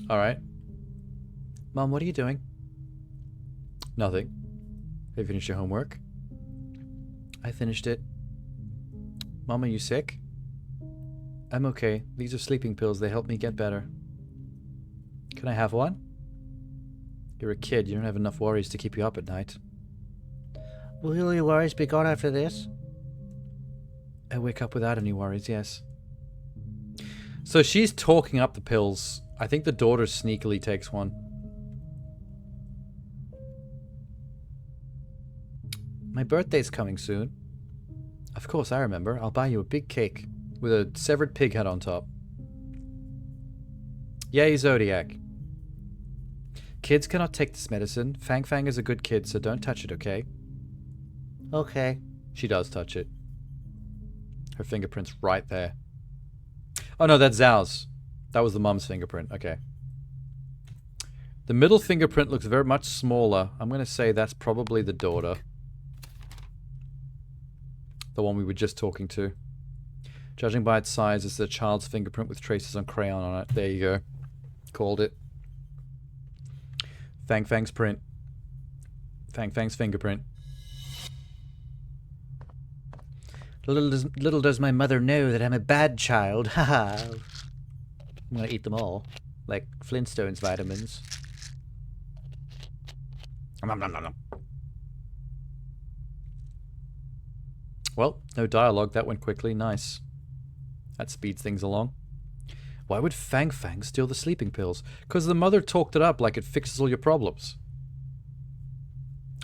Alright. Mom, what are you doing? Nothing. Have you finished your homework? I finished it. Mom, are you sick? I'm okay. These are sleeping pills. They help me get better. Can I have one? You're a kid. You don't have enough worries to keep you up at night. Will your worries be gone after this? I wake up without any worries, yes. So she's talking up the pills. I think the daughter sneakily takes one. My birthday's coming soon. Of course, I remember. I'll buy you a big cake with a severed pig head on top. Yay, Zodiac. Kids cannot take this medicine. Fang Fang is a good kid, so don't touch it, okay? Okay. She does touch it. Her fingerprint's right there. Oh no, that's Zhao's. That was the mum's fingerprint. Okay. The middle fingerprint looks very much smaller. I'm going to say that's probably the daughter. The one we were just talking to. Judging by its size, it's the child's fingerprint with traces on crayon on it. There you go. Called it. Fang Fang's print. Fang Fang's fingerprint. Little does my mother know that I'm a bad child. Haha. I'm gonna eat them all. Like Flintstones vitamins. Nom, nom, nom, nom. Well, no dialogue. That went quickly. Nice. That speeds things along. Why would Fang Fang steal the sleeping pills? Because the mother talked it up like it fixes all your problems.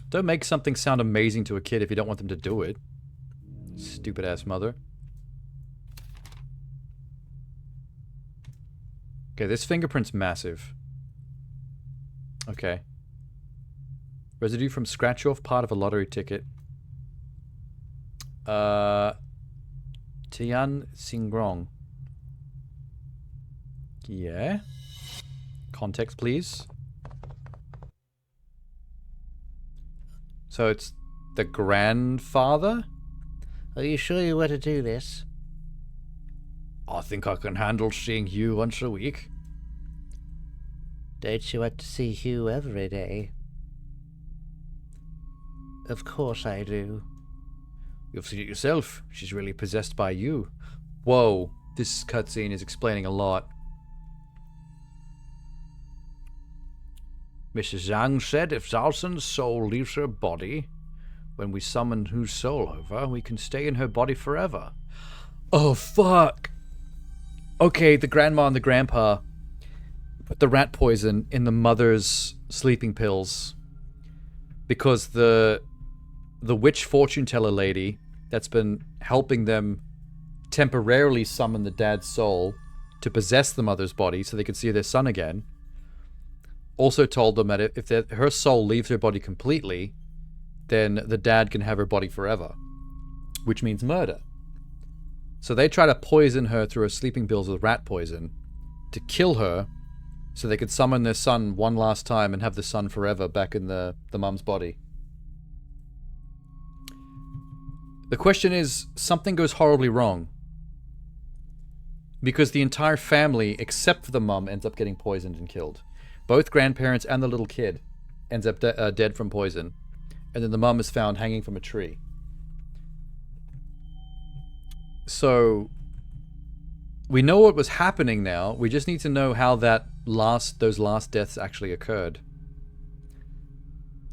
Don't make something sound amazing to a kid if you don't want them to do it. Stupid ass mother. Okay, this fingerprint's massive. Okay. Residue from scratch off part of a lottery ticket. Tian Xingrong. Yeah. Context, please. So it's the grandfather? Are you sure you want to do this? I think I can handle seeing you once a week. Don't you want to see Hugh every day? Of course I do. You've seen it yourself. She's really possessed by you. Whoa, this cutscene is explaining a lot. Mrs. Zhang said if Zalson's soul leaves her body, when we summon whose soul over, we can stay in her body forever. Oh, fuck. Okay, the grandma and the grandpa put the rat poison in the mother's sleeping pills because the witch fortune teller lady that's been helping them temporarily summon the dad's soul to possess the mother's body so they could see their son again also told them that if her soul leaves her body completely, then the dad can have her body forever, which means murder. So they try to poison her through her sleeping pills with rat poison to kill her so they could summon their son one last time and have the son forever back in the mum's body. The question is, something goes horribly wrong. Because the entire family, except for the mum, ends up getting poisoned and killed. Both grandparents and the little kid ends up dead from poison. And then the mum is found hanging from a tree. So, we know what was happening now. We just need to know how those last deaths actually occurred.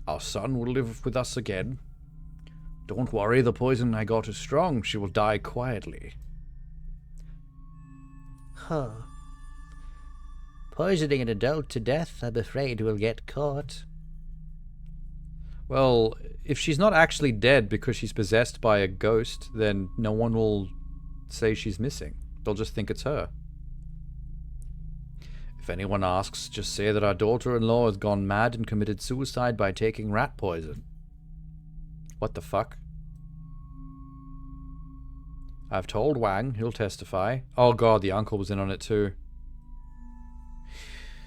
Our son will live with us again. Don't worry, the poison I got is strong. She will die quietly. Huh. Poisoning an adult to death, I'm afraid will get caught. Well, if she's not actually dead because she's possessed by a ghost, then no one will say she's missing. They'll just think it's her. If anyone asks, just say that our daughter-in-law has gone mad and committed suicide by taking rat poison. What the fuck? I've told Wang, he'll testify. Oh god, the uncle was in on it too.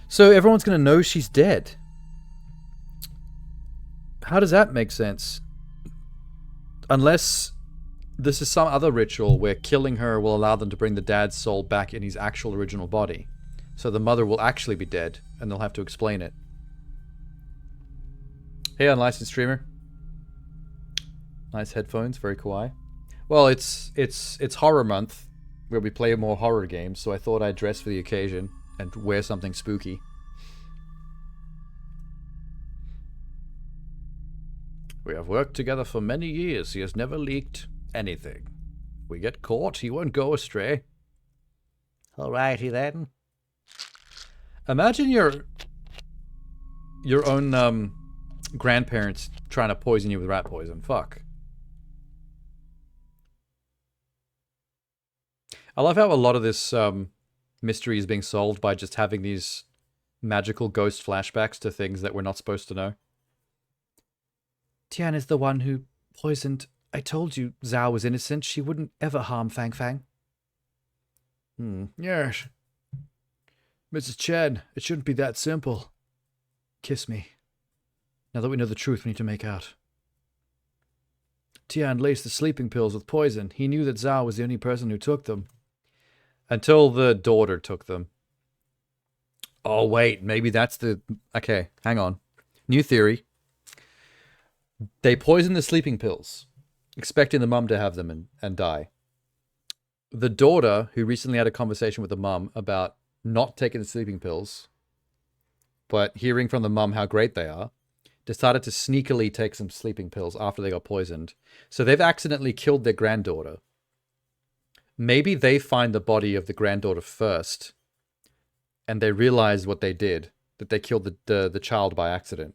So everyone's gonna know she's dead. How does that make sense? Unless this is some other ritual where killing her will allow them to bring the dad's soul back in his actual original body. So the mother will actually be dead, and they'll have to explain it. Hey, unlicensed streamer. Nice headphones, very kawaii. Well, it's horror month, where we play more horror games, so I thought I'd dress for the occasion and wear something spooky. We have worked together for many years. He has never leaked anything. If we get caught, he won't go astray. Alrighty then. Imagine your own grandparents trying to poison you with rat poison. Fuck. I love how a lot of this mystery is being solved by just having these magical ghost flashbacks to things that we're not supposed to know. Tian is the one who poisoned. I told you Zhao was innocent. She wouldn't ever harm Fang Fang. Yes. Mrs. Chen, it shouldn't be that simple. Kiss me. Now that we know the truth, we need to make out. Tian laced the sleeping pills with poison. He knew that Zhao was the only person who took them. Until the daughter took them. Oh, wait. Maybe that's the... Okay, hang on. New theory. They poisoned the sleeping pills, expecting the mum to have them and die. The daughter, who recently had a conversation with the mum about not taking the sleeping pills, but hearing from the mum how great they are, decided to sneakily take some sleeping pills after they got poisoned. So they've accidentally killed their granddaughter. Maybe they find the body of the granddaughter first, and they realize what they did, that they killed the child by accident.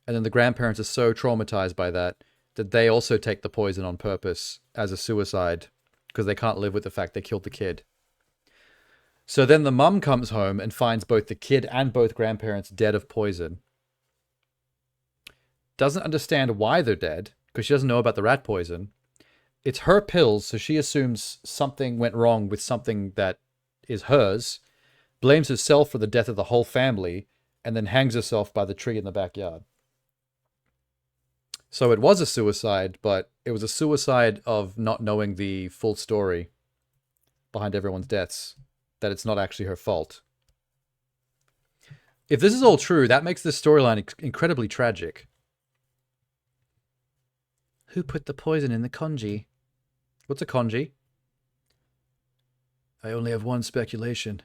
And then the grandparents are so traumatized by that they also take the poison on purpose as a suicide because they can't live with the fact they killed the kid. So then the mum comes home and finds both the kid and both grandparents dead of poison. Doesn't understand why they're dead because she doesn't know about the rat poison. It's her pills, so she assumes something went wrong with something that is hers, blames herself for the death of the whole family, and then hangs herself by the tree in the backyard. So it was a suicide, but it was a suicide of not knowing the full story behind everyone's deaths, that it's not actually her fault. If this is all true, that makes this storyline incredibly tragic. Who put the poison in the congee? What's a congee? I only have one speculation.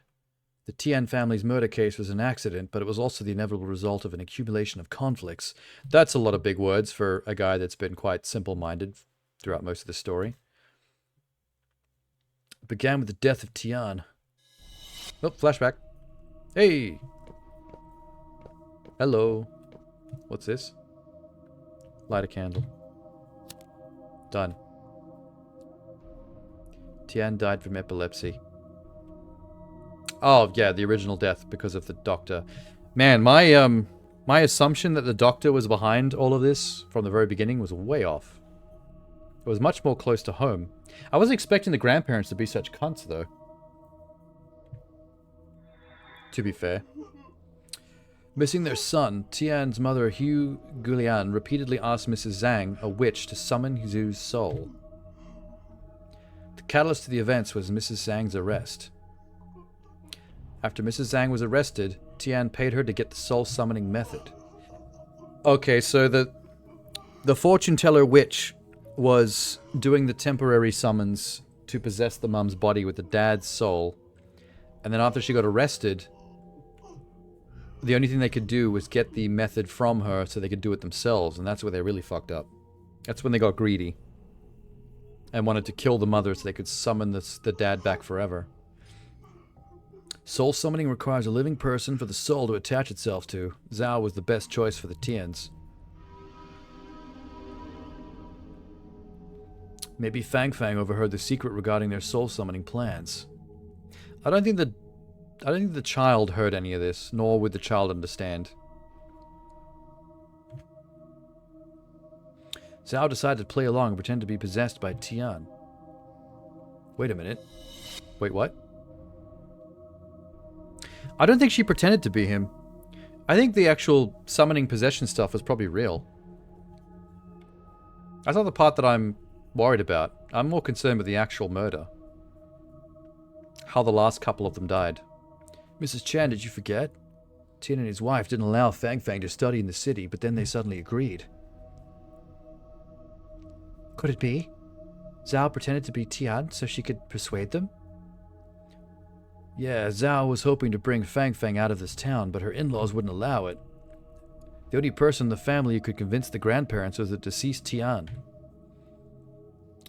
The Tian family's murder case was an accident, but it was also the inevitable result of an accumulation of conflicts. That's a lot of big words for a guy that's been quite simple-minded throughout most of the story. It began with the death of Tian. Oh, flashback. Hey! Hello. What's this? Light a candle. Done. Tian died from epilepsy. Oh, yeah, the original death because of the doctor. Man, my assumption that the doctor was behind all of this from the very beginning was way off. It was much more close to home. I wasn't expecting the grandparents to be such cunts, though. To be fair. Missing their son, Tian's mother, Hu Gulian, repeatedly asked Mrs. Zhang, a witch, to summon Zhu's soul. The catalyst to the events was Mrs. Zhang's arrest. After Mrs. Zhang was arrested, Tian paid her to get the soul summoning method. Okay, so the fortune teller witch was doing the temporary summons to possess the mum's body with the dad's soul. And then after she got arrested, the only thing they could do was get the method from her so they could do it themselves. And that's where they really fucked up. That's when they got greedy. And wanted to kill the mother so they could summon the dad back forever. Soul summoning requires a living person for the soul to attach itself to. Zhao was the best choice for the Tians. Maybe Fang Fang overheard the secret regarding their soul summoning plans. I don't think the child heard any of this, nor would the child understand. Zhao decided to play along and pretend to be possessed by Tian. Wait a minute. Wait, what? I don't think she pretended to be him. I think the actual summoning possession stuff was probably real. That's not the part that I'm worried about. I'm more concerned with the actual murder. How the last couple of them died. Mrs. Chan, did you forget? Tian and his wife didn't allow Fang Fang to study in the city, but then they suddenly agreed. Could it be? Zhao pretended to be Tian so she could persuade them? Yeah, Zhao was hoping to bring Fang Fang out of this town, but her in-laws wouldn't allow it. The only person in the family who could convince the grandparents was the deceased Tian.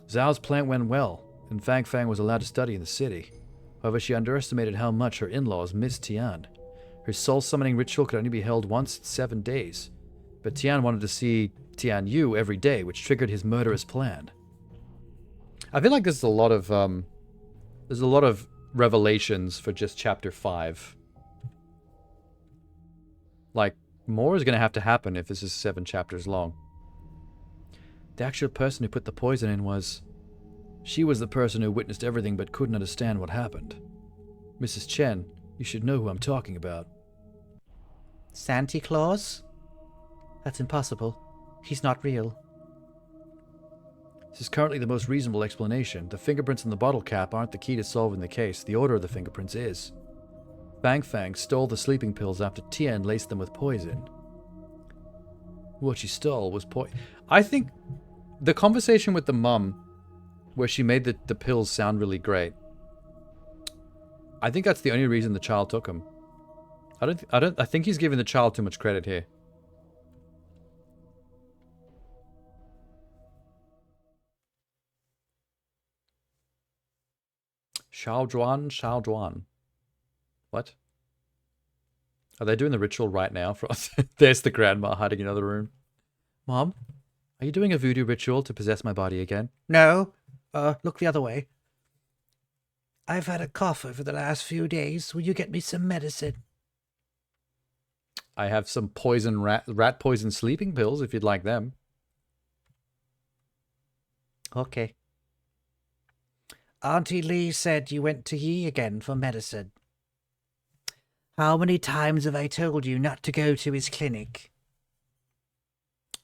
Zhao's plan went well, and Fang Fang was allowed to study in the city. However, she underestimated how much her in-laws missed Tian. Her soul-summoning ritual could only be held once in 7 days, but Tian wanted to see Tian Yu every day, which triggered his murderous plan. I feel like there's a lot of revelations for just chapter 5. Like, more is going to have to happen if this is 7 chapters long. The actual person who put the poison in was... She was the person who witnessed everything but couldn't understand what happened. Mrs. Chen, you should know who I'm talking about. Santa Claus? That's impossible. He's not real. This is currently the most reasonable explanation. The fingerprints on the bottle cap aren't the key to solving the case. The order of the fingerprints is. Fang Fang stole the sleeping pills after Tian laced them with poison. What she stole was poison. I think the conversation with the mum, where she made the pills sound really great, I think that's the only reason the child took them. I think he's giving the child too much credit here. Xiao Zhuan. What? Are they doing the ritual right now for us? There's the grandma hiding in another room. Mom, are you doing a voodoo ritual to possess my body again? No. Look the other way. I've had a cough over the last few days. Will you get me some medicine? I have some poison rat poison sleeping pills if you'd like them. Okay. Auntie Lee said you went to Yi again for medicine. How many times have I told you not to go to his clinic?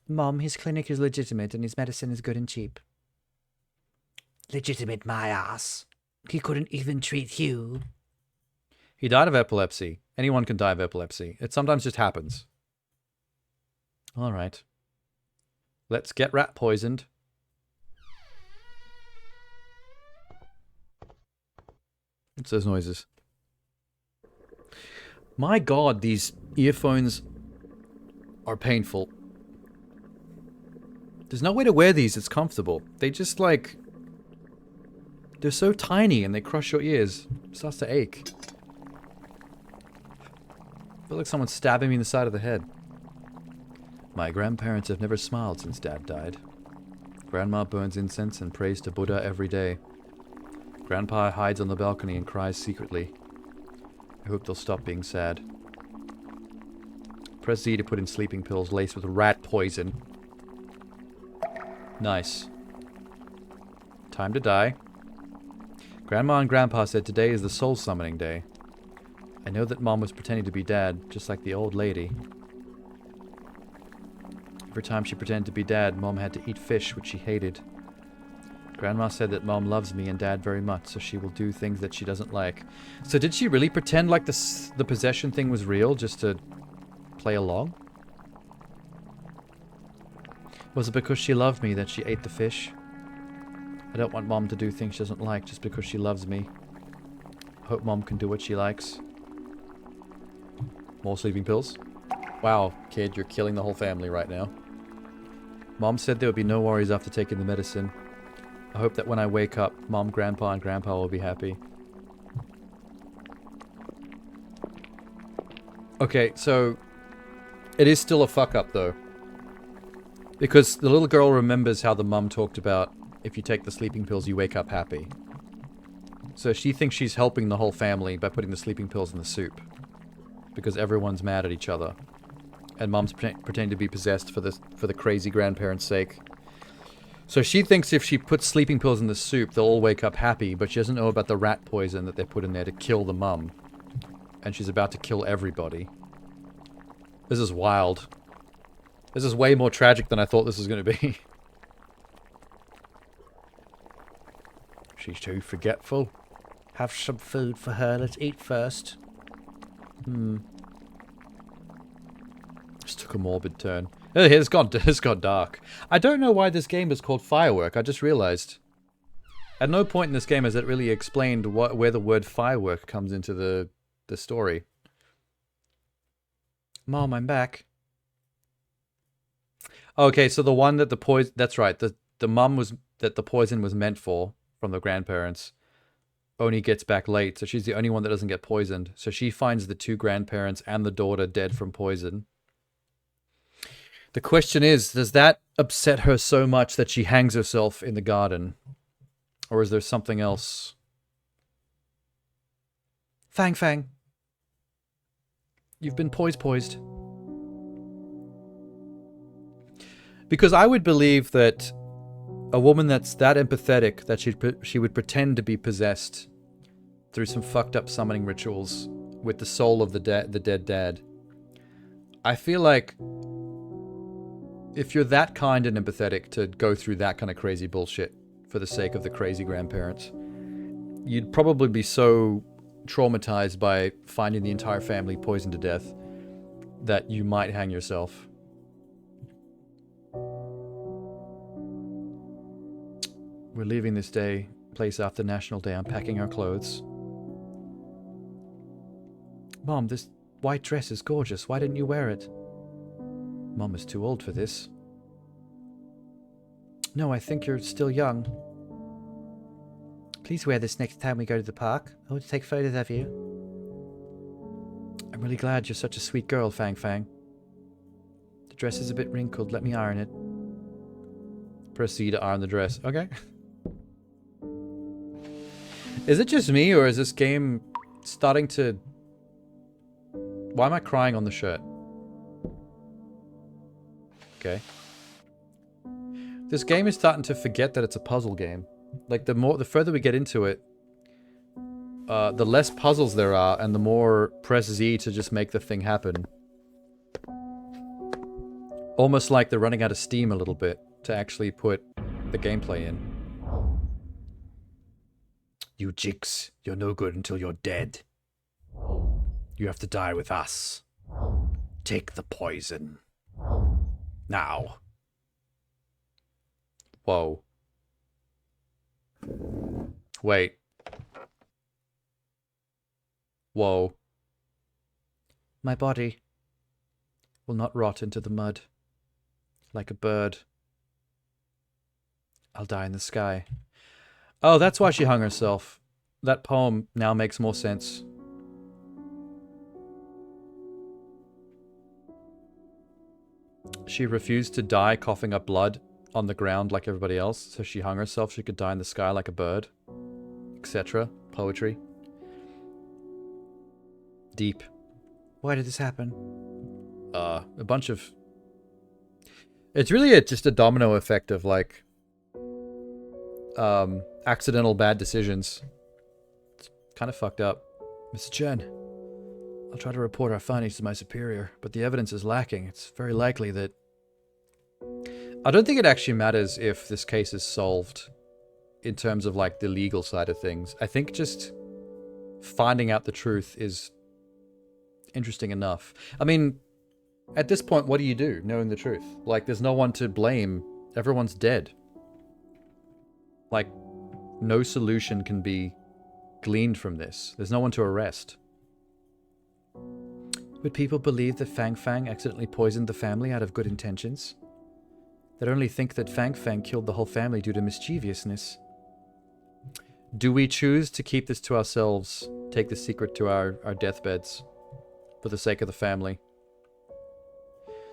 Mom, his clinic is legitimate and his medicine is good and cheap. Legitimate my ass. He couldn't even treat Hugh. He died of epilepsy. Anyone can die of epilepsy. It sometimes just happens. All right. Let's get rat poisoned What's those noises? My god, these earphones are painful. There's no way to wear these, it's comfortable. They just like... They're so tiny and they crush your ears. It starts to ache. I feel like someone's stabbing me in the side of the head. My grandparents have never smiled since Dad died. Grandma burns incense and prays to Buddha every day. Grandpa hides on the balcony and cries secretly. I hope they'll stop being sad. Press Z to put in sleeping pills laced with rat poison. Nice. Time to die. Grandma and Grandpa said today is the soul summoning day. I know that Mom was pretending to be Dad, just like the old lady. Every time she pretended to be Dad, Mom had to eat fish, which she hated. Grandma said that Mom loves me and Dad very much, so she will do things that she doesn't like. So did she really pretend like the possession thing was real, just to play along? Was it because she loved me that she ate the fish? I don't want Mom to do things she doesn't like just because she loves me. I hope Mom can do what she likes. More sleeping pills? Wow, kid, you're killing the whole family right now. Mom said there would be no worries after taking the medicine. I hope that when I wake up, Mom, Grandpa, and Grandpa will be happy. Okay, so... It is still a fuck-up, though. Because the little girl remembers how the mum talked about if you take the sleeping pills, you wake up happy. So she thinks she's helping the whole family by putting the sleeping pills in the soup. Because everyone's mad at each other. And Mom's pretending to be possessed for the crazy grandparents' sake. So she thinks if she puts sleeping pills in the soup, they'll all wake up happy, but she doesn't know about the rat poison that they put in there to kill the mum. And she's about to kill everybody. This is wild. This is way more tragic than I thought this was going to be. She's too forgetful. Have some food for her. Let's eat first. Just took a morbid turn. It's gone dark. I don't know why this game is called Firework. I just realized. At no point in this game has it really explained where the word firework comes into the story. Mom, I'm back. Okay, so the one that the poison... That's right. The mum was... That the poison was meant for, from the grandparents, only gets back late. So she's the only one that doesn't get poisoned. So she finds the two grandparents and the daughter dead from poison. The question is, does that upset her so much that she hangs herself in the garden? Or is there something else? Fang Fang. You've been poised. Because I would believe that a woman that's that empathetic that she would pretend to be possessed through some fucked up summoning rituals with the soul of the dead dad. I feel like if you're that kind and empathetic to go through that kind of crazy bullshit for the sake of the crazy grandparents, you'd probably be so traumatized by finding the entire family poisoned to death that you might hang yourself. We're leaving this place after National Day. I'm packing our clothes. Mom, this white dress is gorgeous. Why didn't you wear it? Mom is too old for this. No, I think you're still young. Please wear this next time we go to the park. I want to take photos of you. I'm really glad you're such a sweet girl, Fang Fang. The dress is a bit wrinkled. Let me iron it. Proceed to iron the dress. Okay. Is it just me, or is this game starting to... Why am I crying on the shirt? Okay. This game is starting to forget that it's a puzzle game. Like, the further we get into it, the less puzzles there are, and the more press Z to just make the thing happen. Almost like they're running out of steam a little bit to actually put the gameplay in. You jigs, you're no good until you're dead. You have to die with us. Take the poison. Now. Whoa. Wait. Whoa. My body will not rot into the mud. Like a bird. I'll die in the sky. Oh, that's why she hung herself. That poem now makes more sense. She refused to die coughing up blood on the ground like everybody else, so she hung herself so she could die in the sky like a bird. Etc. Poetry. Deep. Why did this happen? A bunch of... It's really just a domino effect of, like, accidental bad decisions. It's kind of fucked up. Mr. Chen, I'll try to report our findings to my superior, but the evidence is lacking. It's very likely that... I don't think it actually matters if this case is solved in terms of, like, the legal side of things. I think just finding out the truth is interesting enough. I mean, at this point, what do you do, knowing the truth? Like, there's no one to blame. Everyone's dead. Like, no solution can be gleaned from this. There's no one to arrest. Would people believe that Fang Fang accidentally poisoned the family out of good intentions? They'd only think that Fang Fang killed the whole family due to mischievousness. Do we choose to keep this to ourselves, take the secret to our deathbeds, for the sake of the family?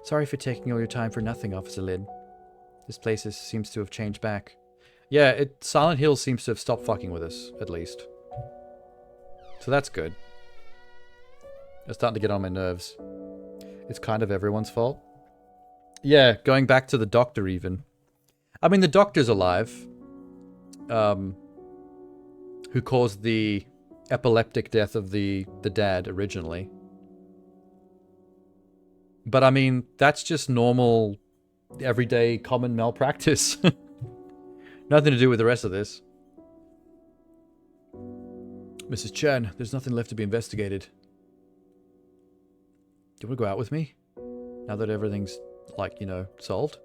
Sorry for taking all your time for nothing, Officer Lin. This place seems to have changed back. Yeah, Silent Hill seems to have stopped fucking with us, at least. So that's good. It's starting to get on my nerves. It's kind of everyone's fault. Yeah, going back to the doctor even. I mean, the doctor's alive. Who caused the epileptic death of the dad originally. But I mean, that's just normal, everyday, common malpractice. Nothing to do with the rest of this. Mrs. Chen, there's nothing left to be investigated. Do you want to go out with me? Now that everything's, like, you know, solved?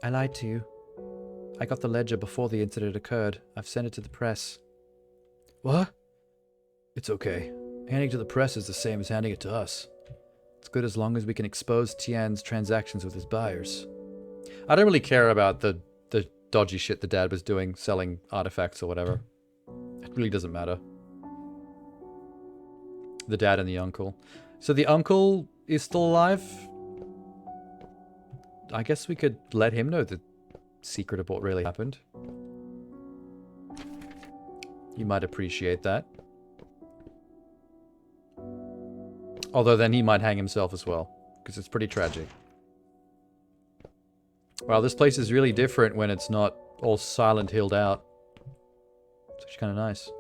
I lied to you. I got the ledger before the incident occurred. I've sent it to the press. What? It's okay. Handing it to the press is the same as handing it to us. It's good as long as we can expose Tian's transactions with his buyers. I don't really care about the dodgy shit the dad was doing, selling artifacts or whatever. It really doesn't matter. The dad and the uncle. So the uncle is still alive? I guess we could let him know the secret of what really happened. You might appreciate that. Although then he might hang himself as well, because it's pretty tragic. Wow, this place is really different when it's not all Silent Hilled out. It's actually kind of nice.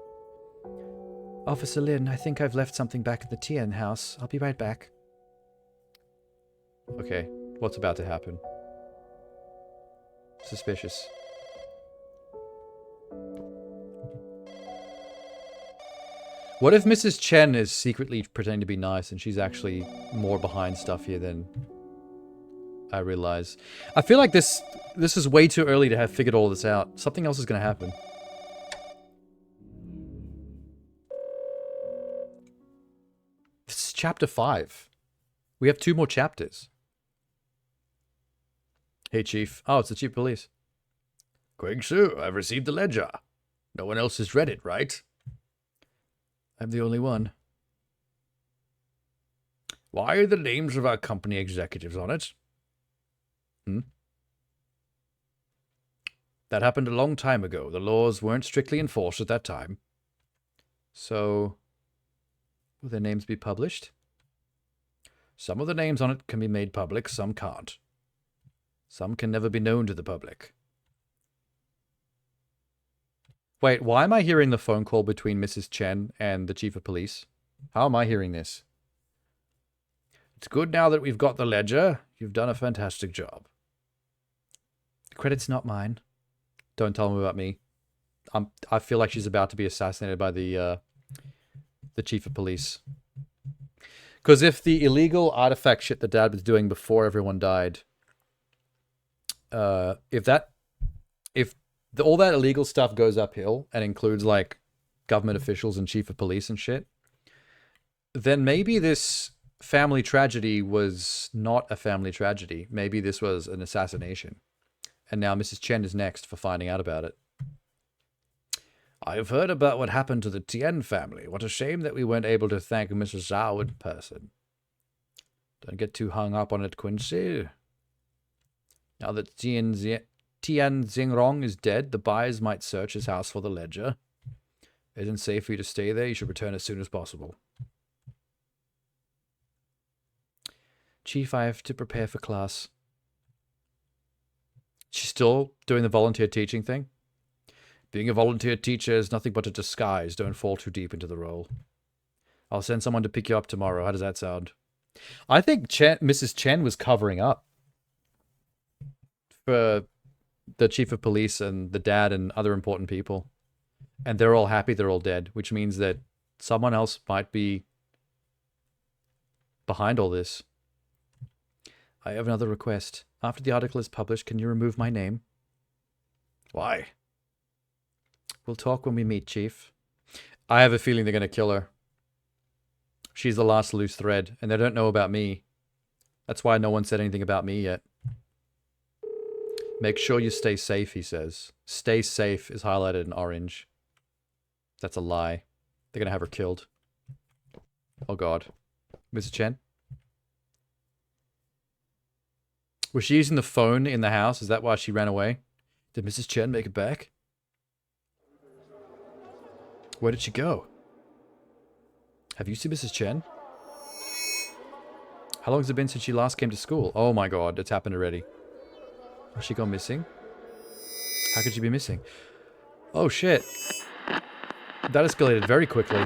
Officer Lin, I think I've left something back at the Tian house. I'll be right back. Okay, what's about to happen? Suspicious. What if Mrs. Chen is secretly pretending to be nice and she's actually more behind stuff here than I realize? I feel like this is way too early to have figured all this out. Something else is going to happen. This is chapter 5. We have 2 more chapters. Hey, Chief. Oh, it's the Chief of Police. Quang Su, I've received the ledger. No one else has read it, right? I'm the only one. Why are the names of our company executives on it? That happened a long time ago. The laws weren't strictly enforced at that time. So, will their names be published? Some of the names on it can be made public, some can't. Some can never be known to the public. Wait, why am I hearing the phone call between Mrs. Chen and the Chief of Police? How am I hearing this? It's good now that we've got the ledger. You've done a fantastic job. The credit's not mine. Don't tell them about me. I feel like she's about to be assassinated by the Chief of Police. Because if the illegal artifact shit the dad was doing before everyone died, if all that illegal stuff goes uphill and includes, like, government officials and chief of police and shit, then maybe this family tragedy was not a family tragedy. Maybe this was an assassination. And now Mrs. Chen is next for finding out about it. I've heard about what happened to the Tien family. What a shame that we weren't able to thank Mrs. Zhao in person. Don't get too hung up on it, Quincy. Now that Tian Xingrong is dead, the buyers might search his house for the ledger. It isn't safe for you to stay there. You should return as soon as possible. Chief, I have to prepare for class. She's still doing the volunteer teaching thing? Being a volunteer teacher is nothing but a disguise. Don't fall too deep into the role. I'll send someone to pick you up tomorrow. How does that sound? I think Mrs. Chen was covering up for the chief of police and the dad and other important people. And they're all happy they're all dead, which means that someone else might be behind all this. I have another request. After the article is published, can you remove my name? Why? We'll talk when we meet, Chief. I have a feeling they're going to kill her. She's the last loose thread, and they don't know about me. That's why no one said anything about me yet. Make sure you stay safe, he says. Stay safe is highlighted in orange. That's a lie. They're going to have her killed. Oh, God. Mrs. Chen? Was she using the phone in the house? Is that why she ran away? Did Mrs. Chen make it back? Where did she go? Have you seen Mrs. Chen? How long has it been since she last came to school? Oh my God, it's happened already. Has she gone missing? How could she be missing? Oh shit. That escalated very quickly.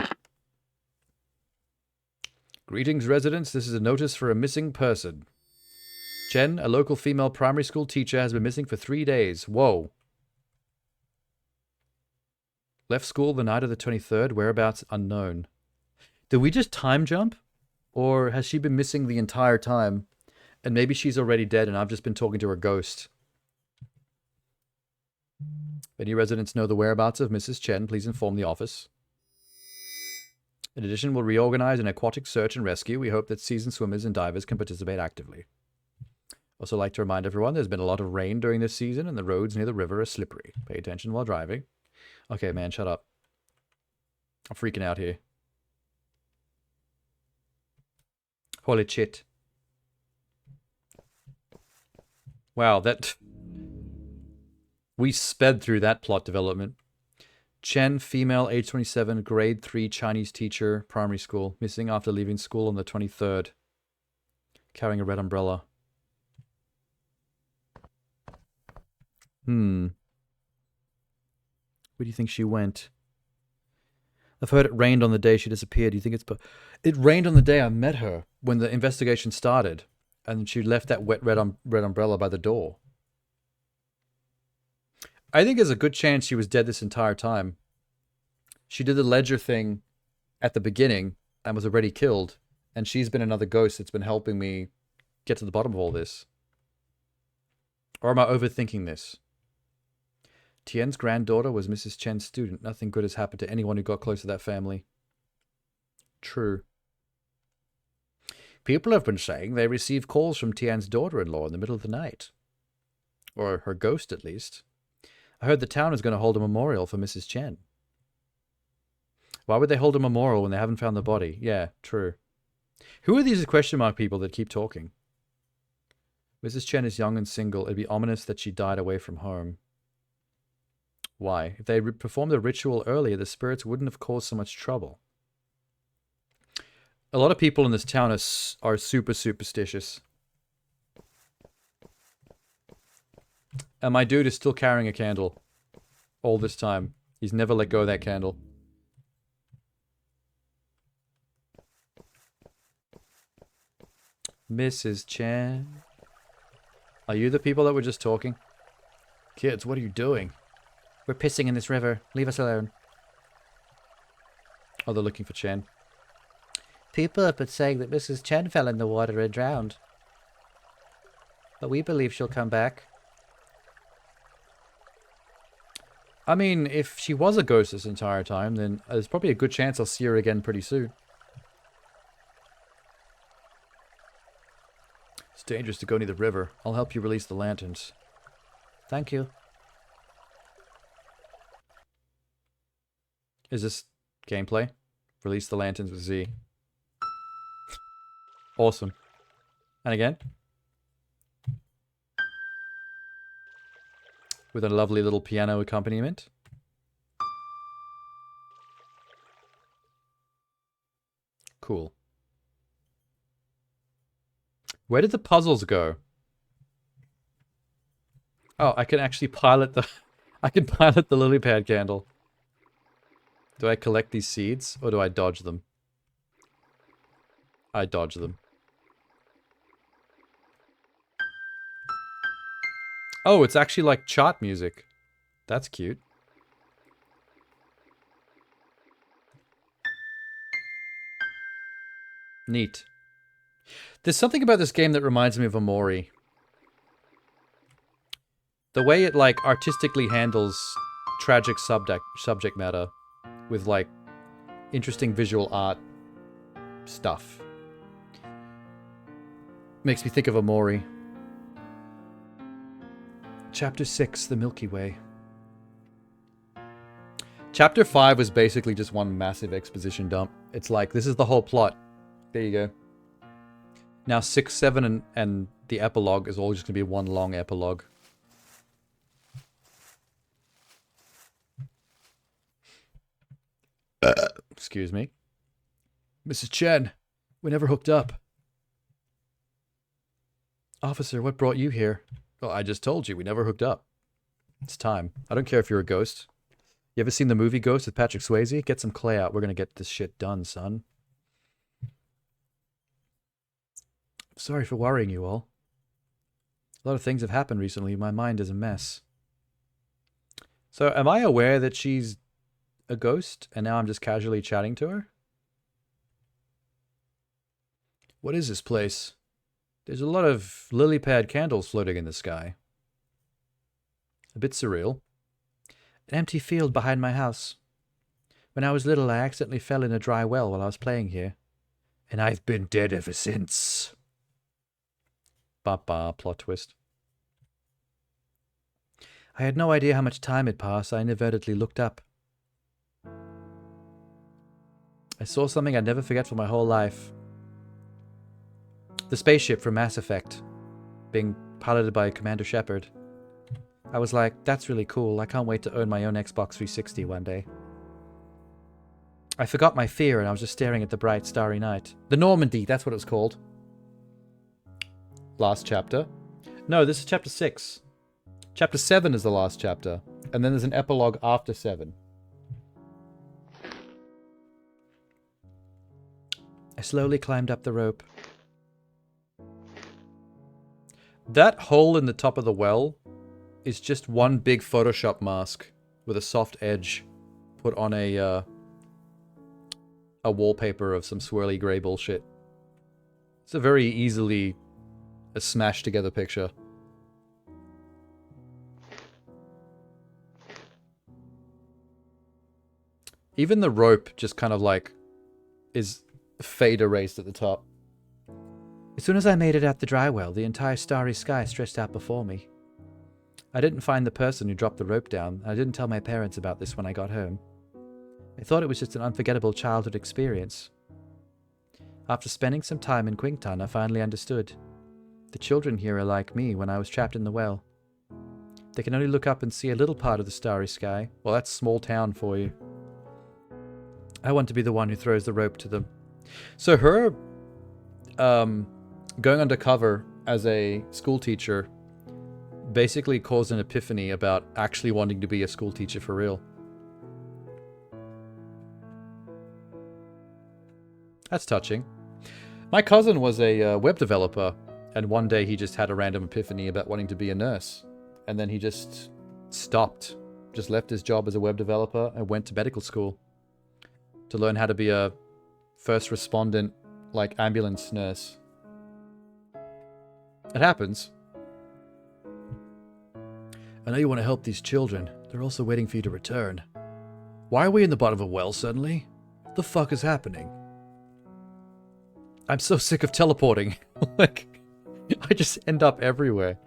Greetings, residents. This is a notice for a missing person. Chen, a local female primary school teacher, has been missing for 3 days. Whoa. Left school the night of the 23rd, whereabouts unknown. Did we just time jump? Or has she been missing the entire time? And maybe she's already dead and I've just been talking to her ghost. If any residents know the whereabouts of Mrs. Chen, please inform the office. In addition, we'll reorganize an aquatic search and rescue. We hope that seasoned swimmers and divers can participate actively. Also like to remind everyone there's been a lot of rain during this season and the roads near the river are slippery. Pay attention while driving. Okay, man, shut up. I'm freaking out here. Holy shit. Wow, that... We sped through that plot development. Chen, female, age 27, grade 3 Chinese teacher, primary school. Missing after leaving school on the 23rd. Carrying a red umbrella. Where do you think she went? I've heard it rained on the day she disappeared. Do you think it's... It rained on the day I met her, when the investigation started. And she left that wet red umbrella by the door. I think there's a good chance she was dead this entire time. She did the ledger thing at the beginning and was already killed. And she's been another ghost that's been helping me get to the bottom of all this. Or am I overthinking this? Tien's granddaughter was Mrs. Chen's student. Nothing good has happened to anyone who got close to that family. True. People have been saying they received calls from Tien's daughter-in-law in the middle of the night. Or her ghost, at least. I heard the town is going to hold a memorial for Mrs. Chen. Why would they hold a memorial when they haven't found the body? Yeah, true. Who are these question mark people that keep talking? Mrs. Chen is young and single. It'd be ominous that she died away from home. Why? If they performed the ritual earlier, the spirits wouldn't have caused so much trouble. A lot of people in this town are super superstitious. And my dude is still carrying a candle. All this time. He's never let go of that candle. Mrs. Chen. Are you the people that were just talking? Kids, what are you doing? We're pissing in this river. Leave us alone. Oh, they're looking for Chen. People have been saying that Mrs. Chen fell in the water and drowned. But we believe she'll come back. I mean, if she was a ghost this entire time, then there's probably a good chance I'll see her again pretty soon. It's dangerous to go near the river. I'll help you release the lanterns. Thank you. Is this gameplay? Release the lanterns with Z. Awesome. And again. With a lovely little piano accompaniment. Cool. Where did the puzzles go? Oh, I can actually pilot the... I can pilot the lily pad candle. Do I collect these seeds, or do I dodge them? I dodge them. Oh, it's actually like chart music. That's cute. Neat. There's something about this game that reminds me of Amori. The way it, like, artistically handles tragic subject matter with, like, interesting visual art stuff. Makes me think of Amori. Chapter 6, The Milky Way. Chapter 5 was basically just one massive exposition dump. It's like, this is the whole plot. There you go. Now 6, 7, and the epilogue is all just going to be one long epilogue. Excuse me. Mrs. Chen, we never hooked up. Officer, what brought you here? Well, I just told you, we never hooked up. It's time. I don't care if you're a ghost. You ever seen the movie Ghost with Patrick Swayze? Get some clay out. We're gonna get this shit done, son. Sorry for worrying you all. A lot of things have happened recently. My mind is a mess. So, am I aware that she's a ghost, and now I'm just casually chatting to her? What is this place? There's a lot of lily pad candles floating in the sky. A bit surreal. An empty field behind my house. When I was little, I accidentally fell in a dry well while I was playing here. And I've been dead ever since. Ba-ba, plot twist. I had no idea how much time had passed. I inadvertently looked up. I saw something I'd never forget for my whole life. The spaceship from Mass Effect, being piloted by Commander Shepard. I was like, that's really cool. I can't wait to own my own Xbox 360 one day. I forgot my fear and I was just staring at the bright, starry night. The Normandy, that's what it's called. Last chapter. No, this is chapter 6. Chapter 7 is the last chapter. And then there's an epilogue after 7. I slowly climbed up the rope. That hole in the top of the well is just one big Photoshop mask with a soft edge put on a wallpaper of some swirly grey bullshit. It's a very easily smashed together picture. Even the rope just kind of like is fade erased at the top. As soon as I made it out the dry well, the entire starry sky stretched out before me. I didn't find the person who dropped the rope down, and I didn't tell my parents about this when I got home. I thought it was just an unforgettable childhood experience. After spending some time in Qingtan, I finally understood. The children here are like me when I was trapped in the well. They can only look up and see a little part of the starry sky. Well, that's small town for you. I want to be the one who throws the rope to them. So her going undercover as a school teacher basically caused an epiphany about actually wanting to be a school teacher for real. That's touching. My cousin was a web developer, and one day he just had a random epiphany about wanting to be a nurse. And then he just stopped, just left his job as a web developer and went to medical school to learn how to be a first respondent, like ambulance nurse. It happens. I know you want to help these children. They're also waiting for you to return. Why are we in the bottom of a well suddenly? What the fuck is happening? I'm so sick of teleporting. Like, I just end up everywhere.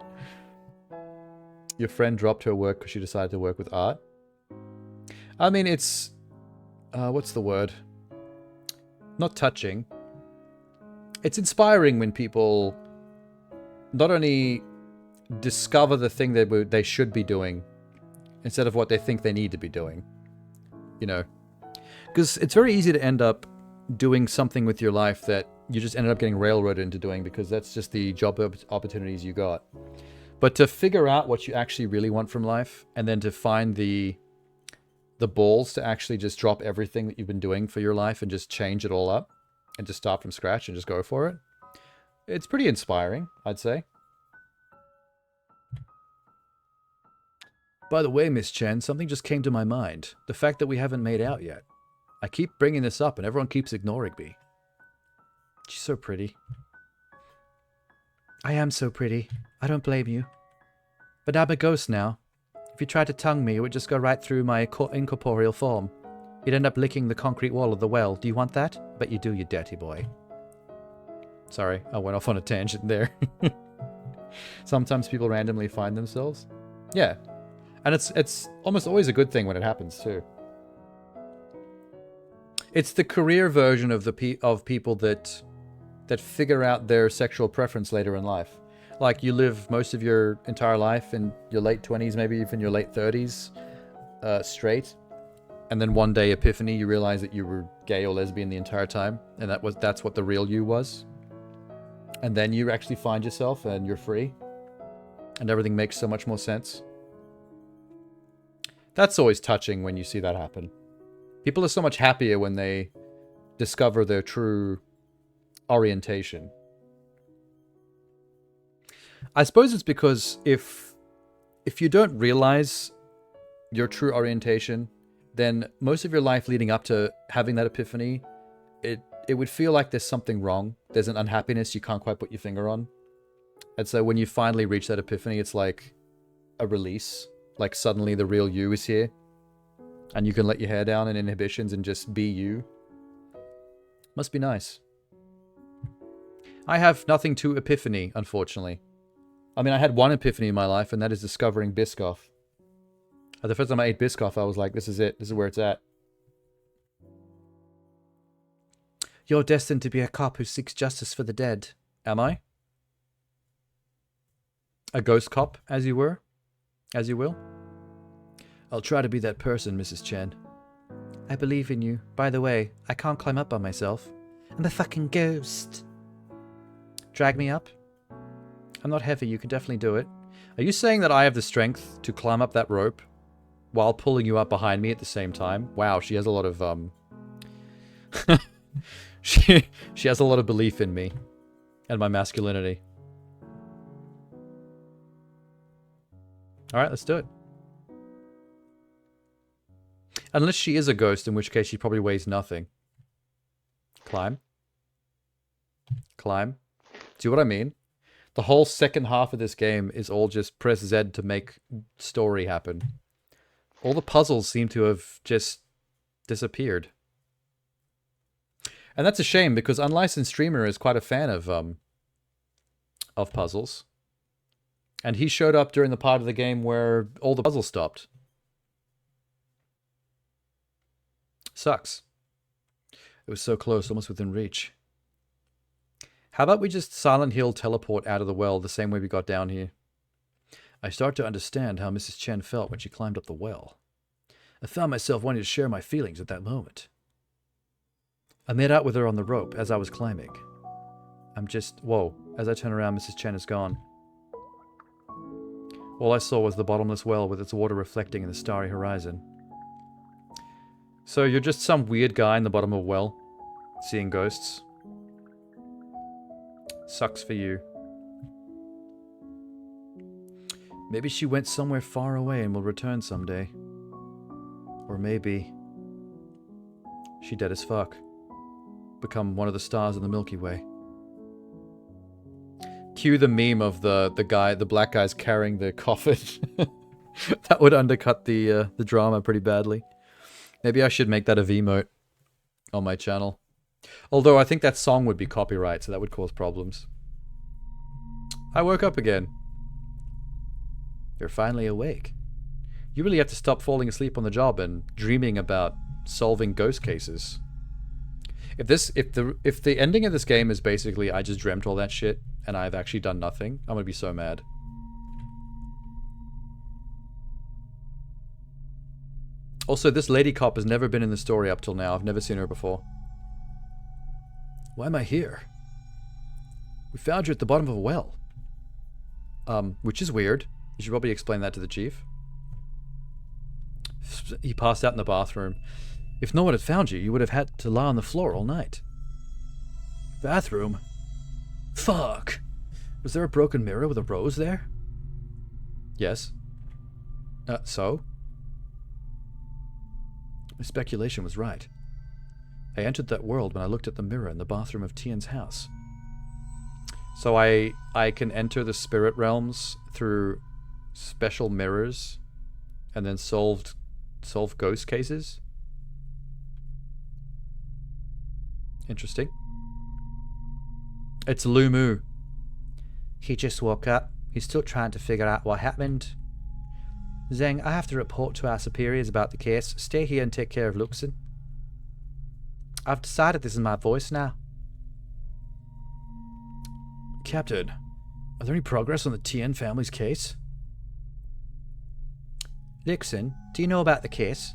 Your friend dropped her work because she decided to work with art. I mean, it's... what's the word? Not touching. It's inspiring when people not only discover the thing that they should be doing instead of what they think they need to be doing. You know? Because it's very easy to end up doing something with your life that you just ended up getting railroaded into doing because that's just the job opportunities you got. But to figure out what you actually really want from life and then to find the balls to actually just drop everything that you've been doing for your life and just change it all up and just start from scratch and just go for it. It's pretty inspiring, I'd say. By the way, Miss Chen, something just came to my mind. The fact that we haven't made out yet. I keep bringing this up and everyone keeps ignoring me. She's so pretty. I am so pretty. I don't blame you. But I'm a ghost now. If you tried to tongue me, it would just go right through my incorporeal form. You'd end up licking the concrete wall of the well. Do you want that? Bet you do, you dirty boy. Sorry, I went off on a tangent there. Sometimes people randomly find themselves. Yeah. And it's almost always a good thing when it happens, too. It's the career version of people that figure out their sexual preference later in life. Like, you live most of your entire life in your late 20s, maybe even your late 30s, straight. And then one day, epiphany, you realize that you were gay or lesbian the entire time. And that's what the real you was. And then you actually find yourself and you're free. And everything makes so much more sense. That's always touching when you see that happen. People are so much happier when they discover their true orientation. I suppose it's because if you don't realize your true orientation, then most of your life leading up to having that epiphany, it would feel like there's something wrong. There's an unhappiness you can't quite put your finger on. And so when you finally reach that epiphany, it's like a release. Like suddenly the real you is here. And you can let your hair down and inhibitions and just be you. Must be nice. I have nothing to epiphany, unfortunately. I mean, I had one epiphany in my life, and that is discovering Biscoff. The first time I ate Biscoff, I was like, this is it. This is where it's at. You're destined to be a cop who seeks justice for the dead. Am I? A ghost cop, as you were? As you will? I'll try to be that person, Mrs. Chen. I believe in you. By the way, I can't climb up by myself. I'm a fucking ghost. Drag me up? I'm not heavy, you can definitely do it. Are you saying that I have the strength to climb up that rope while pulling you up behind me at the same time? Wow, she has a lot of, she has a lot of belief in me and my masculinity. Alright, let's do it. Unless she is a ghost, in which case she probably weighs nothing. Climb. Climb. See what I mean? The whole second half of this game is all just press Z to make story happen. All the puzzles seem to have just disappeared. And that's a shame, because Unlicensed Streamer is quite a fan of puzzles. And he showed up during the part of the game where all the puzzles stopped. Sucks. It was so close, almost within reach. How about we just Silent Hill teleport out of the well the same way we got down here? I start to understand how Mrs. Chen felt when she climbed up the well. I found myself wanting to share my feelings at that moment. I made out with her on the rope as I was climbing. Whoa, as I turn around, Mrs. Chen is gone. All I saw was the bottomless well with its water reflecting in the starry horizon. So you're just some weird guy in the bottom of a well, seeing ghosts? Sucks for you. Maybe she went somewhere far away and will return someday. Or maybe she dead as fuck. Become one of the stars in the Milky Way. Cue the meme of the black guy's carrying the coffin. That would undercut the drama pretty badly. Maybe I should make that a V-mote on my channel. Although I think that song would be copyright, so that would cause problems. I woke up again. You're finally awake. You really have to stop falling asleep on the job and dreaming about solving ghost cases. If the ending of this game is basically I just dreamt all that shit and I've actually done nothing, I'm gonna be so mad. Also, this lady cop has never been in the story up till now. I've never seen her before. Why am I here? We found you at the bottom of a well. Which is weird. You should probably explain that to the chief. He passed out in the bathroom. If no one had found you, you would have had to lie on the floor all night. Bathroom? Fuck! Was there a broken mirror with a rose there? Yes. So? My speculation was right. I entered that world when I looked at the mirror in the bathroom of Tian's house. So I can enter the spirit realms through special mirrors and then solve ghost cases? Interesting. It's Lumu. He just woke up. He's still trying to figure out what happened. Zeng, I have to report to our superiors about the case. Stay here and take care of Luxon. I've decided this is my voice now. Captain, are there any progress on the Tian family's case? Luxon, do you know about the case?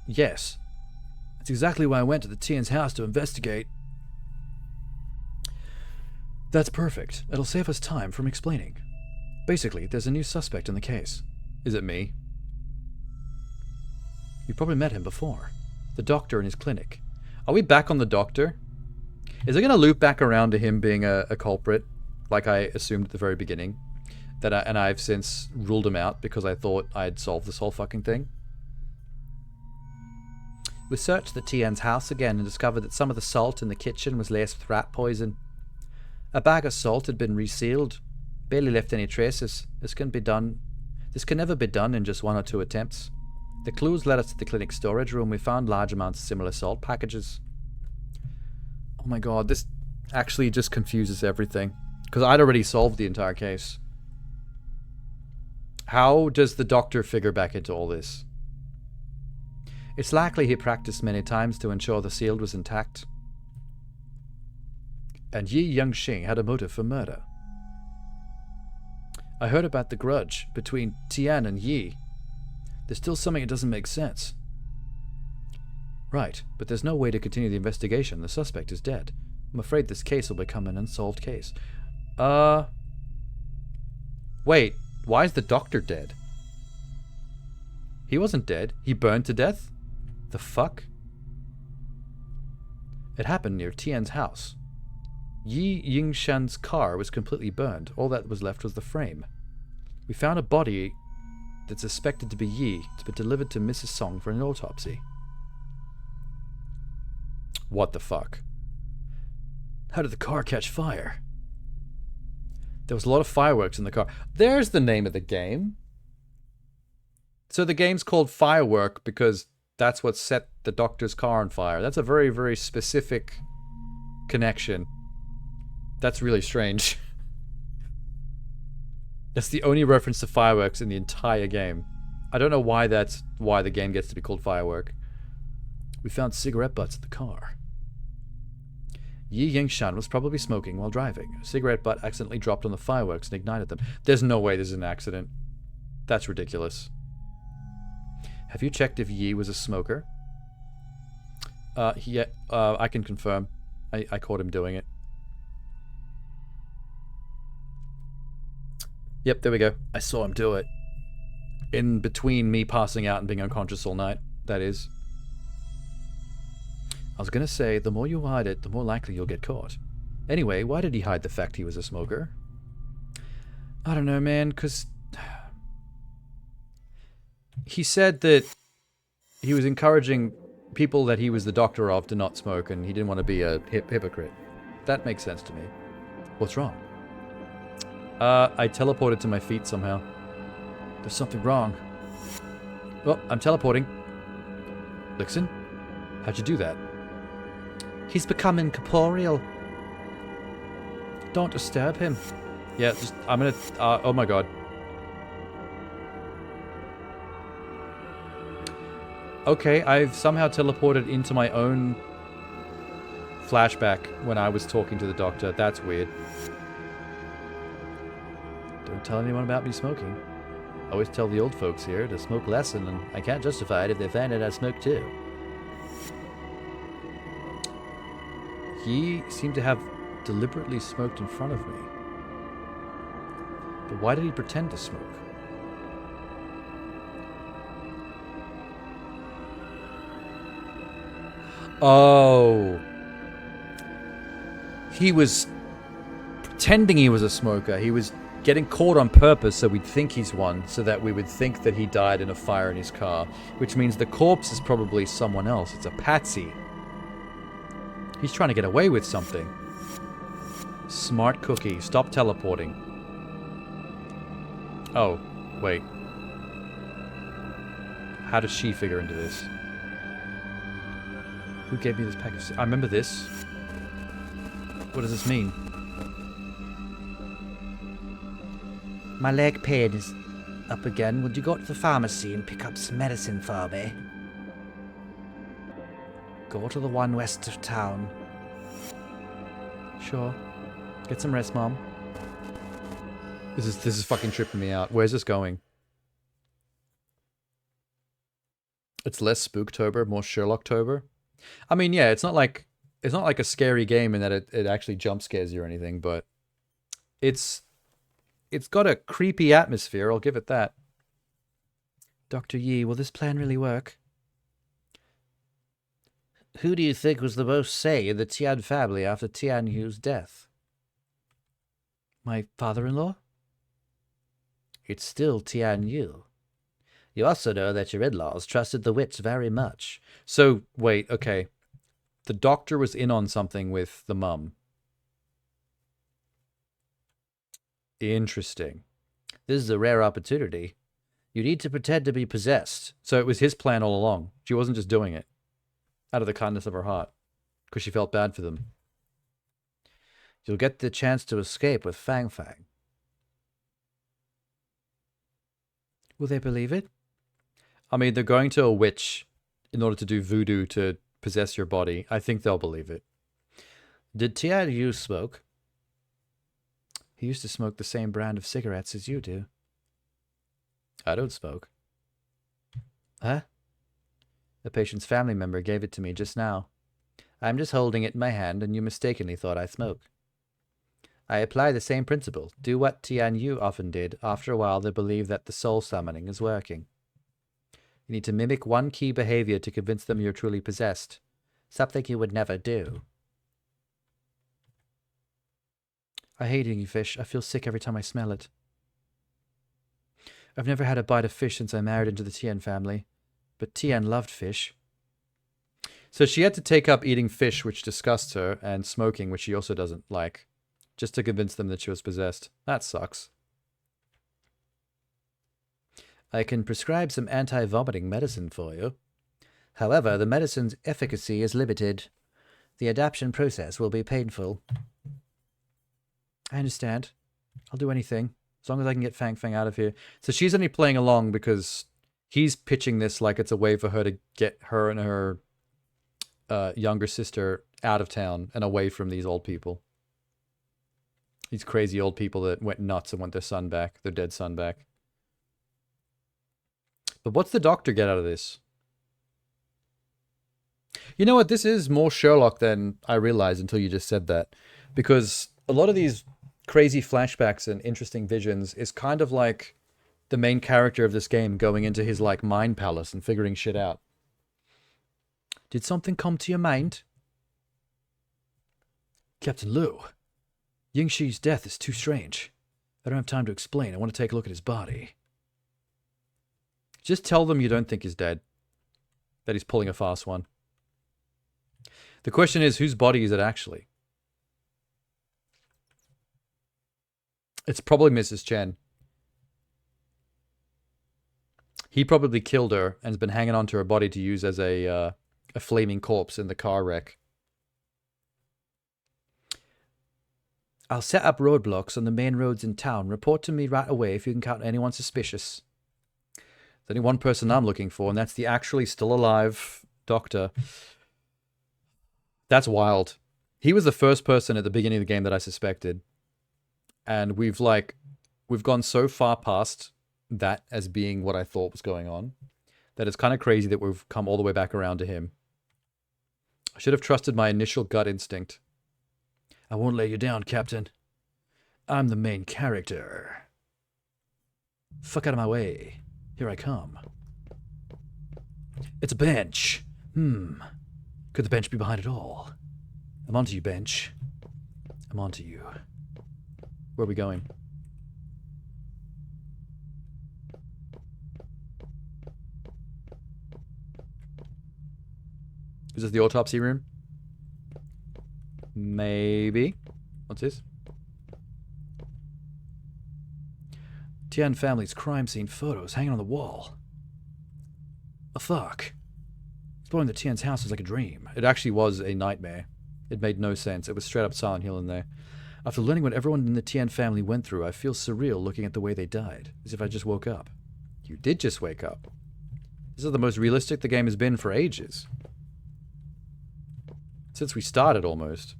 Yes. That's exactly why I went to the Tian's house to investigate. That's perfect. It'll save us time from explaining. Basically, there's a new suspect in the case. Is it me? You probably met him before. The doctor in his clinic. Are we back on the doctor? Is it going to loop back around to him being a culprit, like I assumed at the very beginning? And I've since ruled him out because I thought I'd solved this whole fucking thing? We searched the Tian's house again and discovered that some of the salt in the kitchen was laced with rat poison. A bag of salt had been resealed, barely left any traces. This can never be done in just 1 or 2 attempts. The clues led us to the clinic storage room. We found large amounts of similar salt packages. Oh my god, this actually just confuses everything. Because I'd already solved the entire case. How does the doctor figure back into all this? It's likely he practiced many times to ensure the seal was intact. And Yi Yangxing had a motive for murder. I heard about the grudge between Tian and Yi. There's still something that doesn't make sense. Right, but there's no way to continue the investigation. The suspect is dead. I'm afraid this case will become an unsolved case. Wait, why is the doctor dead? He wasn't dead. He burned to death? The fuck? It happened near Tian's house. Yi Yingshan's car was completely burned. All that was left was the frame. We found a body that's suspected to be Yi. It's been delivered to Mrs. Song for an autopsy. What the fuck? How did the car catch fire? There was a lot of fireworks in the car. There's the name of the game. So the game's called Firework because that's what set the doctor's car on fire. That's a very, very specific connection. That's really strange. That's the only reference to fireworks in the entire game. I don't know why that's why the game gets to be called Firework. We found cigarette butts in the car. Yi Yingshan was probably smoking while driving. A cigarette butt accidentally dropped on the fireworks and ignited them. There's no way this is an accident. That's ridiculous. Have you checked if Yi was a smoker? Yeah, I can confirm. I caught him doing it. Yep, there we go. I saw him do it. In between me passing out and being unconscious all night, that is. I was gonna say, the more you hide it, the more likely you'll get caught. Anyway, why did he hide the fact he was a smoker? I don't know, man, because he said that he was encouraging people that he was the doctor of to not smoke, and he didn't want to be a hypocrite. That makes sense to me. What's wrong? I teleported to my feet somehow. There's something wrong. Oh, I'm teleporting. Lixin, how'd you do that? He's become incorporeal. Don't disturb him. Yeah, just, I'm gonna, oh my god. Okay, I've somehow teleported into my own flashback when I was talking to the doctor. That's weird. Don't tell anyone about me smoking. I always tell the old folks here to smoke less, and I can't justify it if they find out I smoke too. He seemed to have deliberately smoked in front of me. But why did he pretend to smoke? Oh. He was pretending he was a smoker. He was getting caught on purpose so we'd think he's one, so that we would think that he died in a fire in his car, which means the corpse is probably someone else. It's a patsy. He's trying to get away with something. Smart cookie. Stop teleporting. Oh, wait. How does she figure into this? Who gave me this package? I remember this. What does this mean? My leg pain is up again. Would you go to the pharmacy and pick up some medicine for me? Go to the one west of town. Sure. Get some rest, Mom. This is fucking tripping me out. Where's this going? It's less Spooktober, more Sherlocktober. I mean, yeah, it's not like a scary game in that it actually jump scares you or anything, but it's got a creepy atmosphere, I'll give it that. Dr. Yi, will this plan really work? Who do you think was the most say in the Tian family after Tian Yu's death? My father-in-law? It's still Tian Yu. You also know that your in-laws trusted the witch very much. So, wait, okay. The doctor was in on something with the mum. Interesting. This is a rare opportunity. You need to pretend to be possessed. So it was his plan all along. She wasn't just doing it out of the kindness of her heart because she felt bad for them. You'll get the chance to escape with Fang Fang. Will they believe it? I mean, they're going to a witch in order to do voodoo to possess your body. I think they'll believe it. Did Tian Yu smoke? He used to smoke the same brand of cigarettes as you do. I don't smoke. Huh? The patient's family member gave it to me just now. I'm just holding it in my hand and you mistakenly thought I smoke. I apply the same principle. Do what Tian Yu often did. After a while, they believe that the soul summoning is working. You need to mimic one key behavior to convince them you're truly possessed. Something you would never do. I hate eating fish. I feel sick every time I smell it. I've never had a bite of fish since I married into the Tian family, but Tian loved fish. So she had to take up eating fish, which disgusts her, and smoking, which she also doesn't like, just to convince them that she was possessed. That sucks. I can prescribe some anti-vomiting medicine for you. However, the medicine's efficacy is limited. The adaptation process will be painful. I understand. I'll do anything, as long as I can get Fang Fang out of here. So she's only playing along because he's pitching this like it's a way for her to get her and her younger sister out of town and away from these old people. These crazy old people that went nuts and want their son back, their dead son back. But what's the doctor get out of this? You know what? This is more Sherlock than I realized until you just said that. Because a lot of these crazy flashbacks and interesting visions is kind of like the main character of this game going into his like mind palace and figuring shit out. Did something come to your mind? Captain Liu, Yingxi's death is too strange. I don't have time to explain. I want to take a look at his body. Just tell them you don't think he's dead. That he's pulling a fast one. The question is, whose body is it actually? It's probably Mrs. Chen. He probably killed her and has been hanging onto her body to use as a flaming corpse in the car wreck. I'll set up roadblocks on the main roads in town. Report to me right away if you encounter anyone suspicious. There's only one person I'm looking for, and that's the actually still alive doctor. That's wild. He was the first person at the beginning of the game that I suspected. And we've gone so far past that as being what I thought was going on, that it's kind of crazy that we've come all the way back around to him. I should have trusted my initial gut instinct. I won't lay you down, Captain. I'm the main character. Fuck out of my way. Here I come. It's a bench. Could the bench be behind it all? I'm onto you, bench. I'm onto you. Where are we going? Is this the autopsy room? Maybe. What's this? Tian family's crime scene photos hanging on the wall. Oh, fuck. Exploring the Tian's house was like a dream. It actually was a nightmare. It made no sense. It was straight up Silent Hill in there. After learning what everyone in the Tian family went through, I feel surreal looking at the way they died, as if I just woke up. You did just wake up. This is the most realistic the game has been for ages. Since we started, almost.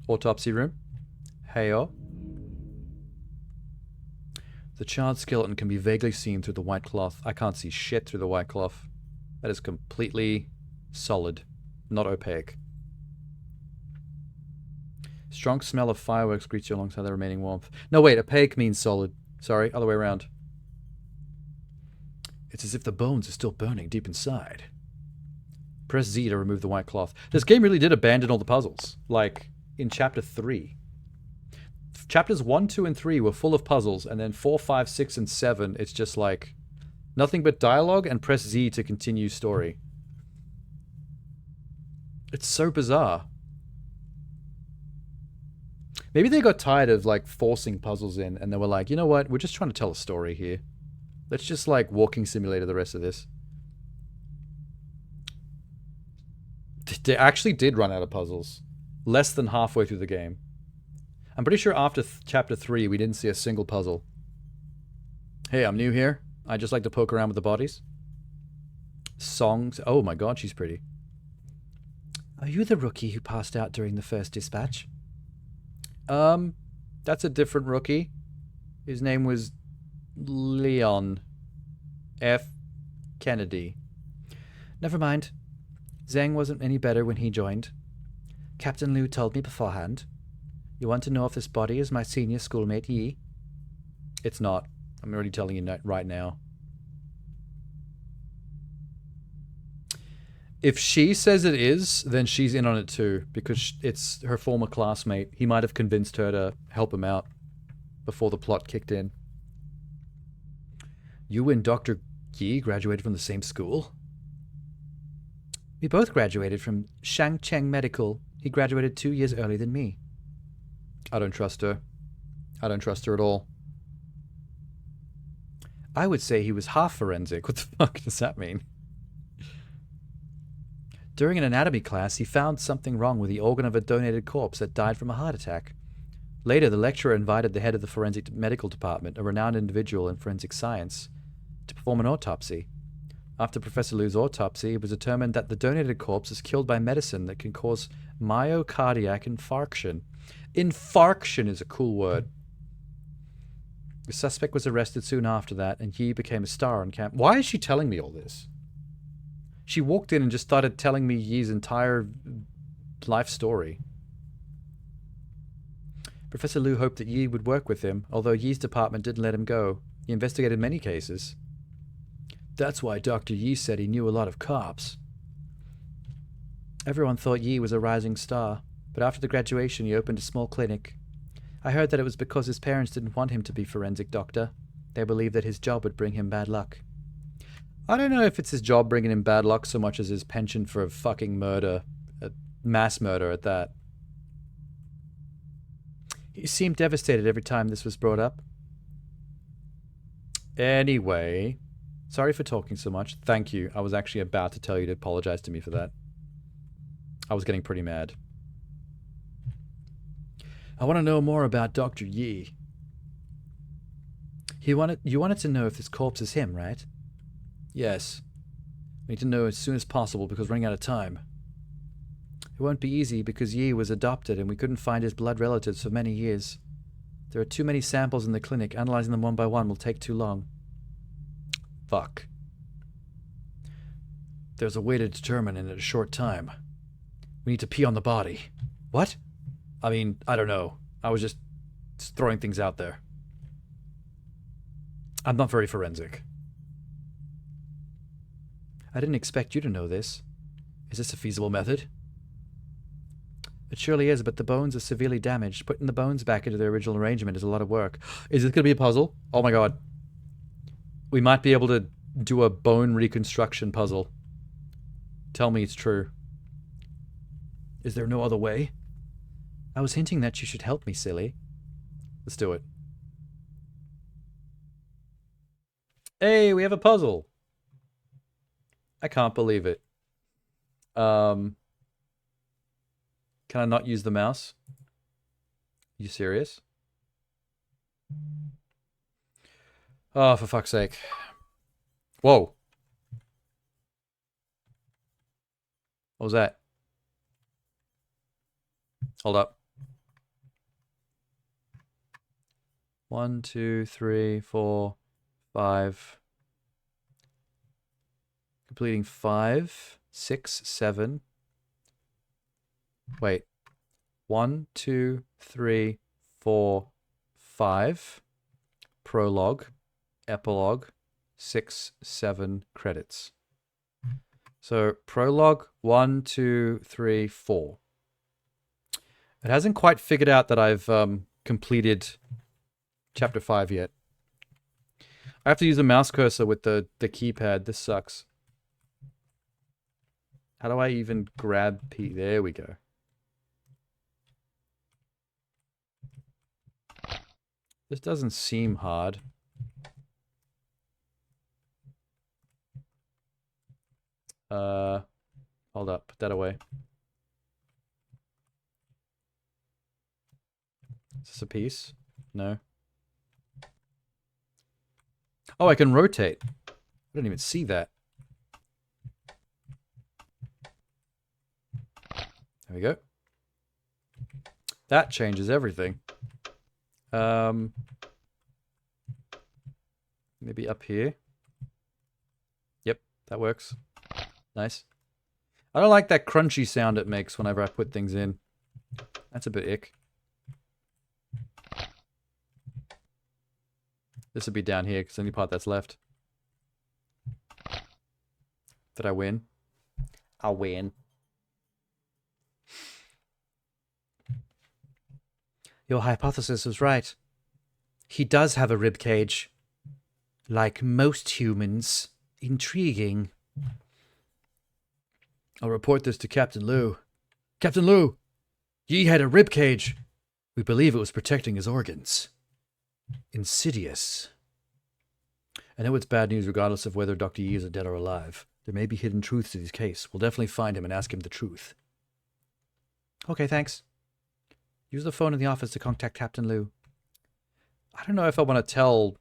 Autopsy room. Heyo. The charred skeleton can be vaguely seen through the white cloth. I can't see shit through the white cloth. That is completely solid, not opaque. Strong smell of fireworks greets you alongside the remaining warmth. No, wait, opaque means solid. Sorry, other way around. It's as if the bones are still burning deep inside. Press Z to remove the white cloth. This game really did abandon all the puzzles. Like, in Chapter 3. Chapters 1, 2, and 3 were full of puzzles, and then 4, 5, 6, and 7, it's just like nothing but dialogue and press Z to continue story. It's so bizarre. Maybe they got tired of like forcing puzzles in, and they were like, you know what, we're just trying to tell a story here. Let's just like walking simulator the rest of this. They actually did run out of puzzles. Less than halfway through the game. I'm pretty sure after Chapter 3, we didn't see a single puzzle. Hey, I'm new here. I just like to poke around with the bodies. Songs. Oh my god, she's pretty. Are you the rookie who passed out during the first dispatch? That's a different rookie. His name was Leon F. Kennedy. Never mind. Zhang wasn't any better when he joined. Captain Liu told me beforehand. You want to know if this body is my senior schoolmate Yi? It's not. I'm already telling you right now. If she says it is, then she's in on it too, because it's her former classmate. He might have convinced her to help him out before the plot kicked in. You and Dr. Yi graduated from the same school? We both graduated from Shangcheng Medical. He graduated 2 years earlier than me. I don't trust her. I don't trust her at all. I would say he was half forensic. What the fuck does that mean? During an anatomy class, he found something wrong with the organ of a donated corpse that died from a heart attack. Later, the lecturer invited the head of the forensic medical department, a renowned individual in forensic science, to perform an autopsy. After Professor Liu's autopsy, it was determined that the donated corpse is killed by medicine that can cause myocardiac infarction. Infarction is a cool word. The suspect was arrested soon after that, and Yi became a star on camp. Why is she telling me all this? She walked in and just started telling me Yi's entire life story. Professor Liu hoped that Yi would work with him, although Yi's department didn't let him go. He investigated many cases. That's why Dr. Yi said he knew a lot of cops. Everyone thought Yi was a rising star, but after the graduation he opened a small clinic. I heard that it was because his parents didn't want him to be forensic doctor. They believed that his job would bring him bad luck. I don't know if it's his job bringing him bad luck so much as his penchant for fucking murder. Mass murder at that. He seemed devastated every time this was brought up. Anyway, sorry for talking so much. Thank you. I was actually about to tell you to apologize to me for that. I was getting pretty mad. I want to know more about Dr. Yi. You wanted to know if this corpse is him, right? Yes. We need to know as soon as possible because we're running out of time. It won't be easy because Yi was adopted and we couldn't find his blood relatives for many years. There are too many samples in the clinic. Analyzing them one by one will take too long. Fuck. There's a way to determine in a short time. We need to pee on the body. What? I mean, I don't know. I was just throwing things out there. I'm not very forensic. I didn't expect you to know this. Is this a feasible method? It surely is, but the bones are severely damaged. Putting the bones back into their original arrangement is a lot of work. Is this going to be a puzzle? Oh my god. We might be able to do a bone reconstruction puzzle. Tell me it's true. Is there no other way? I was hinting that you should help me, silly. Let's do it. Hey, we have a puzzle. I can't believe it. Can I not use the mouse? You serious? Oh, for fuck's sake. Whoa. What was that? Hold up. 1, 2, 3, 4, 5. Completing 5, 6, 7. Wait. 1, 2, 3, 4, 5. Prologue. Epilogue. 6, 7 credits. So, prologue, 1, 2, 3, 4. It hasn't quite figured out that I've completed chapter 5 yet. I have to use a mouse cursor with the keypad. This sucks. How do I even grab P? There we go. This doesn't seem hard. Hold up. Put that away. Is this a piece? No. Oh, I can rotate. I didn't even see that. There we go. That changes everything. Maybe up here. Yep, that works. Nice. I don't like that crunchy sound it makes whenever I put things in. That's a bit ick. This would be down here because the only part that's left. Did I win? I'll win. Your hypothesis was right. He does have a rib cage. Like most humans. Intriguing. I'll report this to Captain Liu. Captain Liu! Yi had a rib cage. We believe it was protecting his organs. Insidious. I know it's bad news regardless of whether Dr. Yi is dead or alive. There may be hidden truths to this case. We'll definitely find him and ask him the truth. Okay, thanks. Use the phone in the office to contact Captain Liu. I don't know if I want to tell...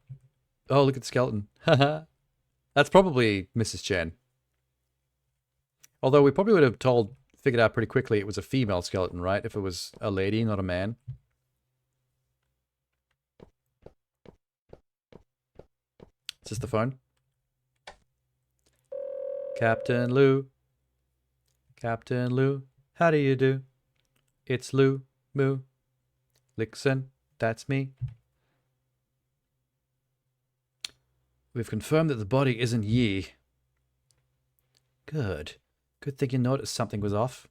Oh, look at the skeleton. That's probably Mrs. Chen. Although we probably would have figured out pretty quickly it was a female skeleton, right? If it was a lady, not a man. Is this the phone? Captain Liu. Captain Liu. How do you do? It's Liu. Moo. Lixon. That's me. We've confirmed that the body isn't Yi. Good. Good thing you noticed something was off.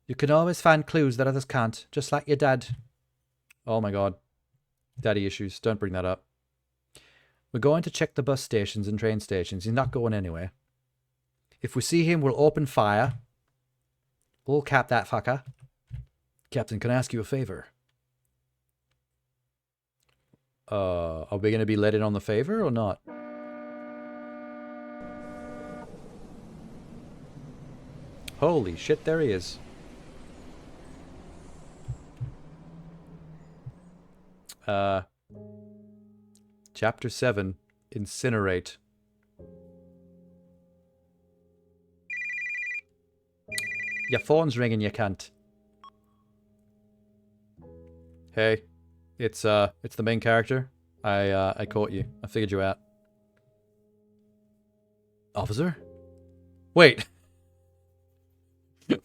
You can always find clues that others can't, just like your dad. Oh my god. Daddy issues. Don't bring that up. We're going to check the bus stations and train stations. He's not going anywhere. If we see him, we'll open fire. We'll cap that fucker. Captain, can I ask you a favor? Are we going to be let in on the favor or not? Holy shit, there he is. Chapter 7, Incinerate. Your phone's ringing, you cunt. Hey, it's the main character. I caught you. I figured you out. Officer? Wait.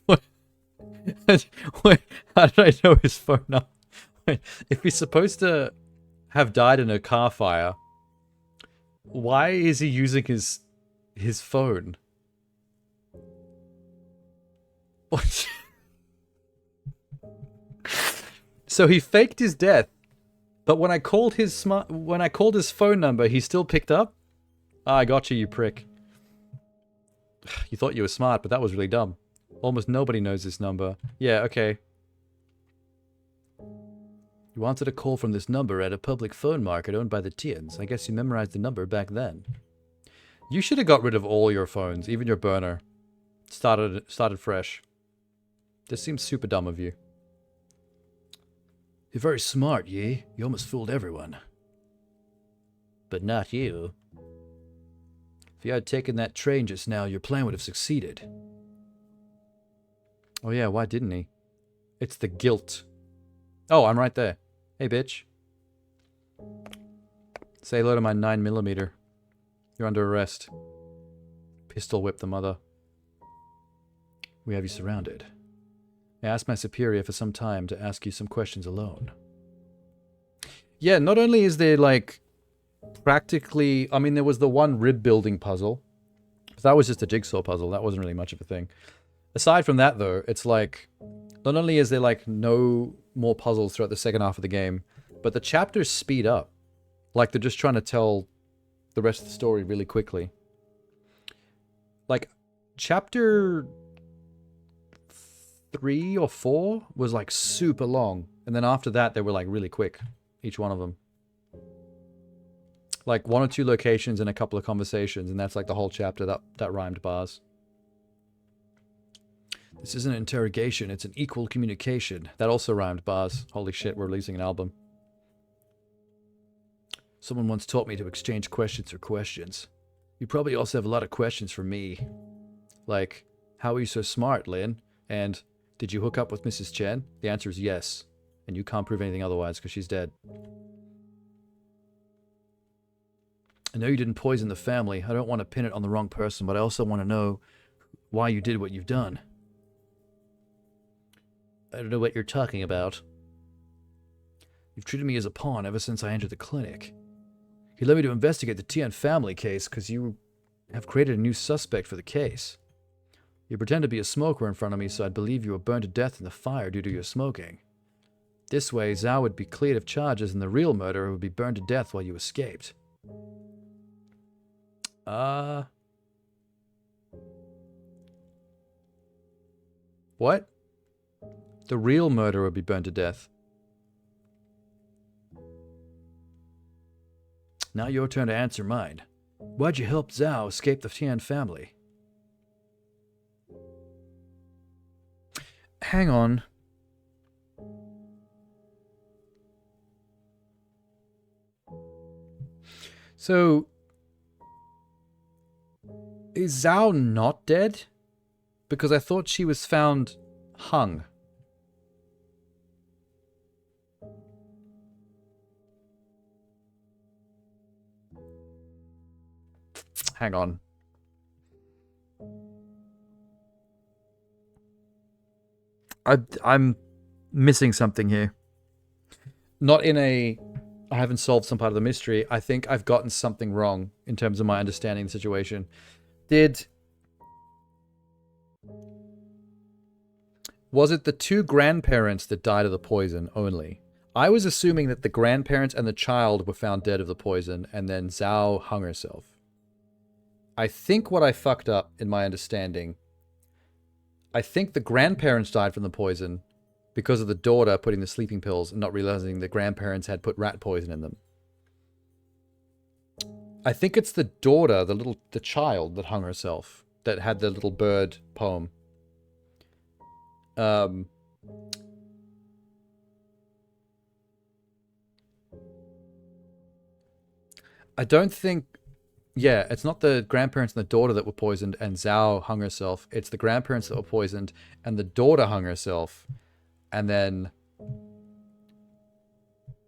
What? Wait, how did I know his phone number? Wait, if he's supposed to have died in a car fire, why is he using his phone? What? So he faked his death, but when I called his phone number, he still picked up? Ah, I got you, you prick. You thought you were smart, but that was really dumb. Almost nobody knows this number. Yeah, okay. You wanted a call from this number at a public phone market owned by the Tians. I guess you memorized the number back then. You should have got rid of all your phones, even your burner. Started fresh. This seems super dumb of you. You're very smart, Yi. You almost fooled everyone. But not you. If you had taken that train just now, your plan would have succeeded. Oh yeah, why didn't he? It's the guilt. Oh, I'm right there. Hey, bitch. Say hello to my 9mm. You're under arrest. Pistol whip the mother. We have you surrounded. I asked my superior for some time to ask you some questions alone. Yeah, not only is there, like, practically... I mean, there was the one rib building puzzle. But that was just a jigsaw puzzle. That wasn't really much of a thing. Aside from that, though, it's like... Not only is there, like, no more puzzles throughout the second half of the game, but the chapters speed up. Like, they're just trying to tell the rest of the story really quickly. Like, chapter 3 or 4 was, like, super long. And then after that, they were, like, really quick. Each one of them. Like, 1 or 2 locations and a couple of conversations, and that's, like, the whole chapter that rhymed bars. This isn't an interrogation, it's an equal communication. That also rhymed bars. Holy shit, we're releasing an album. Someone once taught me to exchange questions for questions. You probably also have a lot of questions for me. Like, how are you so smart, Lynn? And, did you hook up with Mrs. Chen? The answer is yes. And you can't prove anything otherwise because she's dead. I know you didn't poison the family. I don't want to pin it on the wrong person, but I also want to know why you did what you've done. I don't know what you're talking about. You've treated me as a pawn ever since I entered the clinic. You led me to investigate the Tian family case because you have created a new suspect for the case. You pretend to be a smoker in front of me, so I'd believe you were burned to death in the fire due to your smoking. This way, Zhao would be cleared of charges and the real murderer would be burned to death while you escaped. What? The real murderer would be burned to death. Now your turn to answer mine. Why'd you help Zhao escape the Tian family? Hang on. So, is Zhao not dead? Because I thought she was found hung. Hang on. I'm missing something here. Not in a... I haven't solved some part of the mystery. I think I've gotten something wrong in terms of my understanding of the situation. Was it the 2 grandparents that died of the poison only? I was assuming that the grandparents and the child were found dead of the poison, and then Zhao hung herself. I think what I fucked up in my understanding... I think the grandparents died from the poison because of the daughter putting the sleeping pills and not realizing the grandparents had put rat poison in them. I think it's the daughter, the child that hung herself, that had the little bird poem. I don't think... Yeah, it's not the grandparents and the daughter that were poisoned and Zhao hung herself. It's the grandparents that were poisoned and the daughter hung herself. And then...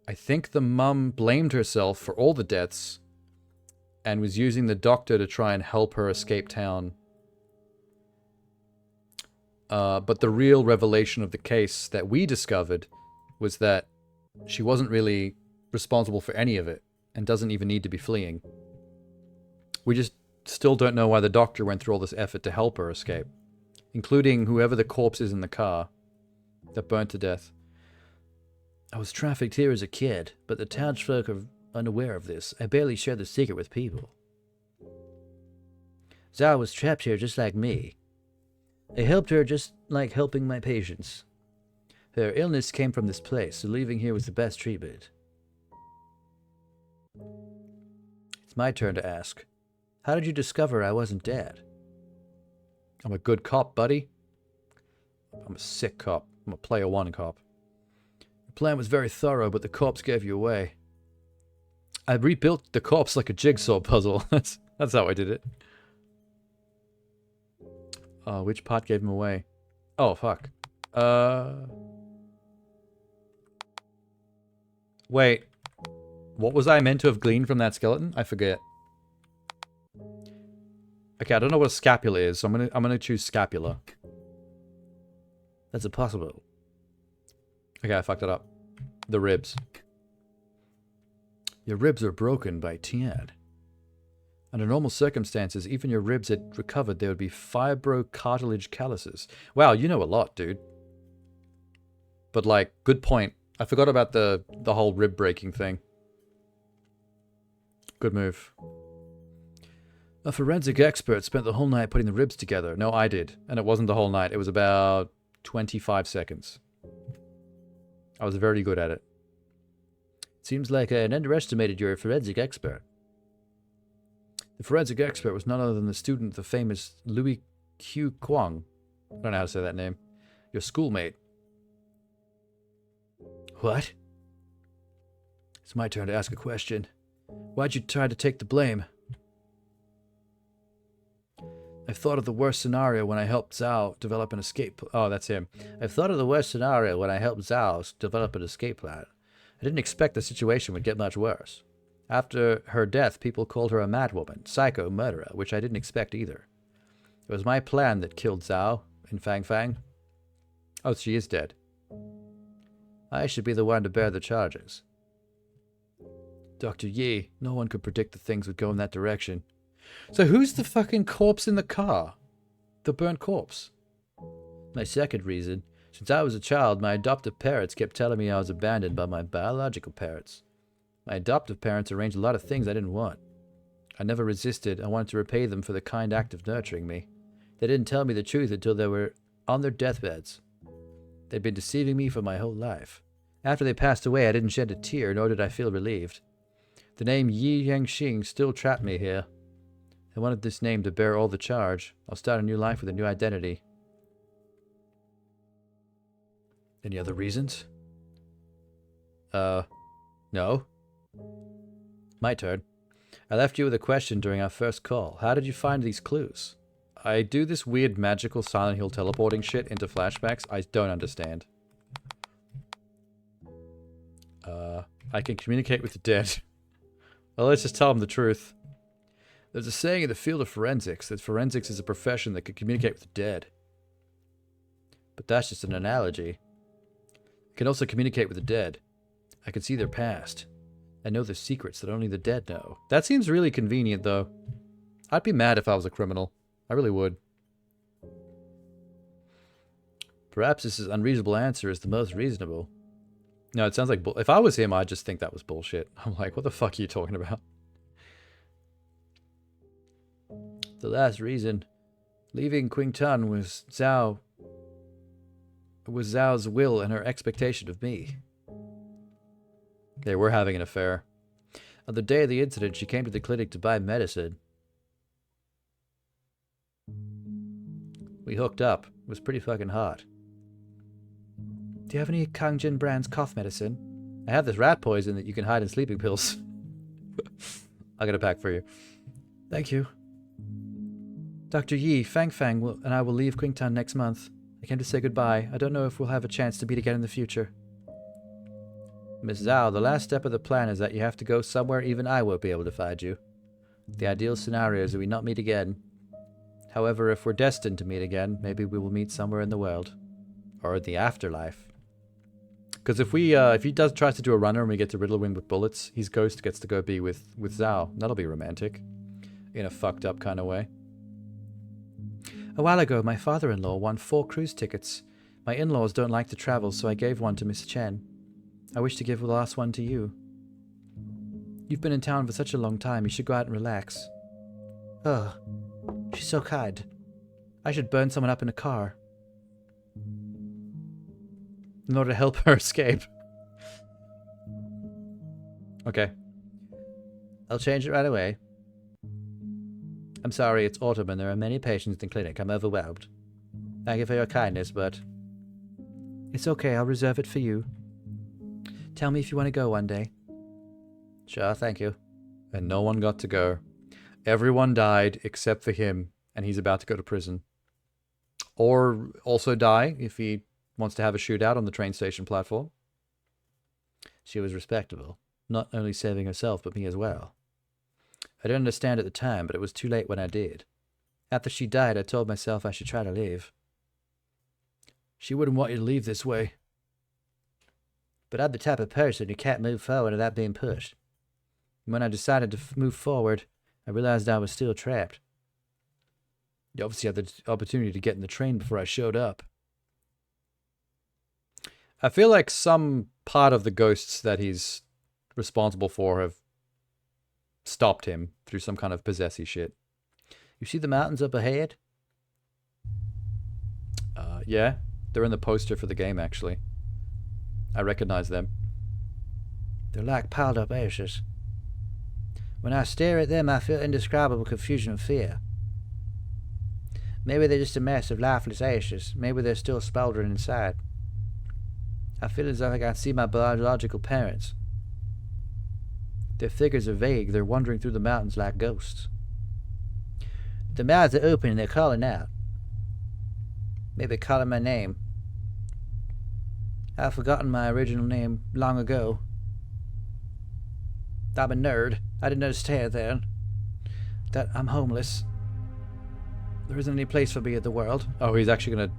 I think the mum blamed herself for all the deaths and was using the doctor to try and help her escape town. But the real revelation of the case that we discovered was that she wasn't really responsible for any of it and doesn't even need to be fleeing. We just still don't know why the doctor went through all this effort to help her escape, including whoever the corpse is in the car that burnt to death. I was trafficked here as a kid, but the townsfolk are unaware of this. I barely share the secret with people. Zhao was trapped here just like me. I helped her just like helping my patients. Her illness came from this place, so leaving here was the best treatment. It's my turn to ask. How did you discover I wasn't dead? I'm a good cop, buddy. I'm a sick cop. I'm a player one cop. Your plan was very thorough, but the corpse gave you away. I rebuilt the corpse like a jigsaw puzzle. That's how I did it. Which part gave him away? Oh, fuck. Wait. What was I meant to have gleaned from that skeleton? I forget. Okay, I don't know what a scapula is, so I'm gonna choose scapula. That's impossible. Okay, I fucked it up. The ribs. Your ribs are broken by Tian. Under normal circumstances, even your ribs had recovered, there would be fibrocartilage calluses. Wow, you know a lot, dude. But like, good point. I forgot about the whole rib breaking thing. Good move. A forensic expert spent the whole night putting the ribs together. No, I did. And it wasn't the whole night. It was about 25 seconds. I was very good at it. Seems like I underestimated your forensic expert. The forensic expert was none other than the student of the famous Louis Q. Kwong. I don't know how to say that name. Your schoolmate. What? It's my turn to ask a question. Why'd you try to take the blame? I've thought of the worst scenario when I helped Zhao develop an escape... Oh, that's him. I've thought of the worst scenario when I helped Zhao develop an escape plan. I didn't expect the situation would get much worse. After her death, people called her a madwoman, psycho, murderer, which I didn't expect either. It was my plan that killed Zhao in Fang Fang. Oh, she is dead. I should be the one to bear the charges. Dr. Yi, no one could predict that things would go in that direction. So who's the fucking corpse in the car? The burnt corpse. My second reason. Since I was a child, my adoptive parents kept telling me I was abandoned by my biological parents. My adoptive parents arranged a lot of things I didn't want. I never resisted. I wanted to repay them for the kind act of nurturing me. They didn't tell me the truth until they were on their deathbeds. They'd been deceiving me for my whole life. After they passed away, I didn't shed a tear, nor did I feel relieved. The name Yi Yangxing still trapped me here. I wanted this name to bear all the charge. I'll start a new life with a new identity. Any other reasons? No. My turn. I left you with a question during our first call. How did you find these clues? I do this weird magical Silent Hill teleporting shit into flashbacks. I don't understand. I can communicate with the dead. Well, let's just tell them the truth. There's a saying in the field of forensics that forensics is a profession that can communicate with the dead. But that's just an analogy. I can also communicate with the dead. I can see their past. I know the secrets that only the dead know. That seems really convenient, though. I'd be mad if I was a criminal. I really would. Perhaps this unreasonable answer is the most reasonable. No, it sounds like if I was him, I'd just think that was bullshit. I'm like, what the fuck are you talking about? The last reason. Leaving Qingtan was Zhao's will and her expectation of me. They were having an affair. On the day of the incident, she came to the clinic to buy medicine. We hooked up. It was pretty fucking hot. Do you have any Kangjin brand's cough medicine? I have this rat poison that you can hide in sleeping pills. I'll get a pack for you. Thank you. Dr. Yi, Fang and I will leave Qingtan next month. I came to say goodbye. I don't know if we'll have a chance to meet again in the future. Miss Zhao, the last step of the plan is that you have to go somewhere even I won't be able to find you. The ideal scenario is that we not meet again. However, if we're destined to meet again, maybe we will meet somewhere in the world. Or in the afterlife. Because if he tries to do a runner and we get to Riddlewing with bullets, his ghost gets to go be with Zhao. That'll be romantic. In a fucked up kind of way. A while ago, my father-in-law won 4 cruise tickets. My in-laws don't like to travel, so I gave one to Miss Chen. I wish to give the last one to you. You've been in town for such a long time, you should go out and relax. Oh, she's so kind. I should burn someone up in a car. In order to help her escape. Okay. I'll change it right away. I'm sorry, it's autumn and there are many patients in the clinic. I'm overwhelmed. Thank you for your kindness, but... It's okay, I'll reserve it for you. Tell me if you want to go one day. Sure, thank you. And no one got to go. Everyone died except for him, and he's about to go to prison. Or also die if he wants to have a shootout on the train station platform. She was respectable, not only saving herself, but me as well. I didn't understand at the time, but it was too late when I did. After she died, I told myself I should try to leave. She wouldn't want you to leave this way. But I'm the type of person who can't move forward without being pushed. When I decided to move forward, I realized I was still trapped. You obviously had the opportunity to get in the train before I showed up. I feel like some part of the ghosts that he's responsible for have stopped him through some kind of possessy shit. You see the mountains up ahead? Yeah, they're in the poster for the game, actually. I recognize them. They're like piled up ashes. When I stare at them, I feel indescribable confusion and fear. Maybe they're just a mass of lifeless ashes. Maybe they're still smoldering inside. I feel as though I can see my biological parents. Their figures are vague. They're wandering through the mountains like ghosts. The mouths are open and they're calling out. Maybe calling my name. I've forgotten my original name long ago. I'm a nerd. I didn't understand then that I'm homeless. There isn't any place for me in the world. Oh, he's actually going to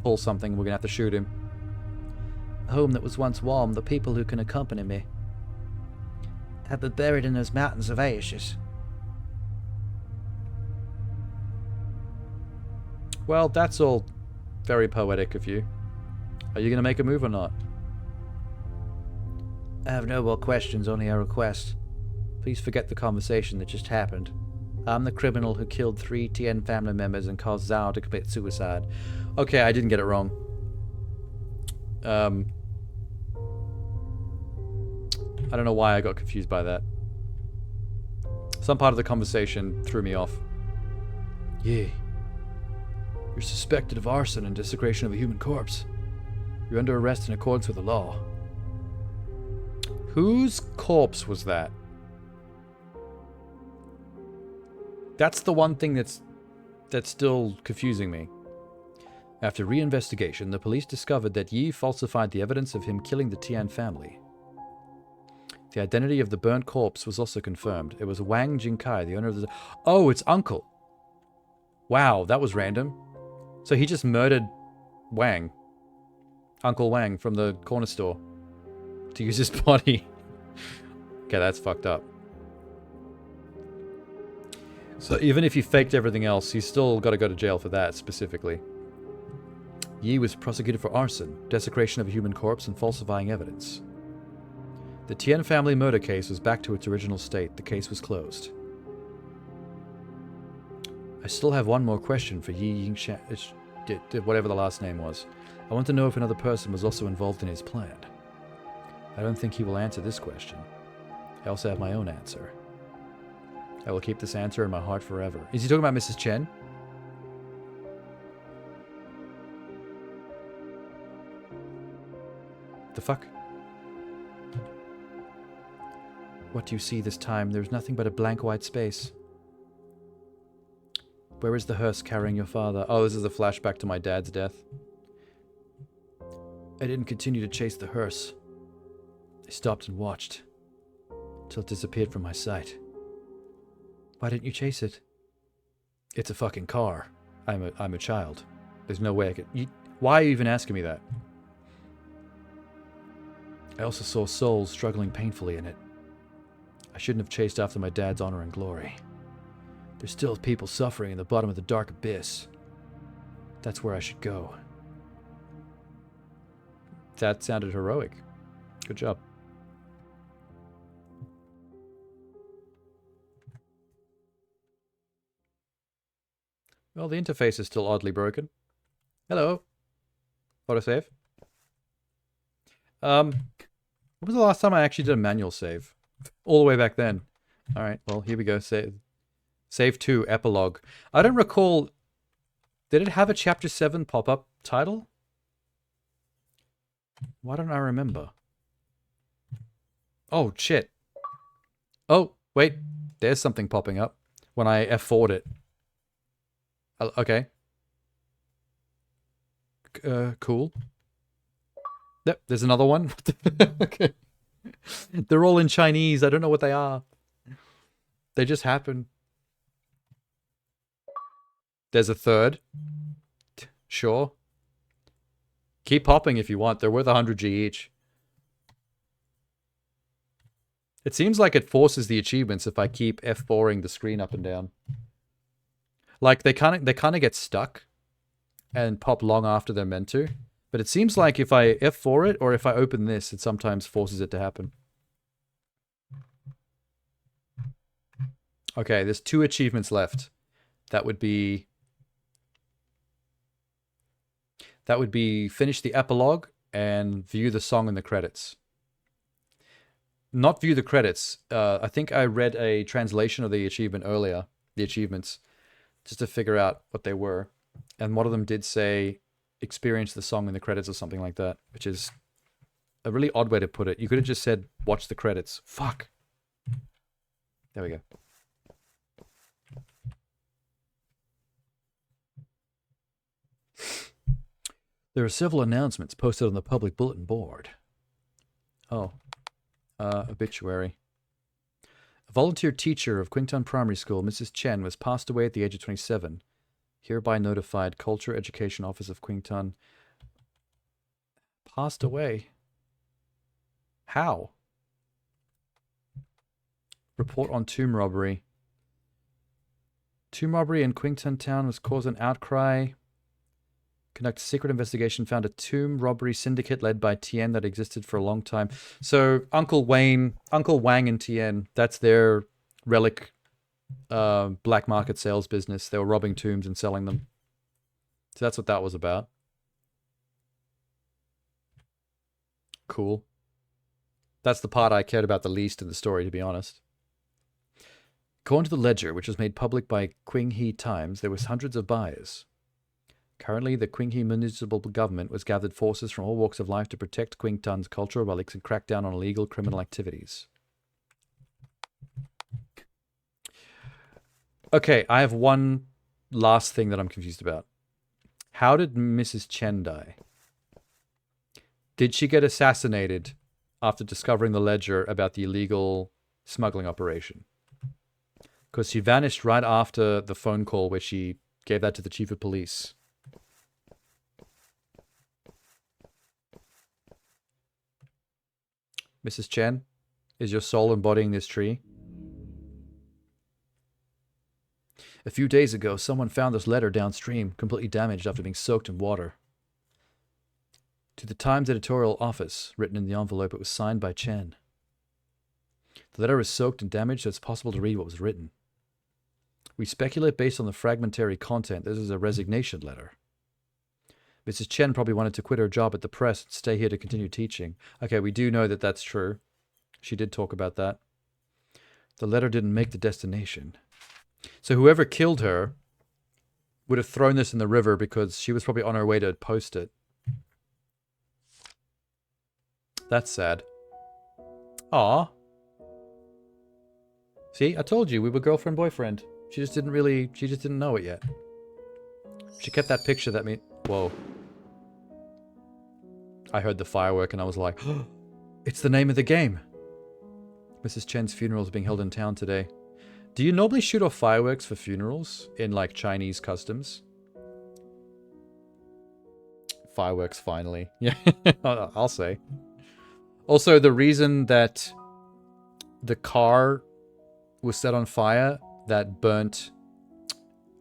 pull something. We're going to have to shoot him. A home that was once warm, the people who can accompany me. I've been buried in those mountains of ashes. Well, that's all very poetic of you. Are you going to make a move or not? I have no more questions, only a request. Please forget the conversation that just happened. I'm the criminal who killed 3 Tien family members and caused Zhao to commit suicide. Okay, I didn't get it wrong. I don't know why I got confused by that. Some part of the conversation threw me off. Yeah. You're suspected of arson and desecration of a human corpse. You're under arrest in accordance with the law. Whose corpse was that? That's the one thing that's still confusing me. After reinvestigation, the police discovered that Yi falsified the evidence of him killing the Tian family. The identity of the burnt corpse was also confirmed. It was Wang Jingkai, the owner of the... Oh, it's Uncle. Wow, that was random. So he just murdered Wang. Uncle Wang from the corner store. To use his body. Okay, that's fucked up. So even if he faked everything else, he's still got to go to jail for that specifically. Yi was prosecuted for arson, desecration of a human corpse, and falsifying evidence. The Tian family murder case was back to its original state. The case was closed. I still have one more question for Yi Yingshan, whatever the last name was. I want to know if another person was also involved in his plan. I don't think he will answer this question. I also have my own answer. I will keep this answer in my heart forever. Is he talking about Mrs. Chen? The fuck? What do you see this time? There is nothing but a blank white space. Where is the hearse carrying your father? Oh, this is a flashback to my dad's death. I didn't continue to chase the hearse. I stopped and watched till it disappeared from my sight. Why didn't you chase it? It's a fucking car. I'm a child. There's no way I could... Why are you even asking me that? I also saw souls struggling painfully in it. I shouldn't have chased after my dad's honor and glory. There's still people suffering in the bottom of the dark abyss. That's where I should go. That sounded heroic. Good job. Well, the interface is still oddly broken. Hello. Autosave. When was the last time I actually did a manual save? All the way back then. Alright, well, here we go. Save 2, epilogue. I don't recall... Did it have a Chapter 7 pop-up title? Why don't I remember? Oh, shit. Oh, wait. There's something popping up when I F4'd it. Okay. Cool. Yep, there's another one. Okay. They're all in Chinese. I don't know what they are. They just happen. There's a third. Sure. Keep popping if you want. They're worth 100G each. It seems like it forces the achievements if I keep F4ing the screen up and down. Like they kind of get stuck and pop long after they're meant to. But it seems like if I F4 it or if I open this, it sometimes forces it to happen. Okay, there's 2 achievements left. That would be finish the epilogue and view the song in the credits. Not view the credits. I think I read a translation of the achievement earlier, the achievements, just to figure out what they were. And one of them did say experience the song in the credits or something like that, which is a really odd way to put it. You could have just said watch the credits. Fuck. There we go. There are several announcements posted on the public bulletin board. Oh. Obituary. A volunteer teacher of Qingtan Primary School, Mrs. Chen, was passed away at the age of 27. Hereby notified Culture Education Office of Qingtan. Passed away? How? Report on tomb robbery. Tomb robbery in Qingtan Town was caused an outcry. Conduct a secret investigation, found a tomb robbery syndicate led by Tien that existed for a long time. So Uncle Wang and Tien, that's their relic black market sales business. They were robbing tombs and selling them. So that's what that was about. Cool. That's the part I cared about the least in the story, to be honest. According to the ledger, which was made public by Qinghe Times, there was hundreds of buyers. Currently, the Qinghe municipal government was gathered forces from all walks of life to protect Qingtan's cultural relics and crack down on illegal criminal activities. Okay, I have one last thing that I'm confused about. How did Mrs. Chen die? Did she get assassinated after discovering the ledger about the illegal smuggling operation? Because she vanished right after the phone call where she gave that to the chief of police. Mrs. Chen, is your soul embodying this tree? A few days ago, someone found this letter downstream, completely damaged after being soaked in water. To the Times editorial office, written in the envelope, it was signed by Chen. The letter is soaked and damaged, so it's possible to read what was written. We speculate based on the fragmentary content this is a resignation letter. Mrs. Chen probably wanted to quit her job at the press and stay here to continue teaching. Okay, we do know that that's true. She did talk about that. The letter didn't make the destination. So whoever killed her would have thrown this in the river because she was probably on her way to post it. That's sad. Aw. See, I told you we were girlfriend boyfriend. She just didn't know it yet. She kept that picture that me. Whoa. I heard the firework and I was like, oh, it's the name of the game. Mrs. Chen's funeral is being held in town today. Do you normally shoot off fireworks for funerals in like Chinese customs? Fireworks finally. Yeah, I'll say. Also, the reason that the car was set on fire that burnt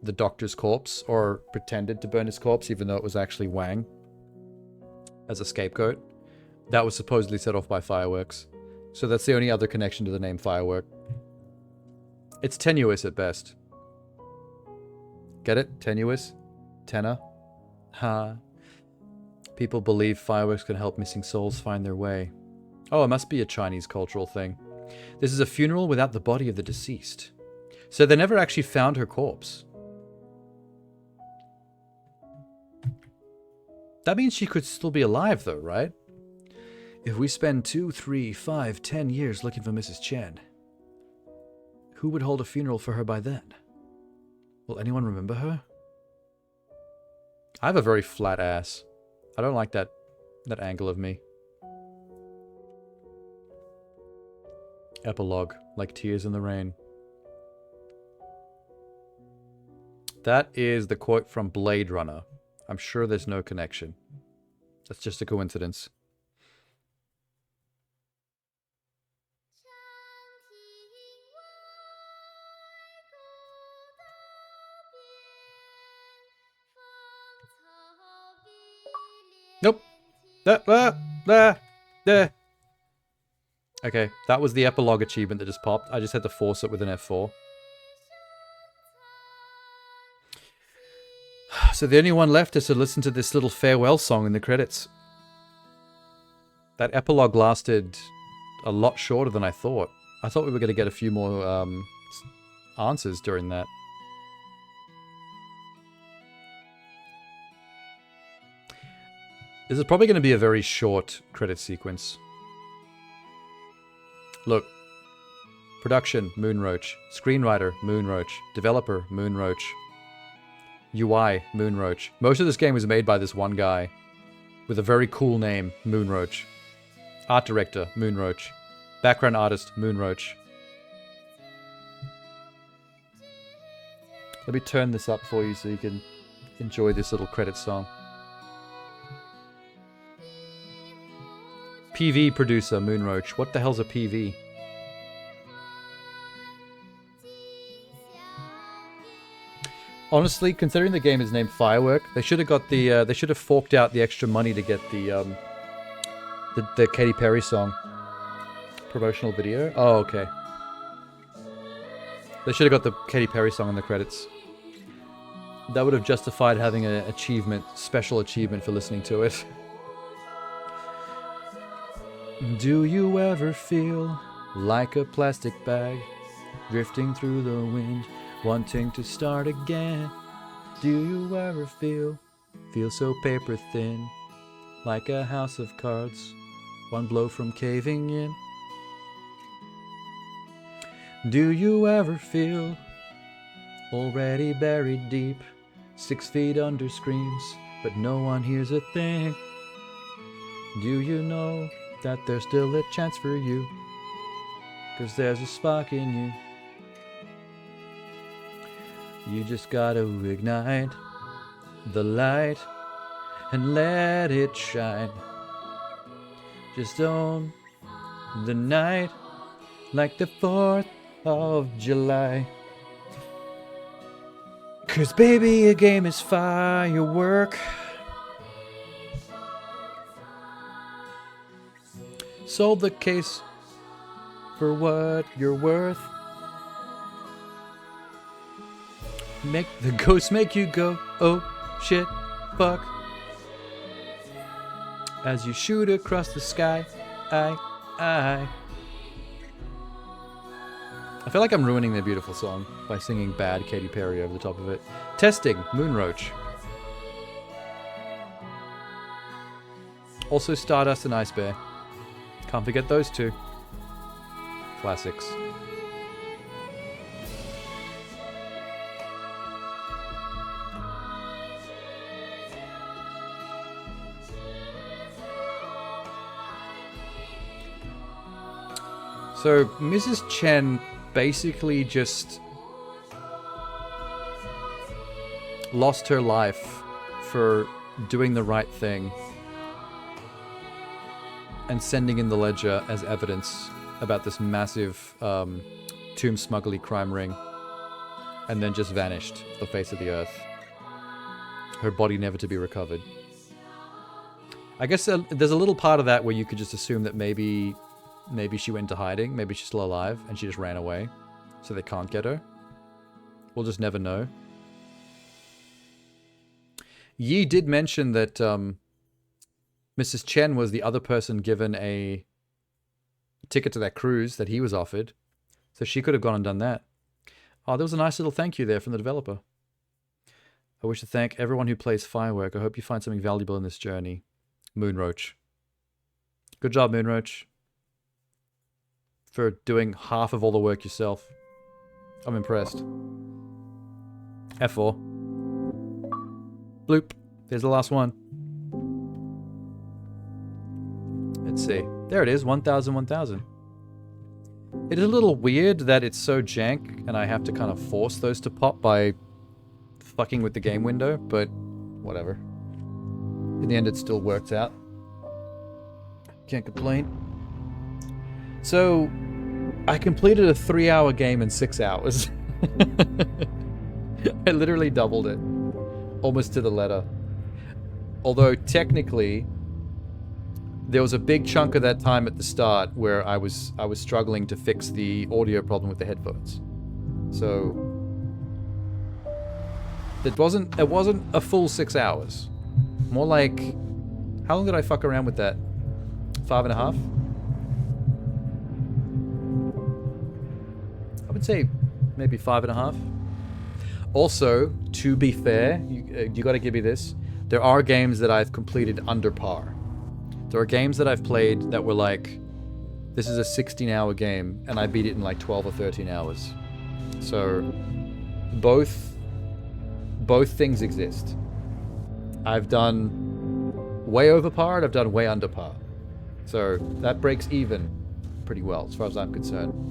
the doctor's corpse, or pretended to burn his corpse, even though it was actually Wang, as a scapegoat, that was supposedly set off by fireworks. So that's the only other connection to the name Firework. It's tenuous at best. Get it? Tenuous? Tenor? Ha. People believe fireworks can help missing souls find their way. Oh, it must be a Chinese cultural thing. This is a funeral without the body of the deceased. So they never actually found her corpse. That means she could still be alive though, right? If we spend 2, 3, 5, 10 years looking for Mrs. Chen, who would hold a funeral for her by then? Will anyone remember her? I have a very flat ass. I don't like that angle of me. Epilogue, like tears in the rain. That is the quote from Blade Runner. I'm sure there's no connection. That's just a coincidence. Nope. Okay, that was the epilogue achievement that just popped. I just had to force it with an F4. So the only one left is to listen to this little farewell song in the credits. That epilogue lasted a lot shorter than I thought. I thought we were going to get a few more answers during that. This is probably going to be a very short credit sequence. Look. Production, Moonroach. Screenwriter, Moonroach. Developer, Moonroach. UI, Moonroach. Most of this game was made by this one guy with a very cool name, Moonroach. Art director, Moonroach. Background artist, Moonroach. Let me turn this up for you so you can enjoy this little credit song. PV producer, Moonroach. What the hell's a PV? Honestly, considering the game is named Firework, they should have got the they should have forked out the extra money to get the Katy Perry song promotional video. Oh, okay. They should have got the Katy Perry song in the credits. That would have justified having an achievement, special achievement for listening to it. Do you ever feel like a plastic bag drifting through the wind, wanting to start again? Do you ever feel so paper thin, like a house of cards, one blow from caving in? Do you ever feel already buried deep, 6 feet under screams, but no one hears a thing? Do you know that there's still a chance for you, 'cause there's a spark in you? You just gotta ignite the light and let it shine. Just own the night like the 4th of July. 'Cause baby, a game is firework. Solve the case for what you're worth. Make the ghosts make you go, oh shit, fuck. As you shoot across the sky, I feel like I'm ruining their beautiful song by singing bad Katy Perry over the top of it. Testing, Moonroach. Also Stardust and Ice Bear. Can't forget those two. Classics. So Mrs. Chen basically just lost her life for doing the right thing and sending in the ledger as evidence about this massive tomb smuggly crime ring, and then just vanished off the face of the earth. Her body never to be recovered. I guess there's a little part of that where you could just assume that maybe she went into hiding, maybe she's still alive, and she just ran away, so they can't get her. We'll just never know. Yi did mention that Mrs. Chen was the other person given a ticket to that cruise that he was offered, so she could have gone and done that. Oh, there was a nice little thank you there from the developer. I wish to thank everyone who plays Firework. I hope you find something valuable in this journey. Moonroach. Good job, Moonroach. For doing half of all the work yourself. I'm impressed. F4. Bloop. There's the last one. Let's see. There it is. 1,000, 1,000. It is a little weird that it's so jank and I have to kind of force those to pop by fucking with the game window, but whatever. In the end, it still works out. Can't complain. So, I completed a 3-hour game in 6 hours. I literally doubled it. Almost to the letter. Although, technically, there was a big chunk of that time at the start where I was struggling to fix the audio problem with the headphones. So, it wasn't a full 6 hours. More like, how long did I fuck around with that? 5.5? I would say maybe 5.5. Also, to be fair, you got to give me this. There are games that I've completed under par. There are games that I've played that were like, this is a 16-hour game, and I beat it in like 12 or 13 hours. So, both things exist. I've done way over par, and I've done way under par. So, that breaks even pretty well, as far as I'm concerned.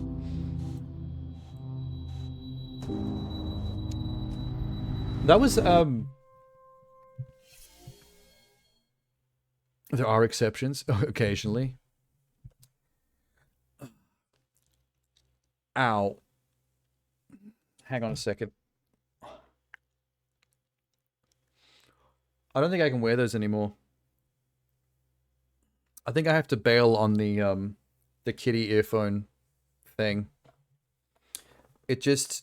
That was, there are exceptions, occasionally. Ow. Hang on a second. I don't think I can wear those anymore. I think I have to bail on the kitty earphone thing. It just...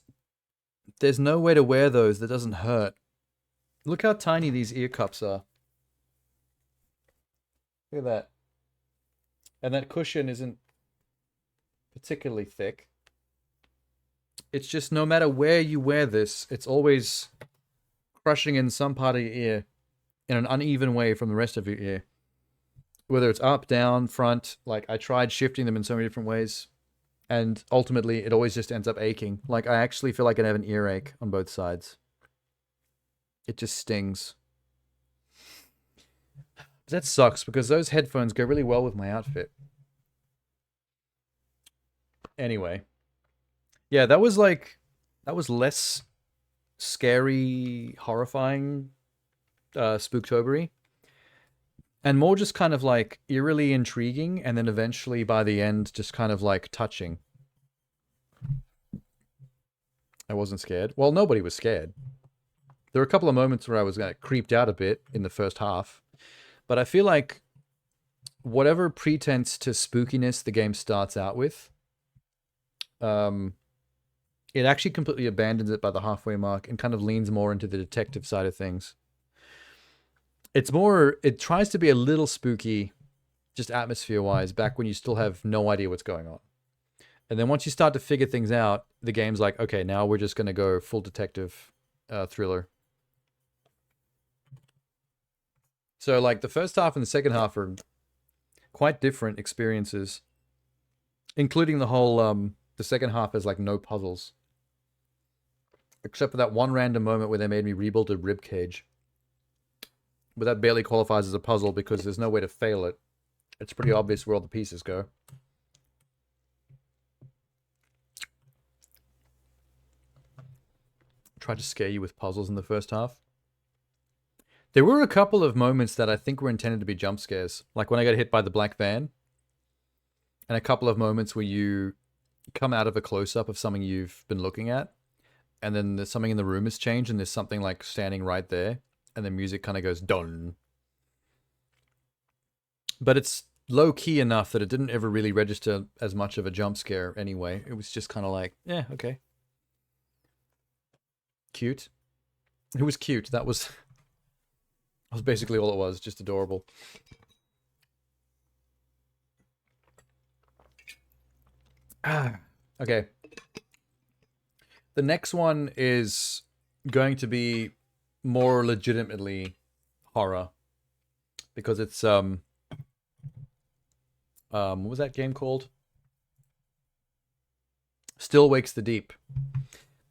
There's no way to wear those that doesn't hurt. Look how tiny these ear cups are. Look at that. And that cushion isn't particularly thick. It's just no matter where you wear this, it's always crushing in some part of your ear in an uneven way from the rest of your ear. Whether it's up, down, front, like I tried shifting them in so many different ways. And ultimately, it always just ends up aching. Like, I actually feel like I have an earache on both sides. It just stings. That sucks, because those headphones go really well with my outfit. Anyway. Yeah, that was less scary, horrifying, Spooktobery. And more just kind of like eerily intriguing, and then eventually by the end, just kind of like touching. I wasn't scared. Well, nobody was scared. There were a couple of moments where I was creeped out a bit in the first half. But I feel like whatever pretense to spookiness the game starts out with, it actually completely abandons it by the halfway mark and kind of leans more into the detective side of things. It tries to be a little spooky, just atmosphere-wise, back when you still have no idea what's going on. And then once you start to figure things out, the game's like, okay, now we're just going to go full detective thriller. So like the first half and the second half are quite different experiences, including the whole, the second half is like no puzzles. Except for that one random moment where they made me rebuild a rib cage. But that barely qualifies as a puzzle because there's no way to fail it. It's pretty obvious where all the pieces go. Tried to scare you with puzzles in the first half. There were a couple of moments that I think were intended to be jump scares. Like when I got hit by the black van. And a couple of moments where you come out of a close-up of something you've been looking at. And then there's something in the room has changed and there's something like standing right there. And the music kind of goes dun. But it's low-key enough that it didn't ever really register as much of a jump scare anyway. It was just kind of like, yeah, okay. Cute. It was cute. That was basically all it was. Just adorable. Okay. The next one is going to be more legitimately horror. Because it's, what was that game called? Still Wakes the Deep.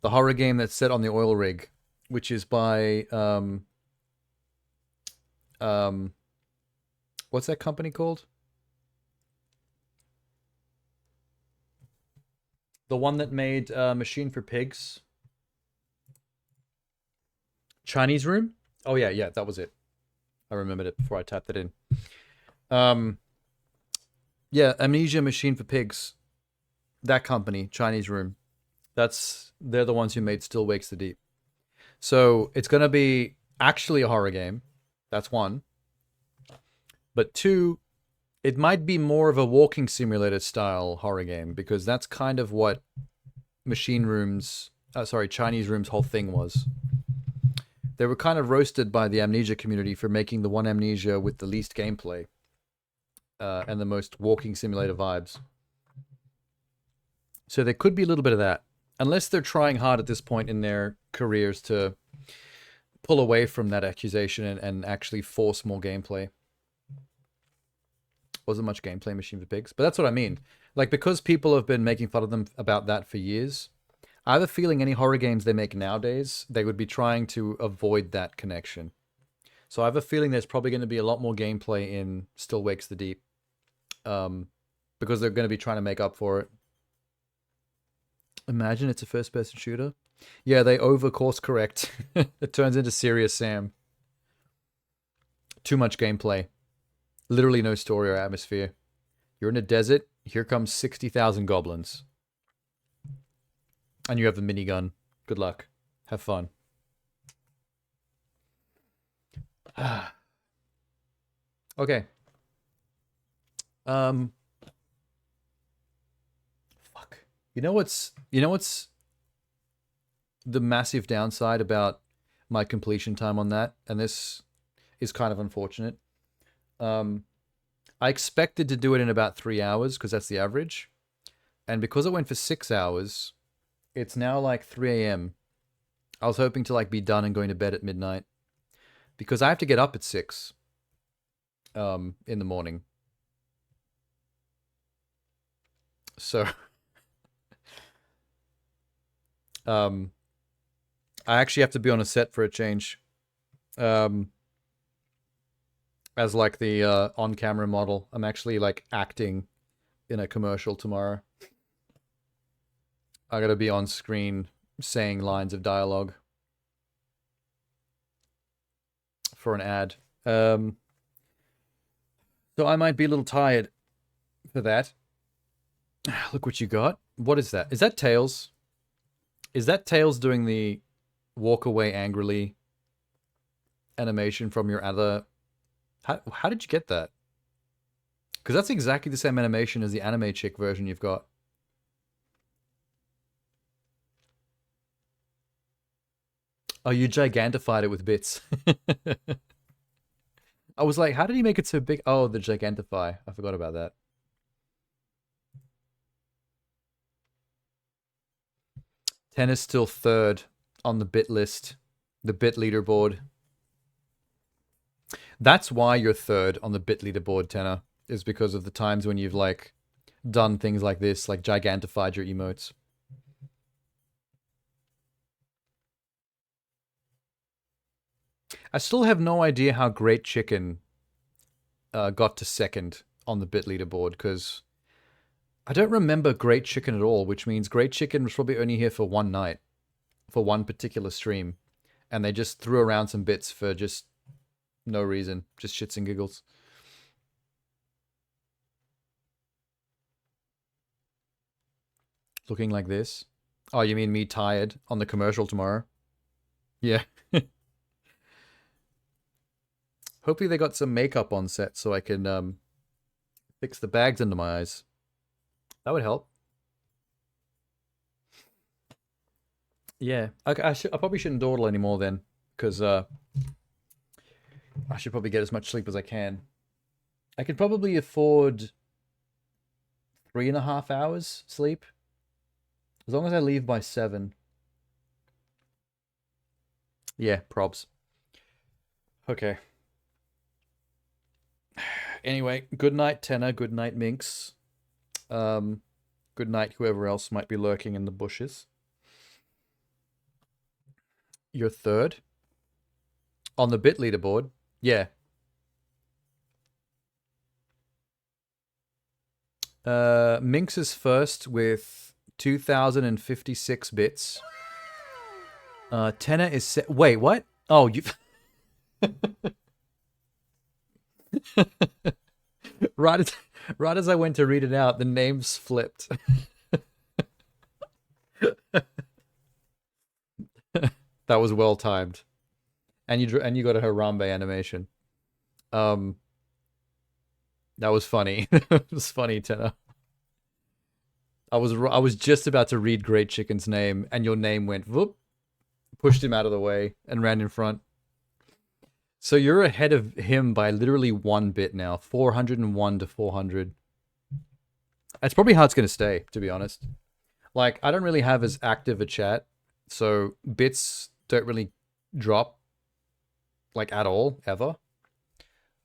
The horror game that's set on the oil rig, which is by, what's that company called? The one that made Machine for Pigs. Chinese Room? Oh yeah, that was it. I remembered it before I typed it in. Yeah, Amnesia Machine for Pigs. That company, Chinese Room. They're the ones who made Still Wakes the Deep. So it's going to be actually a horror game. That's one. But two, it might be more of a walking simulator style horror game because that's kind of what Chinese Room's whole thing was. They were kind of roasted by the Amnesia community for making the one Amnesia with the least gameplay and the most walking simulator vibes. So there could be a little bit of that. Unless they're trying hard at this point in their careers to pull away from that accusation and actually force more gameplay. Wasn't much gameplay Machine for Pigs, but that's what I mean. Like, because people have been making fun of them about that for years, I have a feeling any horror games they make nowadays, they would be trying to avoid that connection. So I have a feeling there's probably going to be a lot more gameplay in Still Wakes the Deep. Because they're going to be trying to make up for it. Imagine it's a first-person shooter. Yeah, they over-course correct. It turns into Serious Sam. Too much gameplay. Literally no story or atmosphere. You're in a desert. Here comes 60,000 goblins. And you have the minigun. Good luck. Have fun. Okay. Fuck. You know what's the massive downside about my completion time on that? And this is kind of unfortunate. I expected to do it in about 3 hours because that's the average. And because it went for 6 hours, it's now like 3 a.m. I was hoping to like be done and going to bed at midnight because I have to get up at 6 in the morning. So I actually have to be on a set for a change. As like the on-camera model. I'm actually like acting in a commercial tomorrow. I gotta be on screen saying lines of dialogue for an ad. So I might be a little tired for that. Look what you got. What is that? Is that Tails? Is that Tails doing the walk away angrily animation from your other... How did you get that? Because that's exactly the same animation as the anime chick version you've got. Oh, you gigantified it with bits. I was like, how did he make it so big? Oh, the gigantify. I forgot about that. Tenna's still third on the bit list, the bit leaderboard. That's why you're third on the bit leaderboard, Tenna, is because of the times when you've like done things like this, like gigantified your emotes. I still have no idea how Great Chicken got to second on the bit leaderboard, because I don't remember Great Chicken at all, which means Great Chicken was probably only here for one night, for one particular stream, and they just threw around some bits for just no reason, just shits and giggles. Looking like this. Oh, you mean me tired on the commercial tomorrow? Yeah. Hopefully they got some makeup on set so I can fix the bags under my eyes. That would help. Yeah, I probably shouldn't dawdle anymore then, because I should probably get as much sleep as I can. I could probably afford 3.5 hours sleep, as long as I leave by 7. Yeah, probs. Okay. Anyway, good night, Tenna. Good night, Minx. Good night, whoever else might be lurking in the bushes. You're third on the bit leaderboard. Yeah. Minx is first with 2,056 bits. Tenna is wait, what? Oh, you. Right as I went to read it out, the names flipped. That was well timed, and you got a Harambe animation. That was funny. It was funny, Tenna. I was just about to read Great Chicken's name, and your name went whoop, pushed him out of the way, and ran in front. So you're ahead of him by literally 1 bit now, 401 to 400. That's probably how it's going to stay, to be honest. Like, I don't really have as active a chat, so bits don't really drop, like, at all, ever.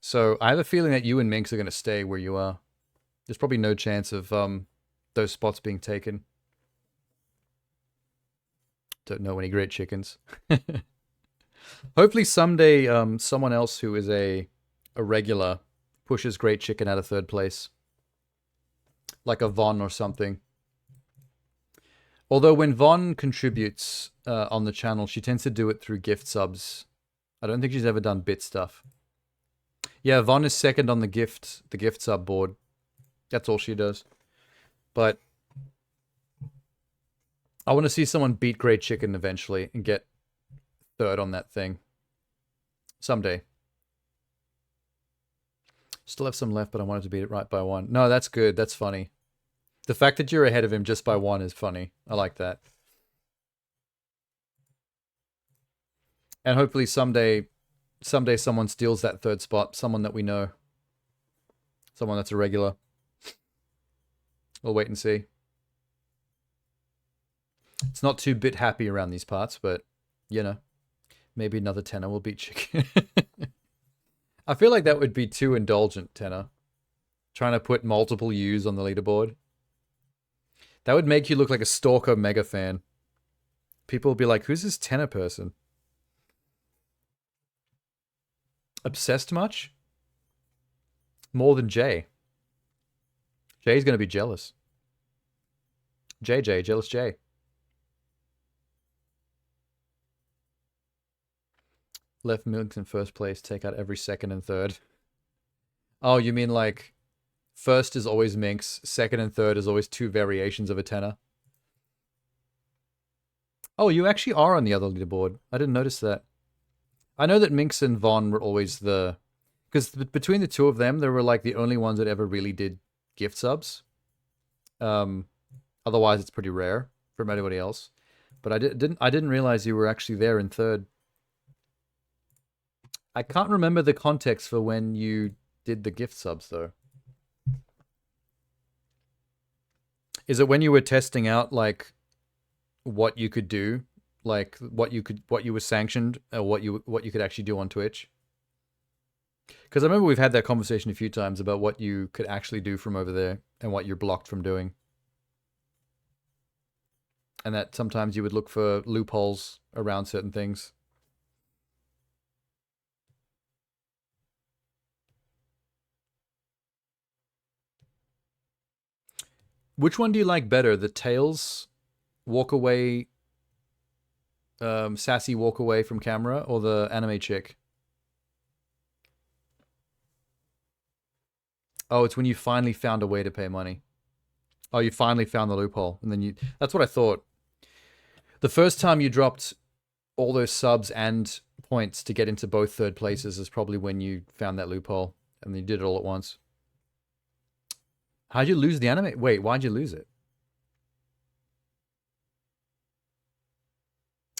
So I have a feeling that you and Minx are going to stay where you are. There's probably no chance of those spots being taken. Don't know any Great Chickens. Hopefully someday someone else who is a regular pushes Great Chicken out of 3rd place. Like a Von or something. Although when Von contributes on the channel, she tends to do it through gift subs. I don't think she's ever done bit stuff. Yeah, Von is second on the gift sub board. That's all she does. But I want to see someone beat Great Chicken eventually and get 3rd on that thing. Someday. Still have some left, but I wanted to beat it right by 1. No, that's good. That's funny. The fact that you're ahead of him just by 1 is funny. I like that. And hopefully someday someone steals that 3rd spot. Someone that we know. Someone that's a regular. We'll wait and see. It's not too bit happy around these parts, but, you know. Maybe another Tenna will beat Chicken. I feel like that would be too indulgent, Tenna. Trying to put multiple U's on the leaderboard. That would make you look like a stalker mega fan. People will be like, who's this Tenna person? Obsessed much? More than Jay. Jay's going to be jealous. JJ, jealous Jay. Left Minx in 1st place, take out every 2nd and 3rd. Oh, you mean like 1st is always Minx, 2nd and 3rd is always 2 variations of a Tenna? Oh, you actually are on the other leaderboard. I didn't notice that. I know that Minx and Von were always the... Because between the two of them, they were like the only ones that ever really did gift subs. Otherwise, it's pretty rare from anybody else. But I didn't realize you were actually there in 3rd. I can't remember the context for when you did the gift subs, though. Is it when you were testing out, like, what you could do, like what you were sanctioned, or what you could actually do on Twitch. Because I remember we've had that conversation a few times about what you could actually do from over there and what you're blocked from doing. And that sometimes you would look for loopholes around certain things. Which one do you like better? The Tails walk away, sassy walk away from camera, or the anime chick? Oh, it's when you finally found a way to pay money. Oh, you finally found the loophole. And then you... That's what I thought. The first time you dropped all those subs and points to get into both third places is probably when you found that loophole. And then you did it all at once. How'd you lose the anime? Wait, why'd you lose it?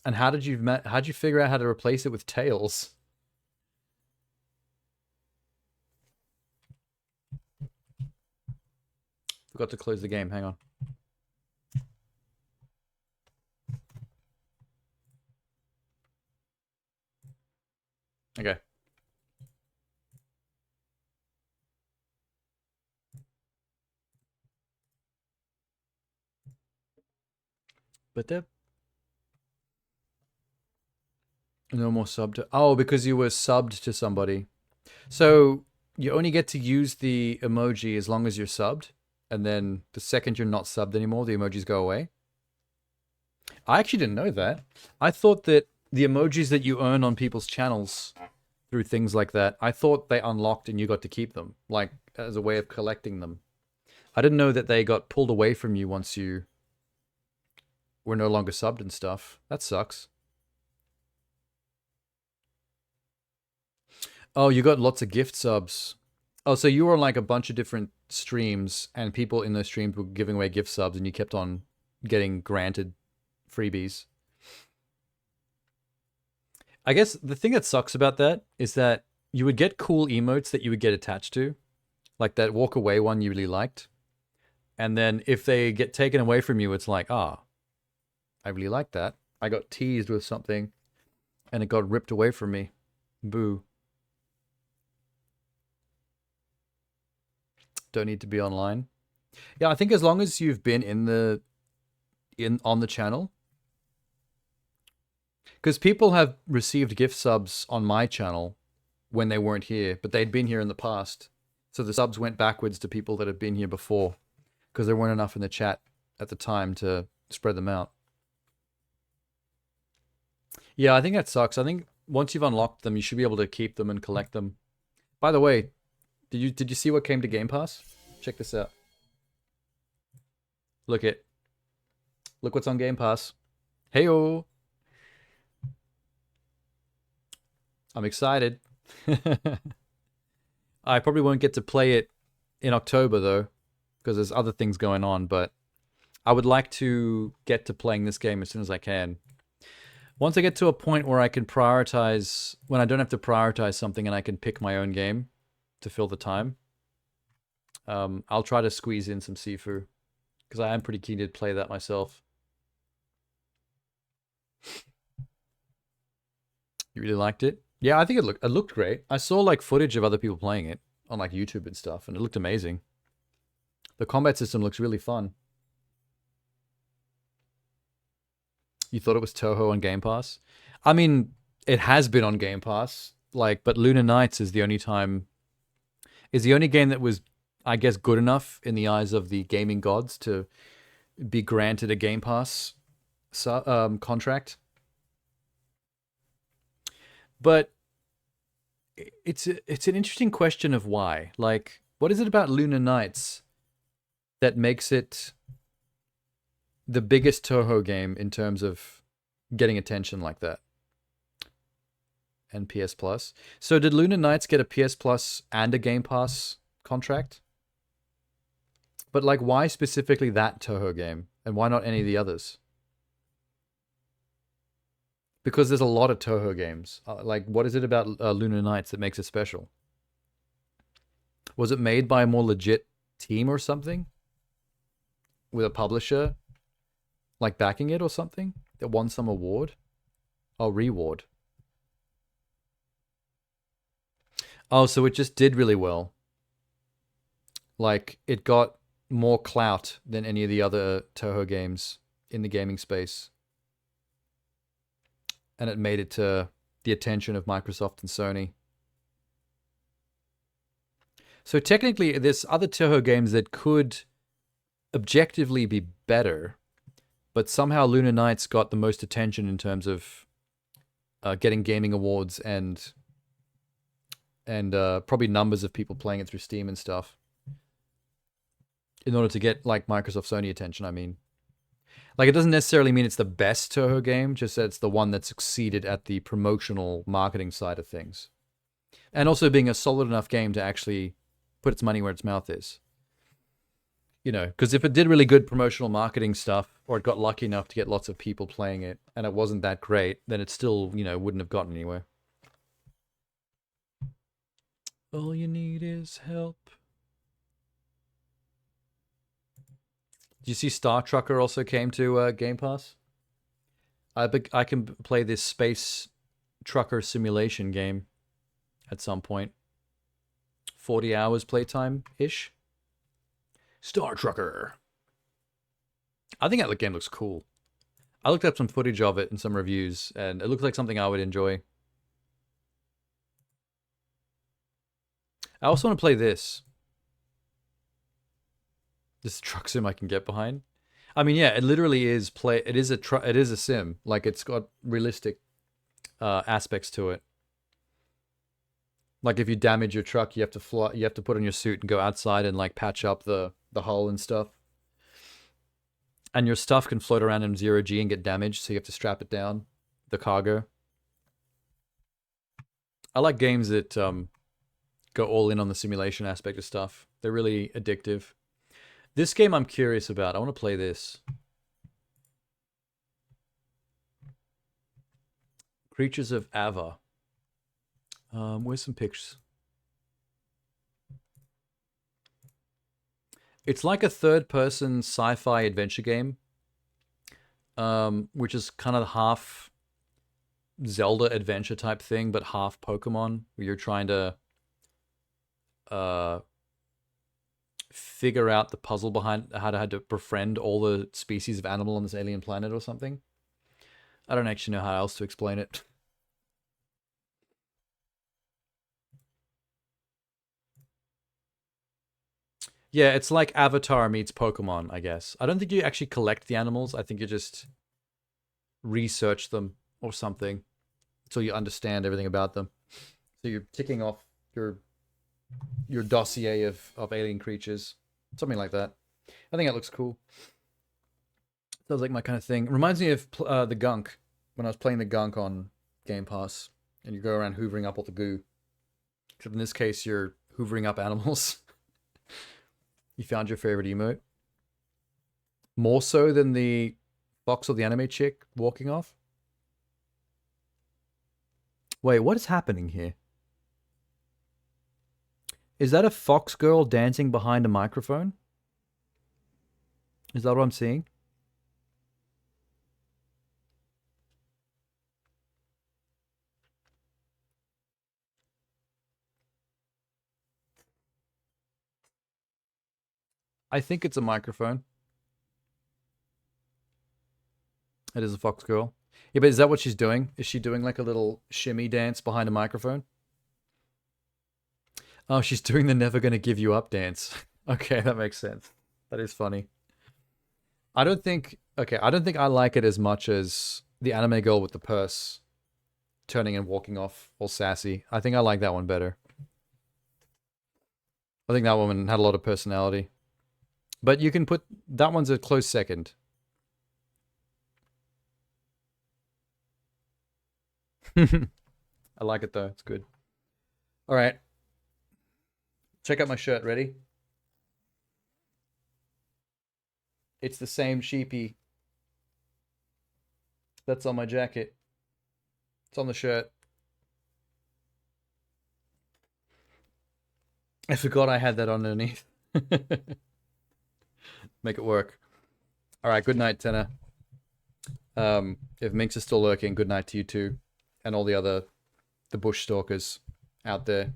And how'd you figure out how to replace it with Tails? Forgot to close the game. Hang on. Okay. But there. No more sub to... Oh, because you were subbed to somebody. So you only get to use the emoji as long as you're subbed. And then the second you're not subbed anymore, the emojis go away. I actually didn't know that. I thought that the emojis that you earn on people's channels through things like that, I thought they unlocked and you got to keep them, like as a way of collecting them. I didn't know that they got pulled away from you once you were no longer subbed and stuff. That sucks. Oh, you got lots of gift subs. Oh, so you were on like a bunch of different streams and people in those streams were giving away gift subs and you kept on getting granted freebies. I guess the thing that sucks about that is that you would get cool emotes that you would get attached to. Like that walk away one you really liked. And then if they get taken away from you, it's like, ah, I really like that. I got teased with something and it got ripped away from me. Boo. Don't need to be online. Yeah, I think as long as you've been on the channel, because people have received gift subs on my channel when they weren't here, but they'd been here in the past. So the subs went backwards to people that had been here before because there weren't enough in the chat at the time to spread them out. Yeah, I think that sucks. I think once you've unlocked them, you should be able to keep them and collect them. By the way, did you see what came to Game Pass? Check this out. Look what's on Game Pass. Heyo. I'm excited. I probably won't get to play it in October though, because there's other things going on, but I would like to get to playing this game as soon as I can. Once I get to a point where I can prioritize, when I don't have to prioritize something and I can pick my own game to fill the time, I'll try to squeeze in some Sifu, because I am pretty keen to play that myself. You really liked it? Yeah, I think it looked great. I saw like footage of other people playing it on like YouTube and stuff, and it looked amazing. The combat system looks really fun. You thought it was Toho on Game Pass? I mean, it has been on Game Pass, like, but Lunar Nights is the only game that was, I guess, good enough in the eyes of the gaming gods to be granted a Game Pass contract. But it's an interesting question of why. Like, what is it about Lunar Nights that makes it the biggest Toho game in terms of getting attention like that? And PS Plus. So did Lunar Nights get a PS Plus and a Game Pass contract? But like, why specifically that Toho game? And why not any of the others? Because there's a lot of Toho games. Like, what is it about Lunar Nights that makes it special? Was it made by a more legit team or something? With a publisher? like backing it or something that won some award. Oh, reward. Oh, so it just did really well. Like, it got more clout than any of the other Toho games in the gaming space. And it made it to the attention of Microsoft and Sony. So technically, there's other Toho games that could objectively be better, but somehow Lunar Knights got the most attention in terms of getting gaming awards and probably numbers of people playing it through Steam and stuff. In order to get like Microsoft Sony attention, I mean. Like, it doesn't necessarily mean it's the best Toho game, just that it's the one that succeeded at the promotional marketing side of things. And also being a solid enough game to actually put its money where its mouth is. You know, because if it did really good promotional marketing stuff, or it got lucky enough to get lots of people playing it, and it wasn't that great, then it still, you know, wouldn't have gotten anywhere. All you need is help. Did you see Star Trucker also came to Game Pass? I can play this space trucker simulation game at some point. 40 hours playtime-ish. Star Trucker. I think that game looks cool. I looked up some footage of it and some reviews, and it looks like something I would enjoy. I also want to play this. This truck sim I can get behind. I mean, yeah, it literally is it is a sim. Like, it's got realistic aspects to it. Like, if you damage your truck, you have to put on your suit and go outside and like patch up the hull and stuff. And your stuff can float around in 0G and get damaged, so you have to strap it down, the cargo. I like games that go all in on the simulation aspect of stuff. They're really addictive. This game I'm curious about. I want to play this. Creatures of Ava. Where's some pictures? It's like a third-person sci-fi adventure game, which is kind of half Zelda adventure type thing, but half Pokemon, where you're trying to figure out the puzzle behind how to befriend all the species of animal on this alien planet or something. I don't actually know how else to explain it. Yeah, it's like Avatar meets Pokemon, I guess. I don't think you actually collect the animals. I think you just research them or something until you understand everything about them. So you're ticking off your dossier of alien creatures. Something like that. I think that looks cool. Sounds like my kind of thing. Reminds me of the Gunk. When I was playing the Gunk on Game Pass. And you go around hoovering up all the goo. Except in this case, you're hoovering up animals. You found your favorite emote? More so than the fox or the anime chick walking off? Wait, what is happening here? Is that a fox girl dancing behind a microphone? Is that what I'm seeing? I think it's a microphone. It is a fox girl. Yeah, but is that what she's doing? Is she doing like a little shimmy dance behind a microphone? Oh, she's doing the never gonna give you up dance. Okay, that makes sense. That is funny. I don't think I like it as much as the anime girl with the purse turning and walking off all sassy. I think I like that one better. I think that woman had a lot of personality. But you can put... That one's a close second. I like it though. It's good. All right. Check out my shirt. Ready? It's the same sheepy that's on my jacket. It's on the shirt. I forgot I had that underneath. Make it work. All right. Good night, Tenna. If Minx is still lurking, good night to you too, and all the bush stalkers out there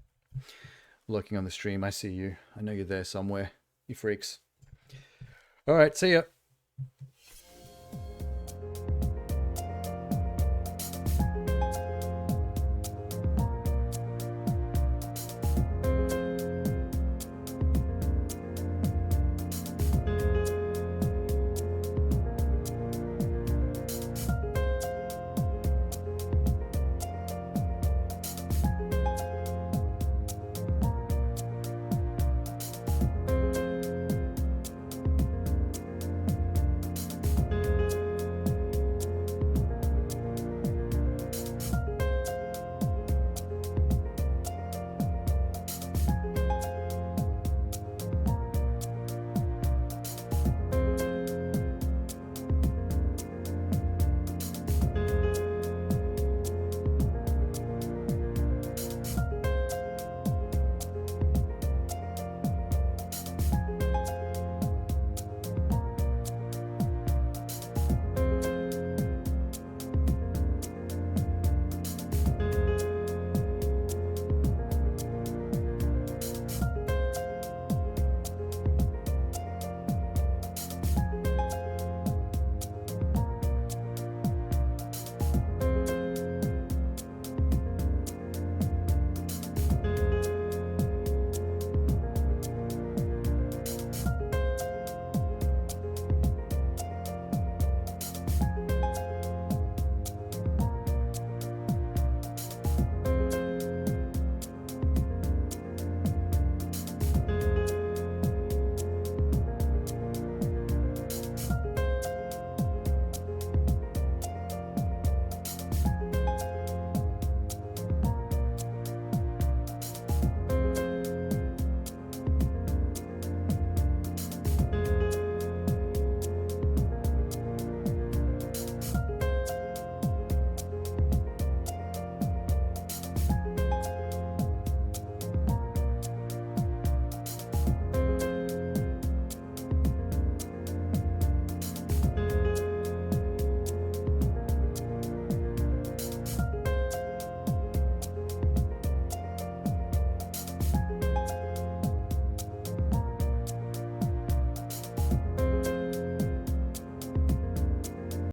lurking on the stream. I see you. I know you're there somewhere. You freaks. All right, see ya.